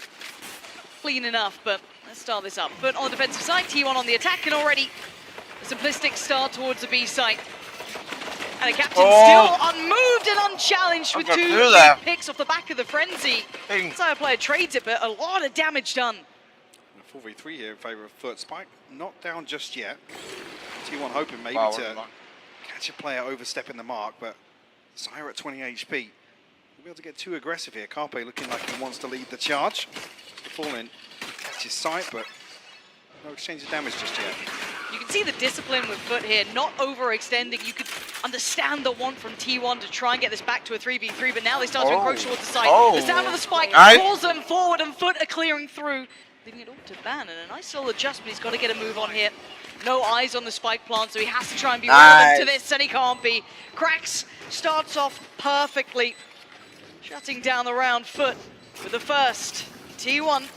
Clean enough, but let's start this up. FUT on the defensive side, T1 on the attack, and already a simplistic start towards the B site. And the captain still unmoved and unchallenged with 2 big picks off the back of the frenzy. Sire player trades it, but a lot of damage done. 4v3 here in favor of FUT. Spike not down just yet. T1 hoping maybe to catch a player overstepping the mark, but Sire at 20 HP. We'll be able to get too aggressive here. Carpe looking like he wants to lead the charge. Falling catches sight, but no exchange of damage just yet. You can see the discipline with FUT here, not overextending. You could understand the want from T1 to try and get this back to a 3v3, but now they start to encroach towards the site. The sound of the spike pulls them forward, and FUT are clearing through, leaving it all to Ban. And a nice little adjustment. He's got to get a move on here. No eyes on the spike plant, so he has to try and be relevant to this, and he can't be. Krax starts off perfectly, shutting down the round. FUT with the first. T1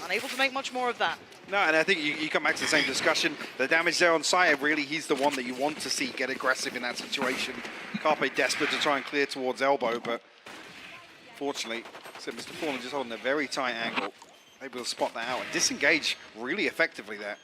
unable to make much more of that. No, and I think you come back to the same discussion. The damage there on site, really, he's the one that you want to see get aggressive in that situation. Carpe desperate to try and clear towards elbow, but fortunately, so Mr. Fallen just holding a very tight angle, able to spot that out and disengage really effectively there.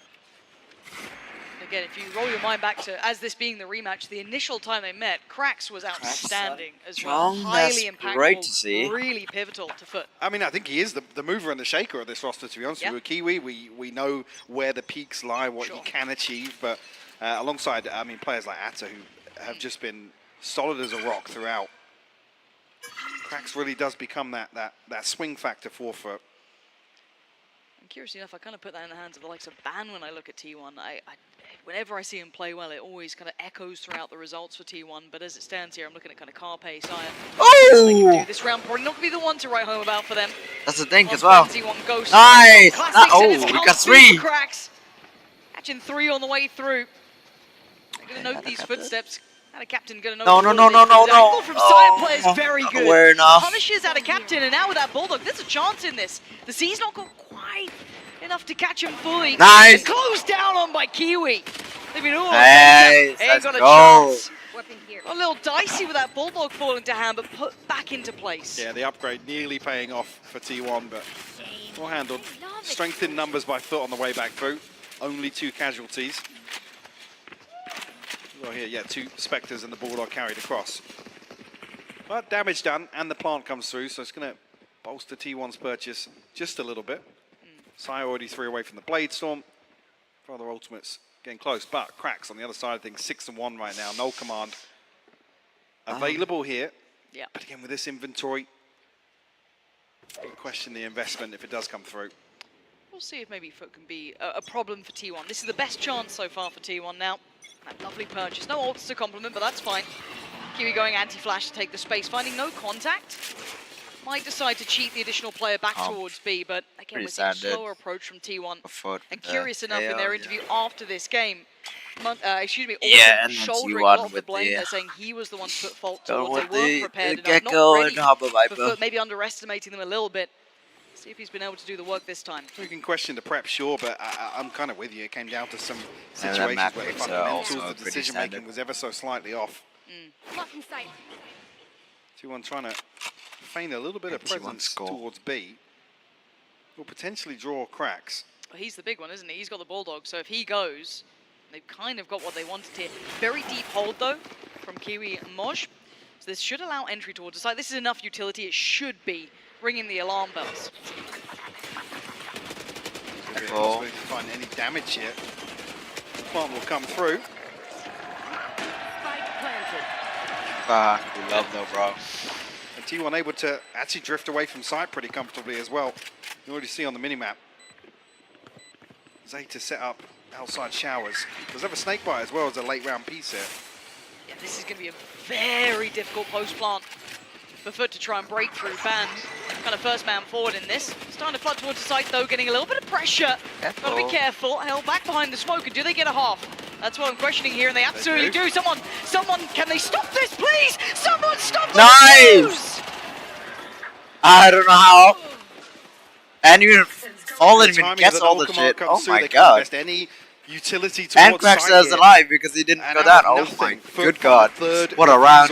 Again, if you roll your mind back to, as this being the rematch, the initial time they met, Krax was outstanding as well. Highly impactful, great to see. Really pivotal to FUT. I mean, I think he is the mover and the shaker of this roster, to be honest with you. Kiwi, we know where the peaks lie, what he can achieve, but alongside, I mean, players like Atta, who have just been solid as a rock throughout. Krax really does become that swing factor for FUT. And curiously enough, I kind of put that in the hands of the likes of Ban when I look at T1. Whenever I see him play well, it always kind of echoes throughout the results for T1. But as it stands here, I'm looking at kind of Carpe, Sire. This round probably not going to be the one to write home about for them. That's the thing as well. Nice! We got 3! Krax. Catching 3 on the way through. They're going to note these footsteps. Out of captain going to know. No. From Sire players very good. Aware enough. Punishes out of captain, and now with that bulldog, there's a chance in this. The C's not got quite enough to catch him fully. Nice. And closed down on by Kiwi. They've been all nice. ain't got a chance. A little dicey with that bulldog falling to hand, but put back into place. Yeah, the upgrade nearly paying off for T1, but well handled. Strength in numbers by FUT on the way back through. Only 2 casualties. Well, here, yeah, 2 Spectres and the bulldog carried across. But damage done, and the plant comes through, so it's going to bolster T1's purchase just a little bit. Sire already 3 away from the Blade Storm. Father Ultimates getting close, but Krax on the other side of things, 6-1 right now. Null command available here. Yeah. But again, with this inventory, question the investment if it does come through. We'll see if maybe FUT can be a problem for T1. This is the best chance so far for T1 now. That lovely purchase. No ults to compliment, but that's fine. Kiwi going anti-flash to take the space, finding no contact. Might decide to cheat the additional player back towards B, but again, we're seeing a slower approach from T1. And curious enough, in their interview after this game, Orton shouldering a lot of the blame. They're saying he was the one to put fault towards. They weren't prepared enough, not ready for FUT, maybe underestimating them a little bit. See if he's been able to do the work this time. We can question the prep, sure, but I'm kind of with you. It came down to some situations where the fundamentals of the decision-making was ever so slightly off. 2-1 trying to feign a little bit of presence towards B. Will potentially draw Krax. Well, he's the big one, isn't he? He's got the bulldog, so if he goes, they've kind of got what they wanted here. Very deep hold, though, from Kiwi and Moj. So this should allow entry towards the side. This is enough utility. It should be ringing the alarm bells. To find any damage yet. The plant will come through. We love though, bro. And T1 able to actually drift away from site pretty comfortably as well. You already see on the minimap. Zeta set up outside showers. Does have a snake bite as well as a late round piece here. Yeah, this is going to be a very difficult post plant for FUT to try and break through. Ban, kind of first man forward in this. Starting to flood towards the site though, getting a little bit of pressure. Got to be careful. Held back behind the smoke, and do they get a half? That's what I'm questioning here, and they absolutely do. Someone, can they stop this, please? Someone stop this! Nice! I don't know how. And even Fallen even gets all the shit. Oh my god. Any utility and Crack stays alive because he didn't go down. Oh my good god. What a round.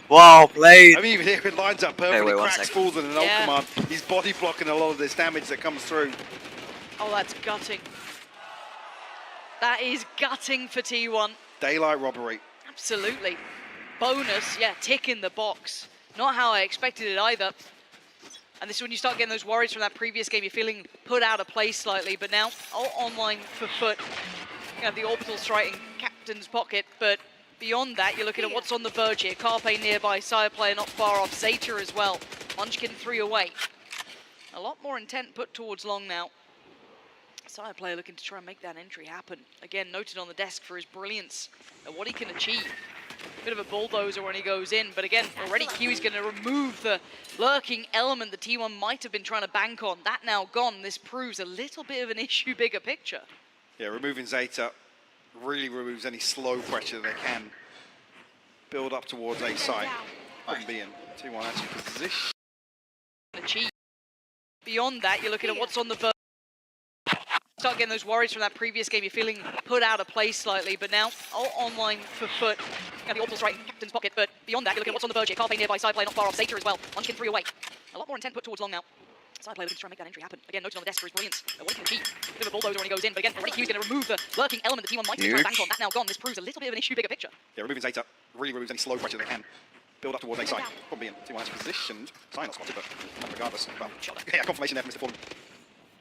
Wow, played. I mean, even here it lines up perfectly. Cracks falls in an ult command. He's body blocking a lot of this damage that comes through. Oh, that's gutting. That is gutting for T1. Daylight robbery. Absolutely. Bonus, yeah, tick in the box. Not how I expected it either. And this is when you start getting those worries from that previous game. You're feeling put out of place slightly, but now all online for FUT. You have the orbital strike in Captain's pocket, but beyond that, you're looking at what's on the verge here. Carpe nearby, Sire player not far off, Zeta as well. Munchkin 3 away. A lot more intent put towards Long now. Sire player looking to try and make that entry happen. Again, noted on the desk for his brilliance and what he can achieve. Bit of a bulldozer when he goes in, but again, already Kiwi's going to remove the lurking element that T1 might have been trying to bank on. That now gone, this proves a little bit of an issue, bigger picture. Yeah, removing Zeta really removes any slow pressure they can build up towards A site. Being T1 actually position. Achieve. Beyond that, you're looking at what's on the verge. Start getting those worries from that previous game. You're feeling put out of place slightly, but now all online for FUT. You have the orbital strike in Captain's pocket, but beyond that, you're looking at what's on the verge here. Carpe nearby, Side player not far off, Zeta as well. Munchkin 3 away. A lot more intent put towards Long now. Side player looking to try and make that entry happen. Again, noted on the desk for his brilliance. What he can achieve. Bit of a bulldozer when he goes in, but again, already Kiwi's going to remove the lurking element that T1 might be trying to bank on. That now gone. This proves a little bit of an issue, bigger picture. Yeah, removing Zeta really removes any slow pressure they can build up towards A site. Probably in T1 actually positioned. Sign not spotted, but regardless. Well, yeah, confirmation there from Mr. Fallen.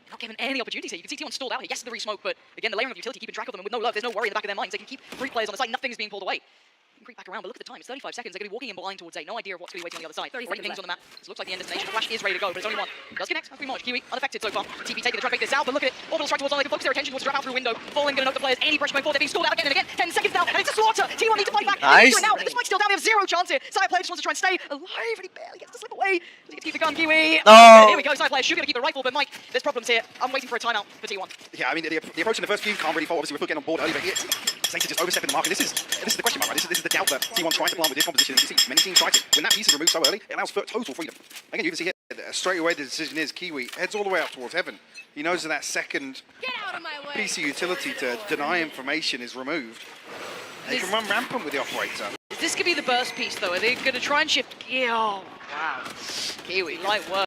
Not given any opportunities here. You can see T1 stalled out here. Yes, the re-smoke, but again, the layering of utility, keeping track of them, and with no love, there's no worry in the back of their minds. They can keep 3 players on the site, nothing is being pulled away. You can creep back around, but look at the time. It's 35 seconds. They're going to be walking in blind towards A. No idea of what's going to be waiting on the other side. 30 things on the map. This looks like the end destination. Flash is ready to go, but it's only one. Does connect. Has been launched. Kiwi unaffected so far. TP taking the try to fake this out, but look at it. Orbital strike towards on. They can focus their attention towards the drop out through window. Falling going to note the players. Any pressure going forward. They're being stalled out again and again. 10 seconds now, and it's a slaughter. T1 need to fight back. Nice. Now. The spike's still down. They have 0 chance here. Side player just wants to try and stay alive, and he barely gets to slip away. Does he get to keep the gun, Kiwi? No. Here we go. Side player should be able to keep the rifle, but Mike, there's problems here. I'm waiting for a timeout for T1. Yeah, I mean, the approach in the first few can't really fault. Obviously, we're getting on board early, but here, Zeta just overstepping the mark, and this is the question mark, right? This is the doubt that T1 tries to plant with this composition. You see many teams try to. When that piece is removed so early, it allows for total freedom. Again, you can see here, straight away the decision is Kiwi heads all the way up towards heaven. He knows that second piece of utility to deny information is removed. And he can run rampant with the operator. This could be the burst piece, though. Are they going to try and shift? Oh, wow. Kiwi, light work.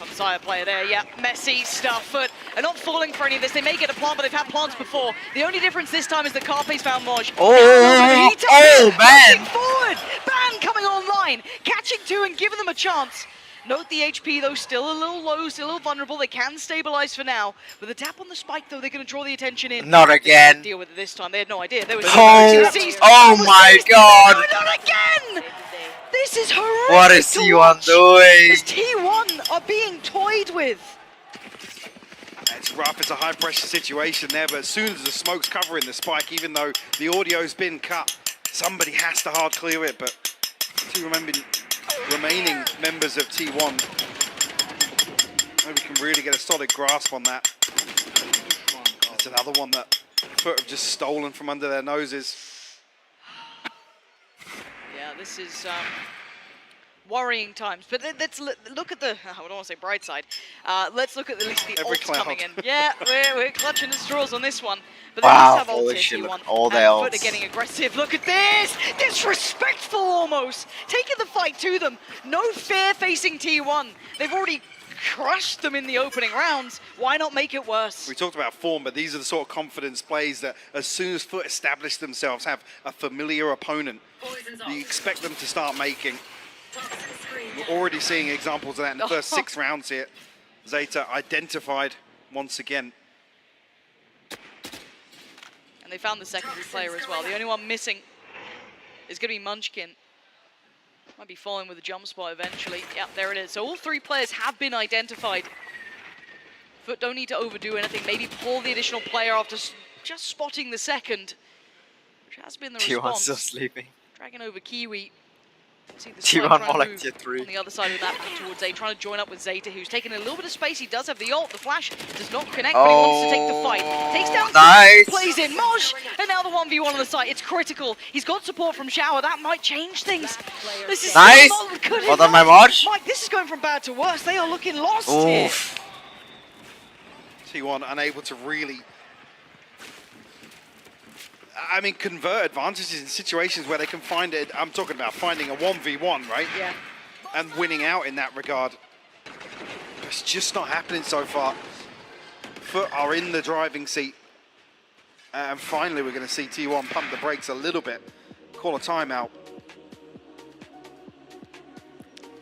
On Sire player there, yeah, messy stuff, but are not falling for any of this. They may get a plant, but they've had plants before. The only difference this time is that Carpe's found Moj. Ban! Forward! Ban coming online, catching 2 and giving them a chance. Note the HP though, still a little low, still a little vulnerable. They can stabilize for now. With the tap on the spike though, they're going to draw the attention in. Not again. Deal with it this time. They had no idea. There was oh my god! No, not again! This is horrific. What is T1 doing? This T1 are being toyed with. It's rough, it's a high pressure situation there, but as soon as the smoke's covering the spike, even though the audio's been cut, somebody has to hard clear it, but 2 remaining members of T1, maybe we can really get a solid grasp on that. It's another one that FUT have just stolen from under their noses. Yeah, this is worrying times. But let's look at the, I don't want to say bright side. Let's look at least the ults coming in. Yeah, we're clutching at straws on this one. But wow, have holy ults shit, T1, all the FUT ults. are getting aggressive. Look at this! Disrespectful almost! Taking the fight to them. No fear facing T1. They've already crushed them in the opening rounds. Why not make it worse? We talked about form, but these are the sort of confidence plays that as soon as FUT establish themselves, have a familiar opponent, you expect them to start making. We're already seeing examples of that in the first 6 rounds here. Zeta identified once again. And they found the secondary player as well. The only one missing is going to be Munchkin. Might be following with a jump spot eventually. Yep, there it is. So all 3 players have been identified. FUT don't need to overdo anything. Maybe pull the additional player after just spotting the second, which has been the T1's response. still sleeping. Dragging over Kiwi. See the T1 more like tier 3. on the other side of that towards A, trying to join up with Zeta, who's taking a little bit of space. He does have the ult. The flash does not connect, but he wants to take the fight. Takes down nice. plays in Moj, and now the 1v1 on the site. It's critical. He's got support from Shower. That might change things. This is nice. Good Well done, my Moj. Mike, this is going from bad to worse. They are looking lost Oof. here. T1 unable to really, I mean, convert advantages in situations where they can find it. I'm talking about finding a 1v1, right? Yeah. And winning out in that regard. It's just not happening so far. FUT are in the driving seat. And finally we're going to see T1 pump the brakes a little bit. Call a timeout.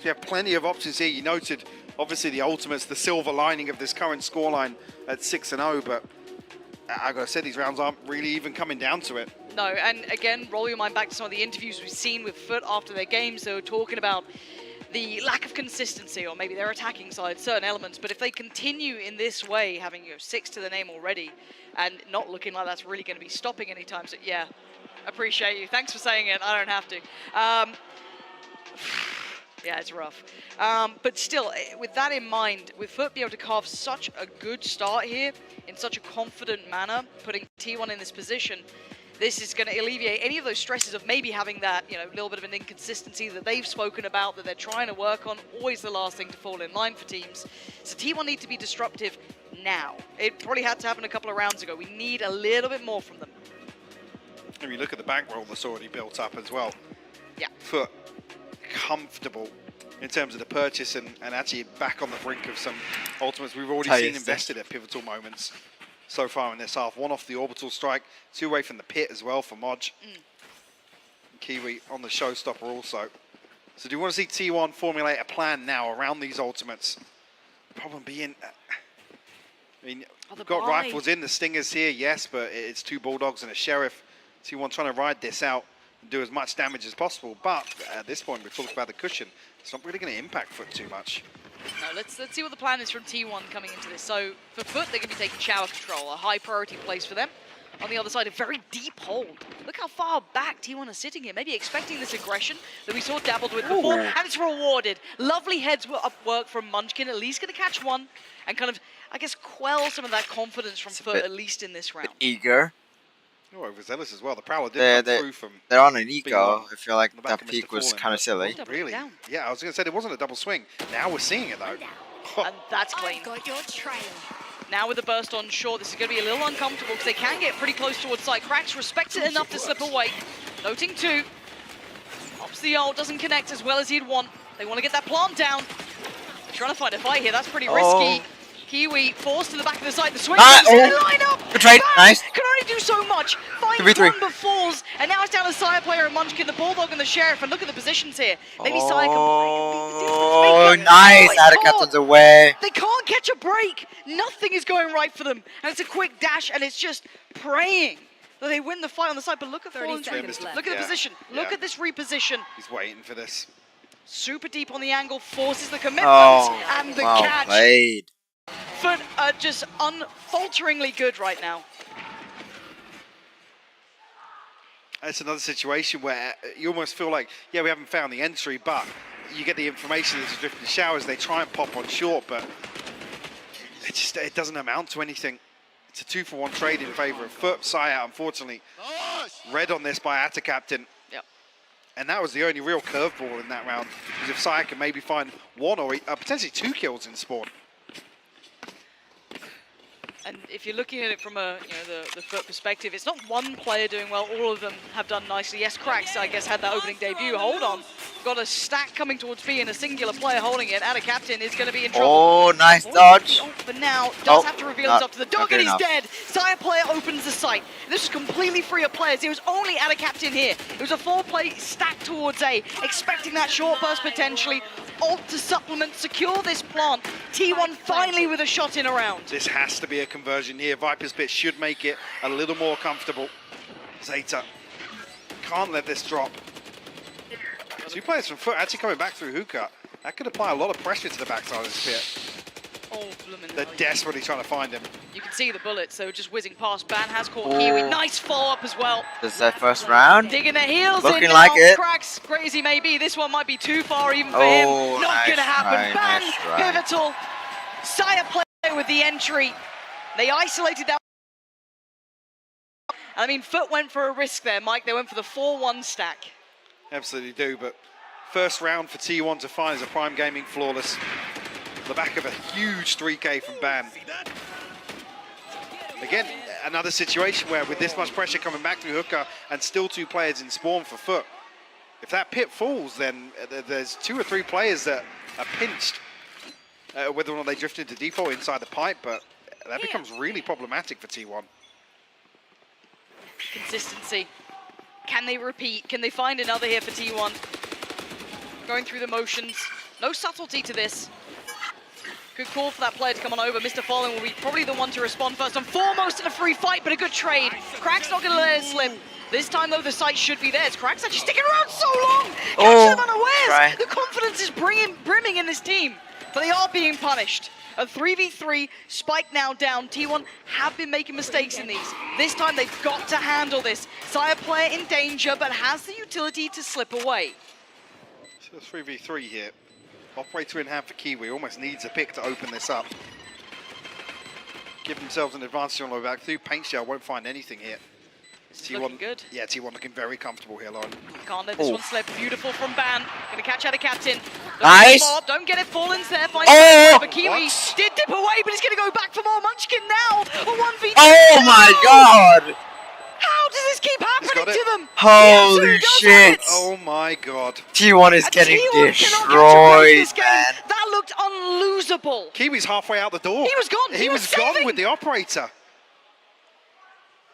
You have plenty of options here. You noted, obviously, the ultimates, the silver lining of this current scoreline at 6-0, but I gotta say, these rounds aren't really even coming down to it. No, and again, roll your mind back to some of the interviews we've seen with FUT after their games. They were talking about the lack of consistency, or maybe their attacking side, certain elements. But if they continue in this way, having 6 to the name already, and not looking like that's really going to be stopping anytime soon, yeah, appreciate you. Thanks for saying it. I don't have to. Yeah, it's rough. But still, with that in mind, with FUT being able to carve such a good start here in such a confident manner, putting T1 in this position, this is going to alleviate any of those stresses of maybe having that, little bit of an inconsistency that they've spoken about, that they're trying to work on. Always the last thing to fall in line for teams. So T1 need to be disruptive now. It probably had to happen a couple of rounds ago. We need a little bit more from them. If you look at the bankroll that's already built up as well. Yeah. FUT comfortable in terms of the purchase and actually back on the brink of some ultimates we've already seen invested at pivotal moments so far in this half. 1 off the orbital strike, 2 away from the pit as well for Moj. Kiwi on the showstopper also. So do you want to see T1 formulate a plan now around these ultimates? Problem being, I mean, we've got rifles in, the Stingers here, yes, but it's 2 Bulldogs and a Sheriff. T1 trying to ride this out and do as much damage as possible, but at this point we're talking about the cushion. It's not really going to impact FUT too much. No, let's see what the plan is from T1 coming into this. So for FUT, they're going to be taking shower control, a high priority place for them. On the other side, a very deep hold. Look how far back T1 are sitting here. Maybe expecting this aggression that we saw dabbled with before, and it's rewarded. Lovely heads up work from Munchkin, at least going to catch one, and kind of, I guess, quell some of that confidence from FUT, at least in this round. Eager. Oh, overzealous as well. The Prowler did come through from... They're on an eco. I feel like that peak was kind of silly. Really? Yeah, I was going to say there wasn't a double swing. Now we're seeing it, though. And that's clean. Got your trail. Now with the burst on shore, this is going to be a little uncomfortable because they can get pretty close towards side. Cracks respects it enough to slip away. Noting 2. Pops the ult, doesn't connect as well as he'd want. They want to get that plant down. They're trying to find a fight here. That's pretty risky. Kiwi forced to the back of the side. The swing comes in, line up. Good trade, nice. Can only do so much. Finds 2v3. one but falls, and now it's down to Sire player and Munchkin, the Bulldog and the Sheriff. And look at the positions here. Maybe Sire can beat the difference. Nice. Out of captain's away. They can't catch a break. Nothing is going right for them. And it's a quick dash, and it's just praying that they win the fight on the side. But look at 30 seconds left. Look at the position. Look at this reposition. He's waiting for this. Super deep on the angle, forces the commitment and the catch. Played. FUT are just unfalteringly good right now. It's another situation where you almost feel like, yeah, we haven't found the entry, but you get the information there's a drift in showers. They try and pop on short, but it doesn't amount to anything. It's a 2-for-1 trade in favor of FUT. Sire, unfortunately, read on this by Atta Captain. Yep. And that was the only real curveball in that round, because if Sire can maybe find 1 or potentially 2 kills in spawn. And if you're looking at it from a the FUT perspective, it's not one player doing well. All of them have done nicely. Yes, Cracks, I guess, had that opening debut. Hold on. Got a stack coming towards B and a singular player holding it. Atta Captain is going to be in trouble. Oh, nice dodge. For now, does have to reveal himself to the dog, and he's dead. Sire player opens the site. This is completely free of players. It was only Atta Captain here. It was a 4-play stack towards A, expecting that short burst potentially. Ult to supplement, secure this plant. T1 finally with a shot in a round. This has to be a conversion here. Viper's Pit should make it a little more comfortable. Zeta can't let this drop. 2 players from FUT actually coming back through hookah. That could apply a lot of pressure to the backside of this pit. Oh, bloomin' They're desperately trying to find him. You can see the bullets, so just whizzing past. Ban has caught Kiwi. Nice follow-up as well. This is that first round. Digging their heels Looking in now. like it. Cracks, crazy maybe. This one might be too far even for him. Not gonna happen. Ban, pivotal. Saya play with the entry. They isolated that. I mean, FUT went for a risk there, Mike. They went for the 4-1 stack. Absolutely do, but first round for T1 to find is a Prime Gaming flawless. The back of a huge 3K from Ban. Again, another situation where with this much pressure coming back through hookah and still 2 players in spawn for FUT, if that pit falls, then there's 2 or 3 players that are pinched. Whether or not they drift into default inside the pipe, but that becomes really problematic for T1. Consistency. Can they repeat? Can they find another here for T1? Going through the motions. No subtlety to this. Good call for that player to come on over. Mr. Fallen will be probably the one to respond first and foremost in a free fight, but a good trade. Crack's not going to let it slip. This time, though, the sight should be theirs. Crack's actually sticking around so long. Catch them unawares. The confidence is brimming in this team, but they are being punished. A 3v3, Spike now down. T1 have been making mistakes in these. This time, they've got to handle this. Sire player in danger, but has the utility to slip away. So 3v3 here. Operator in hand for Kiwi, almost needs a pick to open this up. Give themselves an advantage on the way back through. Paint Shell won't find anything here. T1 looking good. Yeah, T1 looking very comfortable here, Lauren. Can't let this one slip. Beautiful from Ban. Gonna catch out a captain. Nice. Don't get it. Fallen's there. But Kiwi did dip away, but he's gonna go back for more. Munchkin now. A 1v2. Oh my god. How does this keep happening to them? Holy shit. Oh my god. T1 is getting destroyed, man. That looked unlosable. Kiwi's halfway out the door. He was gone. He was gone with the operator.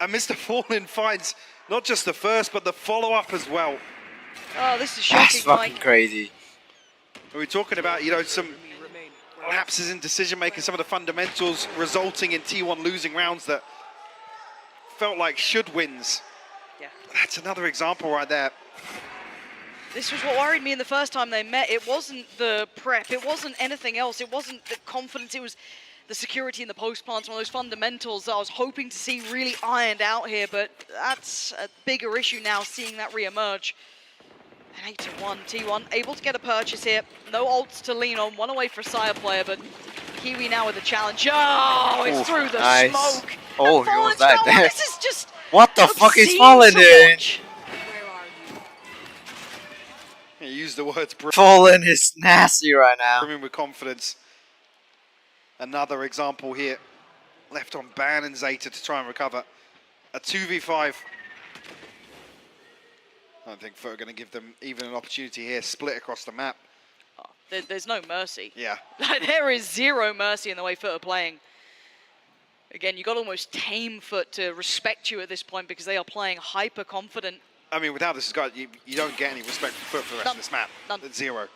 And Mr. Fallen finds not just the first, but the follow-up as well. Oh, this is shocking, That's fucking crazy. We're talking about, you know, some lapses in decision-making, some of the fundamentals resulting in T1 losing rounds that felt like should wins. Yeah. That's another example right there. This was what worried me in the first time they met. It wasn't the prep. It wasn't anything else. It wasn't the confidence. It was the security in the post plants, one of those fundamentals that I was hoping to see really ironed out here, but that's a bigger issue now, seeing that re-emerge. An 8-1, T1 able to get a purchase here. No ults to lean on, one away for a Sire player, but Kiwi now with a challenge. Oh, it's through the smoke. Oh, he was that there. This is just what the fuck is Fallen doing? He used the words. Fallen is nasty right now. Brimming with confidence. Another example here. Left on Ban and Zeta to try and recover. A 2v5. I don't think FUT are going to give them even an opportunity here. Split across the map. Oh, there's no mercy. Yeah. There is zero mercy in the way FUT are playing. Again, you got to almost tame FUT to respect you at this point because they are playing hyper confident. I mean, without this guy, you don't get any respect from FUT for the rest of this map. None. Zero.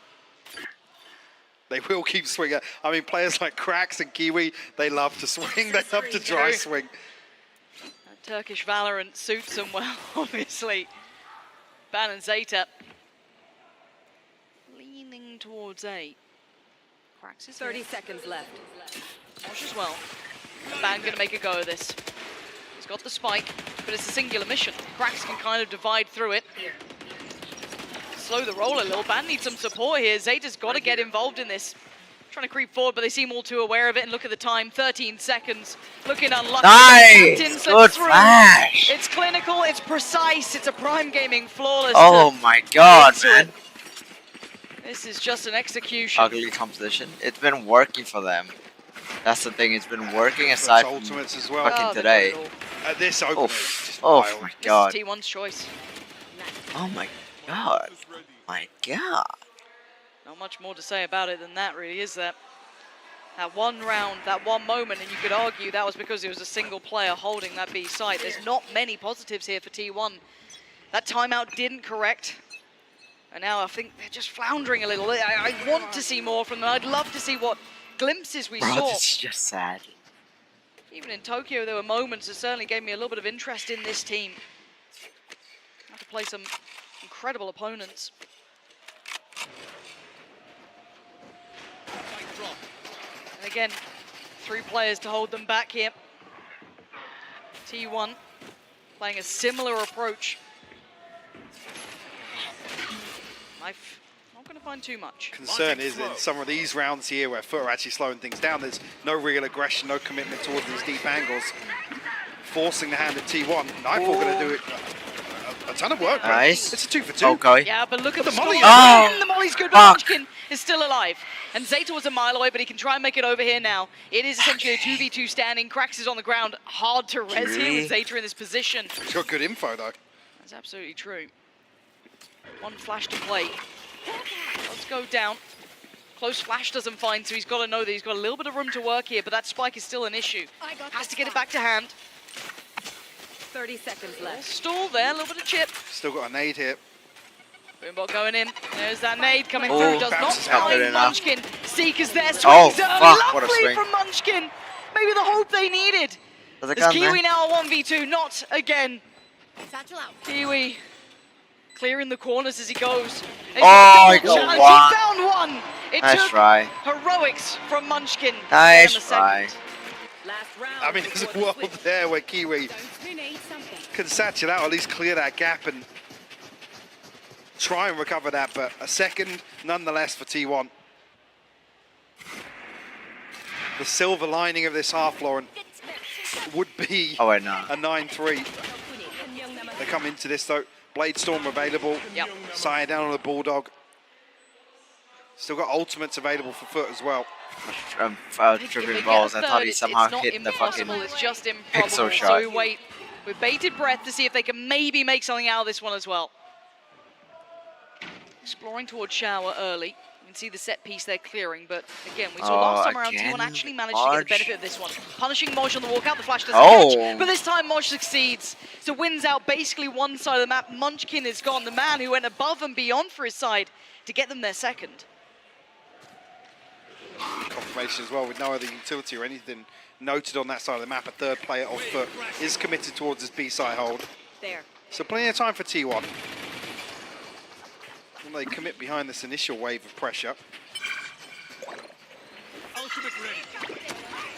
They will keep swinging. I mean, players like Cracks and Kiwi, they love to swing. They love to dry swing. That Turkish Valorant suits them well, obviously. Ban and Zeta leaning towards A. Cracks is 30 seconds left. Josh as well. Ban gonna make a go of this. He's got the spike, but it's a singular mission. Cracks can kind of divide through it. Slow the roll a little. Ban needs some support here. Zeta's got to get involved in this. Trying to creep forward, but they seem all too aware of it. And look at the time, 13 seconds. Looking unlucky. Nice! Good flash! It's clinical, it's precise, it's a Prime Gaming flawless. Oh my god, man. This is just an execution. Ugly composition. It's been working for them. That's the thing, it's been working aside from ultimates as well. fucking today. This opening. Oh my god. This is T1's choice. Oh my god. My god. Not much more to say about it than that, really, is there? That one round, that one moment, and you could argue that was because it was a single player holding that B site. There's not many positives here for T1. That timeout didn't correct. And now I think they're just floundering a little. I want to see more from them. I'd love to see what glimpses we saw. This is just sad. Even in Tokyo, there were moments that certainly gave me a little bit of interest in this team. Had to play some incredible opponents. again, 3 players to hold them back here. T1 playing a similar approach. I'm not going to find too much. Concern is in some of these rounds here where FUT are actually slowing things down. There's no real aggression, no commitment towards these deep angles. Forcing the hand of T1. Nightfall going to do it a ton of work. Nice. It's a 2 for 2. Okay. Yeah, but look at the the molly. Oh. The molly's good, but Munchkin is still alive. And Zeta was a mile away, but he can try and make it over here now. It is essentially a 2v2 standing. Krax is on the ground. Hard to res here with Zeta in this position. He's got good info, though. That's absolutely true. 1 flash to play. Let's go down. Close flash doesn't find, so he's got to know that he's got a little bit of room to work here, but that spike is still an issue. Has to get it back to hand. 30 seconds left. Stall there, a little bit of chip. Still got a nade here. Boombot going in. There's that nade coming Oh, through. Does not bounces out. find Good enough. Munchkin. Seeker's there. Swings Oh, early. fuck, what a Lovely swing. from Munchkin. Maybe the hope they needed. There's a There's gun Kiwi there. now at 1v2. Not again. Satchel out. Kiwi clearing the corners as he goes. And he's Oh, got a he double got chance. one. He found one. It Nice took try. heroics from Munchkin. Nice in the try. second. I mean, there's a world there where Kiwi can satchel out, at least clear that gap and try and recover that, but a second nonetheless for T1. The silver lining of this half, Lauren, would be Oh, wait, no. a 9-3. They come into this though. Blade Storm available. Yep. Sire down on the Bulldog. Still got ultimates available for FUT as well. Tripping balls. I thought he somehow hit the fucking It's just improbable. pixel So shot. we wait with bated breath to see if they can maybe make something out of this one as well. Exploring towards shower early. You can see the set piece they're clearing, but again, we saw last time around T1 actually managed to get the benefit of this one. Punishing Moj on the walkout, the flash doesn't catch, but this time Moj succeeds. So wins out basically one side of the map. Munchkin is gone, the man who went above and beyond for his side to get them their second. Confirmation as well with no other utility or anything noted on that side of the map. A third player off FUT is committed towards this B-side hold. There. So plenty of time for T1. When they commit behind this initial wave of pressure.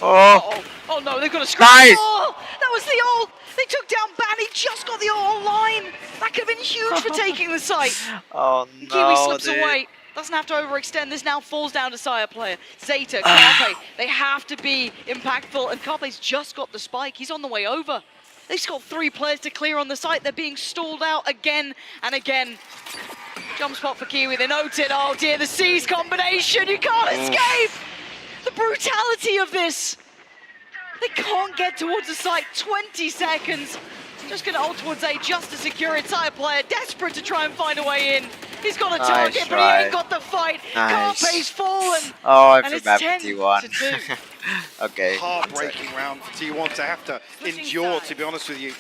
Oh no, they've got a scratch. Nice. Oh, that was the ult. They took down Ban. He just got the ult online. That could have been huge for taking the site. Oh no, Kiwi slips dude. away. Doesn't have to overextend. This now falls down to Sire player. Zeta, Carpe, they have to be impactful. And Carpe's just got the spike. He's on the way over. They've got 3 players to clear on the site. They're being stalled out again and again. Jump spot for Kiwi. They note it. Oh dear, the C's combination. You can't escape. The brutality of this. They can't get towards the site. 20 seconds. Just going to ult towards A just to secure it. Sire player desperate to try and find a way in. He's got a target, but he ain't got the fight. Nice. Carpe's fallen. Oh, I and feel it's bad 10 for T1. to 2. Okay. Heartbreaking round for T1 to have to endure, to be honest with you.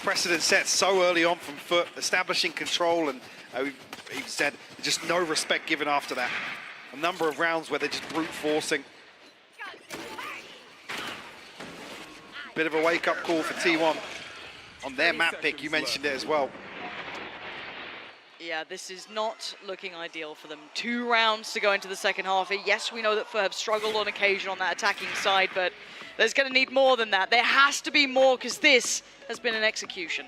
Precedent set so early on from FUT, establishing control, and he said just no respect given after that. A number of rounds where they're just brute forcing. Bit of a wake-up call for T1 on their map pick. You mentioned it as well. Yeah, this is not looking ideal for them. 2 rounds to go into the second half. Yes, we know that FUT have struggled on occasion on that attacking side, but there's going to need more than that. There has to be more because this has been an execution.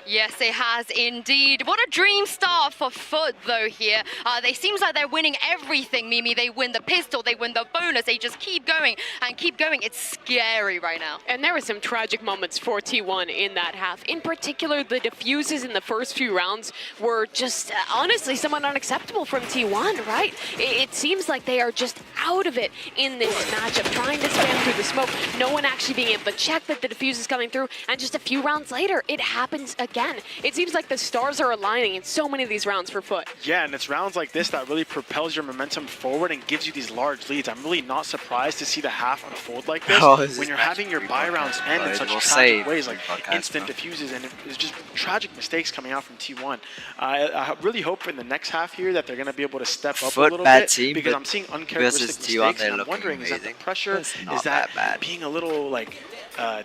Yes, it has indeed. What a dream start for FUT, though, here. They seems like they're winning everything, Mimi. They win the pistol, they win the bonus. They just keep going and keep going. It's scary right now. And there were some tragic moments for T1 in that half. In particular, the defuses in the first few rounds were just, honestly, somewhat unacceptable from T1, right? It seems like they are just out of it in this matchup, trying to spam through the smoke. No one actually being able to check that the defuse is coming through. And just a few rounds later, it happens again. It seems like the stars are aligning in so many of these rounds for FUT. Yeah, and it's rounds like this that really propels your momentum forward and gives you these large leads. I'm really not surprised to see the half unfold like this when you're having your buy rounds end in such tragic ways, like instant defuses, and it's just tragic mistakes coming out from T1. I really hope in the next half here that they're going to be able to step up a little bit, team, because I'm seeing uncharacteristic mistakes, and I'm wondering, is that the pressure? Is that being a little like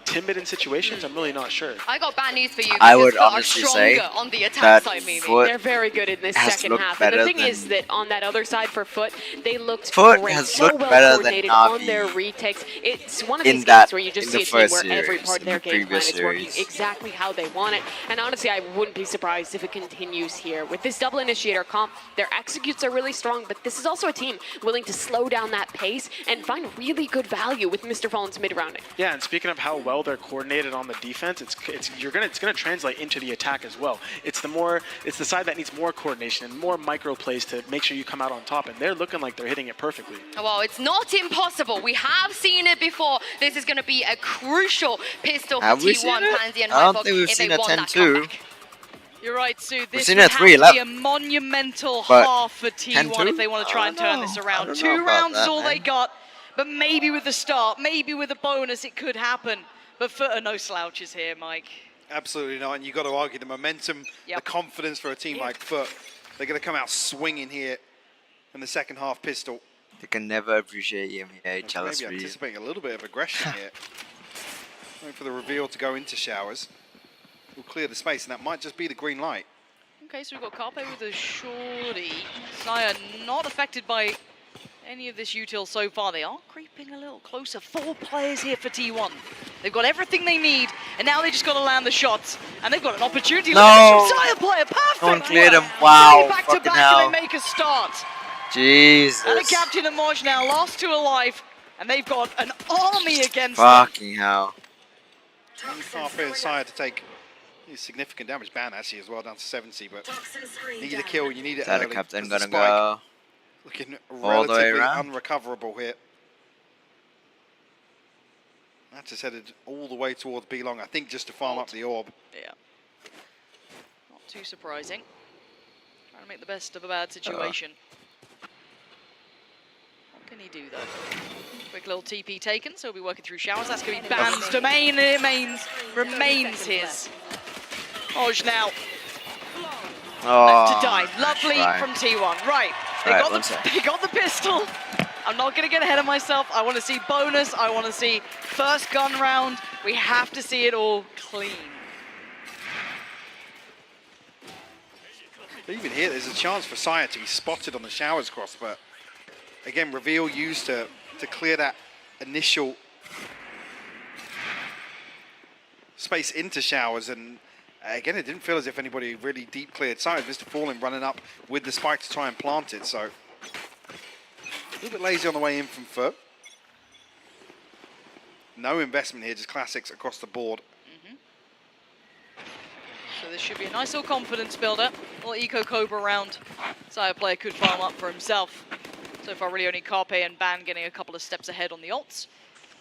timid in situations? I'm really not sure. I got bad news for you. I would honestly say on the attack that side, maybe. FUT They're very good in this has second looked half. And the better thing than is that on that other side for FUT, they looked FUT great. has So looked well better than coordinated on NAVI their retakes. It's one of in these that- games where you just in see the a team first where every series, part of in their the game plan previous is working series. exactly how they want it. And honestly, I wouldn't be surprised if it continues here. With this double initiator comp, their executes are really strong, but this is also a team willing to slow down that pace and find really good value with Mr. Fallen's mid-rounding. Yeah, and speaking of how well they're coordinated on the defense, it's gonna translate into the attack as well. It's the side that needs more coordination and more micro plays to make sure you come out on top, and they're looking like they're hitting it perfectly. Well, it's not impossible. We have seen it before. This is going to be a crucial pistol for Have we T1 seen it? Pansy and I don't Hypok think we've if seen they a want that 10-2. comeback. You're right, Sue. This seen would it have 3-11. to be a monumental But half for T1 10-2? if they want to try and turn this I around. don't know 2 about rounds is that, all they man. got, but maybe with the start, maybe with a bonus, it could happen. But FUT are no slouches here, Mike. Absolutely not, and you've got to argue the momentum, the confidence for a team like FUT. They're going to come out swinging here in the second half pistol. They can never appreciate EMEA. Jealous Maybe for you. anticipating a little bit of aggression here. Waiting for the reveal to go into showers. We'll clear the space, and that might just be the green light. Okay, so we've got Carpe with a shorty. Saya not affected by any of this util so far. They are creeping a little closer. 4 players here for T1. They've got everything they need, and now they just got to land the shots. And they've got an opportunity. No. Look at the Saya player, perfect. No one cleared him. Wow, Back to fucking back, hell. and they make a start. Jesus. And the captain of Moj now, last 2 alive, and they've got an army against them. Fucking hell. Carpe and Saya to take significant damage. Ban actually as well, down to 70, but need a kill, you need it That early. captain because gonna the spike go looking all the way relatively around. unrecoverable here. That just headed all the way towards B-Long, I think just to farm up the orb. Yeah. Not too surprising. Trying to make the best of a bad situation. What can he do, though? Quick little TP taken, so he'll be working through showers. That's going to be Ban's domain, and it remains his. Oj now. Oh, To die. Lovely right. from T1. Right. They, Right, got one sec. they got the pistol. I'm not going to get ahead of myself. I want to see bonus. I want to see first gun round. We have to see it all clean. Even here, there's a chance for Saya to be spotted on the showers cross, but again, reveal used to clear that initial space into showers, and again, it didn't feel as if anybody really deep cleared Saya. Mr. Fallen running up with the spike to try and plant it, so a little bit lazy on the way in from FUT. No investment here, just classics across the board. So this should be a nice little confidence builder. A little Eco Cobra round. Saya player could farm up for himself. So far, really only Carpe and Ban getting a couple of steps ahead on the ults.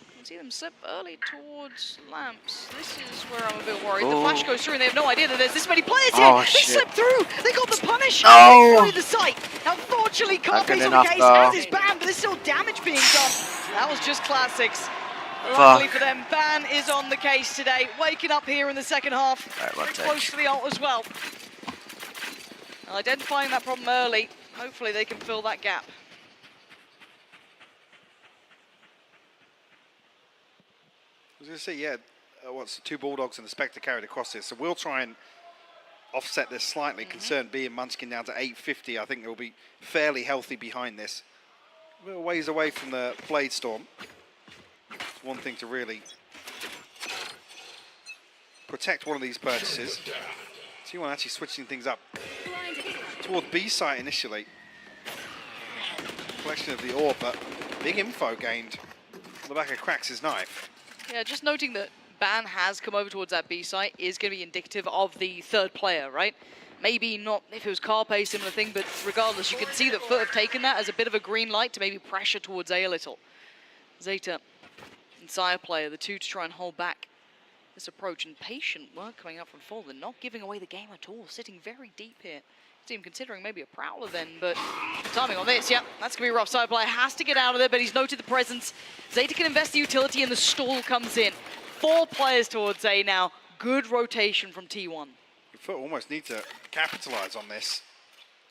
You can see them slip early towards Lamps. This is where I'm a bit worried. The flash goes through and they have no idea that there's this many players here. They slipped through. They got the punish. No. Through the site. Unfortunately, Carpe's on enough, the case, though. as is Ban, but there's still damage being done. That was just classics. Luckily for them, Ban is on the case today, waking up here in the second half. Right, one Very sec. close to the ult as well. And identifying that problem early, hopefully they can fill that gap. I was going to say, yeah, what's the 2 Bulldogs and the Spectre carried across this, so we'll try and offset this slightly. Concern being Munchkin down to 850, I think they'll be fairly healthy behind this. A little ways away from the Blade Storm. One thing to really protect one of these purchases. T1 actually switching things up toward B site initially. Collection of the orb, but big info gained on the back of Krax's knife. Yeah, just noting that Ban has come over towards that B site is going to be indicative of the third player, right? Maybe not if it was Carpe, similar thing, but regardless, you can see that FUT have taken that as a bit of a green light to maybe pressure towards A a little. Zeta and Saya player, the 2 to try and hold back this approach, and patient work coming up from Fall. They're not giving away the game at all, sitting very deep here. Team considering maybe a Prowler then, but timing on this, yeah, that's going to be rough. Saya player has to get out of there, but he's noted the presence. Zeta can invest the utility and the stall comes in. 4 players towards A now. Good rotation from T1. FUT almost need to capitalize on this.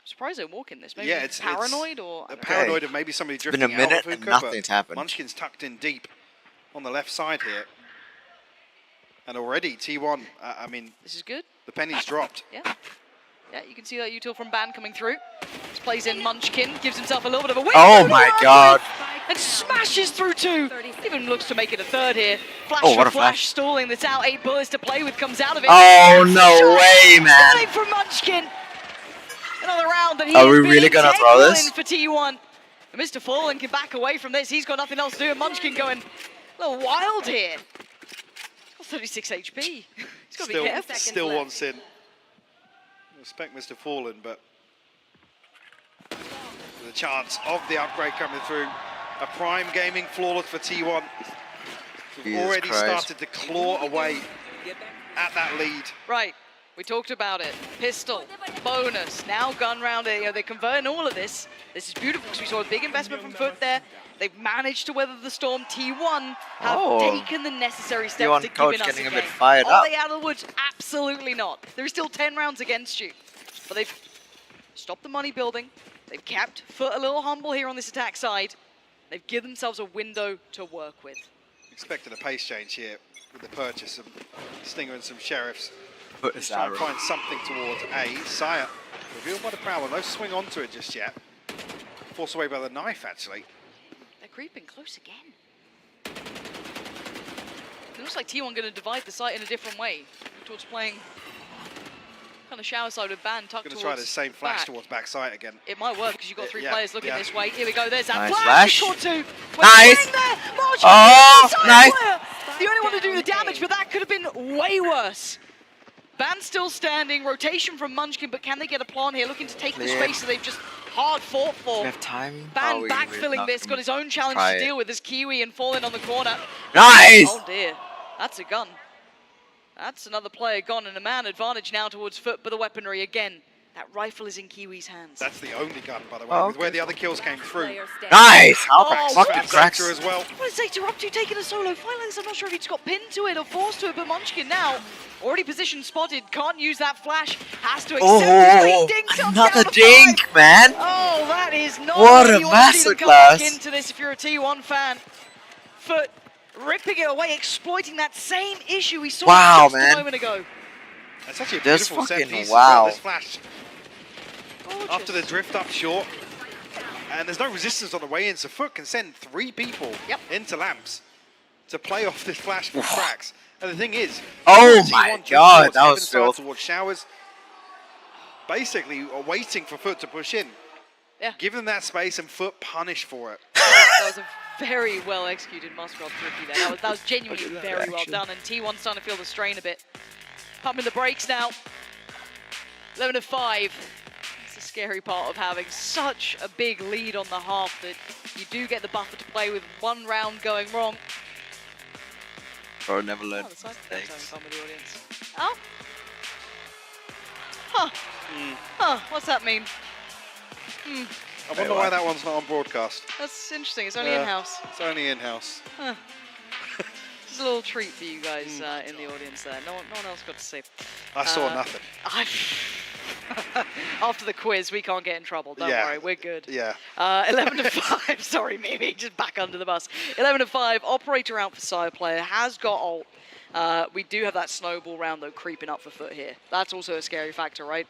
Surprised they walk in this. Maybe Yeah, it's paranoid or a paranoid of maybe somebody It's drifting been a minute out of and hookah, nothing's but happened. Munchkin's tucked in deep on the left side here. And already T1, I mean, this is good. The penny's dropped. Yeah. Yeah, you can see that util from Ban coming through. This plays in Munchkin, gives himself a little bit of a win. Oh my god. And smashes through 2. Even looks to make it a 3rd here. Flash Oh, what for a Flash flash. stalling. That's out. 8 bullets to play with comes out of it. Oh, no way, man. Stunning from Munchkin. Another round that he Are has we been really gonna throw integral this? in for T1. And Mr. Fallen can back away from this. He's got nothing else to do. And Munchkin going a little wild here. He's got 36 HP. He's got to be careful. Still wants in. Respect Mr. Fallen, but the chance of the upgrade coming through. A prime gaming flawless for T1. We've already started to claw away at that lead. Right. We talked about it. Pistol, bonus, now gun round. You know, they're converting all of this. This is beautiful because we saw a big investment from FUT there. They've managed to weather the storm. T1 have taken the necessary steps T1 to coach giving us getting a a bit game. fired Are up. they out of the woods? Absolutely not. There are still 10 rounds against you. But they've stopped the money building. They've kept FUT a little humble here on this attack side. They've given themselves a window to work with. Expected a pace change here with the purchase of Stinger and some Sheriffs. Put Let's try and find something towards A. Sire, revealed by the Prowler. No swing onto it just yet. Forced away by the knife, actually. They're creeping close again. It looks like T1 going to divide the site in a different way. Towards playing kind of shower side with Ban tucked towards Going to try the same flash back. towards backside again. It might work because you've got 3 Yeah, players looking yeah. this way. Here we go. There's that Nice flash. flash. Caught 2. Nice. Oh, nice. The only one to do the damage, but that could have been way worse. Ban still standing. Rotation from Munchkin, but can they get a plant here? Looking to take the Clear. space that they've just hard fought for. We have time. Ban Oh, we backfilling not this, gonna got his own challenge try to it. deal with as Kiwi and Fallen on the corner. Nice. Oh dear, that's a gun. That's another player gone and a man advantage now towards FUT, but the weaponry again. That rifle is in Kiwi's hands. That's the only gun, by the way, Oh, with where the other kills came through. Nice. How Oh, fucking Fat cracks. sector as well. What is Up2 taking a solo fight like this? I'm not sure if he just got pinned to it or forced to it, but Munchkin now, already position spotted, can't use that flash, has to accept Oh, his dink. another dink, man. Oh, that is not What what a you want to see them come back masterclass. into this if you're a T1 fan. FUT ripping it away, exploiting that same issue we saw Wow, just man. a moment ago. That's actually a That's beautiful set fucking piece wow. as well, this flash. Gorgeous. After the drift up short. And there's no resistance on the way in, so FUT can send 3 people into lamps to play off this flash from cracks. And the thing is, Oh T1 my towards god, that was Evanside, filth. towards Showers, basically waiting for FUT to push in. Yeah. Give them that space and FUT punish for it. That was a very well executed Musgrove tricky there. That was genuinely very well done, and T1's starting to feel the strain a bit. Pumping the brakes now. 11-5. It's the scary part of having such a big lead on the half that you do get the buffer to play with one round going wrong. Bro, never learned Oh, the from side having mistakes. fun with the audience. Oh. Huh. Huh. What's that mean? Hmm. I wonder why that one's not on broadcast. That's interesting. It's only Yeah, in-house. It's only in-house. Huh. Just a little treat for you guys in the audience there. No one else got to see. I saw nothing. After the quiz, we can't get in trouble. Don't Yeah. worry, we're good. Yeah. 11-5. Sorry, Mimi, just back under the bus. 11-5. Operator out for side player has got ult. We do have that snowball round though creeping up for FUT here. That's also a scary factor, right?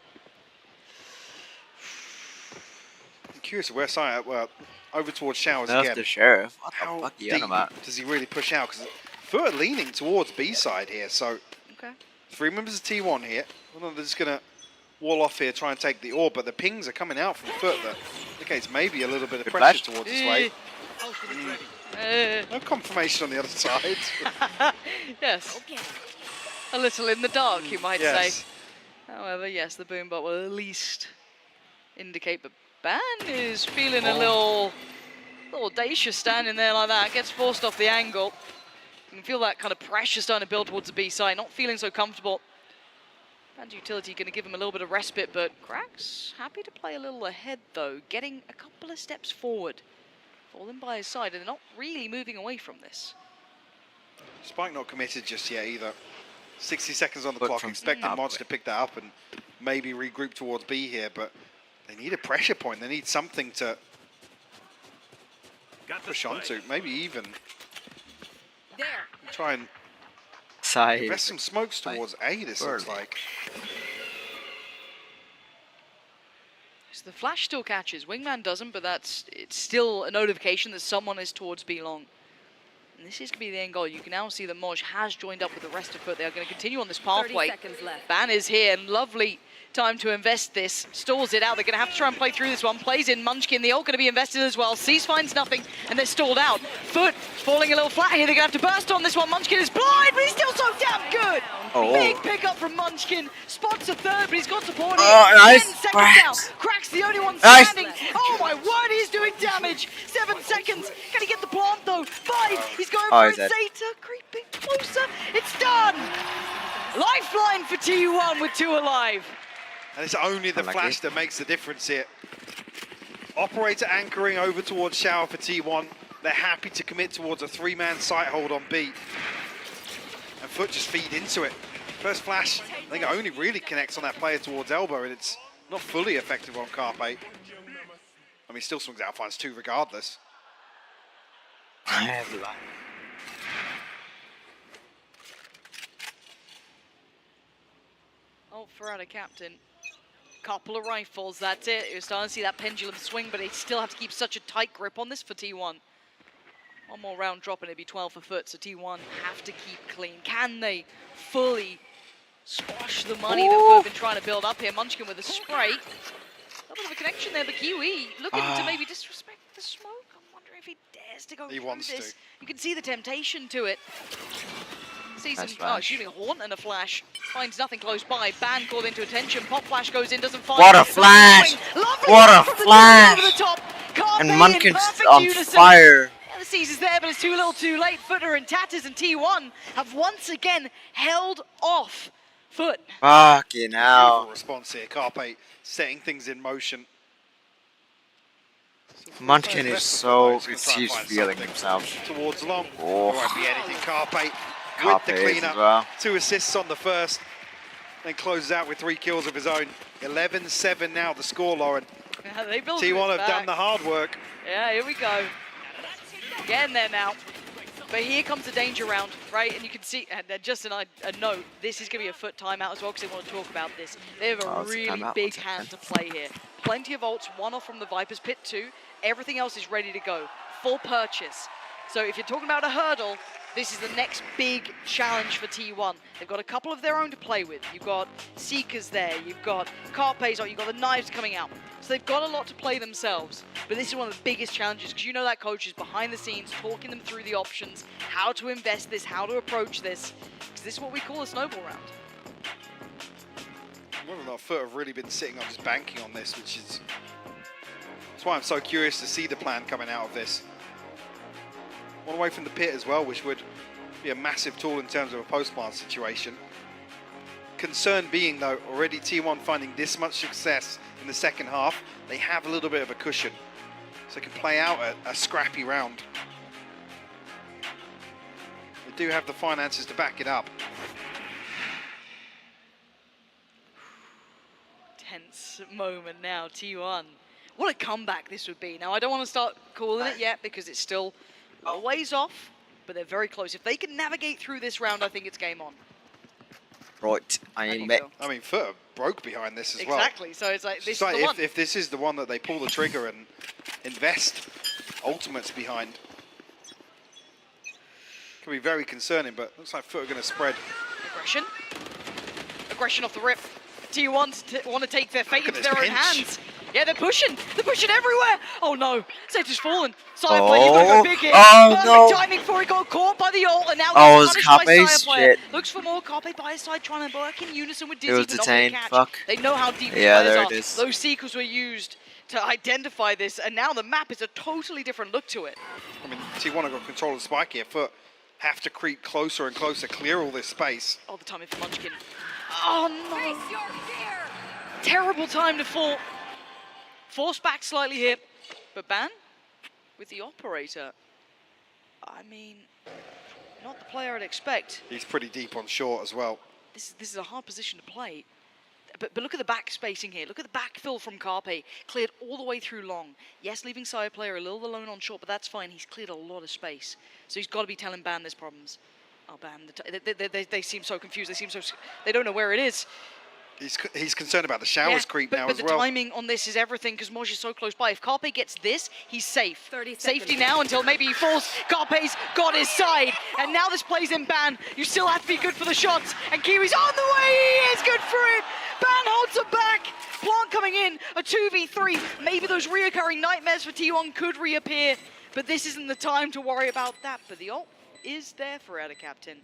I'm curious where Sire, well, over towards Showers That's again. the sheriff. What How the fuck are you deep on about? does he really push out? Because FUT are leaning towards B side here, so Okay. 3 members of T1 here. I don't know if they're just going to wall off here, try and take the orb, but the pings are coming out from FUT that indicates maybe a little bit of Good pressure flash. towards this way. No confirmation on the other side. Yes. A little in the dark, you might Yes. say. However, yes, the boombot will at least indicate that Ban is feeling a little audacious standing there like that. Gets forced off the angle. You can feel that kind of pressure starting to build towards the B side. Not feeling so comfortable. Ban's utility going to give him a little bit of respite, but Cracks happy to play a little ahead though, getting a couple of steps forward. Falling by his side, and they're not really moving away from this. Spike not committed just yet either. 60 seconds on the clock. from Expecting Mods to pick that up and maybe regroup towards B here, but they need a pressure point. They need something to push onto. Maybe even try and Invest some smokes towards A, this looks like. So the flash still catches. Wingman doesn't, but it's still a notification that someone is towards B long. And this is going to be the end goal. You can now see that Moj has joined up with the rest of FUT. They are going to continue on this pathway. 30 seconds left. Ban is here, and lovely time to invest this. Stalls it out. They're going to have to try and play through this one. Plays in Munchkin. The ult going to be invested as well. Sees finds nothing, and they're stalled out. FUT falling a little flat here. They're going to have to burst on this one. Munchkin is blind, but he's still so damn good. Big pickup from Munchkin. Spots a third, but he's got support here. Nice. 10 seconds down. Crack's the only one standing. Oh my word, he's doing damage. 7 seconds. Can he get the plant though? 5. He's going for it. Zeta creeping closer. It's done. Lifeline for T1 with 2 alive. And it's only the flash that makes the difference here. Operator anchoring over towards Shower for T1. They're happy to commit towards a 3-man sight hold on B. And FUT just feed into it. First flash, I think it only really connects on that player towards Elbow, and it's not fully effective on Carpe. I mean, still swings out, finds 2 regardless. Oh, for out of captain. Couple of rifles, that's it. You're starting to see that pendulum swing, but they still have to keep such a tight grip on this for T1. One more round drop and it'd be 12 for FUT, so T1 have to keep clean. Can they fully squash the money that FUT have been trying to build up here? Munchkin with a spray. A little bit of a connection there, but Kiwi looking to maybe disrespect the smoke. I'm wondering if he dares to go through this. You can see the temptation to it. Sees him, shooting a Haunt and a flash. Finds nothing close by. Ban called into attention. Pop flash goes in, doesn't find. What a flash! What a flash! And Munchkin's on fire. Yeah, the seize is there, but it's too little too late. Footer and Tatters and T1 have once again held off FUT. Fucking hell. Beautiful response here. Carpe setting things in motion. Munchkin is so, he's feeling himself. Towards long. Oh. Won't be anything. Carpe with the cleanup. Well. 2 assists on the first. Then closes out with 3 kills of his own. 11-7 now the score, Lauren. Yeah, they built T1 have done the hard work. Yeah, here we go. Getting there now. But here comes the danger round, right? And you can see, and just a note, this is going to be a FUT timeout as well because they want to talk about this. They have a really big hand to play here. Plenty of ults, 1 off from the Viper's Pit 2. Everything else is ready to go. Full purchase. So if you're talking about a hurdle, this is the next big challenge for T1. They've got a couple of their own to play with. You've got Seekers there, you've got Carpe's, you've got the knives coming out. So they've got a lot to play themselves. But this is one of the biggest challenges because you know that coach is behind the scenes talking them through the options, how to invest this, how to approach this. Because this is what we call a snowball round. Whether or not FUT have really been sitting on just banking on this, which is... That's why I'm so curious to see the plan coming out of this. One away from the pit as well, which would be a massive tool in terms of a post-plant situation. Concern being, though, already T1 finding this much success in the second half, they have a little bit of a cushion. So they can play out a scrappy round. They do have the finances to back it up. Tense moment now, T1. What a comeback this would be. Now, I don't want to start calling it yet because it's still a ways off, but they're very close. If they can navigate through this round, I think it's game on. Right, I mean, FUT broke behind this as well. Exactly, so it's like, this is the one. If this is the one that they pull the trigger and invest ultimates behind, can be very concerning, but looks like FUT are going to spread. Aggression. Aggression off the rip. T1 want to take their fate into their own hands. Yeah, they're pushing everywhere. Oh no, Zeta's fallen. Sireplay, you've got to go big here. Perfect timing for it, got caught by the ult, and now he's punished by Sireplay. Looks for more. Carpe by his side, trying to work in unison with Dizzy, but not going to catch. They know how deep the players are. Those seekers were used to identify this, and now the map is a totally different look to it. I mean, T1 have got control of the spike here. FUT have to creep closer and closer, clear all this space. Oh, the timing for Munchkin. Oh no. Terrible time to fall. Forced back slightly here, but Ban with the operator. I mean, not the player I'd expect. He's pretty deep on short as well. This is a hard position to play. But look at the back spacing here. Look at the backfill from Carpe. Cleared all the way through long. Yes, leaving Sireplayer a little alone on short, but that's fine. He's cleared a lot of space. So he's got to be telling Ban there's problems. Oh, ban. They seem so confused. They don't know where it is. He's concerned about the showers creep now as well. But the timing on this is everything because Moj is so close by. If Carpe gets this, he's safe. 30 Safety now until maybe he falls. Carpe's got his side. And now this plays in ban. You still have to be good for the shots. And Kiwi's on the way. He is good for it. Ban holds him back. Plant coming in. A 2v3. Maybe those reoccurring nightmares for T1 could reappear. But this isn't the time to worry about that. But the ult is there for Ada Captain.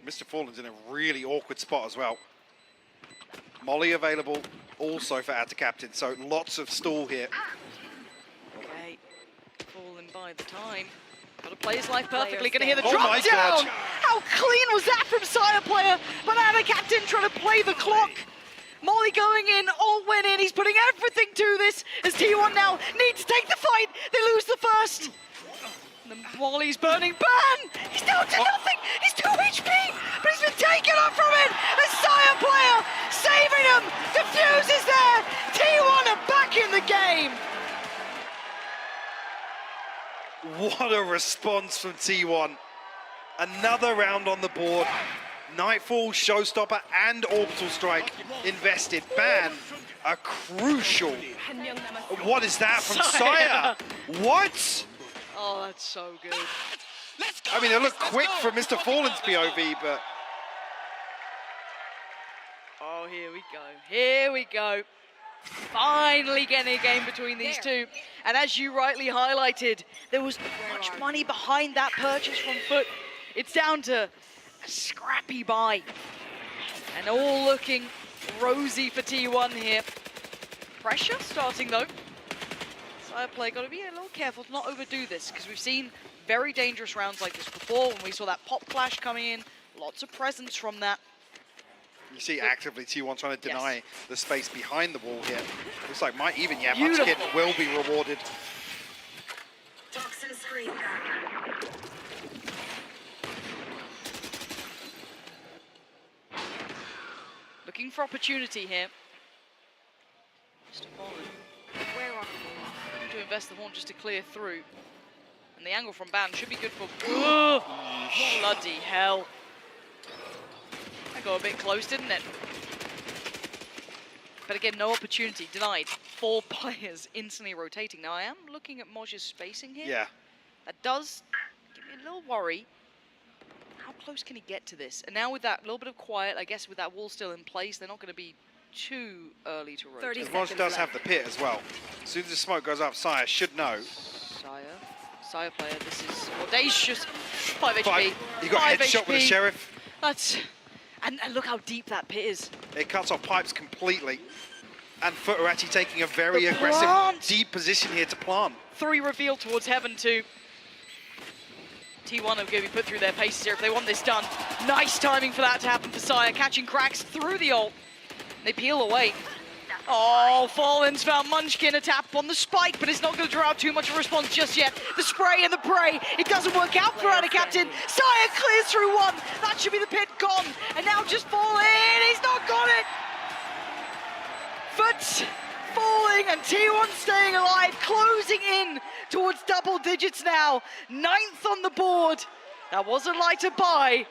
Mr. Fallen's in a really awkward spot as well. Molly available also for Ada Captain, so lots of stall here. Okay, Fallen by the time. Got to play his life perfectly. Gonna hear the drop my down. God. How clean was that from Sire player? But Ada Captain trying to play the clock. Molly going in, all went in. He's putting everything to this as T1 now need to take the fight. They lose the first. The Molly's burning. Ban! He's down to nothing! He's 2 HP! But he's been taken up from it! A Sire player saving him! The fuse is there! T1 are back in the game! What a response from T1. Another round on the board. Nightfall, Showstopper, and Orbital Strike invested. Ban, a crucial. What is that from Sire? What? Oh, that's so good. I mean, it looked quick from Mr. Fallen's POV, but... Oh, here we go. Here we go. Finally getting a game between these two. And as you rightly highlighted, there was much money behind that purchase from FUT. It's down to a scrappy buy. And all looking rosy for T1 here. Pressure starting though. Sire play got to be a little careful to not overdo this because we've seen very dangerous rounds like this before when we saw that pop flash coming in. Lots of presence from that. You see actively T1 trying to deny the space behind the wall here. Looks like might even, Munchkin will be rewarded. Looking for opportunity here. Mr. Fallen. To invest the horn just to clear through. And the angle from Ban should be good for... Ugh, bloody hell. That got a bit close, didn't it? But again, no opportunity. Denied. 4 players instantly rotating. Now, I am looking at Moj's spacing here. Yeah. That does give me a little worry. How close can he get to this? And now with that little bit of quiet, I guess with that wall still in place, they're not going to be too early to rotate. Moj does have the pit as well. As soon as the smoke goes up, Sire should know. Sire player, this is audacious. 5 HP. He got headshot with a Sheriff. That's... And look how deep that pit is. It cuts off pipes completely. And FUT are actually taking a very aggressive, deep position here to plant. 3 revealed towards Heaven too. T1 are going to be put through their paces here if they want this done. Nice timing for that to happen for Sire, catching cracks through the ult. They peel away. Oh, Fallen's found Munchkin a tap on the spike, but it's not going to draw out too much of a response just yet. The spray and the prey, it doesn't work out for Ada Captain. Sire clears through 1. That should be the pit gone. And now just Fallen, he's not got it. FUT falling and T1 staying alive, closing in towards double digits now. 9th on the board. That was a lighter buy.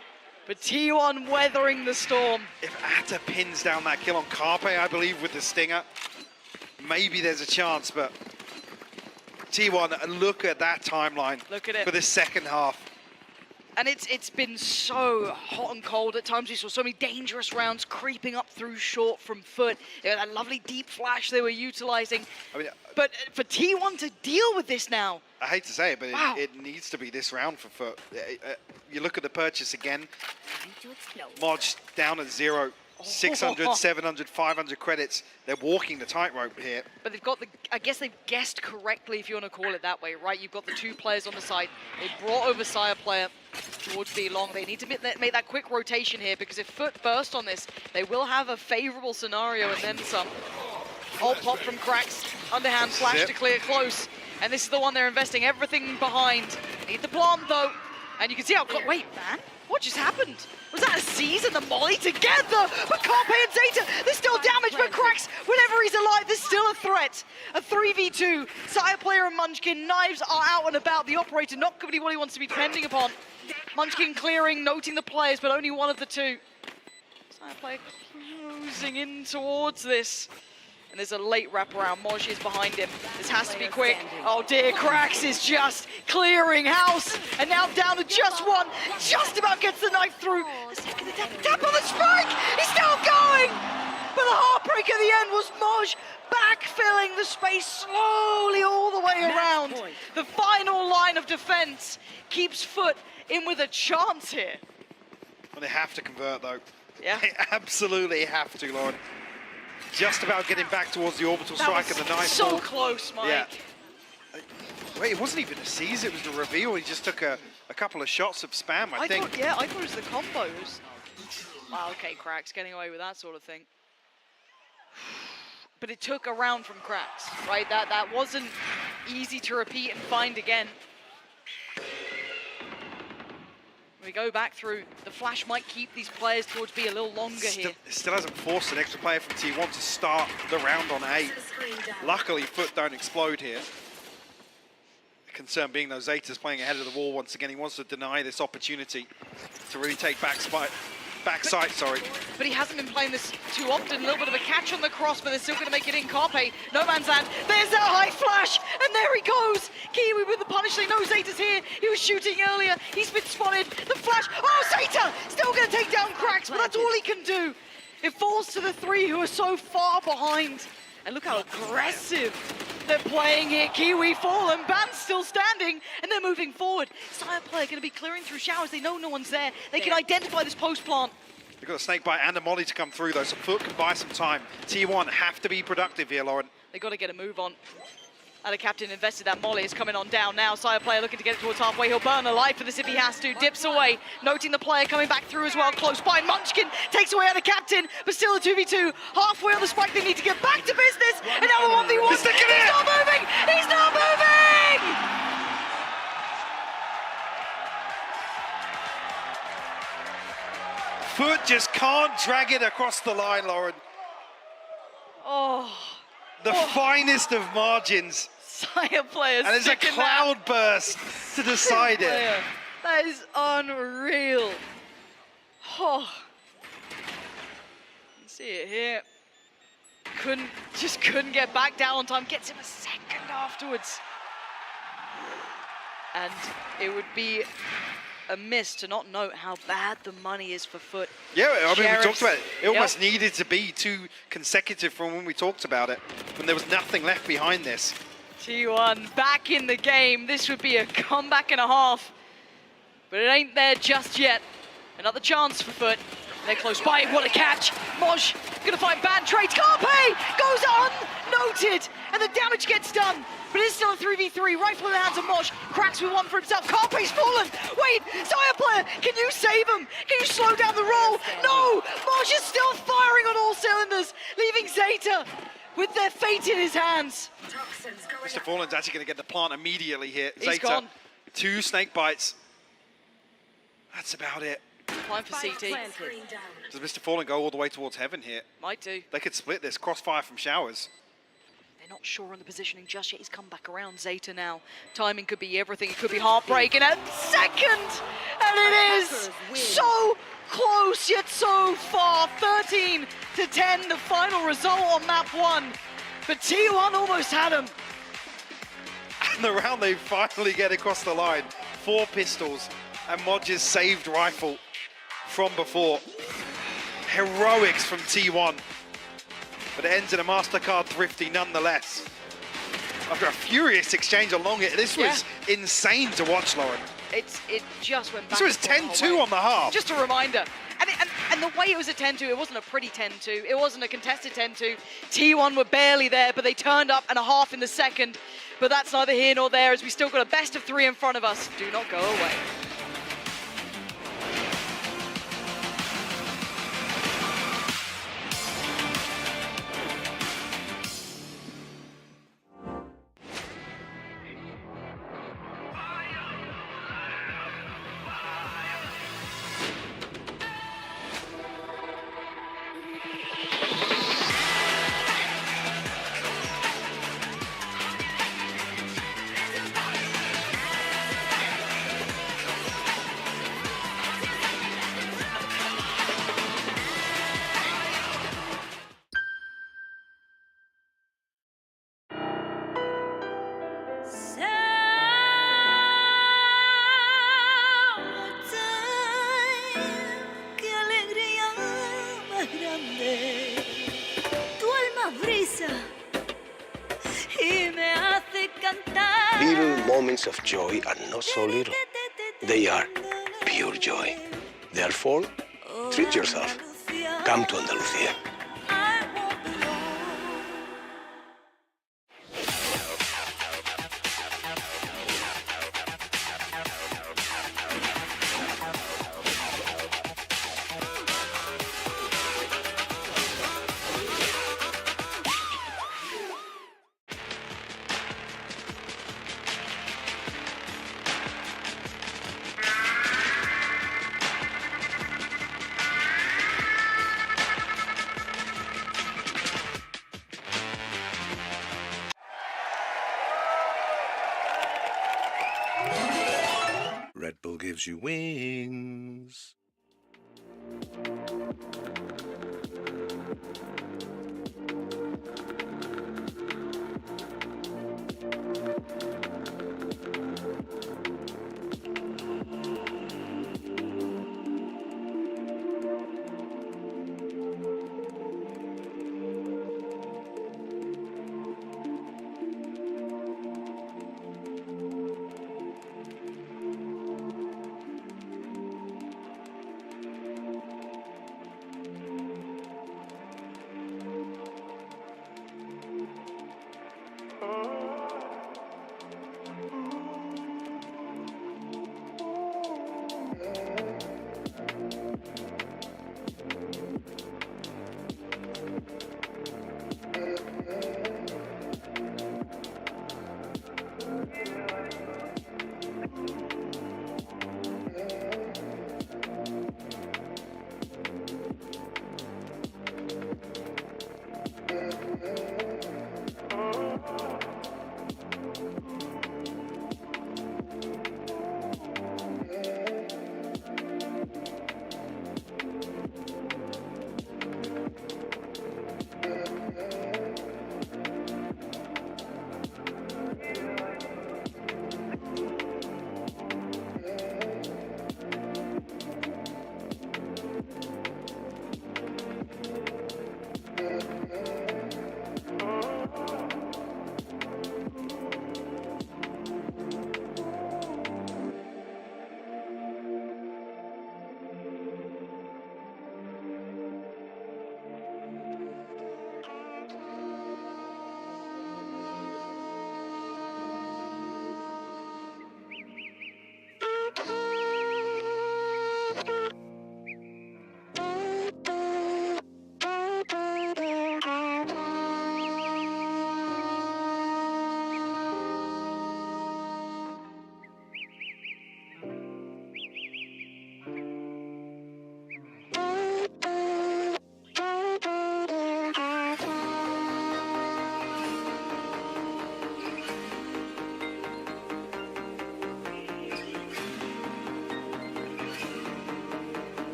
But T1 weathering the storm. If Ada pins down that kill on Carpe, I believe, with the Stinger, maybe there's a chance, but T1, look at that timeline. Look at it. For the second half. And it's been so hot and cold at times. We saw so many dangerous rounds creeping up through short from FUT. That lovely deep flash they were utilizing. I mean, but for T1 to deal with this now. I hate to say it, but it needs to be this round for FUT. You look at the purchase again. Moj down at 0. 600, 700, 500 credits. They're walking the tightrope here. But they've got the, I guess they've guessed correctly, if you want to call it that way, right? You've got the 2 players on the side. They brought over Sire player towards B long. They need to make that quick rotation here, because if FUT burst on this, they will have a favorable scenario and then some. Ult pop from Cracks, underhand flash to clear close. And this is the one they're investing everything behind. Need the plant though. And you can see how, wait, man, what just happened? Was that a Seize and the Molly together? But Carpe and Zeta, they're still damaged, but Cracks, whenever he's alive, there's still a threat. A 3v2, Sire player and Munchkin, knives are out and about. The operator not going to be what he wants to be depending upon. Munchkin clearing, noting the players, but only one of the two. Side player closing in towards this. And there's a late wraparound. Moj is behind him. This has to be quick. Oh dear, Krax is just clearing house. And now down to just one. Just about gets the knife through. The second attempt, tap on the strike. He's still going. But the heartbreak at the end was Moj backfilling the space slowly all the way around. The final line of defense keeps FUT in with a chance here. Well, they have to convert though. Yeah. They absolutely have to, Lauren. Just about getting back towards the orbital strike and the knife. So close, Mike. Yeah. Wait, it wasn't even a seize, it was the reveal. He just took a couple of shots of spam, I think. I thought it was the combos. Wow, okay, Krax getting away with that sort of thing. But it took a round from Krax, right? That wasn't easy to repeat and find again. We go back through. The flash might keep these players towards B a little longer here. Still hasn't forced an extra player from T1 to start the round on A. Luckily, FUT don't explode here. The concern being though, Zeta's playing ahead of the wall once again. He wants to deny this opportunity to really take backside. But he hasn't been playing this too often. A little bit of a catch on the cross, but they're still going to make it in. Carpe, no man's land. There's that high flash, and there he goes. Kiwi with the punish. They know Zeta's here. He was shooting earlier. He's been spotted. The flash. Oh, Zeta! Still going to take down Krax, but that's all he can do. It falls to the three who are so far behind. And look how aggressive they're playing here. Kiwi fallen, Ban's still standing, and they're moving forward. Sire player going to be clearing through showers. They know no one's there. They can identify this post plant. They've got a snake bite and a molly to come through though, so FUT can buy some time. T1 have to be productive here, Lauren. They got to get a move on. And the captain invested that molly. Is coming on down now. Sire player looking to get it towards halfway. He'll burn alive for this if he has to. Dips away, noting the player coming back through as well. Close by. Munchkin takes away out the captain, but still a 2v2. Halfway on the spike. They need to get back to business. And now a 1v1. He's not moving. He's not moving. FUT just can't drag it across the line, Lauren. Oh. The finest of margins. Sire players. And it's a cloud burst to decide it. That is unreal. Oh. You can see it here. Just couldn't get back down on time. Gets him a second afterwards. And it would be a miss to not note how bad the money is for FUT. Yeah, I mean, we talked about it. It almost needed to be 2 consecutive from when we talked about it, when there was nothing left behind this. T1 back in the game. This would be a comeback and a half, but it ain't there just yet. Another chance for FUT. They're close by. What a catch. Moj gonna find Ban. Trades. Carpe goes unnoted, and the damage gets done. But it's still a 3v3. Rifle in the hands of Moj. Krax with one for himself. Carpe's fallen. Wait, Sire player, can you save him? Can you slow down the roll? No, Moj is still firing on all cylinders, leaving Zeta with their fate in his hands. Mr. Fallen's actually going to get the plant immediately here. He's Zeta, gone. 2 snake bites. That's about it. Time for CT. Does Mr. Fallen go all the way towards heaven here? Might do. They could split this. Crossfire from showers. They're not sure on the positioning just yet. He's come back around. Zeta now. Timing could be everything. It could be heartbreak in a second. And it is so close yet so far. 13-10, the final result on map 1. But T1 almost had him. And the round they finally get across the line. 4 pistols and Moj's saved rifle from before. Heroics from T1. But it ends in a MasterCard thrifty nonetheless. After a furious exchange along it, this was insane to watch, Lauren. It just went back. This was 10-2 on the half. Just a reminder. And the way it was a 10-2, it wasn't a pretty 10-2. It wasn't a contested 10-2. T1 were barely there, but they turned up and a half in the second. But that's neither here nor there, as we still got a best of 3 in front of us. Do not go away. grande. Tu alma brisa y me hace cantar. Little moments of joy are not so little. They are pure joy. Therefore, treat yourself. Come to Andalucía. Red Bull gives you wings.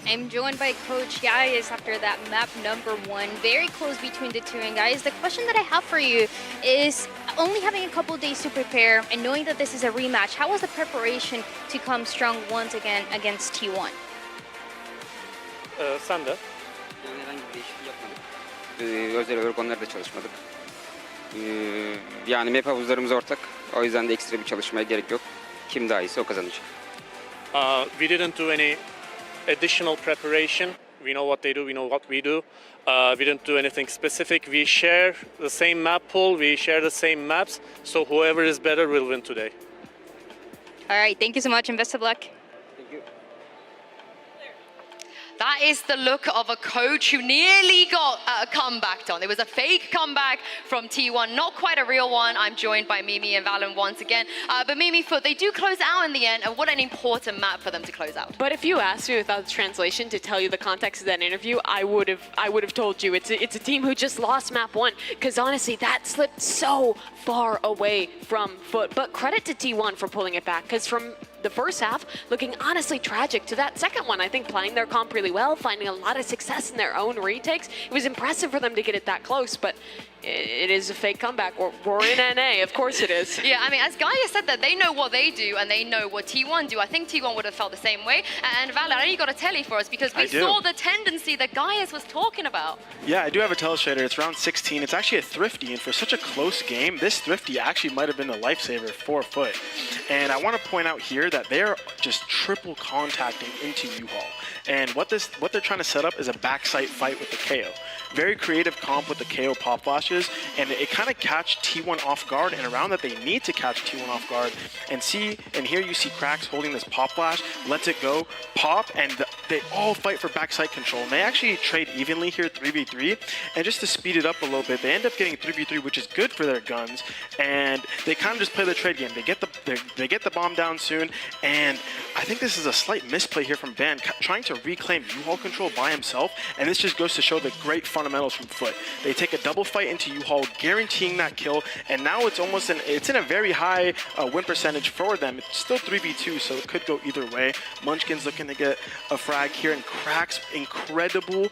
I'm joined by Coach Guys after that map number 1. Very close between the two. And guys, the question that I have for you is, only having a couple days to prepare and knowing that this is a rematch, how was the preparation to come strong once again against T1? Sen de. Herhangi bir değişiklik yapmadık. Özel olarak onlarda çalışmadık. Yani map havuzlarımız ortak. O yüzden de ekstra bir çalışmaya gerek yok. Kim daha iyiyse o kazanacak. We didn't do any additional preparation. We know what they do, we know what we do. We didn't do anything specific. We share the same map pool, we share the same maps. So whoever is better will win today. All right, thank you so much and best of luck. That is the look of a coach who nearly got a comeback done. It was a fake comeback from T1, not quite a real one. I'm joined by Mimi and Valen once again. But Mimi, FUT, they do close out in the end, and what an important map for them to close out. But if you asked me without the translation to tell you the context of that interview, I would have told you it's a team who just lost map 1, because honestly, that slipped so far away from FUT. But credit to T1 for pulling it back, because from the first half looking honestly tragic to that second one, I think playing their comp really well, finding a lot of success in their own retakes. It was impressive for them to get it that close, but it is a fake comeback. We're in NA, of course it is. Yeah, I mean, as Gaia said that they know what they do and they know what T1 do. I think T1 would have felt the same way. And Val, I know you got a telly for us because we saw the tendency that Gaius was talking about. Yeah, I do have a telestrator. It's round 16. It's actually a thrifty, and for such a close game, this thrifty actually might have been the lifesaver for FUT. And I want to point out here that they're just triple contacting into U-Haul. And what they're trying to set up is a backside fight with the KO. Very creative comp with the KO pop flashes, and it kind of catch T1 off guard in a round that they need to catch T1 off guard. And here you see Cracks holding this pop flash, lets it go, pop, and they all fight for backside control. And they actually trade evenly here, 3v3. And just to speed it up a little bit, they end up getting 3v3, which is good for their guns. And they kind of just play the trade game. They get the bomb down soon, and I think this is a slight misplay here from Van, trying to reclaim U-Haul control by himself, and this just goes to show the great fundamentals from FUT. They take a double fight into U-Haul, guaranteeing that kill, and now it's almost it's in a very high win percentage for them. It's still 3v2, so it could go either way. Munchkin's looking to get a frag here, and Cracks incredible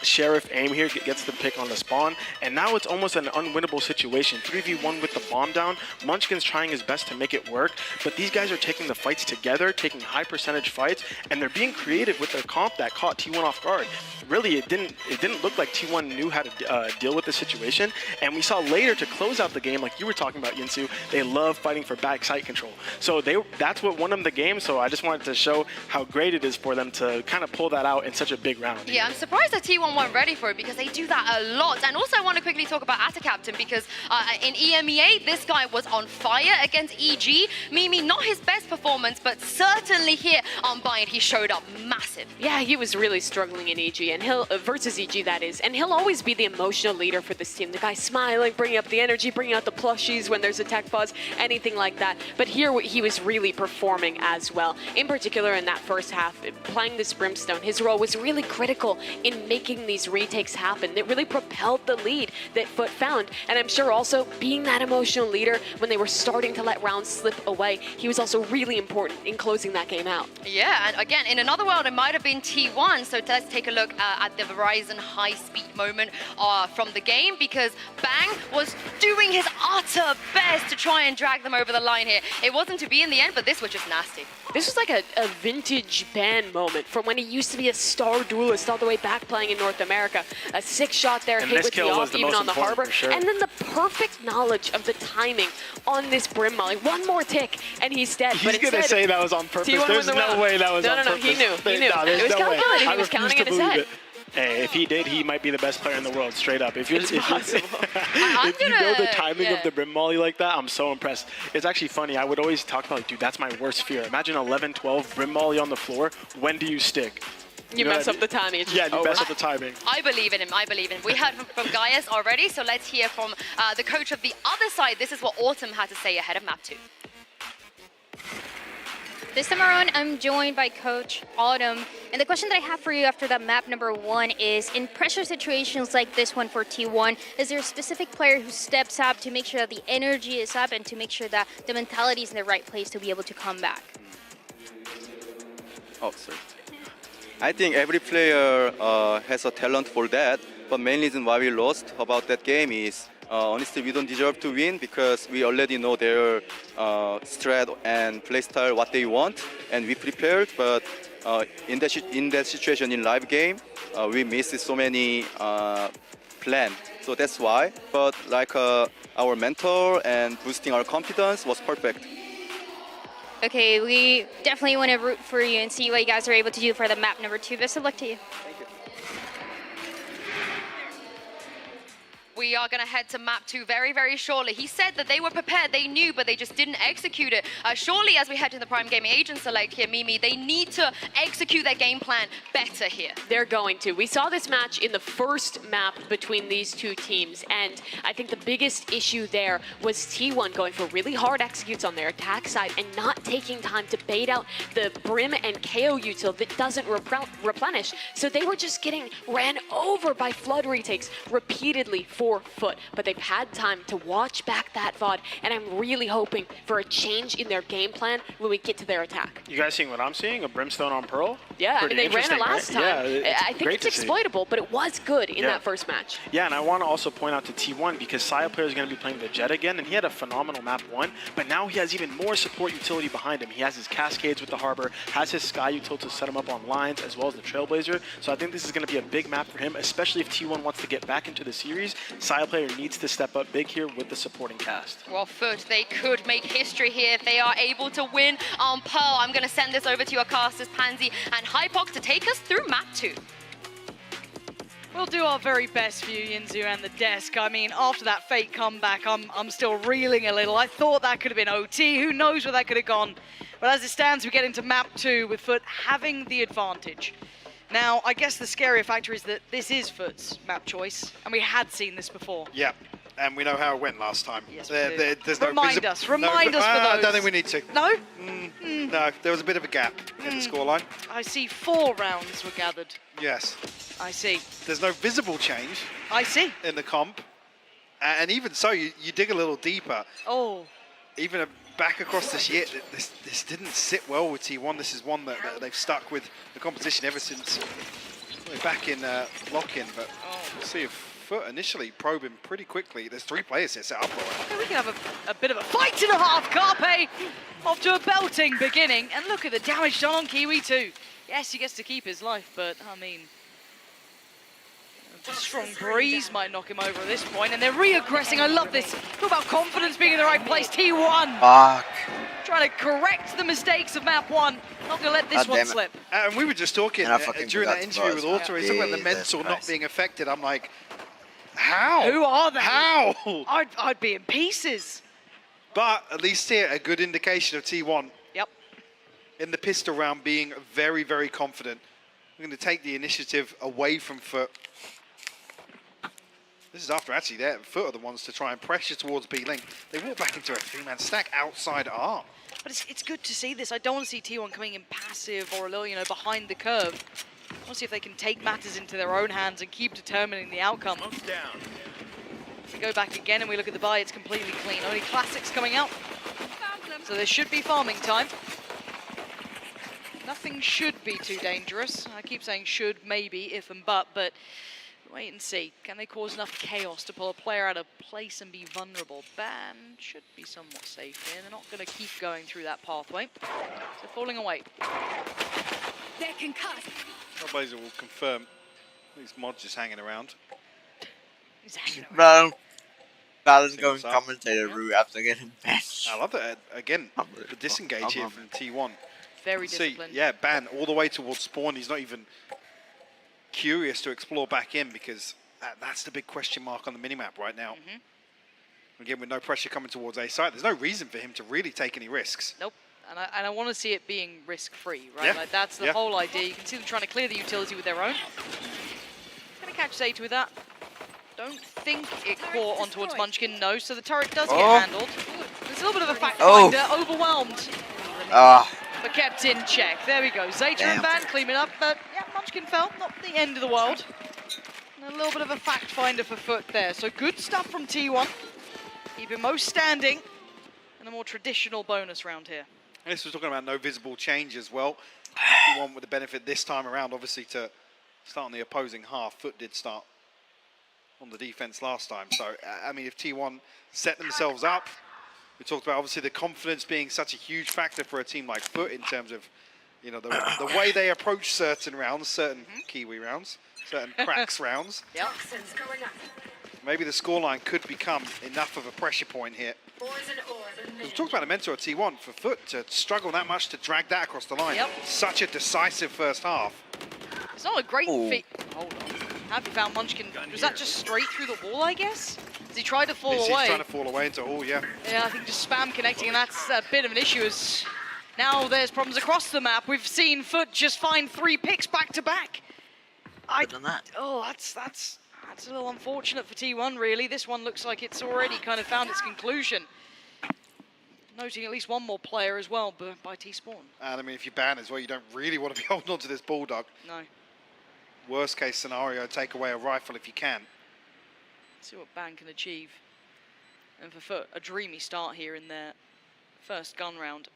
Sheriff aim here, gets the pick on the spawn, and now it's almost an unwinnable situation. 3v1 with the bomb down. Munchkin's trying his best to make it work, but these guys are taking the fights together, taking high percentage fights, and they're being creative with their comp that caught T1 off guard. Really, it didn't look like T1 knew how to deal with the situation, and we saw later to close out the game, like you were talking about, Yinsu, they love fighting for backside control. So that's what won them the game, so I just wanted to show how great it is for them to kind of pull that out in such a big round. Yeah, I'm surprised that T1 weren't ready for it because they do that a lot. And also I want to quickly talk about Atta Captain because in EMEA, this guy was on fire against EG. Mimi, not his best performance, but certainly here on Bind, he showed up massive. Yeah, he was really struggling in EG, and he'll versus EG, that is. And he'll always be the emotional leader for this team. The guy smiling, bringing up the energy, bringing out the plushies when there's a tech pause, anything like that. But here he was really performing as well. In particular, in that first half, playing this Brimstone, his role was really critical in making these retakes happen. It really propelled the lead that FUT found. And I'm sure also being that emotional leader when they were starting to let rounds slip away, he was also really important in closing that game out. Yeah, and again, in another world, it might have been T1. So let's take a look at the Verizon high-speed moment from the game, because Bang was doing his utter best to try and drag them over the line here. It wasn't to be in the end, but this was just nasty. This was like a vintage Ban moment from when he used to be a star duelist all the way back playing in North America. A 6-shot there, and hit with the off, even on the harbor. Sure. And then the perfect knowledge of the timing on this Brim Molly. One more tick, and he's dead. He's going to say that was on purpose. There's no way that was on purpose. No, he knew. He knew. It was calculated. He was counting in his head. Hey, if he did, he might be the best player in the world, straight up. If you know the timing of the Brim Molly like that, I'm so impressed. It's actually funny. I would always talk about, like, dude, that's my worst fear. Imagine 11-12 Brim Molly on the floor. When do you stick? You mess up the timing. Yeah, you mess up the timing. I believe in him. I believe in him. We heard from Gaius already, so let's hear from the coach of the other side. This is what Autumn had to say ahead of Map 2. This time around, I'm joined by Coach Autumn. And the question that I have for you after that map number 1 is, in pressure situations like this one for T1, is there a specific player who steps up to make sure that the energy is up and to make sure that the mentality is in the right place to be able to come back? Oh, sorry. I think every player has a talent for that, but main reason why we lost about that game is honestly, we don't deserve to win because we already know their strat and playstyle, what they want, and we prepared. But in that situation in live game, we missed so many plans. So that's why. But like our mentor and boosting our confidence was perfect. Okay, we definitely want to root for you and see what you guys are able to do for the map number 2. Best of luck to you. Thank you. We are going to head to map 2 very, very shortly. He said that they were prepared, they knew, but they just didn't execute it. Surely, as we head to the Prime Gaming Agent Select here, Mimi, they need to execute their game plan better here. They're going to. We saw this match in the first map between these two teams, and I think the biggest issue there was T1 going for really hard executes on their attack side and not taking time to bait out the Brim and KO util that doesn't replenish. So they were just getting ran over by Flood retakes repeatedly for FUT, but they've had time to watch back that VOD, and I'm really hoping for a change in their game plan when we get to their attack. You guys seeing what I'm seeing? A Brimstone on Pearl? Yeah, I mean, they ran it last time. Yeah, I think it's exploitable, but it was good in that first match. Yeah, and I want to also point out to T1 because Saya player is going to be playing the Jet again, and he had a phenomenal map 1, but now he has even more support utility behind him. He has his Cascades with the Harbor, has his Sky util to set him up on lines, as well as the Trailblazer, so I think this is going to be a big map for him, especially if T1 wants to get back into the series. Saya player needs to step up big here with the supporting cast. Well, FUT, they could make history here if they are able to win on Pearl. I'm going to send this over to your casters, Pansy and Hypox, to take us through map 2. We'll do our very best for you, Yinzu and the desk. I mean, after that fake comeback, I'm still reeling a little. I thought that could have been OT. Who knows where that could have gone? But as it stands, we get into map 2 with FUT having the advantage. Now, I guess the scarier factor is that this is FUT's map choice, and we had seen this before. Yeah, and we know how it went last time. Yes, there's remind us for those. I don't think we need to. No? No, there was a bit of a gap in the scoreline. I see 4 rounds were gathered. Yes. I see. There's no visible change. I see. In the comp. And even so, you dig a little deeper. Oh. Even back across this year, this didn't sit well with T1. This is one that they've stuck with the competition ever since we're back in lock-in. But we'll see if FUT initially probe him pretty quickly. There's 3 players here set up. Okay, we can have a bit of a fight and a half. Carpe off to a belting beginning. And look at the damage done on Kiwi too. Yes, he gets to keep his life, but I mean, a strong breeze might knock him over at this point, and they're re-aggressing. I love this. Talk about confidence being in the right place. T1 trying to correct the mistakes of map 1. Not gonna let this one slip. And we were just talking during that interview with Auto. He's talking about the mental not being affected. I'm like, how? Who are they? How? I'd be in pieces. But at least here, a good indication of T1. Yep. In the pistol round, being very, very confident. We're going to take the initiative away from FUT. This is after actually FUT are the ones to try and pressure towards B-Link. They walk back into a 3-man stack outside arm. But it's good to see this. I don't want to see T1 coming in passive or a little, behind the curve. I want to see if they can take matters into their own hands and keep determining the outcome. Down. If we go back again and we look at the buy, it's completely clean. Only classics coming out. So there should be farming time. Nothing should be too dangerous. I keep saying should, maybe, if and but wait and see. Can they cause enough chaos to pull a player out of place and be vulnerable? Ban should be somewhat safe here. They're not going to keep going through that pathway. So falling away. They're concussed. Trailblazer will confirm. These mods just hanging around. He's hanging around. No. Balance going commentator route after getting benched. I love that. Again, the disengage here from T1. Very disciplined. Yeah, Ban all the way towards spawn. He's not even curious to explore back in because that's the big question mark on the minimap right now. Again, with no pressure coming towards A site, there's no reason for him to really take any risks. Nope. And I want to see it being risk-free, right? Yeah. Like that's the whole idea. You can see them trying to clear the utility with their own. Gonna catch Zeta with that. Don't think it caught on towards Munchkin, no. So the turret does get handled. There's a little bit of a fact finder, overwhelmed. But kept in check. There we go. Zeta and Van cleaning up, but yeah, Munchkin fell. Not the end of the world. And a little bit of a fact finder for FUT there. So good stuff from T1. Keeping most standing. And a more traditional bonus round here. And this was talking about no visible change as well. T1 with the benefit this time around, obviously, to start on the opposing half. FUT did start on the defense last time. So, I mean, if T1 set themselves up, we talked about obviously the confidence being such a huge factor for a team like FUT in terms of, the way they approach certain rounds, certain Kiwi rounds, certain cracks rounds. Yep. Maybe the scoreline could become enough of a pressure point here. We talked about the mentor of T1 for FUT to struggle that much to drag that across the line. Yep. Such a decisive first half. It's not a great feat. Hold on. Happy found Munchkin. Was that just straight through the wall, I guess? As he tried to fall away. He's trying to fall away into all, yeah. Yeah, I think just spam connecting, and that's a bit of an issue as now there's problems across the map. We've seen FUT just find 3 picks back to back. Oh, that's a little unfortunate for T1, really. This one looks like it's already kind of found its conclusion. Noting at least one more player as well by T-Spawn. And I mean, if you ban as well, you don't really want to be holding on to this Bulldog. No. Worst case scenario, take away a rifle if you can. See what Ban can achieve. And for FUT, a dreamy start here in their first gun round.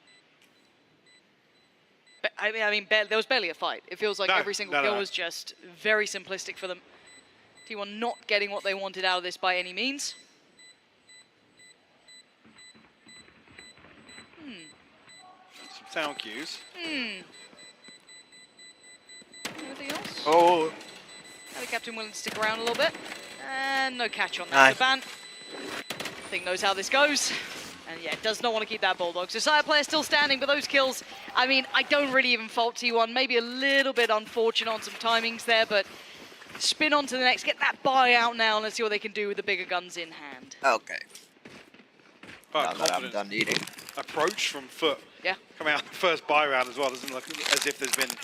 But, I mean, there was barely a fight. It feels like every single kill was just very simplistic for them. T1 not getting what they wanted out of this by any means. Some sound cues. Anything else? Oh. The captain willing to stick around a little bit. And no catch on that. So Ban, I think, knows how this goes. And yeah, does not want to keep that Bulldog. So Sire player still standing, but those kills, I mean, I don't really even fault T1. Maybe a little bit unfortunate on some timings there, but spin on to the next, get that buy out now, and let's see what they can do with the bigger guns in hand. Okay. Now that I'm done eating. Approach from FUT. Yeah. Coming out the first buy round as well. Doesn't look as if there's been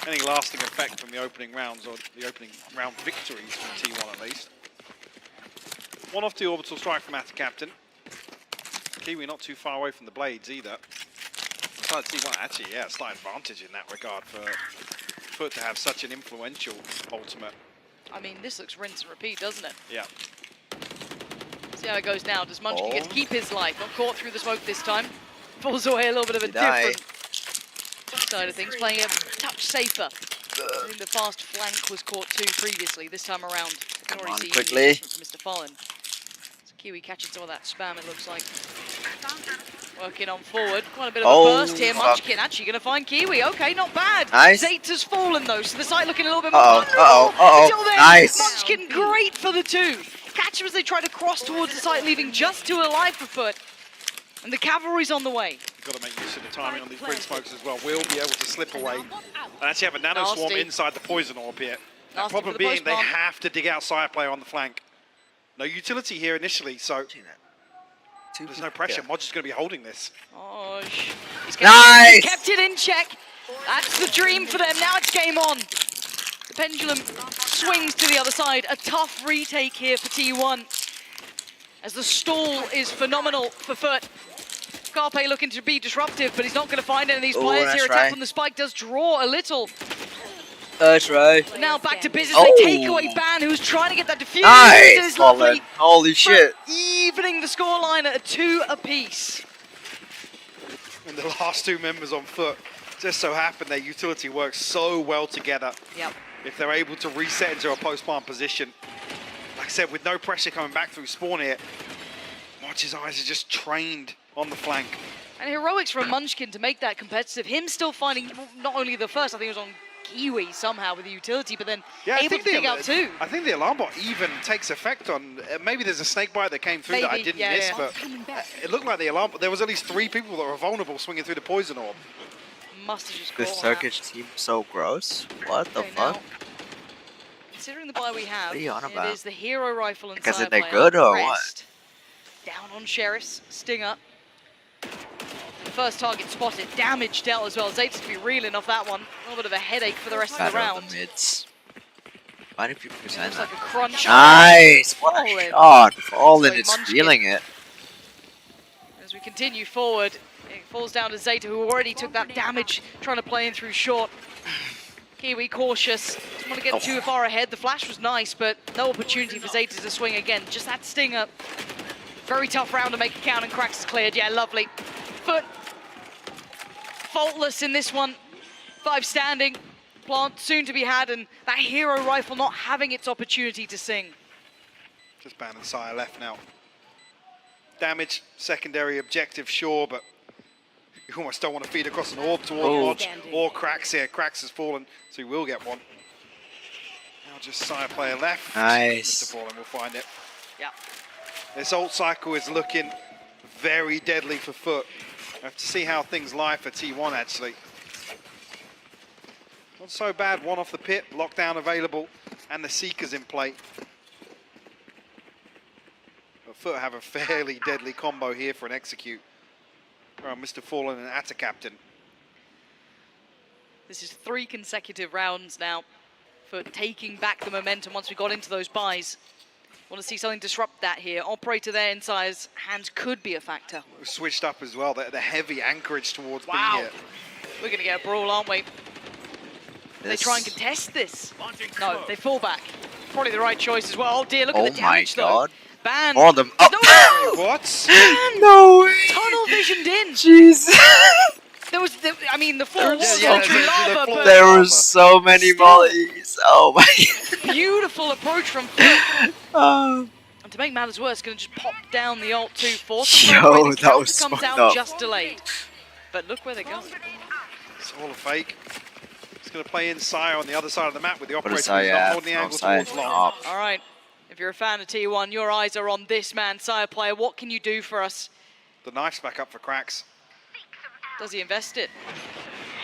any lasting effect from the opening rounds or the opening round victories from T1 at least. 1 off the orbital strike from Atta Captain. Kiwi not too far away from the blades either. T1 actually, yeah, slight advantage in that regard for FUT to have such an influential ultimate. I mean, this looks rinse and repeat, doesn't it? Yeah. See how it goes now. Does Munchkin get to keep his life? Not caught through the smoke this time. Falls away a little bit of a different side of things, playing a touch safer. I think the fast flank was caught too previously. This time around, come on, quickly. Mr. Fallen. So Kiwi catching some of that spam, it looks like. Working on forward. Quite a bit of a burst here. Munchkin actually going to find Kiwi. Okay, not bad. Nice. Zeta's fallen though, so the site looking a little bit more vulnerable. Until then, nice. Munchkin great for the 2. Catch him as they try to cross towards the site, leaving just 2 alive for FUT. And the cavalry's on the way. You've got to make use of the timing on these brig smokes as well. We'll be able to slip away and actually have a nano swarm inside the poison orb here. The problem being they have to dig out Sire player on the flank. No utility here initially, so there's no pressure. Modge is going to be holding this. Oh, he's nice. Kept it in check. That's the dream for them. Now it's game on. The pendulum swings to the other side. A tough retake here for T1. As the stall is phenomenal for FUT. Carpe looking to be disruptive, but he's not going to find any of these players here. Attack from the spike does draw a little. That's right. Now back to business. They take away Ban, who's trying to get that defused. Nice, lovely. Holy shit. Evening the scoreline at a 2 apiece. And the last 2 members on FUT just so happen their utility works so well together. Yep. If they're able to reset into a post-spawn position, like I said, with no pressure coming back through spawn here, Modge's eyes are just trained on the flank. And heroics from Munchkin to make that competitive. Him still finding not only the first, I think it was on Kiwi somehow with the utility, but then able to dig out 2. I think the alarm bot even takes effect on, maybe there's a snake bite that came through that I didn't miss, but it looked like the alarm bot, there was at least 3 people that were vulnerable swinging through the poison orb. Must have just This Turkish team so gross. What the fuck? Now, considering the buy we have, what are you on about? It is the hero rifle and because Sire they're player. good or what? Down on Sheriff's, Stinger. The first target spotted, damage dealt as well. Zate's to be reeling off that one. A little bit of a headache for the rest of the round. Why did you present that? Like a crunch. Nice! What a shot! Fallen is feeling it. As we continue forward, it falls down to Zeta, who already took that damage trying to play in through short. Kiwi cautious, doesn't want to get too far ahead. The flash was nice, but no opportunity for Zeta to swing again. Just that stinger. Very tough round to make a count, and Cracks is cleared. Yeah, lovely. FUT faultless in this one. 5 standing. Plant soon to be had, and that hero rifle not having its opportunity to sing. Just Ban and Sire left now. Damage, secondary objective, sure, but you almost don't want to feed across an orb toward Modge or Cracks here. Cracks has fallen, so he will get one. Now just Sire player left. Nice. Mr. Fallen will find it. Yeah. This ult cycle is looking very deadly for FUT. We have to see how things lie for T1 actually. Not so bad, 1 off the pit, lockdown available. and the Seekers in play. But FUT have a fairly deadly combo here for an execute. Mr. Fallen and Atta Captain. This is 3 consecutive rounds now for taking back the momentum once we got into those buys. Want to see something disrupt that here. Operator there inside his hands could be a factor. We've switched up as well, the heavy anchorage towards B here. We're going to get a brawl, aren't we? They try and contest this. No, they fall back. Probably the right choice as well. Oh dear, look at the damage though. Ban. All them. Oh. No! What? Ban. No way. Tunnel visioned in. Jeez. I mean, the 4 walls lava, but there were so many mollies. Oh my god. Beautiful approach from FUT. And to make matters worse, going to just pop down the ult too. Force Yo, that was comes fucked out up. just delayed. But look where they're going. It's all a fake. It's going to play in Sire on the other side of the map with the operator who's Sire, not holding the angle towards long. All right. If you're a fan of T1, your eyes are on this man, Sire player. What can you do for us? The knife's back up for Cracks. Does he invest it?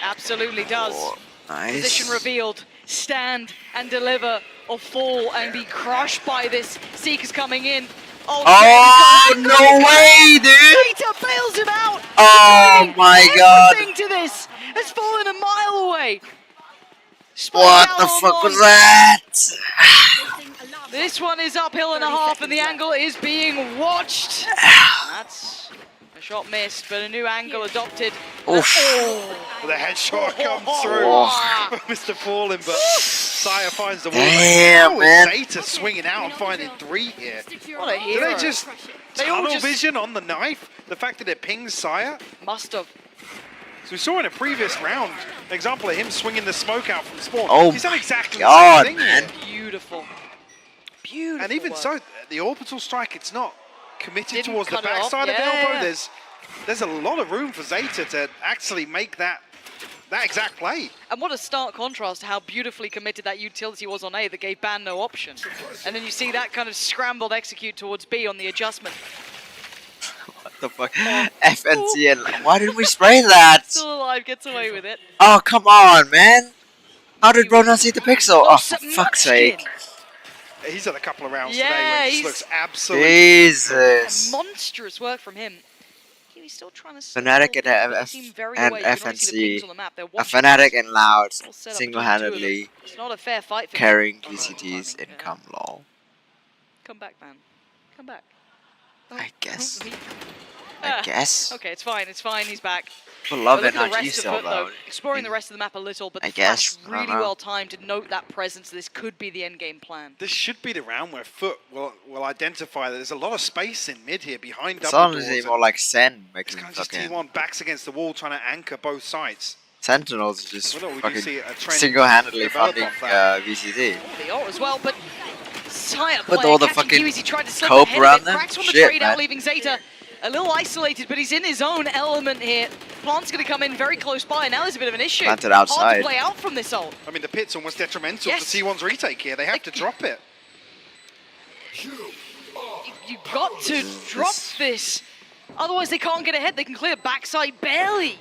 Absolutely does. Oh, nice. Position revealed. Stand and deliver or fall and be crushed by this. Seekers coming in. Oh, no way, dude! Zeta bails him out. Oh my god. Everything to this has fallen a mile away. What the fuck was that? This one is uphill and a half, and the angle is being watched. That's a shot missed, but a new angle adopted. Oof. The headshot comes through. Mr. Fallen, but Sire finds the wall. Damn, man. Zeta swinging out and finding 3 here. What a hero. Did they just tunnel vision on the knife? The fact that it pings Sire? Must have. So we saw in a previous round an example of him swinging the smoke out from spawn. Oh He's done exactly god, the same thing man. here. Beautiful. Beautiful. And even work. so, the orbital strike, it's not committed Didn't towards the cut it off. backside of the Yeah. elbow. There's a lot of room for Zeta to actually make that exact play. And what a stark contrast to how beautifully committed that utility was on A that gave Ban no option. And then you see that kind of scrambled execute towards B on the adjustment. What the fuck? FNC and why didn't we spray that? Still alive, gets away with it. Oh, come on, man. How did bro not see the pixel? Oh, for fuck's sake. He's had a couple of rounds Yeah, today where he just he's- looks absolutely... Jesus. Monstrous work from him. He's still trying to Fnatic and, and FNC, a Fnatic and Loud, single-handedly It's not a fair fight for carrying QCT's income, lol. Come back, man. Come back. I guess. I guess. Okay, it's fine, he's back. For love But and look at the not rest still, of FUT, though. Exploring the rest of the map a little, but I the guess. flash I don't really know. well timed to note that presence. This could be the end game plan. This should be the round where FUT will identify that there's a lot of space in mid here behind It's double doors. honestly more like Sen It's making kind of just fucking T1 backs against the wall trying to anchor both sides. Sentinels just Well, no, we do fucking see a trend single-handedly develop funding off that. VCT. The ult as well, but Sire With player all the catching fucking Kiwis, he tried to slip cope ahead of around it. them. Cracks on the Shit, trade out, man. leaving Zeta a little isolated, but he's in his own element here. Plant's going to come in very close by, and now there's a bit of an issue. Planted Hard outside. to play out from this ult. I mean, the pit's almost detrimental Yes. to T1's retake here. They have to drop it. You got to drop this. Otherwise, they can't get ahead. They can clear backside barely.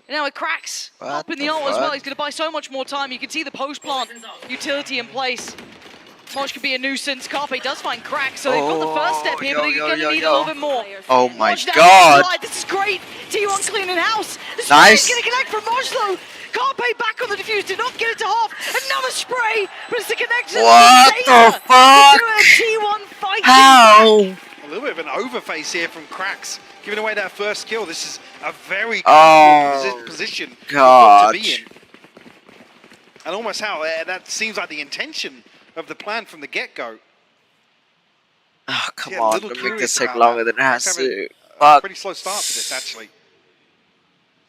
And now it cracks. What Up in the the ult as well. fuck? He's going to buy so much more time. You can see the post-plant utility in place. Mosh could be a nuisance. Carpe does find cracks, so they've got the first step here, but they're going to need a little bit more. Oh my Mosh down god. inside. This is great. T1 cleaning house. The Nice. spray's going to connect from Mosh, though. Carpe back on the defuse. Did not get it to half. Another spray, but it's the connection. What the fuck? T1 fighting. How? A little bit of an overface here from Cracks, giving away that first kill. This is a very Oh, comfortable position for FUT God. to be in. And almost how that seems like the intention of the plan from the get-go. Oh, come Yeah, a on. little Don't make curious this take about longer that. than it has Cracks having to. a Fuck. pretty slow start to this, actually.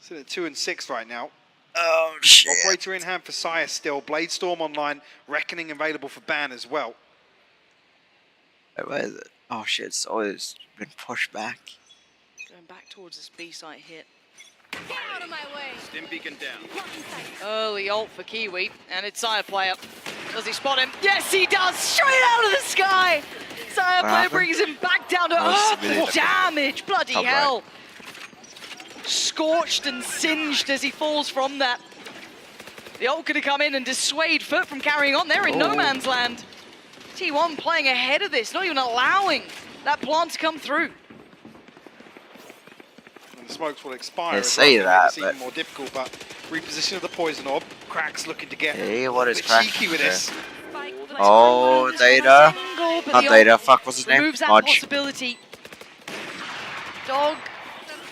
Sitting at 2 and 6 right now. Oh, shit. Operator in hand for Sire still. Bladestorm online. Reckoning available for Ban as well. Wait, where is it? Oh, shit. It's always been pushed back. Going back towards this B site hit. Get out of my way. Stim beacon down. Early ult for Kiwi, and it's Sire player. Does he spot him? Yes, he does! Straight out of the sky! Sire player happened? brings him back down to Oh, it's really damage! Bloody top hell! Scorched and singed as he falls from that. The ult could have come in and dissuade FUT from carrying on. They're in no man's land. T1 playing ahead of this, not even allowing that plant to come through. And the smokes will expire. They say that, it's even more difficult, but reposition of the poison orb. Crack's looking to get hey, what a is bit Crack? cheeky with this. Oh, Data. Not Data, fuck, what's his name? Removes that Modge. possibility. Dog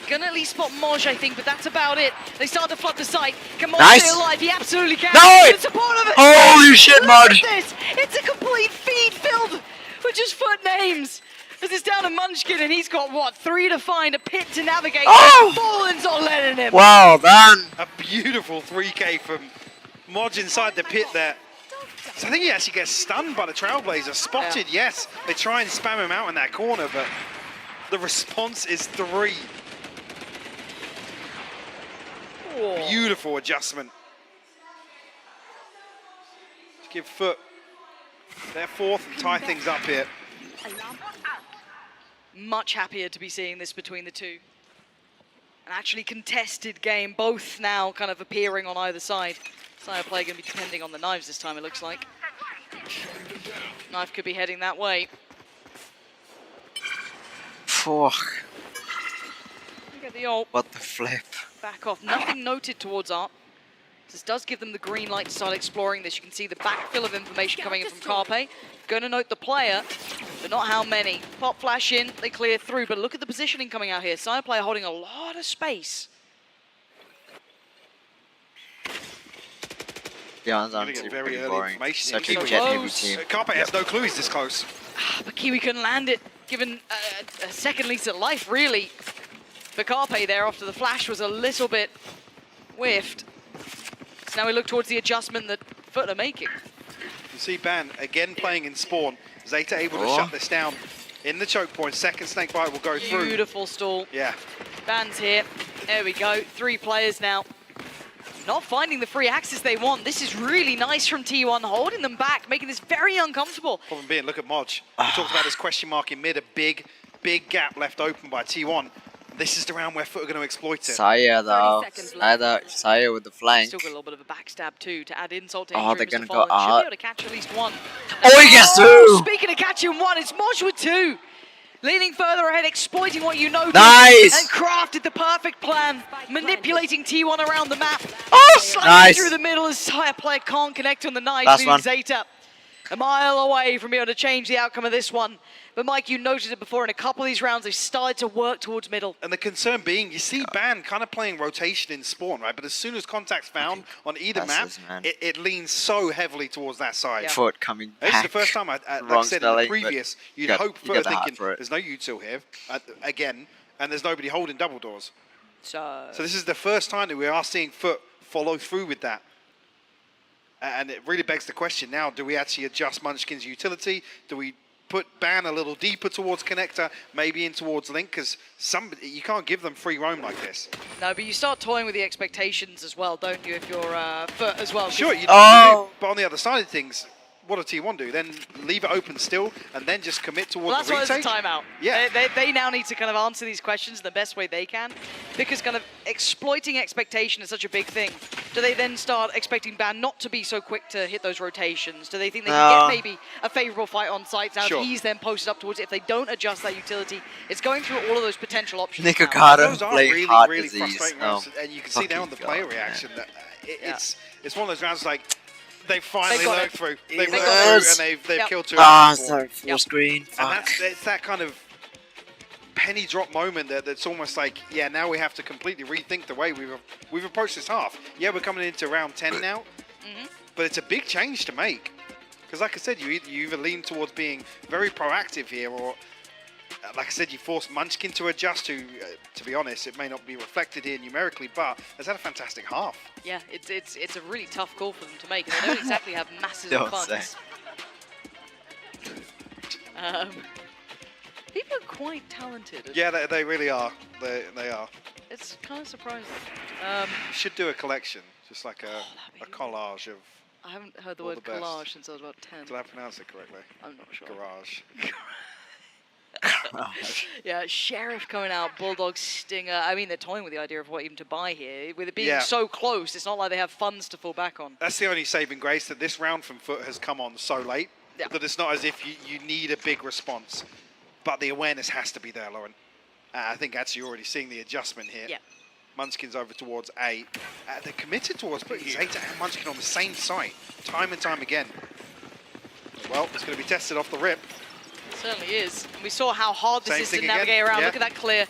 gonna at least spot Moj, I think, but that's about it. They start to flood the site. Can Moj Nice. stay alive? He absolutely can. No! The support of it. Holy shit, Look Modge! at this. It's a complete feed filled with just FUT names. This is down to Munchkin, and he's got, what, 3 to find, a pit to navigate. Oh! Fallen's not letting him. Well done. A beautiful 3K from Modge inside the pit there. So I think he actually gets stunned by the Trailblazer. Spotted, yes. They try and spam him out in that corner, but the response is 3. Whoa. Beautiful adjustment. Let's give FUT their 4th and tie things up here. Much happier to be seeing this between the two. An actually contested game, both now kind of appearing on either side. Sire play going to be depending on the knives this time, it looks like. Knife could be heading that way. Fuck. Look at the ult. What the flip? Back off. Nothing noted towards Art. This does give them the green light to start exploring this. You can see the backfill of information coming in from Carpe. Going to note the player, but not how many. Pop flash in, they clear through, but look at the positioning coming out here. Sire player holding a lot of space. Yeah, Gonna get very early boring. information. Such Kiwi a jet heavy team. Carpe has no clue he's this close. But Kiwi couldn't land it, given a second lease at life, really. For Carpe there, after the flash was a little bit whiffed. So now we look towards the adjustment that FUT are making. You see Ban again playing in spawn. Zeta able to shut this down in the choke point. Second snake bite will go through. Beautiful stall. Yeah. Ban's here. There we go. 3 players now. Not finding the free access they want. This is really nice from T1, holding them back, making this very uncomfortable. Problem being, look at Modge. We talked about this question mark in mid, a big gap left open by T1. This is the round where FUT are going to exploit it. Saya though. Saya with the flank. Still got a little bit of a backstab too to add insult to Oh, injury. they're gonna Mr. go Fallen should be out. able to catch at least 1. Oh, he gets 2! Speaking of catching 1, it's Modge with 2. Leaning further ahead, exploiting what you know. Nice! And crafted the perfect plan, manipulating T1 around the map. Oh, sliding nice. through the middle as Sire player can't connect on the knife. Last leaving one. Zeta a mile away from being able to change the outcome of this one. But Mike, you noted it before, in a couple of these rounds, they've started to work towards middle. And the concern being, you see Ban kind of playing rotation in spawn, right? But as soon as contact's found on either map, it leans so heavily towards that side. FUT coming back. This is the first time, like I said in the previous, you'd hope FUT are thinking, there's no util here, again, and there's nobody holding double doors. So this is the first time that we are seeing FUT follow through with that. And it really begs the question now, do we actually adjust Munchkin's utility? Do we put Ban a little deeper towards connector, maybe in towards link? Because you can't give them free roam like this. No, but you start toying with the expectations as well, don't you, if you're FUT as well? Sure, you do, but on the other side of things, what do T1 do? Then leave it open still and then just commit towards the retake? That's why there's a timeout. Yeah. They now need to kind of answer these questions the best way they can, because kind of exploiting expectation is such a big thing. Do they then start expecting Ban not to be so quick to hit those rotations? Do they think they can get maybe a favourable fight on site? Now, if he's then posted up towards it, if they don't adjust that utility, it's going through all of those potential options. Nico Carter Those are playing really, hard really disease. frustrating rounds, and you can see down the player reaction that it's one of those rounds like they finally lurked through. They've lurked through and they've killed 2 Ah, sorry, full screen. And it's that kind of penny drop moment that's almost like, yeah, now we have to completely rethink the way we've approached this half. Yeah, we're coming into round 10 now, but it's a big change to make. Because like I said, you either lean towards being very proactive here, or like I said, you force Munchkin to adjust to be honest, it may not be reflected here numerically, but has had a fantastic half. Yeah, it's a really tough call for them to make, and they don't exactly have masses of funds. People are quite talented. Yeah, they really are. They are. It's kind of surprising. You should do a collection, just like a collage of. I haven't heard the word collage since I was about 10. Did I pronounce it correctly? I'm not sure. Garage. Yeah, Sheriff coming out, Bulldog, Stinger. I mean, they're toying with the idea of what even to buy here. With it being so close, it's not like they have funds to fall back on. That's the only saving grace, that this round from FUT has come on so late that it's not as if you need a big response. But the awareness has to be there, Lauren. I think actually you're already seeing the adjustment here. Yeah. Munchkin's over towards A. They're committed towards putting Zeta and Munchkin on the same site, time and time again. Well, it's going to be tested off the rip. It certainly is. And we saw how hard this is to navigate around. Look at that clear.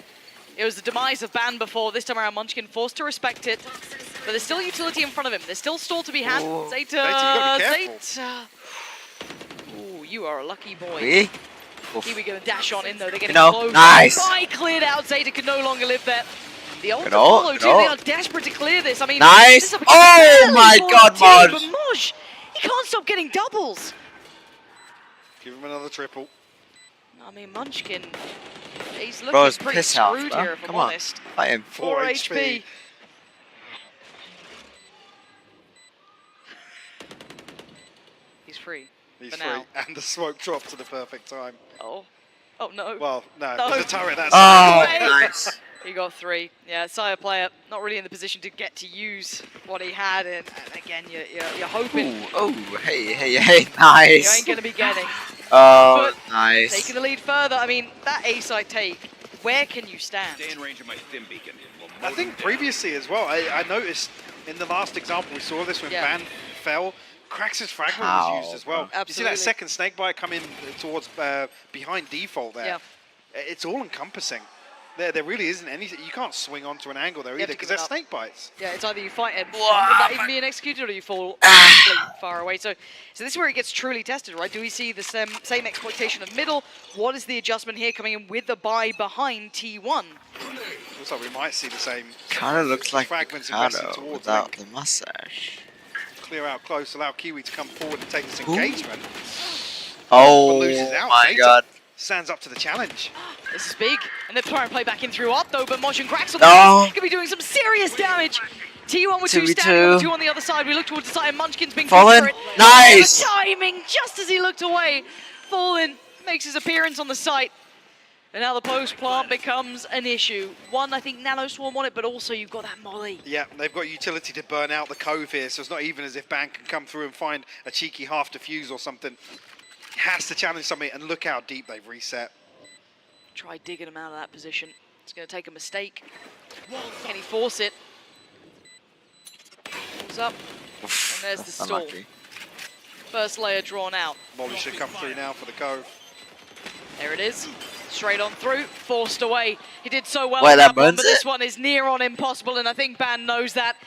It was the demise of Ban before. This time around, Munchkin forced to respect it. But there's still utility in front of him. There's still stall to be had. Zeta, you gotta be careful. Zeta. Ooh, you are a lucky boy. Really? Kiwi going to dash on in though. They're getting Good ult. close. Nice. Bye cleared out. Zeta can no longer live there. The ult Good to ult, follow good too. They are ult. desperate to clear this. I mean, Nice. this is a Oh my barely God, for a team, Moj. But Moj, he can't stop getting doubles. Give him another triple. I mean, Munchkin, he's Bro, looking it's pretty piss off, screwed bro. here, if I'm Come on. honest. Fight him. 4 HP. He's free. He's for free. now. And the smoke dropped to the perfect time. Oh. Oh, no. Well, no, No. there's a turret. That's nice. He got 3. Yeah, Sire player not really in the position to get to use what he had, and again, you're hoping. Ooh, oh, hey, nice. You ain't going to be getting. Oh, But nice. taking the lead further. I mean, that A-side take, where can you stand? Stay in range of my stim beacon. I think previously as well, I noticed in the last example we saw this when Ban fell, Krax's fragment was used as well. Absolutely. You see that second snakebite come in towards behind default there. Yeah. It's all encompassing. There really isn't anything. You can't swing onto an angle there either because they're snake bites. Yeah, it's either you fight it without even being executed, or you fall completely far away. So this is where it gets truly tested, right? Do we see the same exploitation of middle? What is the adjustment here coming in with the buy behind T1? Looks like we might see the same. Kind of looks like fragments invested Mikado towards without Link. the mustache. Clear out close, allow Kiwi to come forward and take this engagement. Oh But loses out. my Zeta God. stands up to the challenge. This is big. And they're trying to play back in through up though, but Moj and Krax on No. could be doing some serious damage. T1 with 2 2v2. standing, with 2 on the other side. We look towards the side, and Munchkin's being Fallen. considerate. Nice. The timing, just as he looked away. Fallen makes his appearance on the site. And now the post plant becomes an issue. One, I think Nano Swarm on it, but also you've got that molly. Yeah, they've got utility to burn out the cove here, so it's not even as if Ban can come through and find a cheeky half defuse or something. Has to challenge something, and look how deep they've reset. Try digging him out of that position. It's going to take a mistake. Can he force it? Pulls up, and there's the stall. Unlucky. First layer drawn out. Molly should come through now for the cove. There it is. Straight on through, forced away. He did so well Wait, on that that one, burns but this it? one is near on impossible, and I think Ban knows that.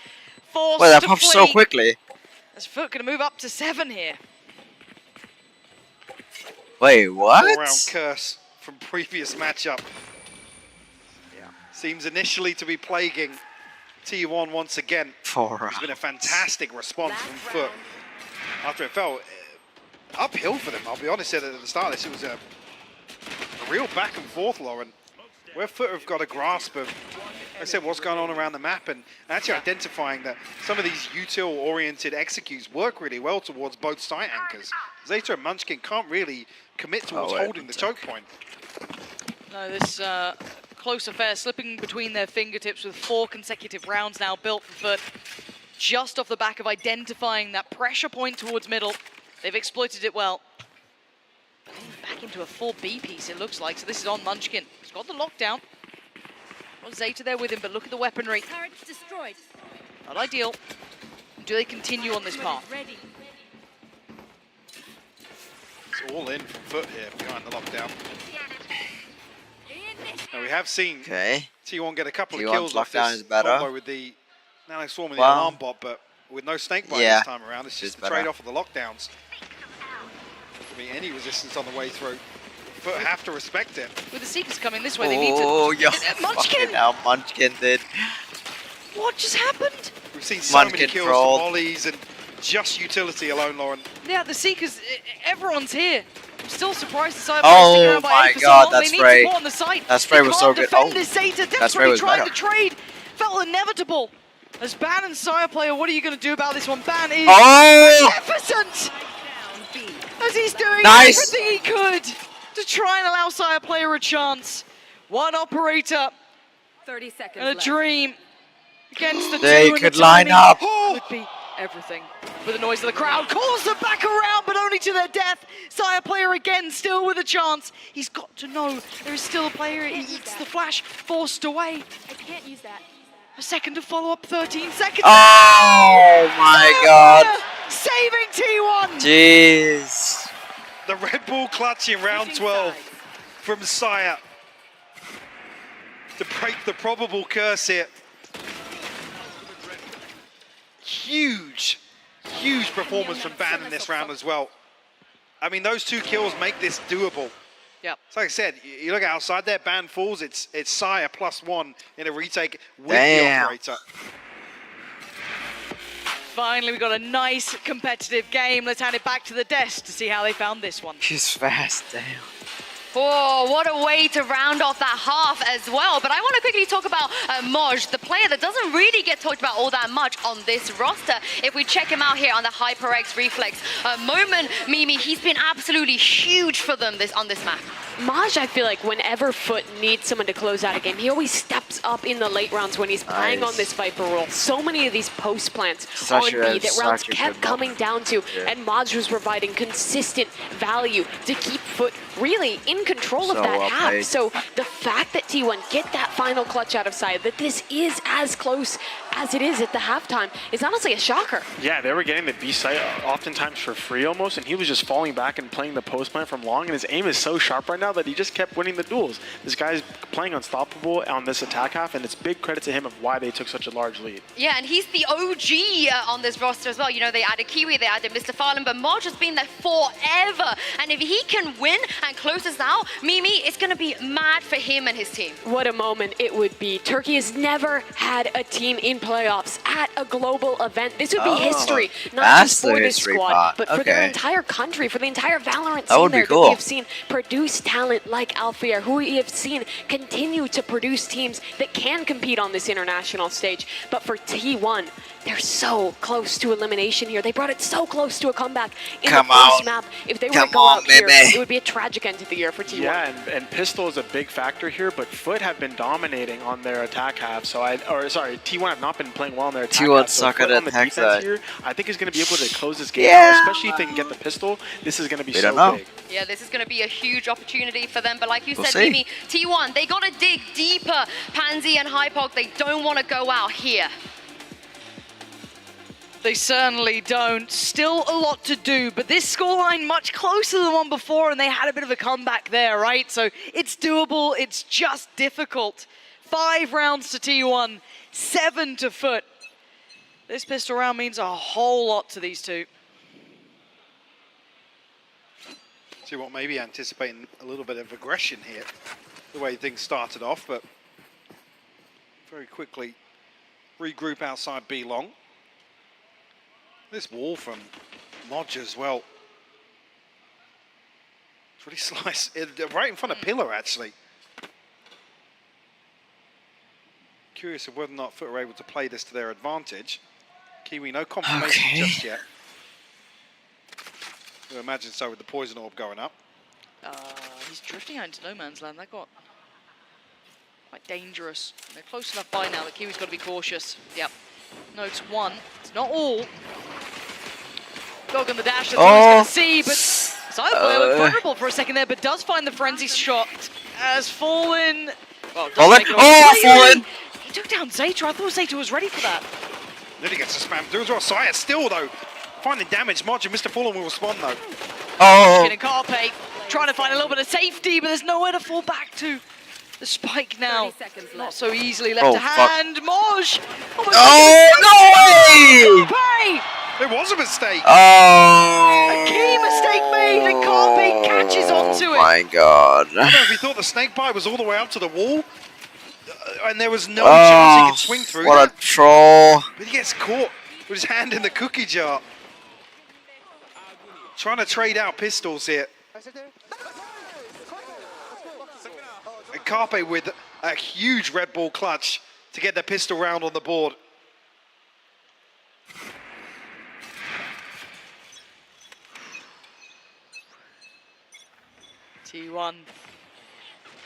Forced Wait, that to popped flee. so quickly. As FUT going to move up to 7 here. Wait, what? 4-round curse from previous matchup. Yeah. Seems initially to be plaguing T1 once again. 4 rounds. It's been a fantastic response from FUT. After it fell uphill for them, I'll be honest, at the start of this, it was a real back and forth, Lauren. Where FUT have got a grasp of, like I said, what's going on around the map, and actually identifying that some of these util-oriented executes work really well towards both site anchors. Zeta and Munchkin can't really commit towards holding the choke point. No, this close affair slipping between their fingertips with 4 consecutive rounds now built for FUT. Just off the back of identifying that pressure point towards middle. They've exploited it well. Back into a full B piece, it looks like. So this is on Munchkin. He's got the lockdown. Got Zeta there with him, but look at the weaponry. Turret's destroyed. Not ideal. Do they continue on this path? Ready. It's all in from FUT here behind the lockdown. Now we have seen T1 get a couple of kills off this combo with the Nano Swarm and the alarm bot, but with no snake bite this time around, it's just the trade-off of the lockdowns. I mean, any resistance on the way through, FUT have to respect it. With the Seekers coming this way, they need to... Oh, yo, Munchkin! how Munchkin did. What just happened? We've seen so many kills, mollies, and just utility alone, Lauren. Yeah, the Seekers, everyone's here. I'm still surprised the side Oh my God, that that spray. spray. They need support on the site. That spray was so good. Oh, this Zeta, that spray was trying better. to trade. Felt inevitable. As Ban and Sire player, what are you going to do about this one? Ban is magnificent! As he's doing everything he could. to try and allow Sire Player a chance. One operator 30 seconds and a left. dream against the They two. And could the line timing up. could be everything. With the noise of the crowd, calls them back around, but only to their death. Sire Player again, still with a chance. He's got to know there is still a player. He eats the flash, forced away. I can't use that. A second to follow up, 13 seconds. Oh my God. Saving T1. Jeez. The Red Bull clutch in round 12 from Sire to break the probable curse here. Huge performance from Ban in this round as well. I mean, those 2 kills make this doable. Yep. So like I said, you look outside there, Ban falls, it's Sire +1 in a retake with Damn. the operator. Finally, we got a nice competitive game. Let's hand it back to the desk to see how they found this one. He's fast, damn. Oh, what a way to round off that half as well. But I want to quickly talk about Moj, the player that doesn't really get talked about all that much on this roster. If we check him out here on the HyperX Reflex moment, Mimi, he's been absolutely huge for them on this map. Maj, I feel like whenever FUT needs someone to close out a game, he always steps up in the late rounds when he's playing on this Viper role. So many of these post plants on B that rounds kept coming down to, and Maj was providing consistent value to keep FUT really in control of that half. So the fact that T1 get that final clutch out of sight, that this is as close as it is at the halftime, is honestly a shocker. Yeah, they were getting the B site oftentimes for free almost, and he was just falling back and playing the post plant from long, and his aim is so sharp right now that he just kept winning the duels. This guy's playing unstoppable on this attack half, and it's big credit to him of why they took such a large lead. Yeah, and he's the OG on this roster as well. You know, they added Kiwi, they added Mr. Farland, but Moj has been there forever. And if he can win and close us out, Mimi, it's going to be mad for him and his team. What a moment it would be. Turkey has never had a team in playoffs at a global event. This would be history, not just for this squad, but for their entire country, for the entire Valorant scene there that we have seen produce talent like Alfier, who we have seen continue to produce teams that can compete on this international stage. But for T1, they're so close to elimination here. They brought it so close to a comeback in the first map. If they were to go out here, it would be a tragic end to the year for T1. Yeah, and Pistol is a big factor here, but FUT have been dominating on their attack half. So T1 have not been playing well on their attack half. So FUT on the defense here, I think is going to be able to close this game out, especially if they can get the pistol. This is going to be so big. Yeah, this is going to be a huge opportunity for them. But like you said, Mimi, T1, they got to dig deeper. Pansy and Hypog, they don't want to go out here. They certainly don't. Still a lot to do, but this scoreline much closer than the one before, and they had a bit of a comeback there, right? So it's doable, it's just difficult. 5 rounds to T1, 7 to FUT. This pistol round means a whole lot to these two. See what, maybe anticipating a little bit of aggression here, the way things started off, but very quickly regroup outside B long. This wall from Moj as well. It's really sliced, right in front of Pillar actually. Curious of whether or not FUT are able to play this to their advantage. Kiwi, no confirmation just yet. I imagine so with the poison orb going up. He's drifting out into no man's land. That got quite dangerous. They're close enough by now that Kiwi's got to be cautious. Yep. Notes 1. It's not all. Dog on the dash, that's all he's going to see, but Cyberboy looked vulnerable for a second there, but does find the frenzy shot. As Fallen. Well, Fallen! He took down Zeta. I thought Zeta was ready for that. Then he gets a spam through as well. Sire still though, finding damage. Moj and Mr. Fallen will respond though. Getting Carpe, trying to find a little bit of safety, but there's nowhere to fall back to. The spike now, not so easily left to hand. Moj! Oh, no way! It was a mistake. Oh. A key mistake made, and Carpe catches onto it. Oh my god. I don't know if he thought the snake bite was all the way up to the wall, and there was no chance he could swing through. What a troll. But he gets caught with his hand in the cookie jar. Trying to trade out pistols here. And Carpe with a huge Red Bull clutch to get the pistol round on the board. T1.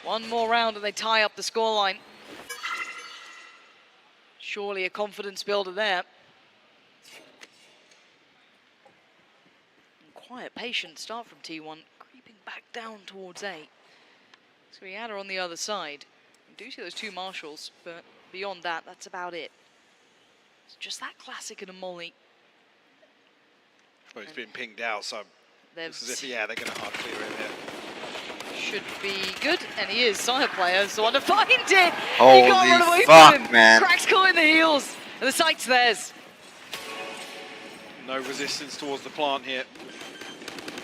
One more round and they tie up the scoreline. Surely a confidence builder there. And quiet, patient start from T1, creeping back down towards A. So we had her on the other side. We do see those two marshals, but beyond that, that's about it. It's just that classic and a molly. Well, he's been pinged out, so this is it. Yeah, they're going to hard clear him here. Should be good, and he is. Sire player, so on to find it. He Holy can't run away fuck, from him. man. Cracks caught in the heels, and the sight's theirs. No resistance towards the plant here.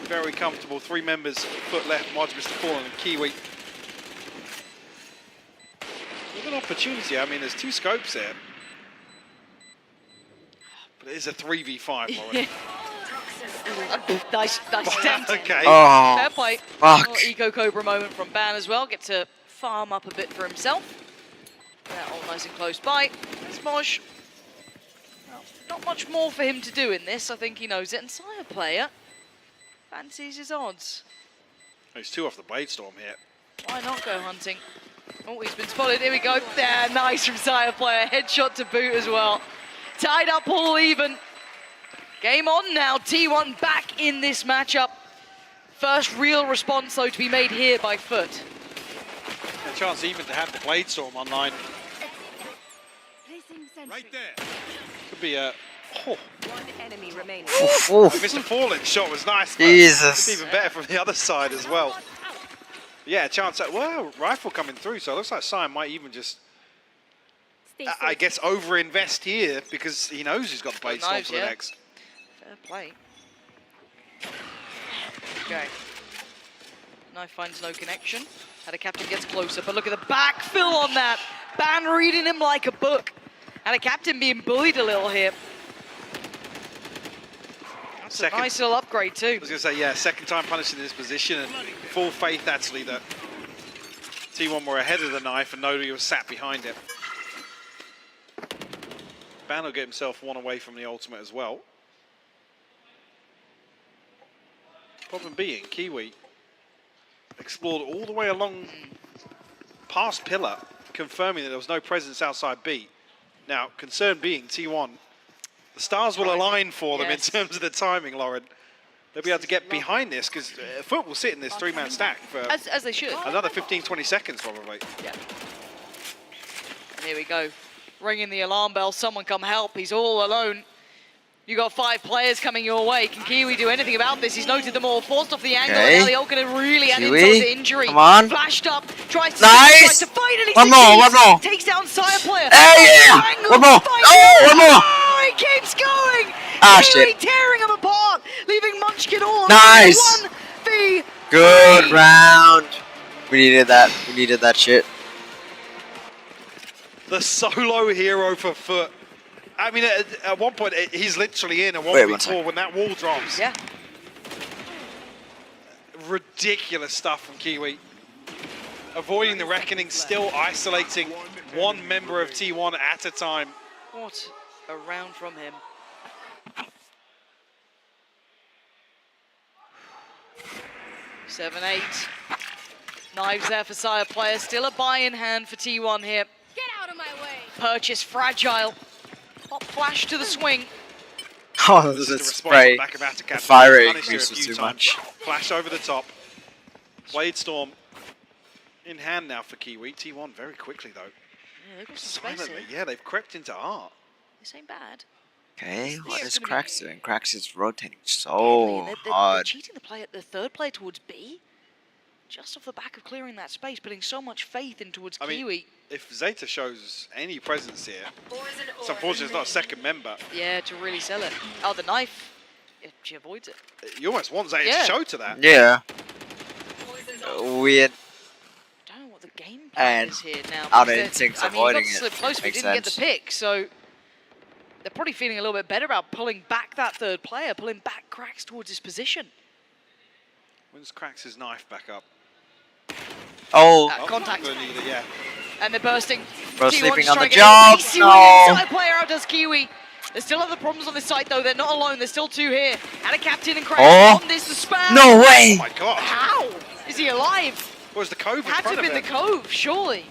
Very comfortable. 3 members, FUT left, Mod, Mr. Fallen, and Kiwi. With an opportunity. I mean, there's 2 scopes here. But it is a 3v5, Lauren. nice attempt. Okay. Oh, fair play. fuck. Little Eco Cobra moment from Ban as well. Get to farm up a bit for himself. Yeah, all nice and close by. Smosh. Well, not much more for him to do in this. I think he knows it. And Sire player fancies his odds. He's 2 off the Blade Storm here. Why not go hunting? Oh, he's been spotted. Here we go. Yeah, nice from Sire player. Headshot to boot as well. Tied up all even. Game on now. T1 back in this matchup. First real response, though, to be made here by FUT. A chance even to have the Blade Storm online. Right there. Could be a... Oh. One enemy remaining. Oof, oof. Mr. Fallen's shot was nice. Jesus. It's even better from the other side as well. Yeah, a chance at... Well, rifle coming through, so it looks like Sion might even just... I guess over-invest here because he knows he's got the Blade Storm for the next. Fair play. Okay. Knife finds no connection. And a captain gets closer, but look at the backfill on that. Ban reading him like a book. And a captain being bullied a little here. That's a nice little upgrade too. I was going to say, yeah, second time punishing in this position and full faith actually that T1 were ahead of the knife and nobody was sat behind it. Ban will get himself 1 away from the ultimate as well. Problem being, Kiwi explored all the way along past Pillar, confirming that there was no presence outside B. Now, concern being, T1, the stars will align for them in terms of the timing, Lauren. They'll be able to get behind this, because FUT will sit in this 3-man stack for as they should. Another 15-20 seconds, probably. Yeah. And here we go. Ringing the alarm bell, someone come help, he's all alone. You got 5 players coming your way. Can Kiwi do anything about this? He's noted them all, forced off the angle, and now the ult gonna really add insult to injury. Come on. Flashed up, tries to fight, and he one more. takes down Sire player. One more. Oh, one more. Oh, he keeps going. Ah, Kiwi shit. tearing him apart, leaving Munchkin all Nice. 1v3. Good round. We needed that. We needed that shit. The solo hero for FUT. I mean, at one point, he's literally in a 1v4 when that wall drops. Yeah. Ridiculous stuff from Kiwi. Avoiding the reckoning, still isolating 1 member of T1 at a time. What a round from him. Seven, 8. Knives there for Sire player. Still a buy in hand for T1 here. Get out of my way. Purchase fragile. Pop flash to the swing. Oh, this is spray. The fire rate increases too much. Flash over the top. Blade Storm in hand now for Kiwi. T1 very quickly though. Yeah, they've got some space here. Yeah, they've crept into art. This ain't bad. Okay, what is gonna Krax doing? Krax is rotating so They're hard. cheating the third player towards B. Just off the back of clearing that space, putting so much faith in towards Kiwi. Mean, if Zeta shows any presence here, it's unfortunate it's not a second member. Yeah, to really sell it. Oh, the knife. Yeah, she avoids it. You almost want Zeta to show to that. Yeah. Weird. I don't know what the game plan And is here now. out of instincts avoiding he got it. slipped close, but Makes didn't get the sense. pick, so they're probably feeling a little bit better about pulling back that third player, pulling back Krax towards his position. When's Krax's knife back up? Oh. Contact. Yeah. And they're bursting. Bro, T1's sleeping on the trying to get job. Macy No. with it. Side player outdoes Kiwi. There's still other problems on this site though. They're not alone. There's still 2 here. And a captain and Krax Oh. on this. The spam. No way. Oh my god. How? Is he alive. Was the cove in Had to front have of been him? the cove, surely.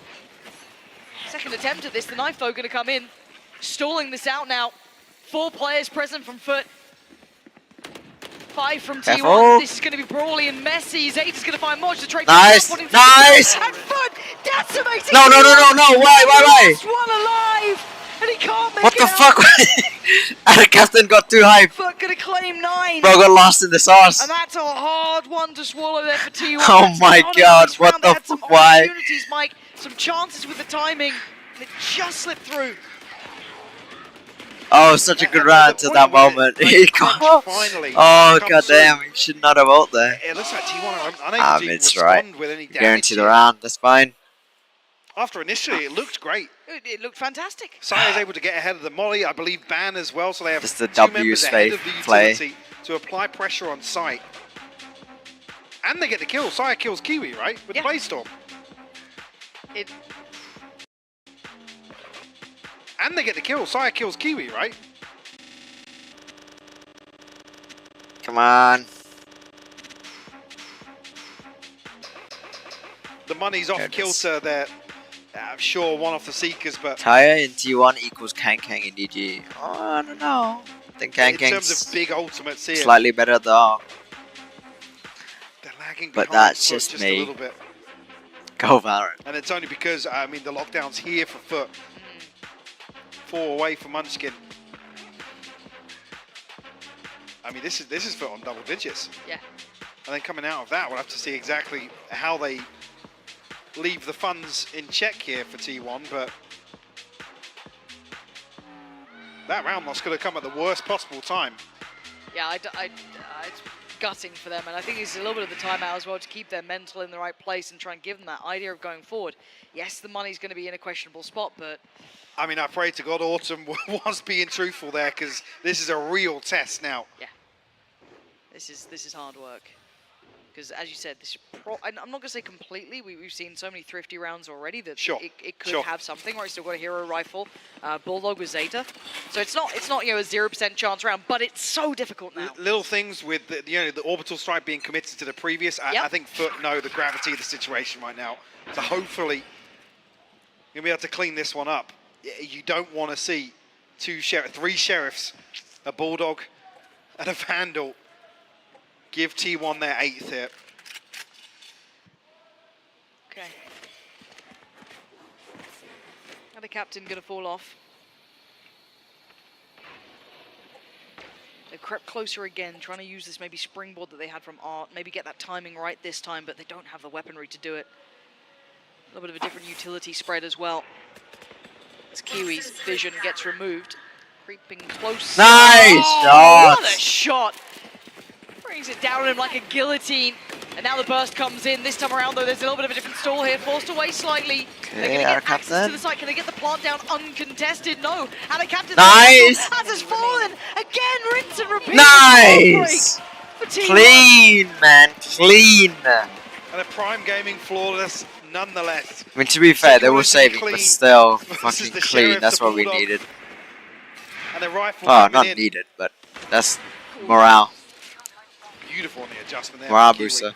Second attempt at this. The knife, though, going to come in. Stalling this out now. 4 players present from FUT. 5 from Careful. T1. This is going to be brawly and messy. Zeta's going to find Modge to trade. Nice, nice. And FUT decimating. No, why? Lost one alive. And he can't make What it the out. fuck? And the captain got too hype. FUT going to claim 9. Bro got lost in the sauce. And that's a hard one to swallow there for T1. Oh my god, what the fuck? Why? Opportunities, Mike. Some chances with the timing. And it just slipped through. Oh, such a good round to that moment. He got. Finally. Oh god damn, he should not have out there. It looks like T1 are unable to It's respond right. with any damage. Guaranteed the here. round, that's fine. After initially, it looked great. It looked fantastic. Sai is able to get ahead of the Molly, I believe Ban as well, so they have Just the 2 W members ahead of the play. utility to apply pressure on site. And they get the kill. Sai kills Kiwi, right? With Playstorm. And they get the kill. Sai kills Kiwi, right? Come on. The money's off kilter there. I'm sure one off the Seekers, but Taya in T1 equals Kang in DG. Oh, I don't know. I think in Kang terms of big ultimates here, slightly better though. they're lagging But behind that's FUT just a me. little bit. Go Valorant. And it's only because, I mean, the lockdown's here for FUT. 4 away from Munchkin. I mean, this is FUT on double digits. Yeah. And then coming out of that, we'll have to see exactly how they leave the funds in check here for T1, but that round loss could have come at the worst possible time. Yeah, it's gutting for them, and I think it's a little bit of the timeout as well to keep their mental in the right place and try and give them that idea of going forward. Yes, the money's going to be in a questionable spot, but I mean, I pray to God Autumn was being truthful there, because this is a real test now. yeah, this is hard work. Because as you said, this I'm not going to say completely. We've seen so many thrifty rounds already that it could have something. Where he's still got a hero rifle, Bulldog with Zeta, so it's not a 0% chance round, but it's so difficult now. Little things with the orbital strike being committed to the previous. I think FUT know the gravity of the situation right now, so hopefully you'll be able to clean this one up. You don't want to see 3 sheriffs, a Bulldog, and a Vandal give T1 their 8th hit. Okay. Now the captain going to fall off. They've crept closer again, trying to use this maybe springboard that they had from Art, maybe get that timing right this time, but they don't have the weaponry to do it. A little bit of a different utility spread as well. As Kiwi's vision gets removed. Creeping close. Nice shot! What a shot! Brings it down on him like a guillotine. And now the burst comes in. This time around, though, there's a little bit of a different stall here. Forced away slightly. They're going to get access to the site. Can they get the plant down uncontested? No. And the captain Nice! has fallen. Again, rinse and repeat. Nice! Clean, man. Clean. And a Prime Gaming flawless nonetheless. I mean, to be fair, they were saving, clean. but still This fucking is the clean. Sheriff, That's the what we Bulldog. needed. And the rifle Oh, coming not in. needed, but that's morale. Beautiful on the adjustment there. Morale from Kiwi. booster.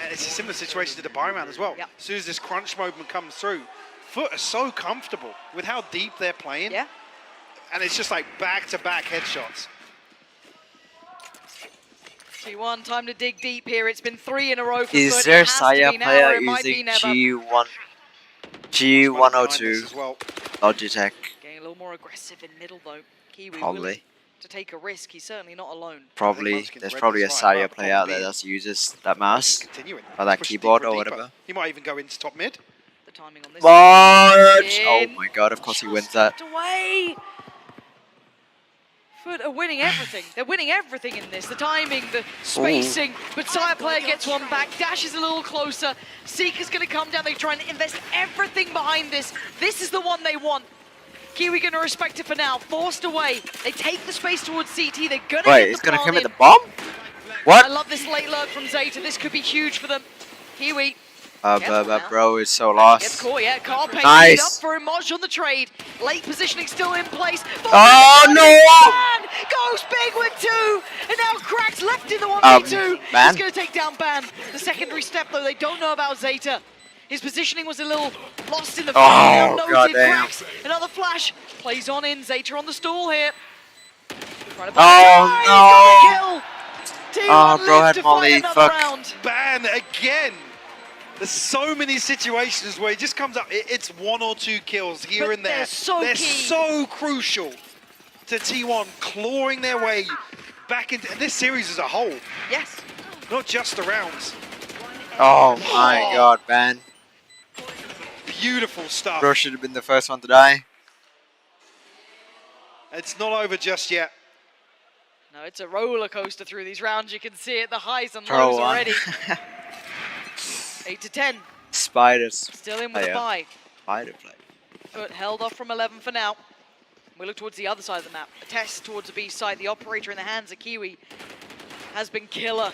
And it's a similar situation to the buy round as well. As soon as this crunch moment comes through, FUT are so comfortable with how deep they're playing. Yeah. And it's just like back-to-back headshots. T1, time to dig deep here. It's been 3 in a row for Is FUT. there It has to Saya be now, or player it might be using never. G102 as well. Logitech? Getting a little more aggressive in middle, though. Kiwi Probably. willing to take a risk. He's certainly not alone. Probably. There's probably a Saya player out there that uses that mouse or that keyboard or whatever. He might even go into top mid. The timing on this. March! Oh my god, of course he wins that. Away! FUT are winning everything. They're winning everything in this. The timing, the spacing. But Saya player gets one back. Dash is a little closer. Seeker's going to come down. They try and invest everything behind this. This is the one they want. Kiwi going to respect it for now. Forced away. They take the space towards CT. They're going to Wait, get he's the gonna plant commit in. the bomb? What? I love this late lurk from Zeta. This could be huge for them. Kiwi Bro is so Gets lost. caught, yeah. Carpe up Nice. for him. Moj on the trade. Late positioning still in place. Oh no! Ban goes big with 2. And now Cracks left in the 1v2. Ban? He's going to take down Ban. The secondary step, though, they don't know about Zeta. His positioning was a little lost in the Oh, noted. goddamn. Cracks, another flash. Plays on in. Zeta on the stall here. Oh no! T1 Oh, bro lived had to Molly. fight another Fuck. round. Ban again. There's so many situations where he just comes up. It's 1 or 2 kills here But and there. they're so key. so crucial to T1 clawing their way back into this series as a whole. Yes. Not just the rounds. Oh my god, man. Beautiful stuff. Bro should have been the first one to die. It's not over just yet. No, it's a roller coaster through these rounds. You can see it, the highs and Pro lows one. already. 8 to 10. Spiders. Still in with a bye. Spider play. But held off from 11 for now. We look towards the other side of the map. A test towards the B side. The operator in the hands of Kiwi has been killer.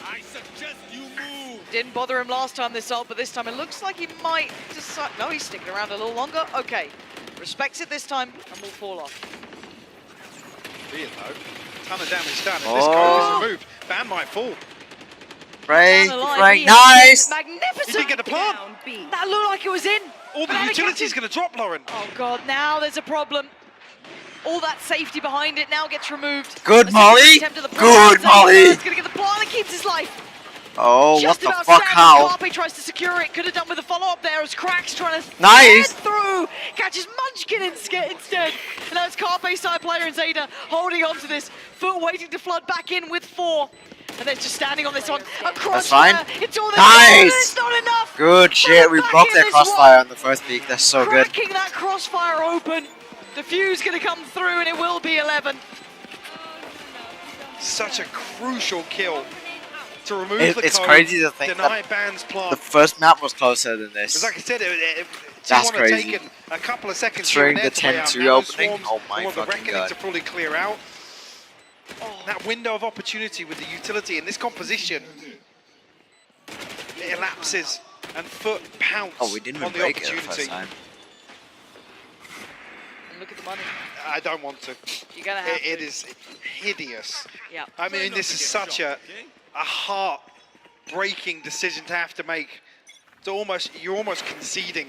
I suggest you move. Didn't bother him last time this ult, but this time it looks like he might decide. No, he's sticking around a little longer. Okay. Respects it this time and will fall off. Weird though. Ton of damage done. If this code is removed, Ban might fall. Right, Down the line, right, he nice! Magnificent! He didn't get the plant. That looked like it was in. All the But utility's going to drop, Lauren. Oh god, now there's a problem. All that safety behind it now gets removed. Good Molly! Good Molly! He's going to get the plant and keeps his life. Oh, Just what the about fuck, standing. how? Carpe tries to secure it. Could have done with a follow-up there as Cracks trying to Nice. get through. Catches Munchkin instead. And now it's Carpe side player and Zeta holding on to this. FUT waiting to flood back in with 4. And they're just standing on this one. A crossfire. fine. It's all Nice. It's not enough. Good shit, we back blocked in their this crossfire on the first peak. That's so good. Cracking that crossfire open. The fuse going to come through and it will be 11. Such a crucial kill to remove the It's code, crazy to think deny that Ban's plant. the first map was closer than Because this. like I said, That's T1 crazy. have taken a couple of seconds During here and the there to play 10-2 out. Now opening, Swarms oh my want the fucking Reckoning god. to fully clear out. That window of opportunity with the utility in this composition, it elapses and FUT pounce Oh, we didn't on even the break it the opportunity. first time. And look at the money. I don't want to. You're going to have It to. is hideous. Yeah. I mean, this is such a heart-breaking decision to have to make. You're almost conceding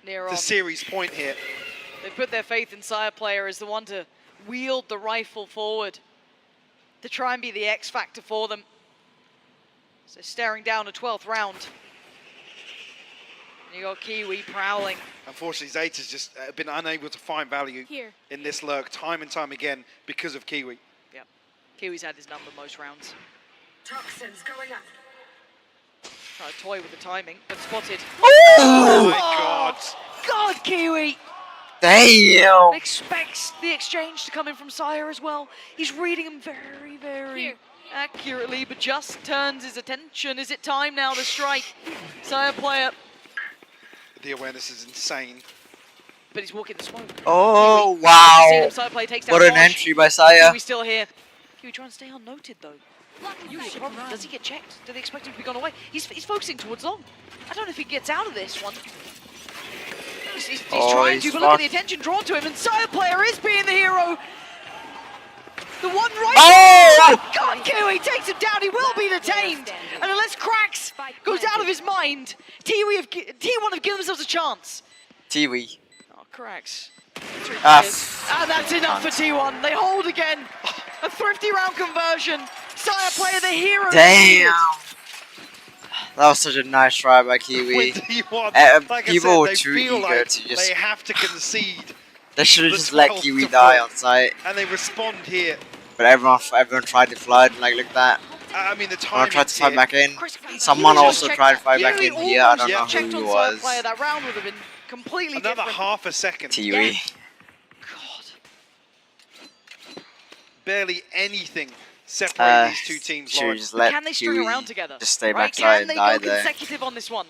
Near the on. series point here. They put their faith in Sire Player as the one to wield the rifle forward to try and be the X factor for them. So staring down a 12th round. You got Kiwi prowling. Unfortunately, Zeta's just been unable to find value in this lurk time and time again because of Kiwi. Yep. Kiwi's had his number most rounds. Toxins going up. Try to toy with the timing, but spotted. Oh my god! God, Kiwi! Damn! Expects the exchange to come in from Sire as well. He's reading him very, very accurately, but just turns his attention. Is it time now to strike? Sire Player. The awareness is insane. But he's walking the smoke. Oh, Kiwi. wow. See him, Sire Player takes down What an Bosch. entry by Saya. Kiwi's still here. Kiwi trying to stay unnoted though. Usually a problem. Does he get checked? Do they expect him to be gone away? He's focusing towards long. I don't know if he gets out of this one. He's trying to, but look at the attention drawn to him, and Sire Player is being the hero. The one right. Oh! God, Kiwi takes him down. He will be detained, and unless Cracks goes out of his mind, T1 have given themselves a chance. Tiwi. Oh, Cracks. Ah, And that's enough for T1. They hold again. A thrifty round conversion. Sire Player, the hero. Damn. That was such a nice try by Kiwi. With T1, like people I said, were they too feel eager like to just... they have to concede. They should have the just let 12 Kiwi to die 4. on site. And they respond here. But everyone tried to flood, like, look at that. I mean, the Someone time tried to fight back in. Someone Kiwi also just tried to checked fight that. back in Kiwi here. I don't almost know checked who on it Sire was. Player. That round would have been completely Another different. half a second. Tiwi. Barely anything separating these two teams. Should Lauren. just let Can they string Kiwi around together? just stay Right? backside Can and they die go there. consecutive on this one?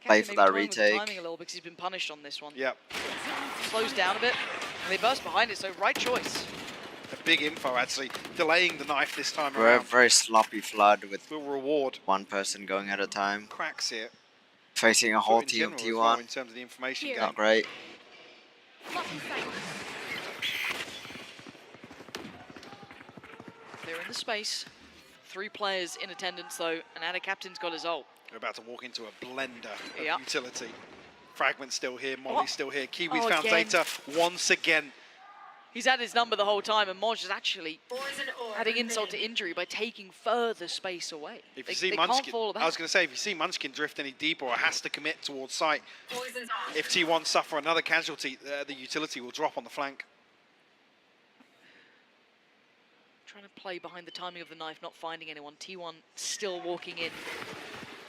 Play for that Maybe toying with the retake. timing a little because he's been punished on this one. Yep. Slows down a bit, and they burst behind it. So right choice. A big info, actually. Delaying the knife this time We're a around. very sloppy flood with Will reward one person going at a time. cracks here. Facing a whole In team of general as well, T1. in terms of the information game. Not great. They're in the space. 3 players in attendance though, and Ada Captain's got his ult. They're about to walk into a blender of Yep. utility. Fragment's still here, Molly's still here. Kiwi's Oh, found again. Zeta once again. He's had his number the whole time, and Moj is actually adding insult to injury by taking further space away. If They- you see they can't Munchkin, fall I back. was going to say, if you see Munchkin drift any deeper or has to commit towards site, if T1 suffer another casualty, the utility will drop on the flank. Trying to play behind the timing of the knife, not finding anyone. T1 still walking in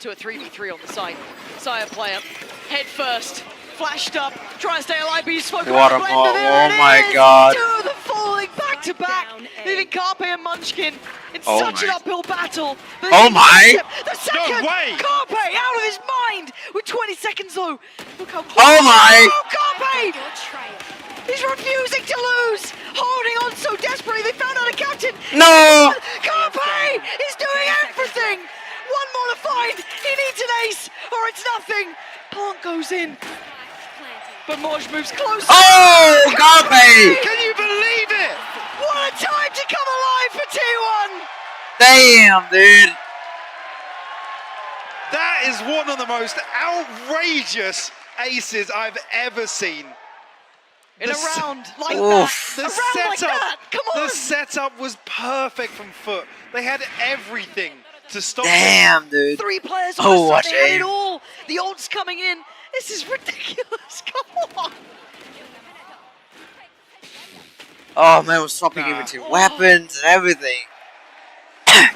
to a 3v3 on the side. Sire player, head first, flashed up, trying to stay alive, but he's spoken What about a the ball. blender. There Oh it my is. god. 2 of them falling back to back, leaving Carpe and Munchkin in Oh such an my. uphill battle. But Oh they my. The second, No way. Carpe out of his mind with 20 seconds though. Look how Oh my. Oh, Carpe! He's refusing to lose, holding on so desperately. They found out a captain. No. Carpe is doing everything. One more to find. He needs an ace, or it's nothing. Plant goes in, but Moj moves closer. Oh, Carpe! Can you believe it? What a time to come alive for T1. Damn, dude. That is one of the most outrageous aces I've ever seen. In a round like Oof. that. The A round like setup, that. Come on. the setup was perfect from FUT. They had everything to stop Damn, dude. 3 players on Oh, the what side. They had a- it all. The ult's coming in. This is ridiculous. Come on. Oh man, we're swapping even to weapons and everything.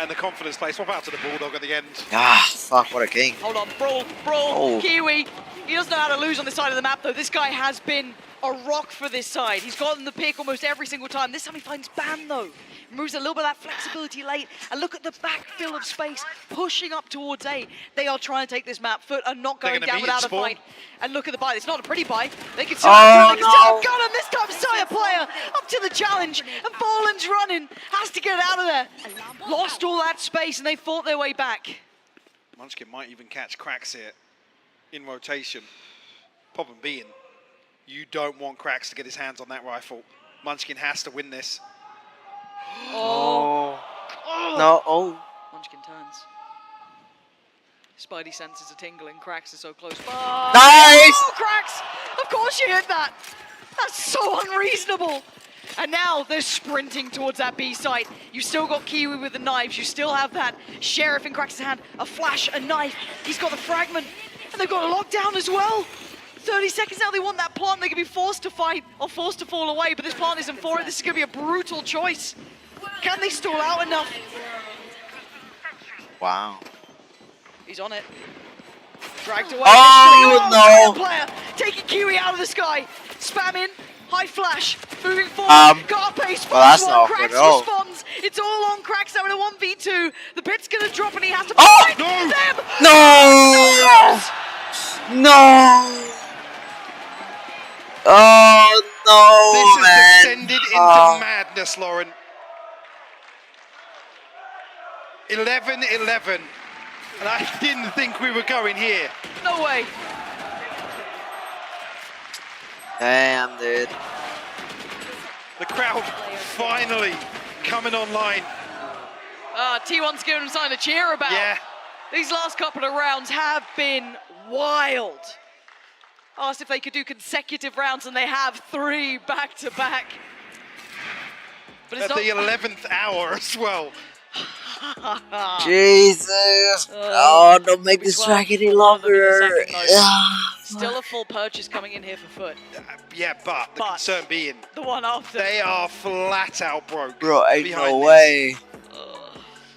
And the confidence play. Swap out to the Bulldog at the end. Ah, fuck, what a king. Hold on, brawl, Oh. Kiwi. He doesn't know how to lose on this side of the map though. This guy has been a rock for this side. He's gotten the pick almost every single time. This time he finds Ban though. Removes a little bit of that flexibility late. And look at the backfill of space pushing up towards A. They are trying to take this map. FUT are not They're going gonna down beat without a Spawn. fight. And look at the buy. It's not a pretty buy. They can still Oh, they can still no. gun him. This time Sire player up to the challenge. And Boland's running. Has to get out of there. Lost all that space and they fought their way back. Munchkin might even catch cracks here in rotation. Problem being, you don't want cracks to get his hands on that rifle. Munchkin has to win this. Oh. No, oh. Munchkin turns. Spidey senses are tingling. Cracks are so close. Nice! Oh, Cracks! Of course you hit that! That's so unreasonable! And now they're sprinting towards that B site. You still got Kiwi with the knives. You still have that Sheriff in Cracks' hand. A flash, a knife. He's got the fragment. And they've got a lockdown as well. 30 seconds now. They want that plant. They can be forced to fight or forced to fall away. But this plant isn't for it. This is going to be a brutal choice. Can they stall out enough? Wow. He's on it. Dragged away. Oh, no. Player taking Kiwi out of the sky. Spam in. High flash. Moving forward. Carpe spots well, that's one. not Cracks good at all. responds. It's all on Cracks now in a 1v2. The pit's going to drop and he has to Oh! fight them. No! No! Oh, no, This man. has descended into madness, Lauren. 11-11. And I didn't think we were going here. No way. Damn, dude. The crowd finally coming online. T1's giving him something to cheer about. Yeah. These last couple of rounds have been wild. Asked if they could do consecutive rounds, and they have 3 back-to-back. But it's At the not 11th hour as well. Jesus. Oh, don't make this track any longer. Still a full purchase coming in here for FUT. Yeah, but the concern being, the one after. they are flat out broke. Bro, ain't behind no this. way.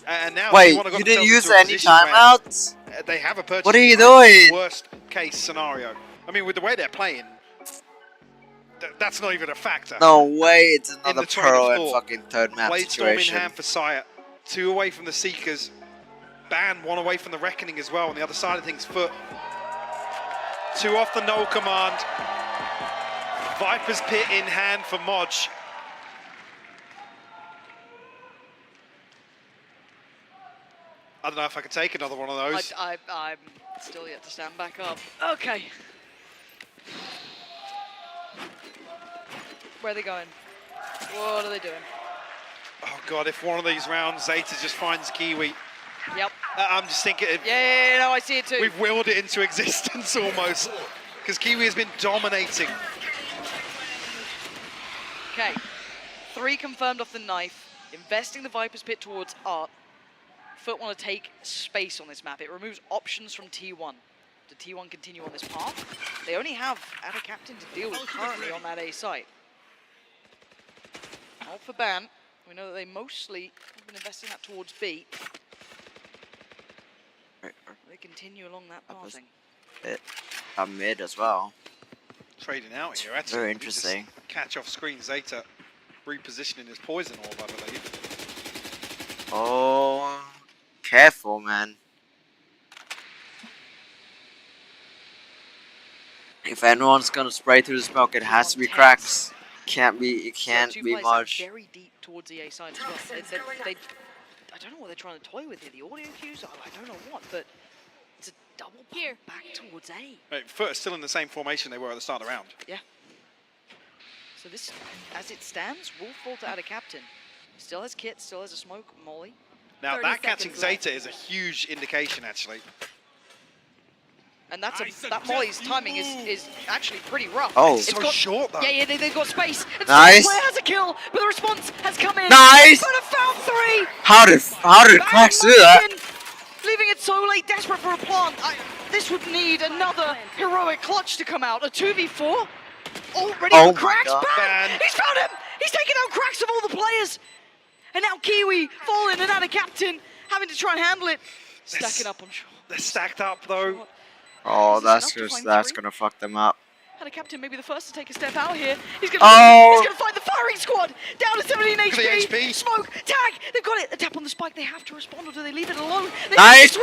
And now Wait, T1 have got you didn't themselves use into a any position where, timeouts? They have a purchase. What are you price. doing? Worst case scenario. I mean, with the way they're playing, that's not even a factor. No way, it's In another the train of pro and thought. fucking third map Blade Storm in situation. hand for Sire. 2 away from the Seekers. Ban 1 away from the Reckoning as well. On the other side of things, FUT. 2 off the null command. Viper's Pit in hand for Moj. I don't know if I could take another one of those. I'm still yet to stand back up. Okay. Where are they going? What are they doing? Oh God, if one of these rounds Zeta just finds Kiwi. Yep. I'm just thinking. Yeah, no, I see it too. We've willed it into existence almost. Because Kiwi has been dominating. Okay. 3 confirmed off the knife. Investing the Viper's Pit towards Art. FUT want to take space on this map. It removes options from T1. Do T1 continue on this path? They only have Ada Captain to deal with currently on that A site. Not for Ban. We know that they mostly have been investing that towards B. They continue along that pathing. I'm mid as well. Trading out here. Actually, very interesting. Catch off screen. Zeta repositioning his poison orb, I believe. Oh, careful, man. If anyone's gonna spray through the smoke, it has to be cracks. It can't be much. Very deep towards the A side as well. I don't know what they're trying to toy with here. The audio cues, I don't know what, but it's a double here back towards A. Right, FUT are still in the same formation they were at the start of the round. Yeah. So this, as it stands, will fall to Ada Captain. Still has Kit, still has a smoke, Molly. Now that catching Zeta is a huge indication, actually. And that Molly's timing is actually pretty rough. Oh, it's so short though. Yeah, they've got space. And nice. Player has a kill, but the response has come in. Nice. But a found 3. How did Cracks do that? Leaving it so late, desperate for a plant. This would need another heroic clutch to come out. A 2v4. Already for Cracks. Bang! He's found him. He's taken out Cracks of all the players. And now Kiwi falling and Ada Captain having to try and handle it. Stacking up, I'm sure. They're stacked up though. Oh, that's gonna fuck them up. Ada Captain maybe the first to take a step out here. He's gonna find the firing squad. Down to 17 HP. Smoke, tag. They've got it. A tap on the spike. They have to respond, or do they leave it alone? Nice.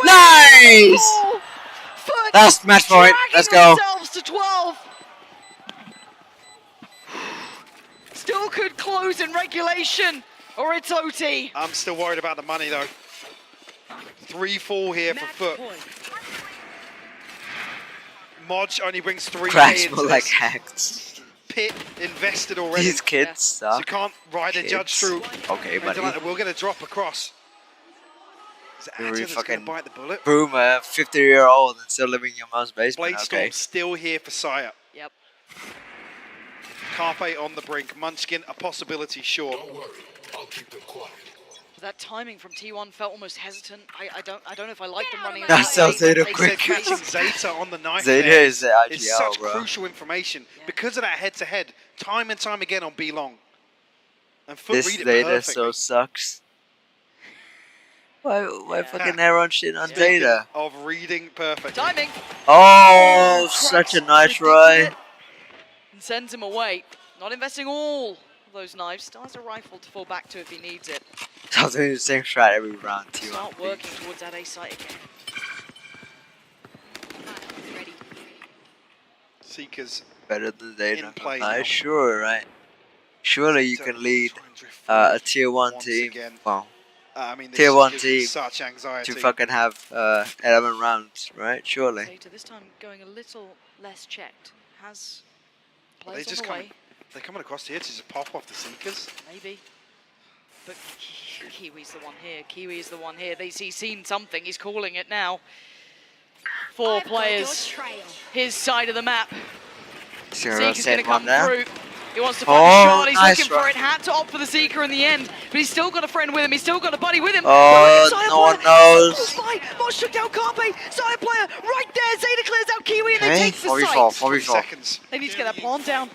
That's match point. Let's go. Themselves to 12. Still could close in regulation, or it's OT. I'm still worried about the money though. 3-4 here for FUT. Modge only brings 3 Cracks more like hacked. Pit invested already. These kids suck. So you can't ride a judge through. Okay, buddy. We're gonna drop across. Really fucking bite the bullet. Boom, 50-year-old and still living in your mom's basement. Bladestorm still here for Saya. Yep. Carpe on the brink. Munchkin a possibility, sure. Don't worry, I'll keep them quiet. That timing from T1 felt almost hesitant. I don't know if I like them running. That's so Zeta quick. Catching Zeta on the knife. Zeta there is IGL, such bro. crucial information because of that head-to-head, time and time again on B long. And FUT This read it Zeta perfectly. so sucks. Why fucking everyone shit on Zeta? Of reading perfect. Timing. Oh, such a nice ride. And sends him away. Not investing all of those knives. Still has a rifle to fall back to if he needs it. I was doing the same strat every round too. Start working towards that A site again. Ready. Seekers better than Zeta. play Nice, now. sure, right? Surely you can lead a tier 1 team. Well, I mean, tier 1 team such anxiety to fucking have 11 rounds, right? Surely. Zeta this time going a little less checked. Has They players just on the way. they're coming across here to just pop off the Seekers. Maybe. But Kiwi's the one here. Kiwi is the one here. He's seen something. He's calling it now. 4 players. His side of the map. Seeker's going to come through. He wants to find a shot. He's looking for it. Had to opt for the Seeker in the end. But he's still got a friend with him. He's still got a buddy with him. Oh, no one knows. Mosh took down Carpe. Side player right there. Zeta clears out Kiwi and they take the 4v4, site. 4v4. Seconds. They need to get that plant down.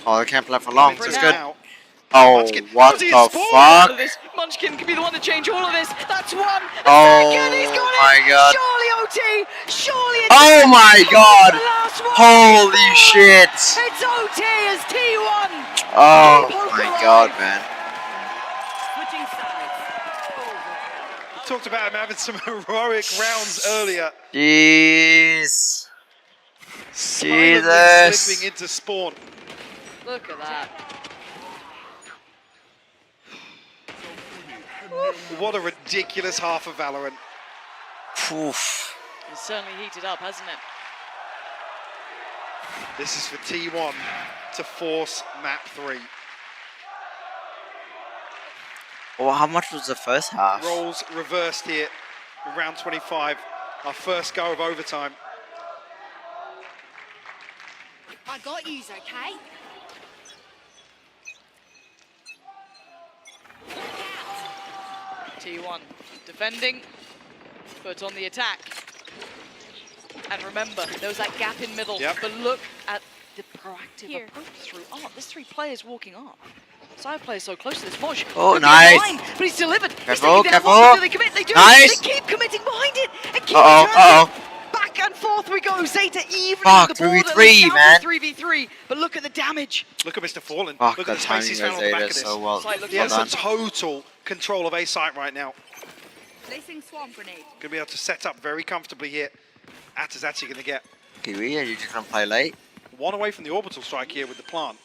Oh, they can't play for long. That's good. Now. Oh, what the fuck? Munchkin can be the one to change all of this. That's one. Oh my god. Surely OT. Surely it's oh my god. the last one. Holy shit. It's OT as T1. Oh my god, man. We talked about him having some heroic rounds earlier. Jeez. Silently Jesus. slipping into spawn. Look at that. What a ridiculous half of Valorant. Oof. It's certainly heated up, hasn't it? This is for T1 to force map 3. Well, how much was the first half? Roles reversed here in round 25. Our first go of overtime. I got yous, okay? T1 defending, FUT on the attack. And remember, there was that gap in middle, but look at the proactive approach through Art. There's 3 players walking up. Side player so close to this Mosh. Oh, nice. Line, but he's delivered. Careful, He's careful. down. Do they commit? They do. Nice. They keep committing behind it. And keep back and forth we go. Zeta even the board. 3v3, man. 3v3. But look at the damage. Look at Mr. Fallen. Fuck, Look at the space he's found on the back of this. So well. He has a total control of A site right now. Placing swamp grenade. Going to be able to set up very comfortably here. At is actually going to get Kiwi, are you just going to play late? 1 away from the orbital strike here with the plant.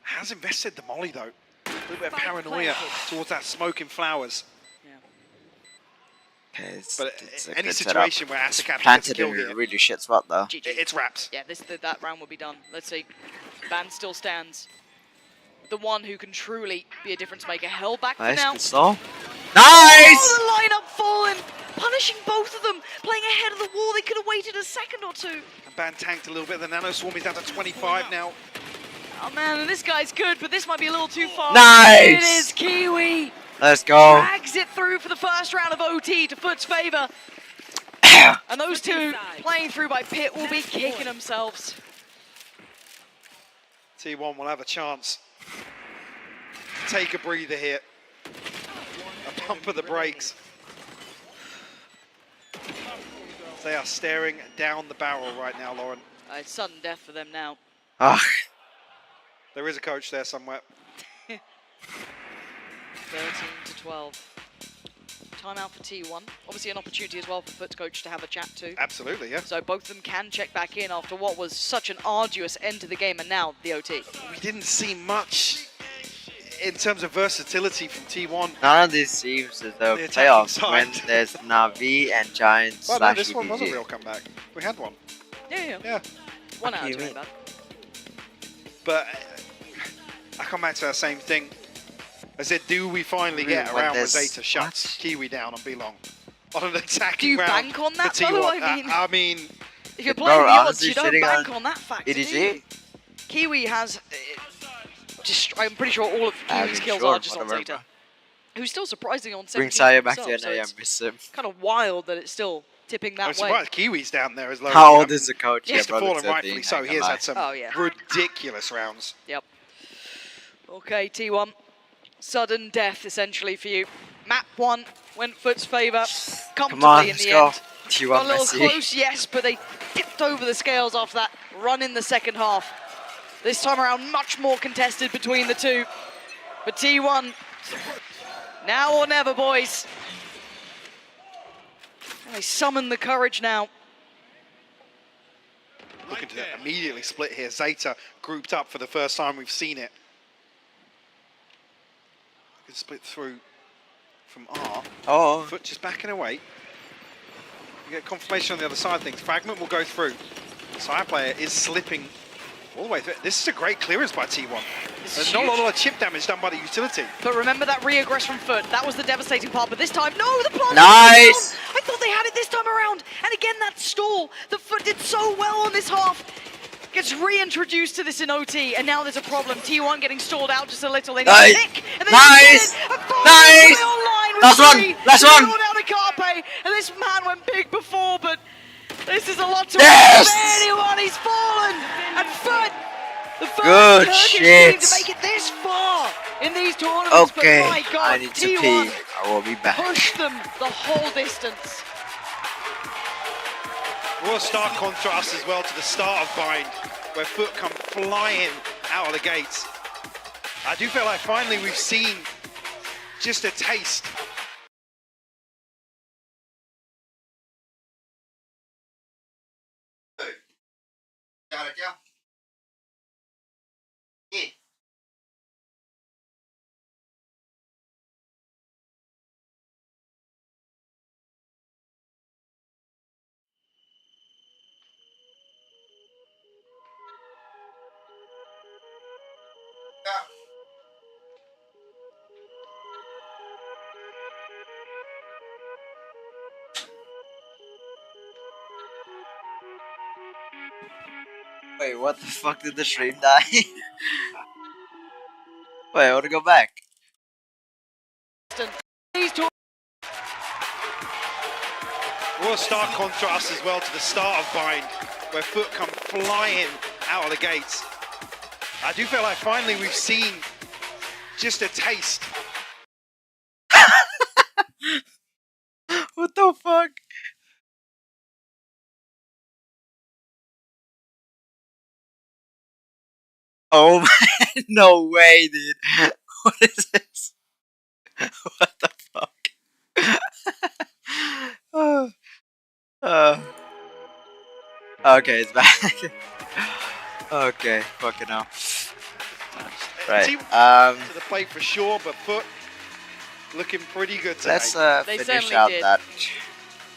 Has invested the molly though. A little bit of paranoia towards that smoke in flowers. Okay, but it's a any good situation setup. where Asa Captain gets a Planted kill in here, a really shit spot though. it's wraps. Yeah, that round will be done. Let's see. Ban still stands. The one who can truly be a difference maker. Held back Nice, for now. good stall. Nice! Oh, the lineup fallen. Punishing both of them. Playing ahead of the wall. They could have waited a second or two. And Ban tanked a little bit. The Nano Swarm is down to 25 now. Oh man, and this guy's good, but this might be a little too far. Nice! It is Kiwi. Let's go. Drags it through for the first round of OT to FUT's favour. And those two playing through by Pit will be kicking themselves. T1 will have a chance. Take a breather here. A pump of the brakes. They are staring down the barrel right now, Lauren. It's sudden death for them now. Ah. There is a coach there somewhere. 13 to 12. Timeout for T1. Obviously an opportunity as well for FUT's coach to have a chat too. Absolutely, yeah. So both of them can check back in after what was such an arduous end to the game, and now the OT. We didn't see much in terms of versatility from T1. None of these teams is the playoffs when there's Navi and Giants Well, slash no, this one was a EDG. real comeback. We had one. Yeah. 1 out of 2 ain't bad. But I come back to that same thing. I said, do we finally get a round where Zeta shuts Kiwi down on B-Long? On an attacking round. Do you bank on that, for though? T1? I mean... If you're playing the odds, you don't bank on that fact, do you? Kiwi has... I'm pretty sure all of Kiwi's kills are just on Zeta. Who's still surprising on 17 Bring Saya back himself, to NA, I miss him. kind of wild that it's still tipping that I'm way. surprised Kiwi's down there as low. How old is the coach? Yes, Yeah, Fallen, brother, rightfully so. He has had some Oh, yeah. ridiculous rounds. Yep. Okay, T1. Sudden death, essentially, for you. Map 1 went FUT's favour comfortably on, in let's the go. end. T1 Got a little Messi. close, yes, but they tipped over the scales after that run in the second half. This time around, much more contested between the two. But T1, now or never, boys. And they summon the courage now. Looking to immediately split here. Zeta grouped up for the first time we've seen it. Looking to split through from R. Oh. FUT just backing away. You get confirmation on the other side of things. Fragment will go through. Sire player is slipping all the way through. This is a great clearance by T1. There's not a lot of chip damage done by the utility. But remember that re-aggress from FUT. That was the devastating part. But this time, no, the plant. Nice! I thought they had it this time around. And again, that stall. The FUT did so well on this half. Gets reintroduced to this in OT, and now there's a problem. T1 getting stalled out just a little. They need Nice! to pick, and they Nice! Nice! Last one! Last one! Down to Carpe, and this man went big before, but this is a lot to Yes! ask anyone. He's fallen, and FUT, the first Good Turkish shit. team to make it this far in these tournaments. Okay, but my God, I need to T1 pee. I will be back. pushed them the whole distance. Well, a stark contrast as well to the start of Bind, where FUT come flying out of the gates. I do feel like finally we've seen just a taste Wait, what the fuck did the stream die? Wait, I want to go back. What a stark contrast as well to the start of Bind, where FUT come flying out of the gates. I do feel like finally we've seen just a taste. What the fuck? Oh man, no way, dude. What is this? What the fuck? Okay, it's back. Okay, fucking hell. Right. To the plate for sure, but FUT looking pretty good today. Let's They finish certainly out did. that.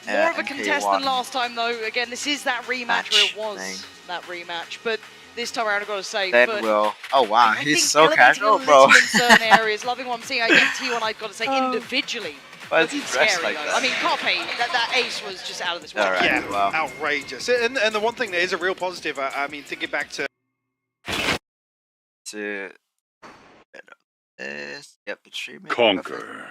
More of a contest than MP1 last time, though. Again, this is that rematch where it was thing. that rematch, but this time around, I've got to say, Then FUT, we'll. Oh wow, I he's think so elevating casual, a bro. little in certain areas. Loving what I'm seeing. I get T1, I've got to say, individually. Why is he looking dressed scary, like though. that? I mean, Carpe, that ace was just out of this world. Alright, Yeah, wow. outrageous. And the one thing that is a real positive, I mean, thinking back to this. Yep, it's streaming. Conquer.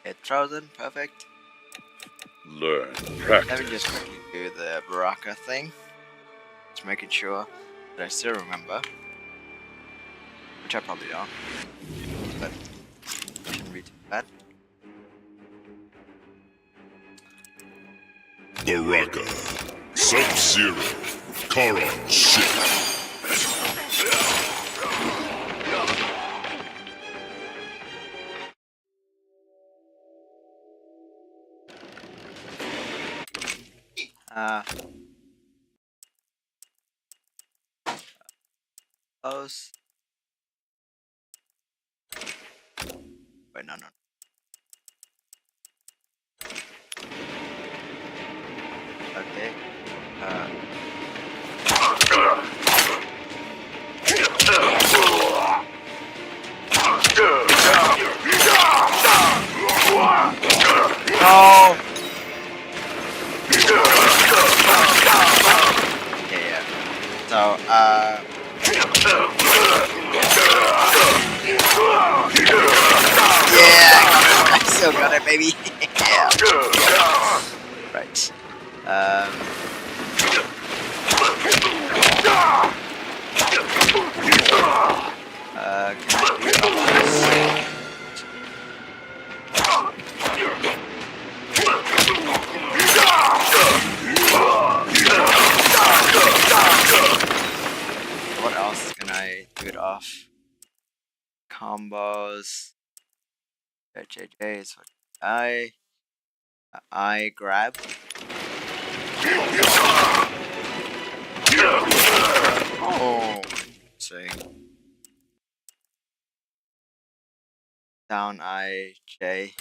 It frozen, perfect. Learn. Let me Practice. just quickly do the Baraka thing. Just making sure that I still remember. Which I probably don't. But I can read that. Baraka. Sub-Zero. Karon ship. Close. Wait, no. Okay. No! Yeah. So, yeah, I still got it, baby. Yeah. Right. What else can I do it off? Combos. JJ is what I grab. Oh, see. Down I J.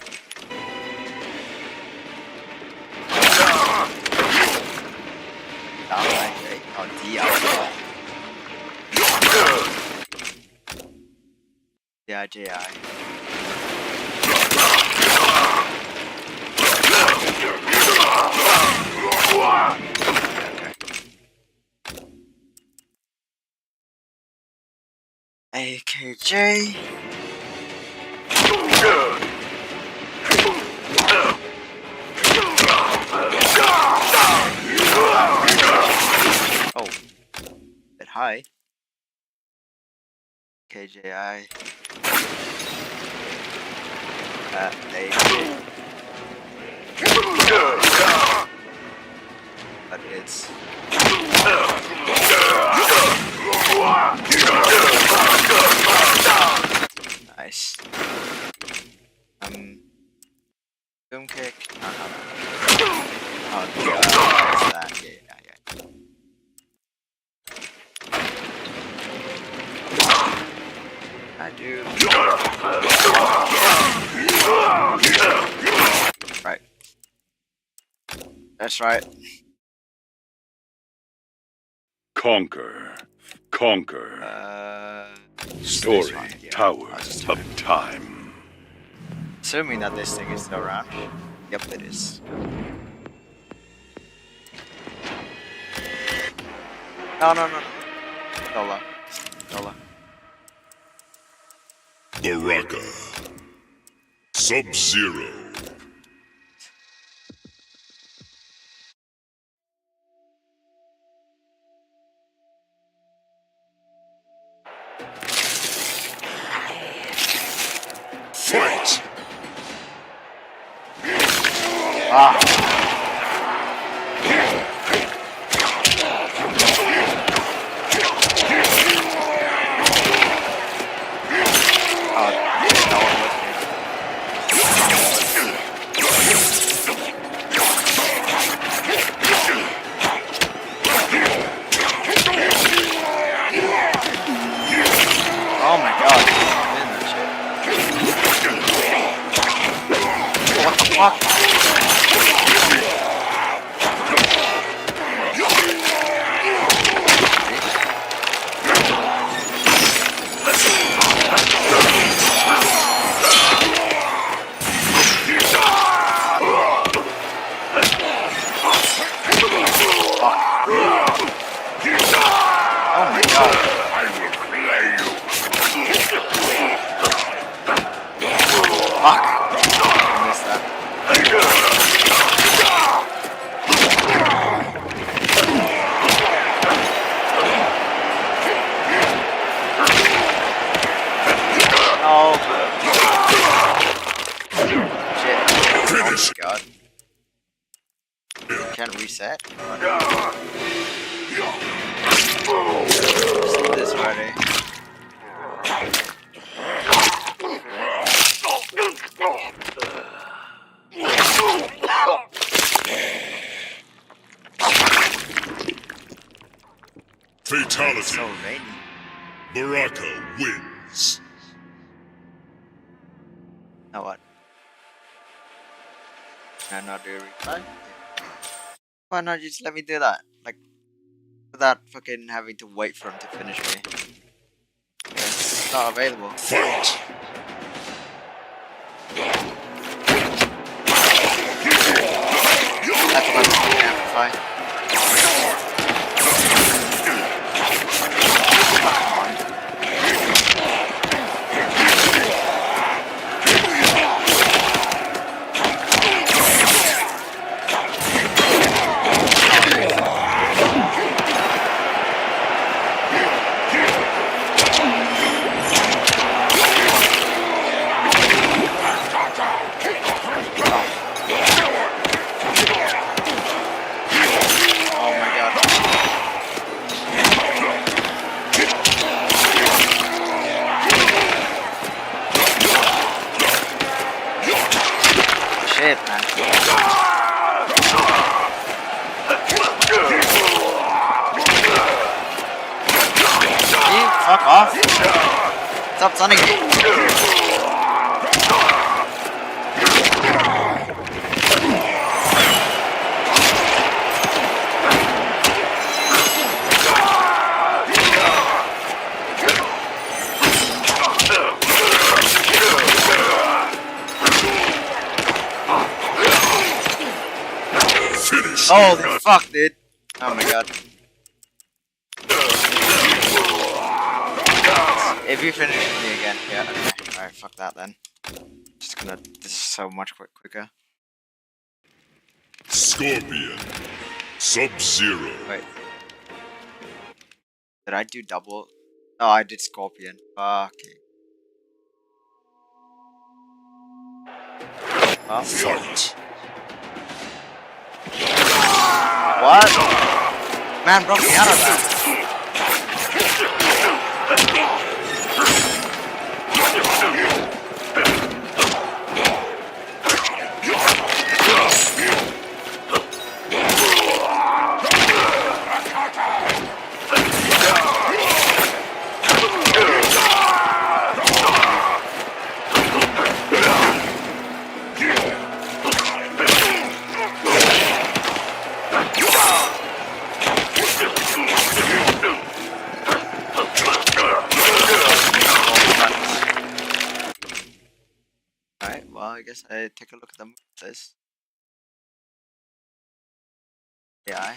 Down I J. Oh, D I. Yeah, J I. AKJ. Oh, bit high. KJI. AJ. But it's nice. Boom kick. No. Oh, what's that? Yeah. I do. Right. That's right. Conquer. Story. Towers of Time. Assuming that this thing is still around. Yep, it is. No. Dollar. Baraka. Sub-Zero. Fight! Oh my god. What the fuck? Oh my god. I will play you. Fuck. I missed that. No. Shit. Oh my god. Can't reset. Just do this already. Fatality. So rainy. Baraka wins. Now what? Can I not do a replay? Why not just let me do that? Like, without fucking having to wait for him to finish me. It's not available. Fight! That's what I'm going to amplify. Shit, man. You fuck off. Stop stunning me. Holy fuck, dude. Oh my god. If you finish with me again, yeah, okay. Alright, fuck that then. Just gonna, this is so much quicker. Scorpion. Sub-Zero. Wait. Did I do double? Oh, I did Scorpion. Okay. Oh. Fight. What? Man broke me out of that. Alright, well, I guess I take a look at the moves. AI.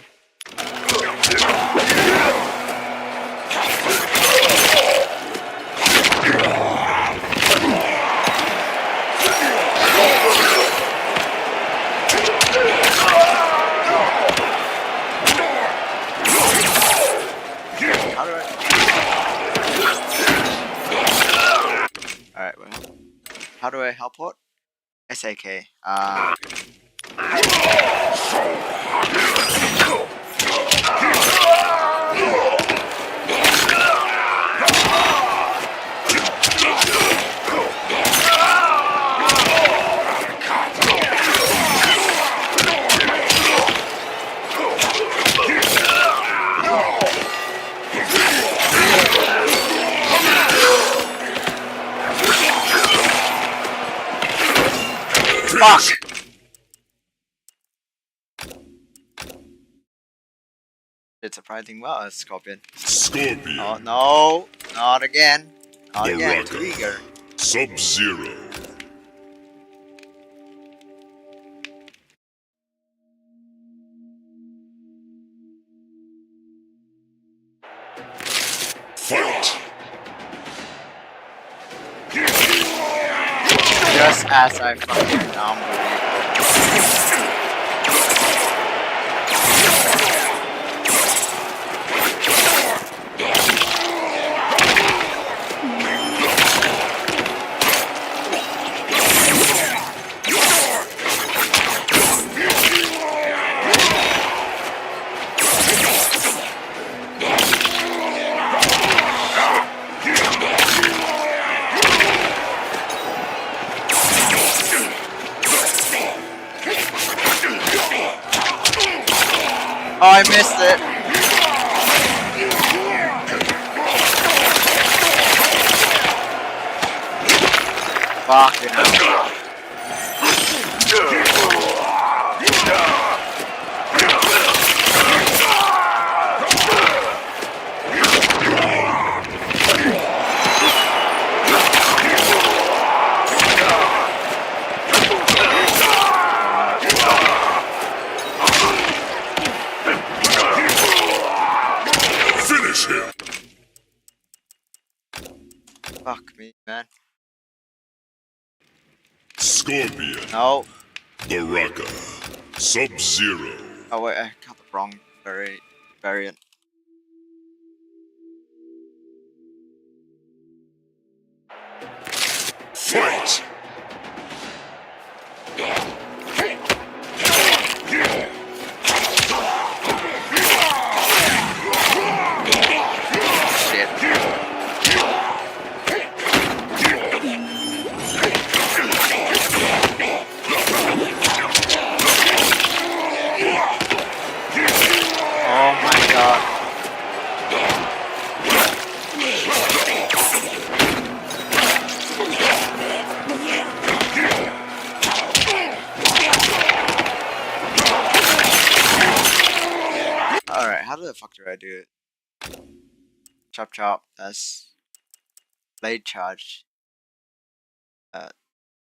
Alright, well, how do I help out? SAK. Fuck! Did surprising well, Scorpion. Scorpion. Oh no, not again. Not again, Baraka. too eager. Sub-Zero. Fight. Just as I fucking downloaded. Oh, I missed it. Fucking hell. Finish him. Fuck me, man. Scorpion. No. Baraka. Sub-Zero. Oh wait, I got the wrong variant. Fight. Oh my god. Alright, how the fuck do I do it? Chop chop, that's blade charge.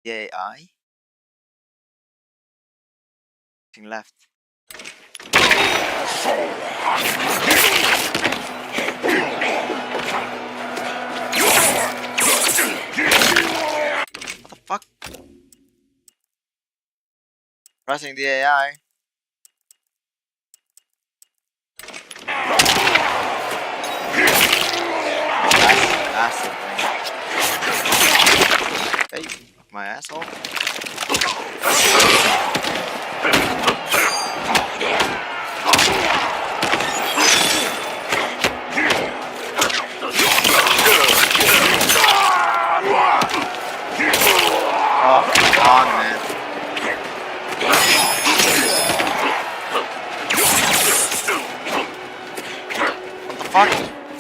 AI? Thing left. What the fuck? Pressing the AI. That's the thing. Hey, my asshole. Oh, come on, man. What the fuck?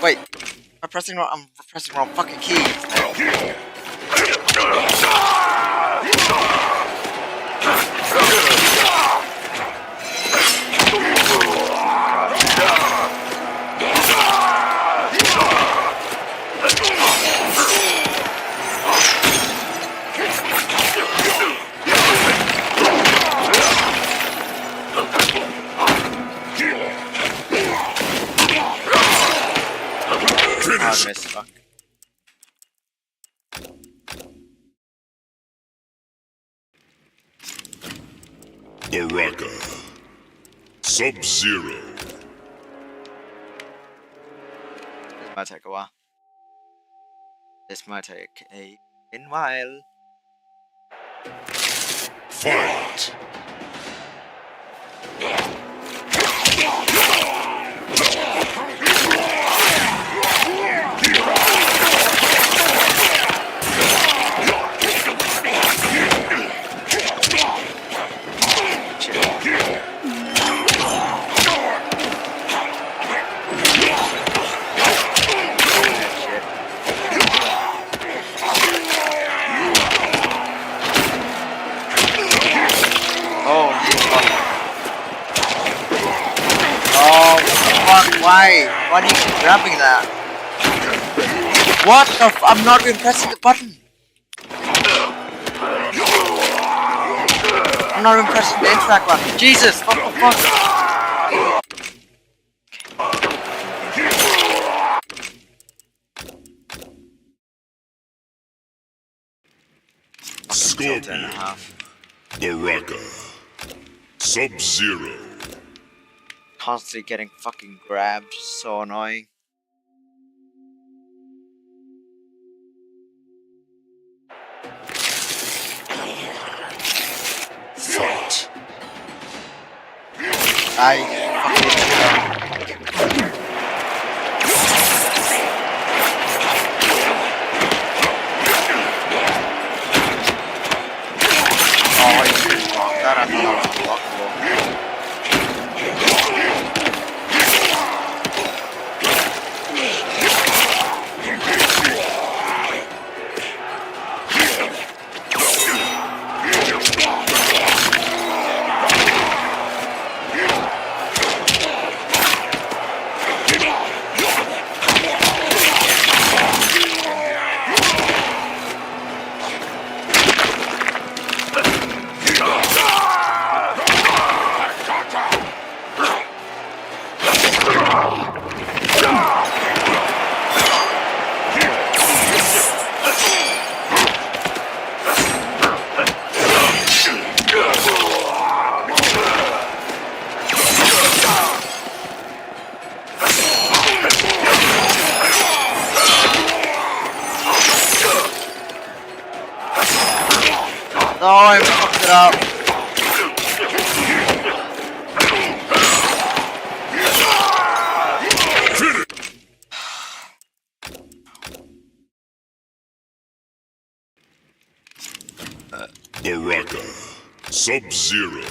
Wait, I'm pressing wrong fucking keys. Baraka. Sub-Zero. This might take a while. This might take a while. Fight! Why? Why do you keep grabbing that? What the f- I'm not even pressing the button. I'm not even pressing the interact button. Jesus, what the fuck? Scorpion. Baraka. Sub-Zero. Constantly getting fucking grabbed. So annoying. Fight. No, I fucked it up. Baraka. Sub-Zero.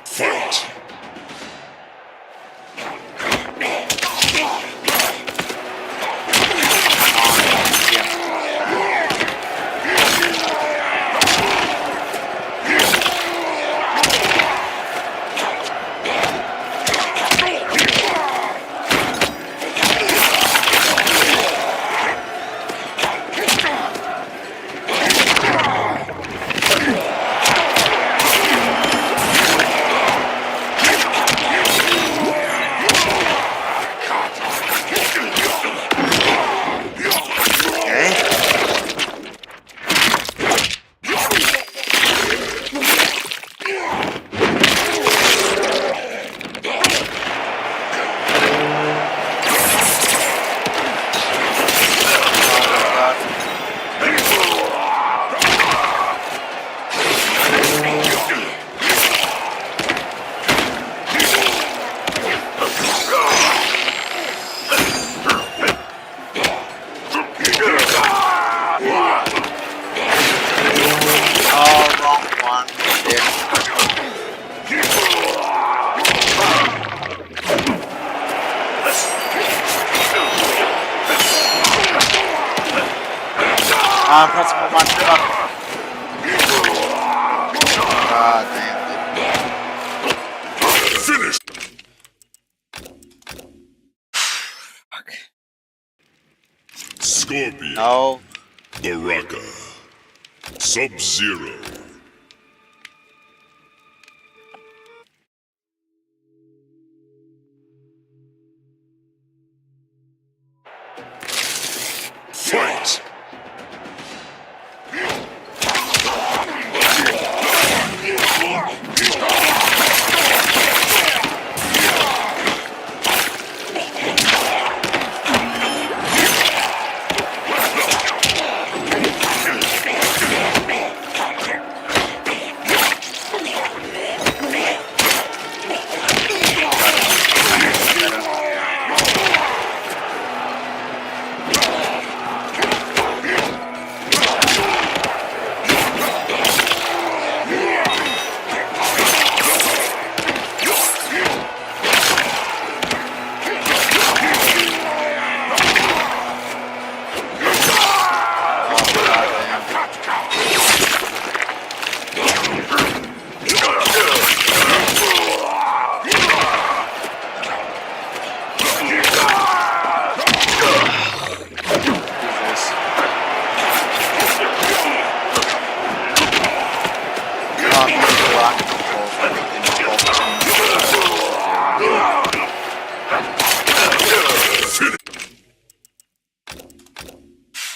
Fight! I'm pressing my one. God damn it. Finish. Fuck. Scorpion. No. Baraka. Sub-Zero. Fight!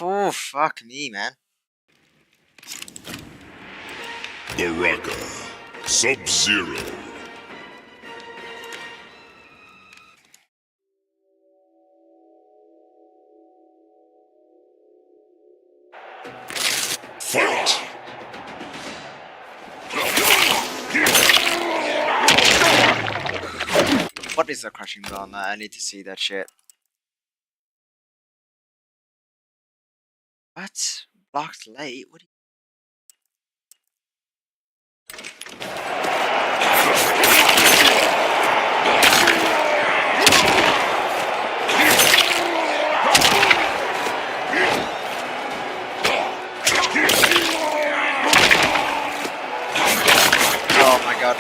Oh, fuck me, man. Baraka. Sub-Zero. Fight! What is the crushing blow on that? I need to see that shit. What? Blocked late? What do you... Oh my god.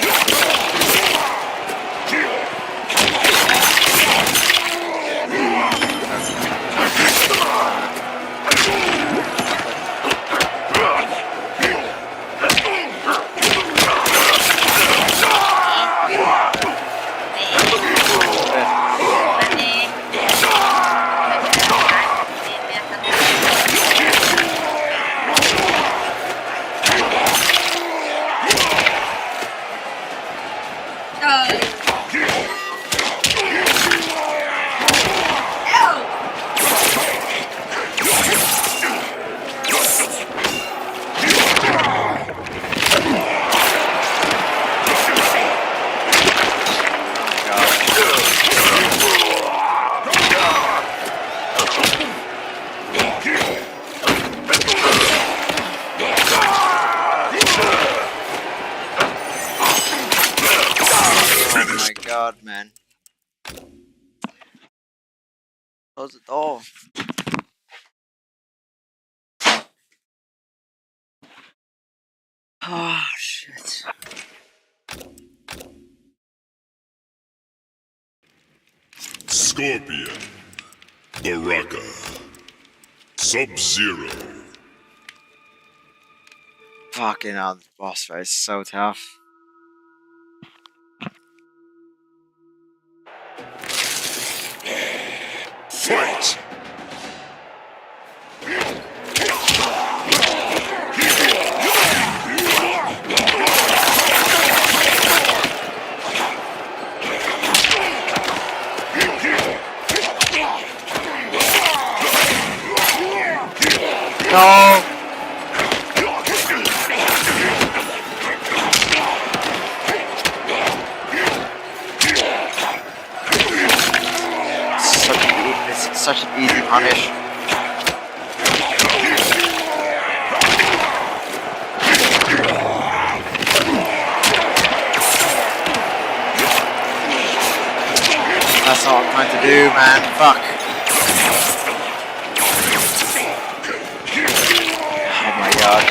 God, man. Close the door. Oh, shit. Scorpion. Baraka. Sub-Zero. Fucking hell, this boss fight is so tough. Fight! No! Such an easy punish. That's all I'm trying to do, man. Fuck. Oh my god.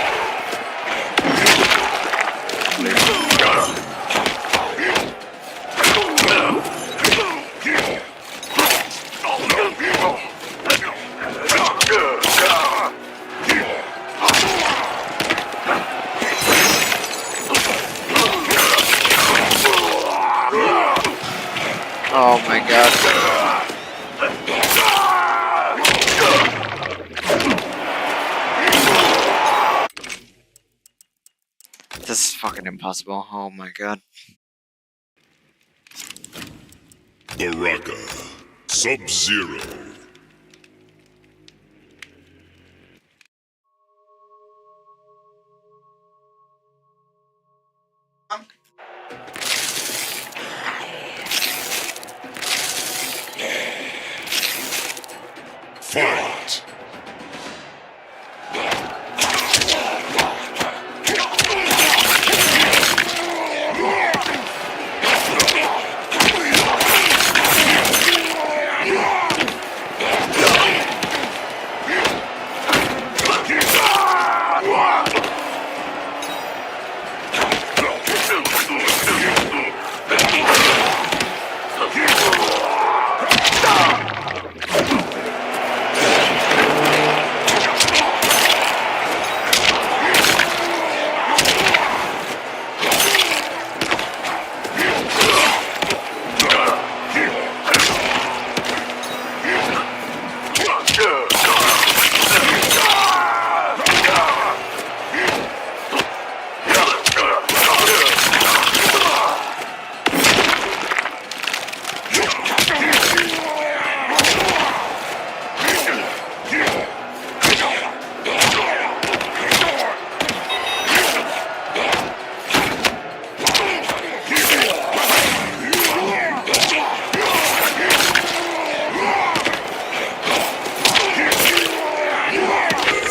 Oh my god. fucking impossible. Oh my god. Baraka. Sub-Zero. Fight!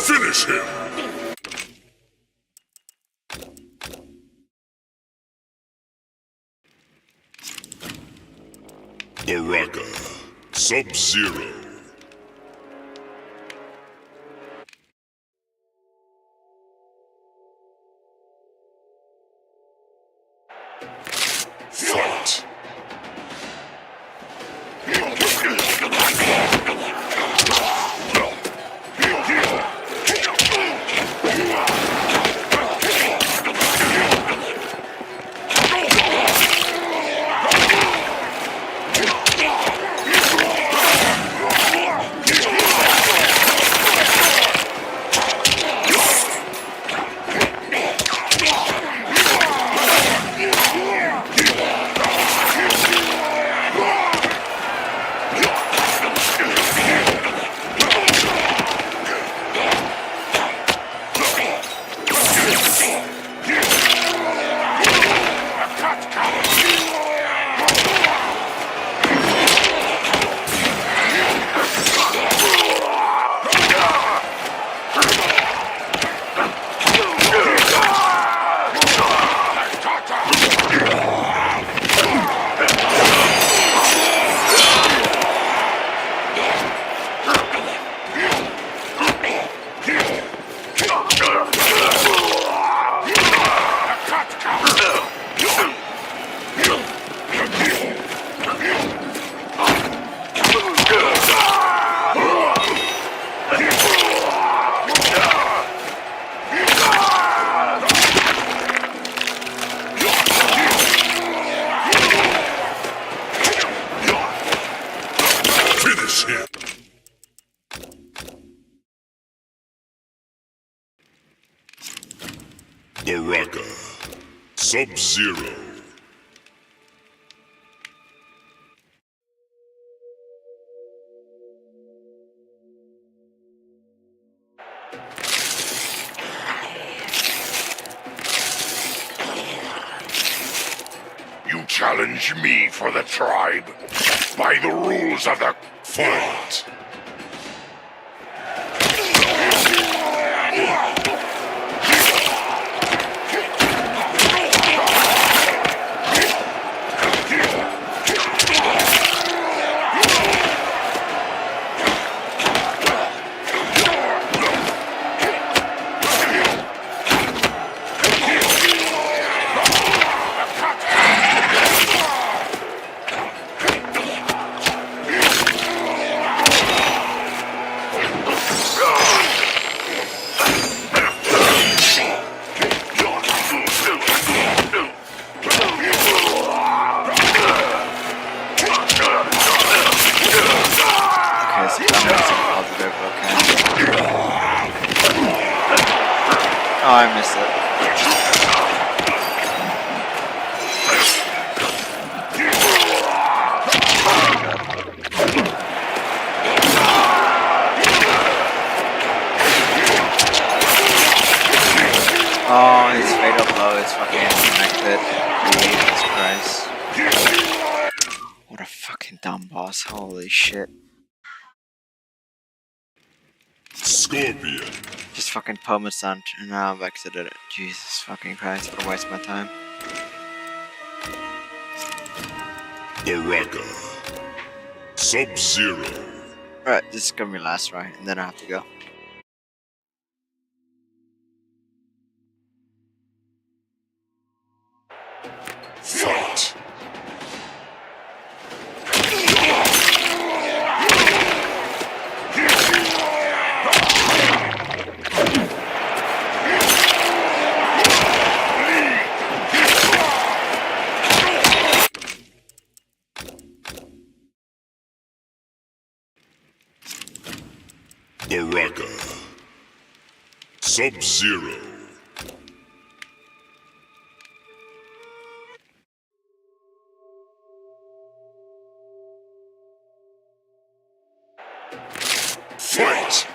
Finish him! Baraka. Sub-Zero. Fight! Finish him! Baraka. Sub-Zero. You challenge me for the tribe by the rules of the fight. dumb boss. Holy shit. Scorpion. Just fucking perma-stunned and now I've exited it. Jesus fucking Christ, what a waste of my time. Baraka. Sub-Zero. Alright, this is gonna be last right, and then I have to go. Fight. Baraka. Sub-Zero. Fight!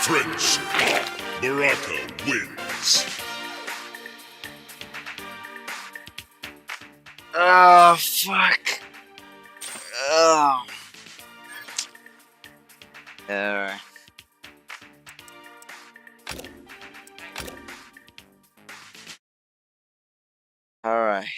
Friendship. Baraka wins. Oh, fuck.